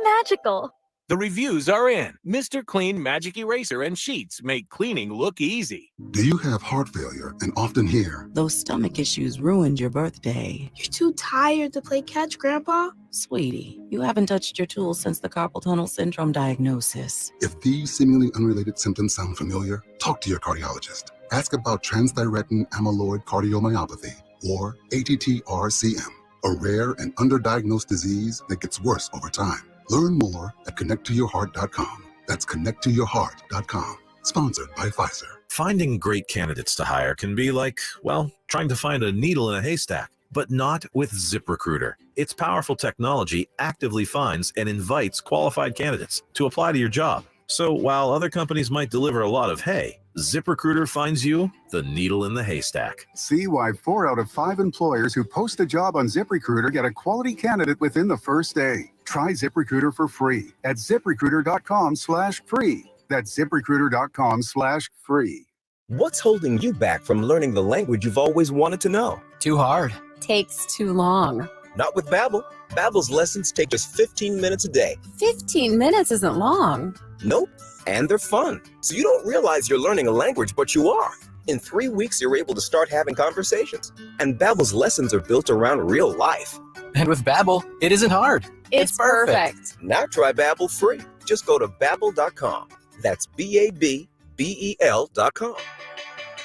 magical. The reviews are in. Mr. Clean Magic Eraser and Sheets make cleaning look easy. Do you have heart failure and often hear, "Those stomach issues ruined your birthday"? You're too tired to play catch, Grandpa? Sweetie, you haven't touched your tools since the carpal tunnel syndrome diagnosis. If these seemingly unrelated symptoms sound familiar, talk to your cardiologist. Ask about transthyretin amyloid cardiomyopathy, or ATTR-CM, a rare and underdiagnosed disease that gets worse over time. Learn more at connecttoyourheart.com. That's connecttoyourheart.com. Sponsored by Pfizer. Finding great candidates to hire can be like, well, trying to find a needle in a haystack, but not with ZipRecruiter. Its powerful technology actively finds and invites qualified candidates to apply to your job. So while other companies might deliver a lot of hay, ZipRecruiter finds you the needle in the haystack. See why 4 out of 5 employers who post a job on ZipRecruiter get a quality candidate within the first day. Try ZipRecruiter for free at ZipRecruiter.com/free. That's ZipRecruiter.com/free. What's holding you back from learning the language you've always wanted to know? Too hard. Takes too long. Not with Babbel. Babbel's lessons take just 15 minutes a day. 15 minutes isn't long. Nope. And they're fun. So you don't realize you're learning a language, but you are. In 3 weeks, you're able to start having conversations. And Babbel's lessons are built around real life. And with Babbel, it isn't hard. It's perfect. Now try Babbel free. Just go to Babbel.com. That's BABBEL.com.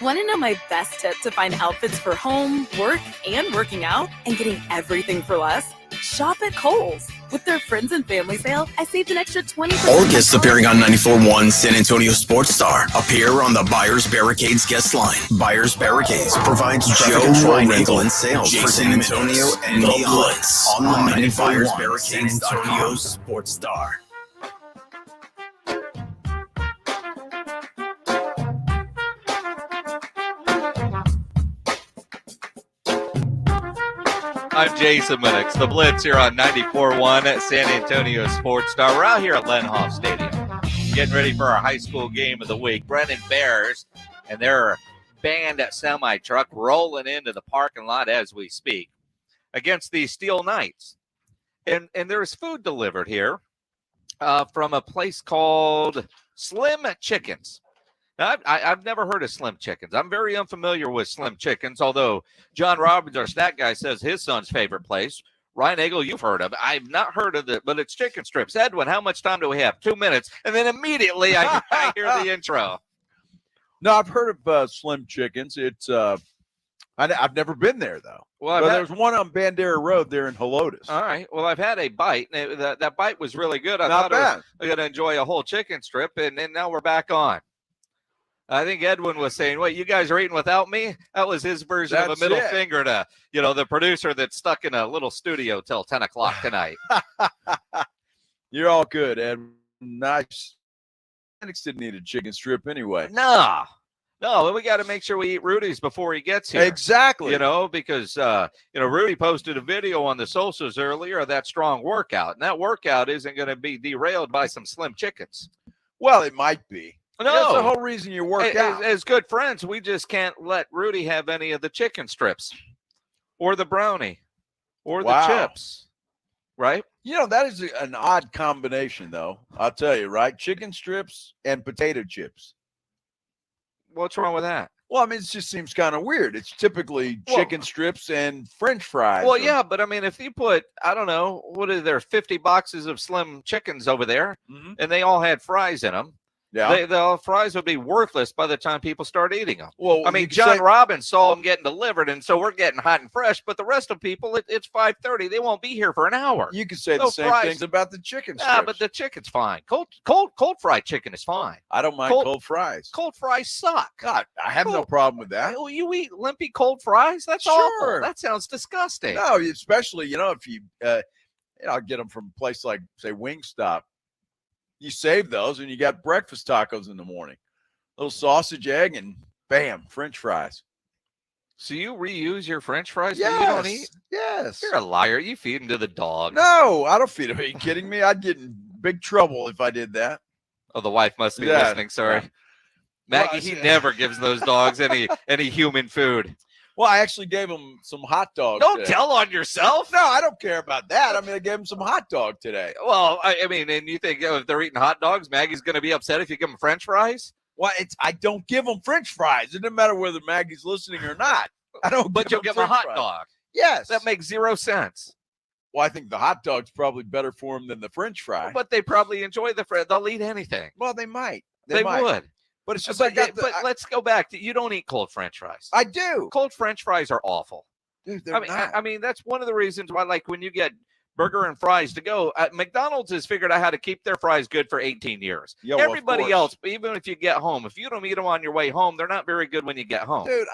Want to know my best tip to find outfits for home, work, and working out, and getting everything for less? Shop at Kohl's. With their friends and family sale, I saved an extra 20%. All guests appearing on 94.1 San Antonio Sports Star appear on the Buyers Barricades guest line. Buyers Barricades provides Joe rental and sales for San Antonio and the Blitz on the 94.1 San Antonio Sports Star. I'm Jason Minix, the Blitz here on 94.1 San Antonio Sports Star. We're out here at Lenhoff Stadium, getting ready for our high school game of the week. Brennan Bears and their band semi-truck rolling into the parking lot as we speak against the Steel Knights. And there's food delivered here from a place called Slim Chickens. Now, I've never heard of Slim Chickens. I'm very unfamiliar with Slim Chickens, although John Robbins, our stat guy, says his son's favorite place. Ryan Eagle, you've heard of it. I've not heard of it, but it's chicken strips. Edwin, how much time do we have? 2 minutes. And then immediately I hear the intro. No, I've heard of Slim Chickens. It's I've never been there, though. Well, there's one on Bandera Road there in Helotes. All right. Well, I've had a bite. That bite was really good. I Not thought I bad. was going to enjoy a whole chicken strip, and now we're back on. I think Edwin was saying, wait, you guys are eating without me? That was his version of a middle finger to, the producer that's stuck in a little studio till 10 o'clock tonight. You're all good, Ed. Nice. Phoenix didn't need a chicken strip anyway. No, we got to make sure we eat Rudy's before he gets here. Exactly. Because, Rudy posted a video on the socials earlier of that strong workout, and that workout isn't going to be derailed by some Slim Chickens. Well, it might be. No. That's the whole reason you work out. As good friends, we just can't let Rudy have any of the chicken strips or the brownie or the chips, right? That is an odd combination, though. I'll tell you, right? Chicken strips and potato chips. What's wrong with that? Well, I mean, it just seems kind of weird. It's typically chicken strips and French fries. Well, yeah, but I mean, if you put, I don't know, what are there, 50 boxes of Slim Chickens over there, and they all had fries in them. Yeah, the fries would be worthless by the time people start eating them. Well, I mean, John Robbins saw them getting delivered, and so we're getting hot and fresh. But the rest of people, it's 5:30. They won't be here for an hour. You could say the same things about the chicken strips. Yeah, but the chicken's fine. Cold fried chicken is fine. I don't mind cold fries. Cold fries suck. God, I have no problem with that. Well, you eat limpy cold fries? That's awful. That sounds disgusting. No, especially if you, I'll get them from a place like say Wingstop. You save those, and you got breakfast tacos in the morning. Little sausage, egg, and bam, French fries. So you reuse your French fries yes, that you don't eat? Yes. You're a liar. You feed them to the dog. No, I don't feed them. Are you kidding me? I'd get in big trouble if I did that. Oh, the wife must be listening. Sorry. Yeah. Maggie, he never gives those dogs any human food. Well, I actually gave them some hot dogs. Don't tell on yourself. No, I don't care about that. I mean, I gave them some hot dog today. Well, I mean, and you think if they're eating hot dogs, Maggie's going to be upset if you give them French fries? Well, I don't give them French fries. It doesn't matter whether Maggie's listening or not. I don't. But you'll give them a hot dog. Yes, that makes 0 sense. Well, I think the hot dog's probably better for them than the French fry. But they probably enjoy the French. They'll eat anything. Well, they might. They would. But it's just but let's go back to you don't eat cold French fries. I do. Cold French fries are awful. Dude, they're not. I mean, that's one of the reasons why, like, when you get burger and fries to go, McDonald's has figured out how to keep their fries good for 18 years. Yeah, well, everybody else, even if you get home, if you don't eat them on your way home, they're not very good when you get home. Dude,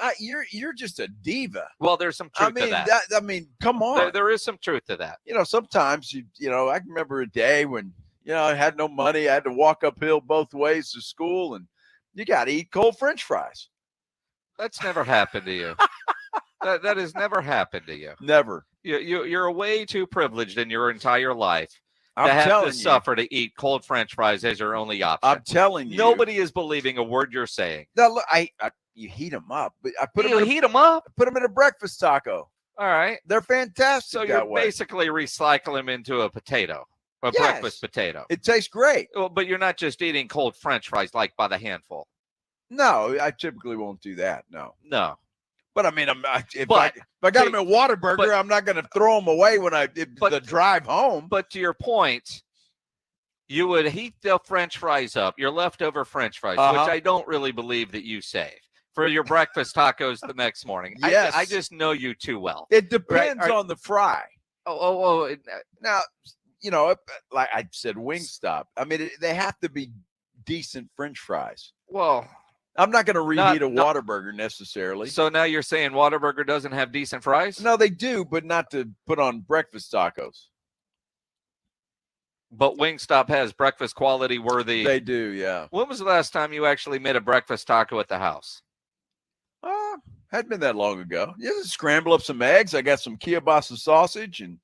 you're just a diva. Well, there's some truth to that. I mean, come on. There is some truth to that. Sometimes I can remember a day when I had no money. I had to walk uphill both ways to school, and you got to eat cold French fries. That's never happened to you. That has never happened to you. Never. You're way too privileged in your entire life to I'm have telling to you. suffer to eat cold French fries as your only option. I'm telling you. Nobody is believing a word you're saying. Now, look, you heat them up, but I put heat them up. I put them in a breakfast taco. All right, they're fantastic. So you're basically recycling them into a potato, breakfast potato. It tastes great. Well, but you're not just eating cold French fries like by the handful. No, I typically won't do that. No. But I mean, if I got them at Whataburger, I'm not going to throw them away when the drive home. But to your point, you would heat the French fries up, your leftover French fries, which I don't really believe that you save for your breakfast tacos the next morning. Yes. I just know you too well. It depends on the fry. Now, like I said, Wingstop. I mean, they have to be decent French fries. Well, I'm not going to reheat a Whataburger necessarily. So now you're saying Whataburger doesn't have decent fries? No, they do, but not to put on breakfast tacos. But Wingstop has breakfast quality worthy. They do, yeah. When was the last time you actually made a breakfast taco at the house? Hadn't been that long ago. Just scramble up some eggs. I got some kielbasa sausage and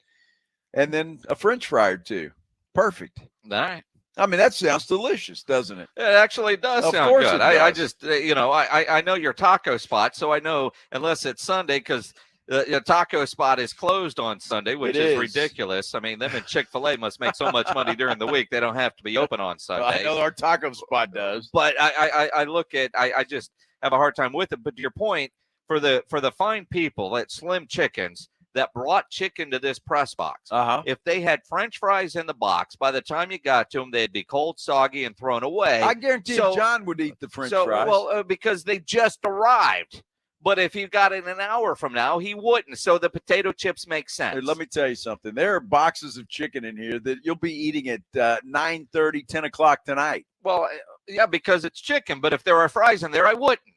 then a French fry or two. Perfect. All right. I mean, that sounds delicious, doesn't it? It actually does sound course good. it does. I just, I know your taco spot, so I know unless it's Sunday, because the taco spot is closed on Sunday, which is ridiculous. I mean, them and Chick-fil-A must make so much money during the week; they don't have to be open on Sunday. I know our taco spot does, but I look at, I just have a hard time with it. But to your point, for the fine people at Slim Chickens that brought chicken to this press box, if they had French fries in the box, by the time you got to them, they'd be cold, soggy, and thrown away. I guarantee John would eat the French fries. Well, because they just arrived. But if he got it an hour from now, he wouldn't. So the potato chips make sense. Hey, let me tell you something. There are boxes of chicken in here that you'll be eating at 9:30, 10 o'clock tonight. Well, yeah, because it's chicken. But if there are fries in there, I wouldn't.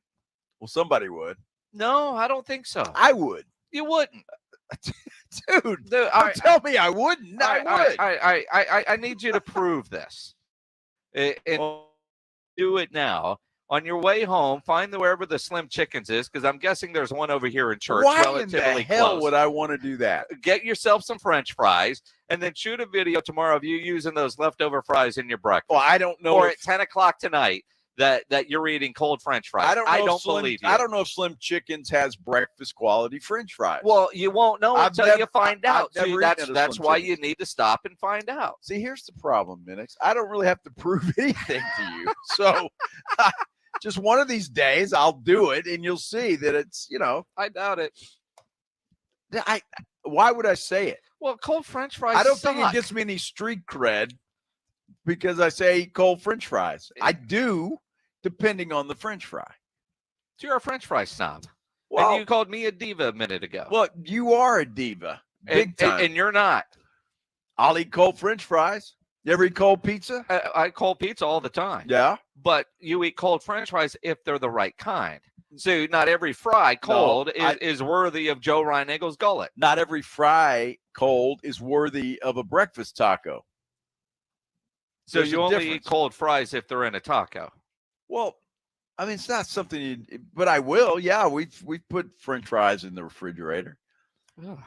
Well, somebody would. No, I don't think so. I would. You wouldn't. Dude, tell me I wouldn't. I need you to prove this. Do it now. On your way home, find wherever the Slim Chickens is, because I'm guessing there's one over here in church. Why relatively in the hell close. would I want to do that? Get yourself some French fries, and then shoot a video tomorrow of you using those leftover fries in your breakfast. Well, I don't know. Or at 10 o'clock tonight that you're eating cold French fries. I don't believe you. I don't know if Slim Chickens has breakfast quality French fries. Well, you won't know until you find out. I've never eaten at a That's Slim why Chickens. you need to stop and find out. See, here's the problem, Minix. I don't really have to prove anything to you. So just one of these days I'll do it and you'll see that it's, I doubt it. Why would I say it? Well, cold French fries I don't suck. think it gets me any street cred because I say cold French fries. I do, depending on the French fry. So you're a French fry snob. Well, and you called me a diva a minute ago. Well, you are a diva. Big time. And you're not. I'll eat cold French fries. You ever eat cold pizza? I eat cold pizza all the time. Yeah. But you eat cold French fries if they're the right kind. So not every fry cold is worthy of Joe Reinagel's gullet. Not every fry cold is worthy of a breakfast taco. So you only eat cold fries if they're in a taco. Well, I mean, it's not something but I will. Yeah, we've put French fries in the refrigerator. Ugh.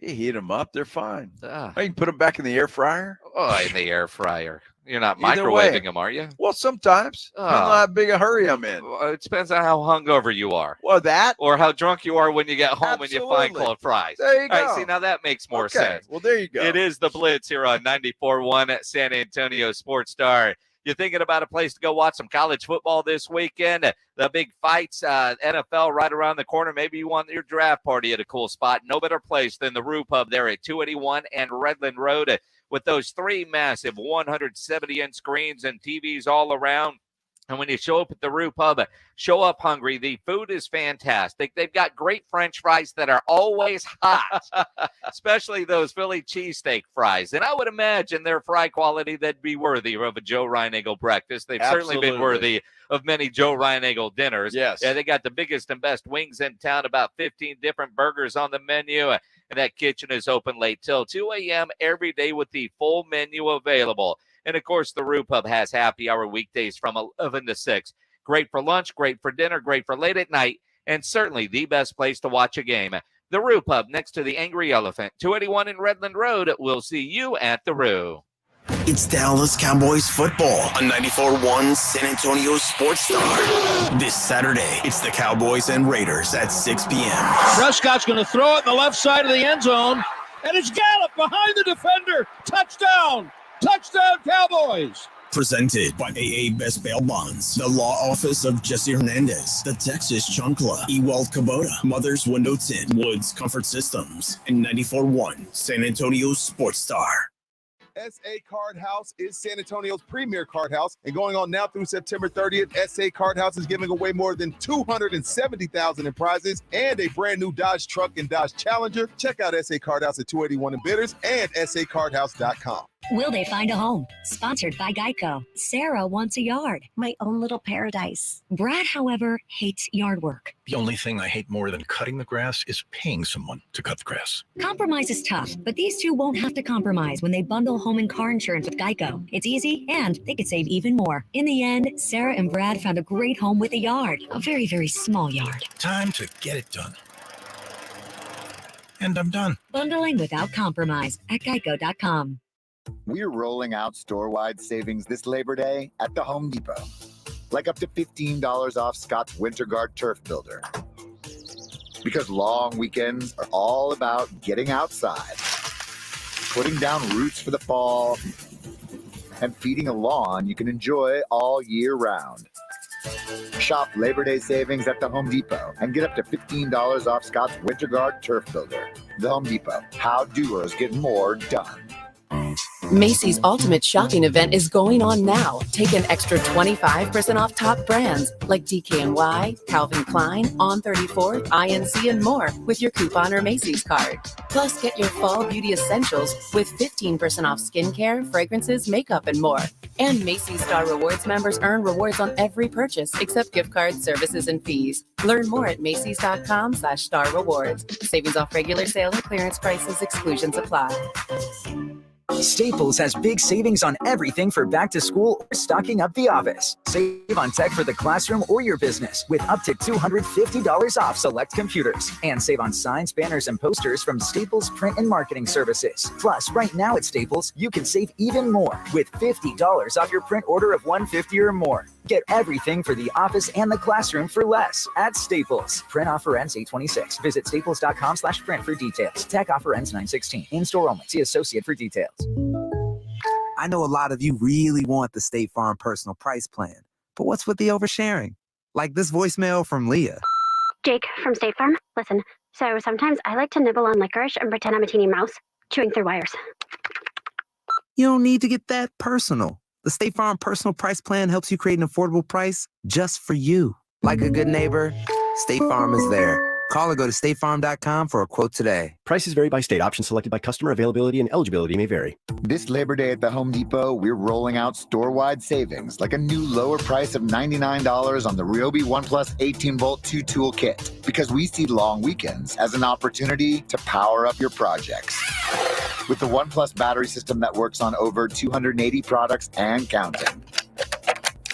You heat them up, they're fine. I can put them back in the air fryer. Oh, in the air fryer. You're not Either microwaving way. them, are you? Well, sometimes. Depends on how big a hurry I'm in. It depends on how hungover you are. Well, that. Or how drunk you are when you get home and you find Absolutely. cold fries. There you All right, go. see, now that makes more Okay, sense. well, there you go. It is the Blitz here on 94.1 at San Antonio Sports Star. You're thinking about a place to go watch some college football this weekend? The big fights, NFL right around the corner. Maybe you want your draft party at a cool spot. No better place than the Rue Pub there at 281 and Redland Road with those three massive 170-inch screens and TVs all around. And when you show up at the Rue Pub, show up hungry. The food is fantastic. They've got great French fries that are always hot, especially those Philly cheesesteak fries. And I would imagine their fry quality that'd be worthy of a Joe Reinagel breakfast. They've certainly been worthy of many Joe Reinagel dinners. Yes. Yeah, they got the biggest and best wings in town, about 15 different burgers on the menu. And that kitchen is open late till 2 a.m. every day with the full menu available. And, of course, the Rue Pub has happy hour weekdays from 11 to 6. Great for lunch, great for dinner, great for late at night, and certainly the best place to watch a game. The Rue Pub next to the Angry Elephant, 281 in Redland Road. We'll see you at the Rue. It's Dallas Cowboys football on 94.1 San Antonio Sports Star. This Saturday, it's the Cowboys and Raiders at 6 p.m. Prescott's going to throw it in the left side of the end zone, and it's Gallup behind the defender. Touchdown! Touchdown, Cowboys! Presented by AA Best Bail Bonds, the law office of Jesse Hernandez, the Texas Chunkla, Ewald Kubota, Mother's Window Tint, Woods Comfort Systems, and 94.1 San Antonio Sports Star. SA Card House is San Antonio's premier card house, and going on now through September 30th, SA Card House is giving away more than $270,000 in prizes and a brand new Dodge truck and Dodge Challenger. Check out SA Card House at 281 in Bitters and sacardhouse.com. Will they find a home? Sponsored by Geico. Sarah wants a yard. My own little paradise. Brad, however, hates yard work. The only thing I hate more than cutting the grass is paying someone to cut the grass. Compromise is tough, but these two won't have to compromise when they bundle home and car insurance with Geico. It's easy, and they could save even more. In the end, Sarah and Brad found a great home with a yard. A very, very small yard. Time to get it done. And I'm done. Bundling without compromise at geico.com. We're rolling out store-wide savings this Labor Day at the Home Depot. Like up to $15 off Scott's Winter Guard Turf Builder. Because long weekends are all about getting outside, putting down roots for the fall, and feeding a lawn you can enjoy all year round. Shop Labor Day savings at the Home Depot and get up to $15 off Scott's Winter Guard Turf Builder. The Home Depot, how doers get more done. Macy's Ultimate Shopping Event is going on now. Take an extra 25% off top brands like DKNY, Calvin Klein, On 34th, INC, and more with your coupon or Macy's card. Plus, get your fall beauty essentials with 15% off skincare, fragrances, makeup, and more. And Macy's Star Rewards members earn rewards on every purchase except gift cards, services, and fees. Learn more at Macys.com/Star Rewards. Savings off regular sale and clearance prices. Exclusions apply. Staples has big savings on everything for back to school or stocking up the office. Save on tech for the classroom or your business with up to $250 off select computers. And save on signs, banners, and posters from Staples Print and Marketing Services. Plus, right now at Staples, you can save even more with $50 off your print order of $150 or more. Get everything for the office and the classroom for less at Staples. Print offer ends 8/26. Visit staples.com/print for details. Tech offer ends 9/16. In-store only. See associate for details. I know a lot of you really want the State Farm personal price plan, but what's with the oversharing? Like this voicemail from Leah. Jake from State Farm. Listen, so sometimes I like to nibble on licorice and pretend I'm a teeny mouse, chewing through wires. You don't need to get that personal. The State Farm personal price plan helps you create an affordable price just for you. Like a good neighbor, State Farm is there. Call or go to statefarm.com for a quote today. Prices vary by state. Options selected by customer. Availability and eligibility may vary. This Labor Day at the Home Depot, we're rolling out store-wide savings, like a new lower price of $99 on the Ryobi OnePlus 18-volt 2-tool kit. Because we see long weekends as an opportunity to power up your projects. With the OnePlus battery system that works on over 280 products and counting.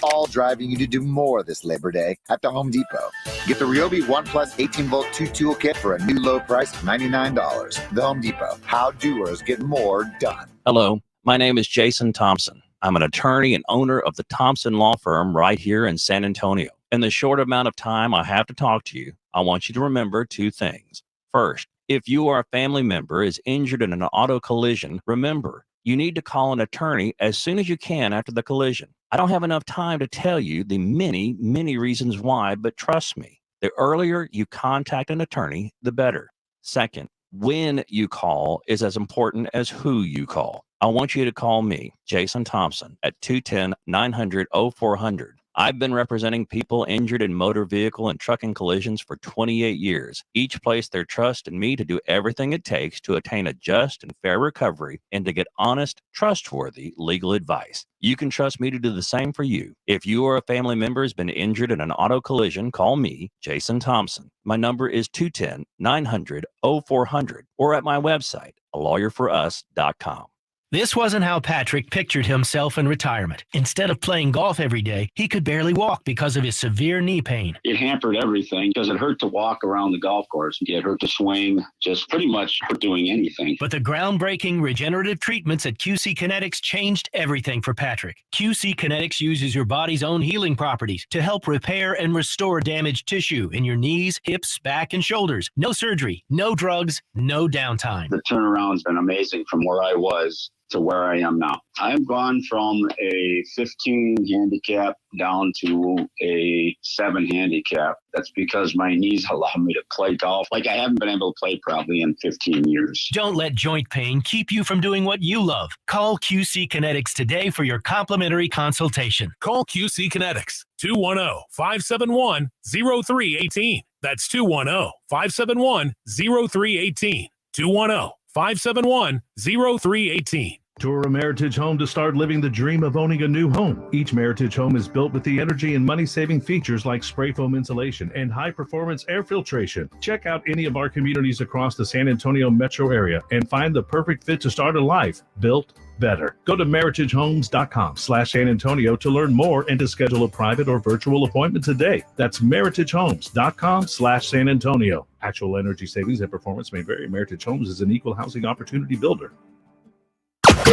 All driving you to do more this Labor Day at the Home Depot. Get the Ryobi OnePlus 18-volt 2-tool kit for a new low price of $99. The Home Depot, how doers get more done. Hello, my name is Jason Thompson. I'm an attorney and owner of the Thompson Law Firm right here in San Antonio. In the short amount of time I have to talk to you, I want you to remember two things. First, if you or a family member is injured in an auto collision, remember, you need to call an attorney as soon as you can after the collision. I don't have enough time to tell you the many, many reasons why, but trust me, the earlier you contact an attorney, the better. Second, when you call is as important as who you call. I want you to call me, Jason Thompson, at 210-900-0400. I've been representing people injured in motor vehicle and trucking collisions for 28 years. Each placed their trust in me to do everything it takes to attain a just and fair recovery and to get honest, trustworthy legal advice. You can trust me to do the same for you. If you or a family member has been injured in an auto collision, call me, Jason Thompson. My number is 210-900-0400 or at my website, alawyerforus.com. This wasn't how Patrick pictured himself in retirement. Instead of playing golf every day, he could barely walk because of his severe knee pain. It hampered everything because it hurt to walk around the golf course. It hurt to swing, just pretty much hurt doing anything. But the groundbreaking regenerative treatments at QC Kinetics changed everything for Patrick. QC Kinetics uses your body's own healing properties to help repair and restore damaged tissue in your knees, hips, back, and shoulders. No surgery, no drugs, no downtime. The turnaround's been amazing from where I was to where I am now. I've gone from a 15 handicap down to a 7 handicap. That's because my knees allow me to play golf like I haven't been able to play probably in 15 years. Don't let joint pain keep you from doing what you love. Call QC Kinetics today for your complimentary consultation. Call QC Kinetics, 210-571-0318. That's 210-571-0318. 210-571-0318. Tour a Meritage home to start living the dream of owning a new home. Each Meritage home is built with the energy and money-saving features like spray foam insulation and high-performance air filtration. Check out any of our communities across the San Antonio metro area and find the perfect fit to start a life built better. Go to meritagehomes.com/San Antonio to learn more and to schedule a private or virtual appointment today. That's meritagehomes.com/San Antonio. Actual energy savings and performance may vary. Meritage Homes is an equal housing opportunity builder.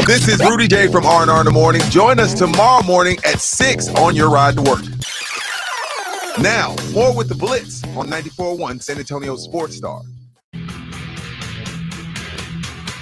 This is Rudy J from R&R in the Morning. Join us tomorrow morning at 6 on your ride to work. Now, more with the Blitz on 94.1 San Antonio Sports Star.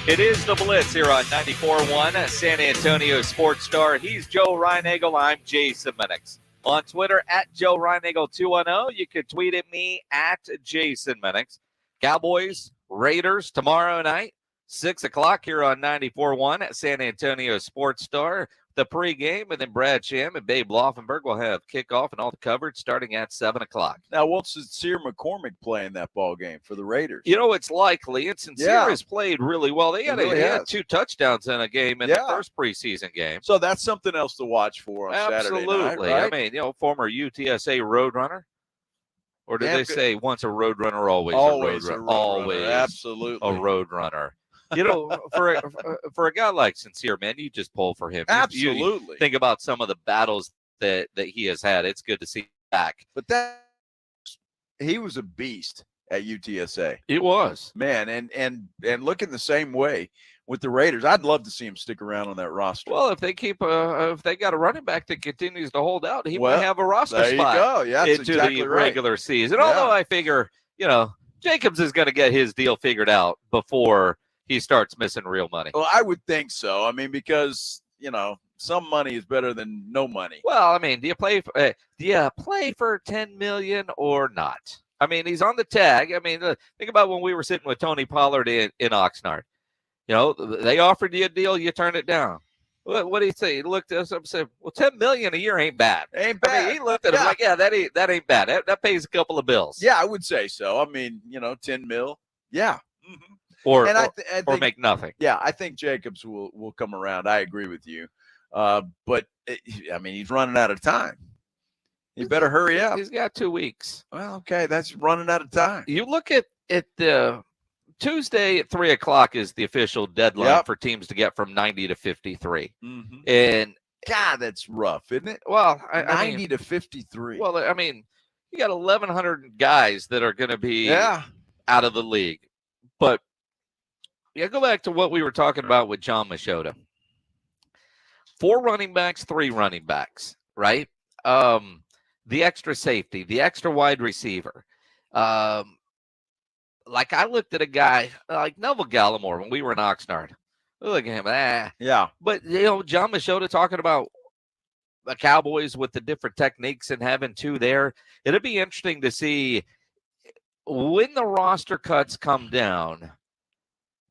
It is the Blitz here on 94.1 San Antonio Sports Star. He's Joe Reinagel. I'm Jason Minix. On Twitter, at Joe Reinagel210. You can tweet at me at Jason Minix. Cowboys, Raiders tomorrow night. 6 o'clock here on 94.1 at San Antonio Sports Star. The pregame, and then Brad Sham and Babe Laufenberg will have kickoff and all the coverage starting at 7 o'clock. Now, what's Sincere McCormick playing that ball game for the Raiders? You know, it's likely. And Sincere has played really well. They had 2 touchdowns in a game in the first preseason game. So that's something else to watch for on Saturday night, right? I mean, former UTSA Roadrunner. Or did they say once a Roadrunner, always a Roadrunner? Always absolutely a Roadrunner. For a guy like Sincere, man, you just pull for him. Absolutely. You think about some of the battles that he has had. It's good to see him back. But he was a beast at UTSA. He was, man, and looking the same way with the Raiders. I'd love to see him stick around on that roster. Well, if they if they got a running back that continues to hold out, he might have a roster there spot you go. Yeah, into exactly the right. regular season. Although I figure, Jacobs is going to get his deal figured out before he starts missing real money. Well, I would think so. I mean, because, some money is better than no money. Well, I mean, do you play for $10 million or not? I mean, he's on the tag. I mean, think about when we were sitting with Tony Pollard in Oxnard. They offered you a deal, you turned it down. What do you say? He looked at us and said, well, $10 million a year ain't bad. Ain't bad. I mean, he looked at us like, that ain't bad. That pays a couple of bills. Yeah, I would say so. I mean, 10 mil. Yeah. Mm-hmm. Or make nothing. Yeah, I think Jacobs will come around. I agree with you. But, he's running out of time. He better hurry up. He's got 2 weeks. Well, okay, that's running out of time. You look at the Tuesday at 3 o'clock is the official deadline for teams to get from 90 to 53. Mm-hmm. And, God, that's rough, isn't it? Well, 90 to 53. Well, I mean, you got 1,100 guys that are going to be out of the league. But, go back to what we were talking about with John Machota. 4 running backs, 3 running backs, right? The extra safety, the extra wide receiver. Like I looked at a guy like Neville Gallimore when we were in Oxnard. Look at him. Yeah. But, John Machota talking about the Cowboys with the different techniques and having 2 there. It'll be interesting to see when the roster cuts come down.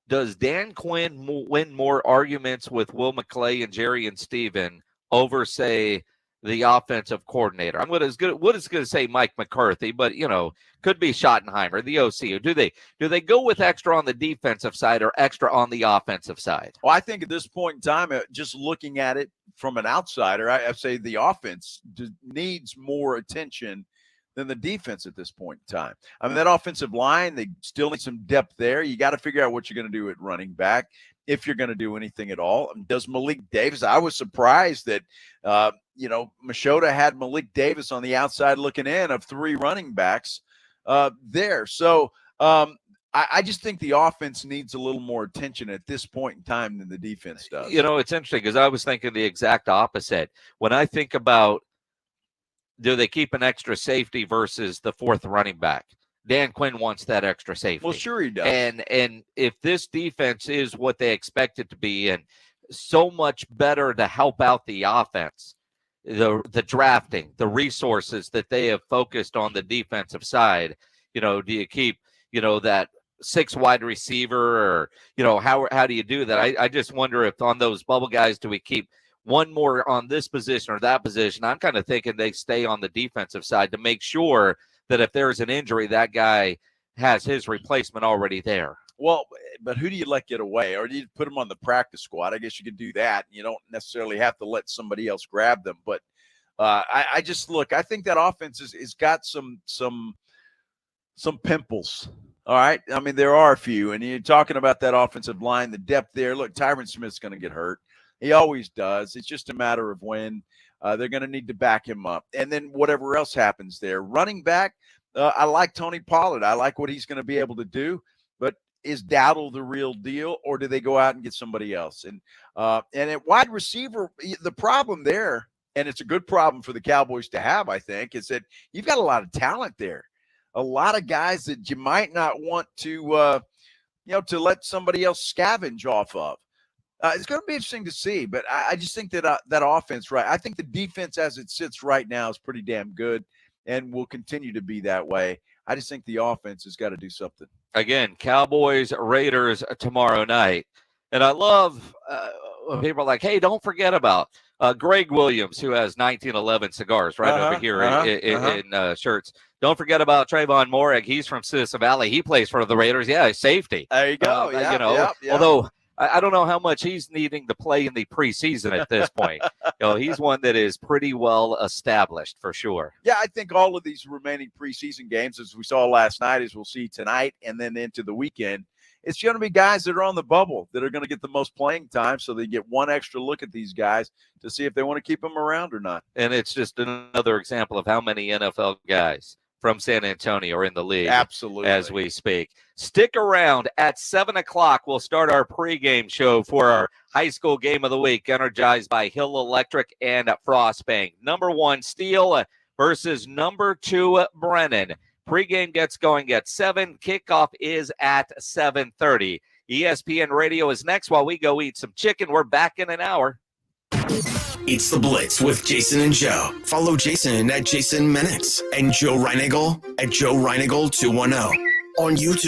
Does Dan Quinn win more arguments with Will McClay and Jerry and Steven over, say, the offensive coordinator? I'm going to say Mike McCarthy, but, could be Schottenheimer, the OC. Do they go with extra on the defensive side or extra on the offensive side? Well, I think at this point in time, just looking at it from an outsider, I say the offense needs more attention than the defense at this point in time. I mean, that offensive line, they still need some depth there. You got to figure out what you're going to do at running back, if you're going to do anything at all. Does Malik Davis? I was surprised that, Machota had Malik Davis on the outside looking in of 3 running backs there. So I just think the offense needs a little more attention at this point in time than the defense does. It's interesting because I was thinking the exact opposite. When I think about, do they keep an extra safety versus the 4th running back? Dan Quinn wants that extra safety. Well, sure he does. And if this defense is what they expect it to be, and so much better to help out the offense. The drafting, the resources that they have focused on the defensive side. Do you keep, that 6 wide receiver, or, how do you do that? I just wonder if on those bubble guys, do we keep one more on this position or that position? I'm kind of thinking they stay on the defensive side to make sure that if there's an injury, that guy has his replacement already there. Well, but who do you let get away? Or do you put them on the practice squad? I guess you could do that. You don't necessarily have to let somebody else grab them. But I just look, I think that offense is got some pimples. All right. I mean, there are a few. And you're talking about that offensive line, the depth there. Look, Tyron Smith's going to get hurt. He always does. It's just a matter of when. They're going to need to back him up. And then whatever else happens there. Running back, I like Tony Pollard. I like what he's going to be able to do. But is Dowdle the real deal, or do they go out and get somebody else? And at wide receiver, the problem there, and it's a good problem for the Cowboys to have, I think, is that you've got a lot of talent there. A lot of guys that you might not want to, to let somebody else scavenge off of. It's going to be interesting to see, but I just think that that offense, right? I think the defense as it sits right now is pretty damn good and will continue to be that way. I just think the offense has got to do something. Again, Cowboys, Raiders tomorrow night. And I love when people are like, hey, don't forget about Greg Williams, who has 1911 cigars right over here in shirts. Don't forget about Trayvon Morrig. He's from Citizen Valley. He plays for the Raiders. Yeah, safety. There you go. Although I don't know how much he's needing to play in the preseason at this point. He's one that is pretty well established for sure. Yeah, I think all of these remaining preseason games, as we saw last night, as we'll see tonight and then into the weekend, it's going to be guys that are on the bubble that are going to get the most playing time, so they get one extra look at these guys to see if they want to keep them around or not. And it's just another example of how many NFL guys from San Antonio are in the league. Absolutely. As we speak. Stick around. At 7 o'clock, we'll start our pregame show for our high school game of the week, energized by Hill Electric and Frostbank. Number 1, Steele versus number 2, Brennan. Pregame gets going at 7. Kickoff is at 7:30. ESPN Radio is next while we go eat some chicken. We're back in an hour. It's the Blitz with Jason and Joe. Follow Jason at Jason Minix and Joe Reinagle at Joe Reinagle 210 on YouTube.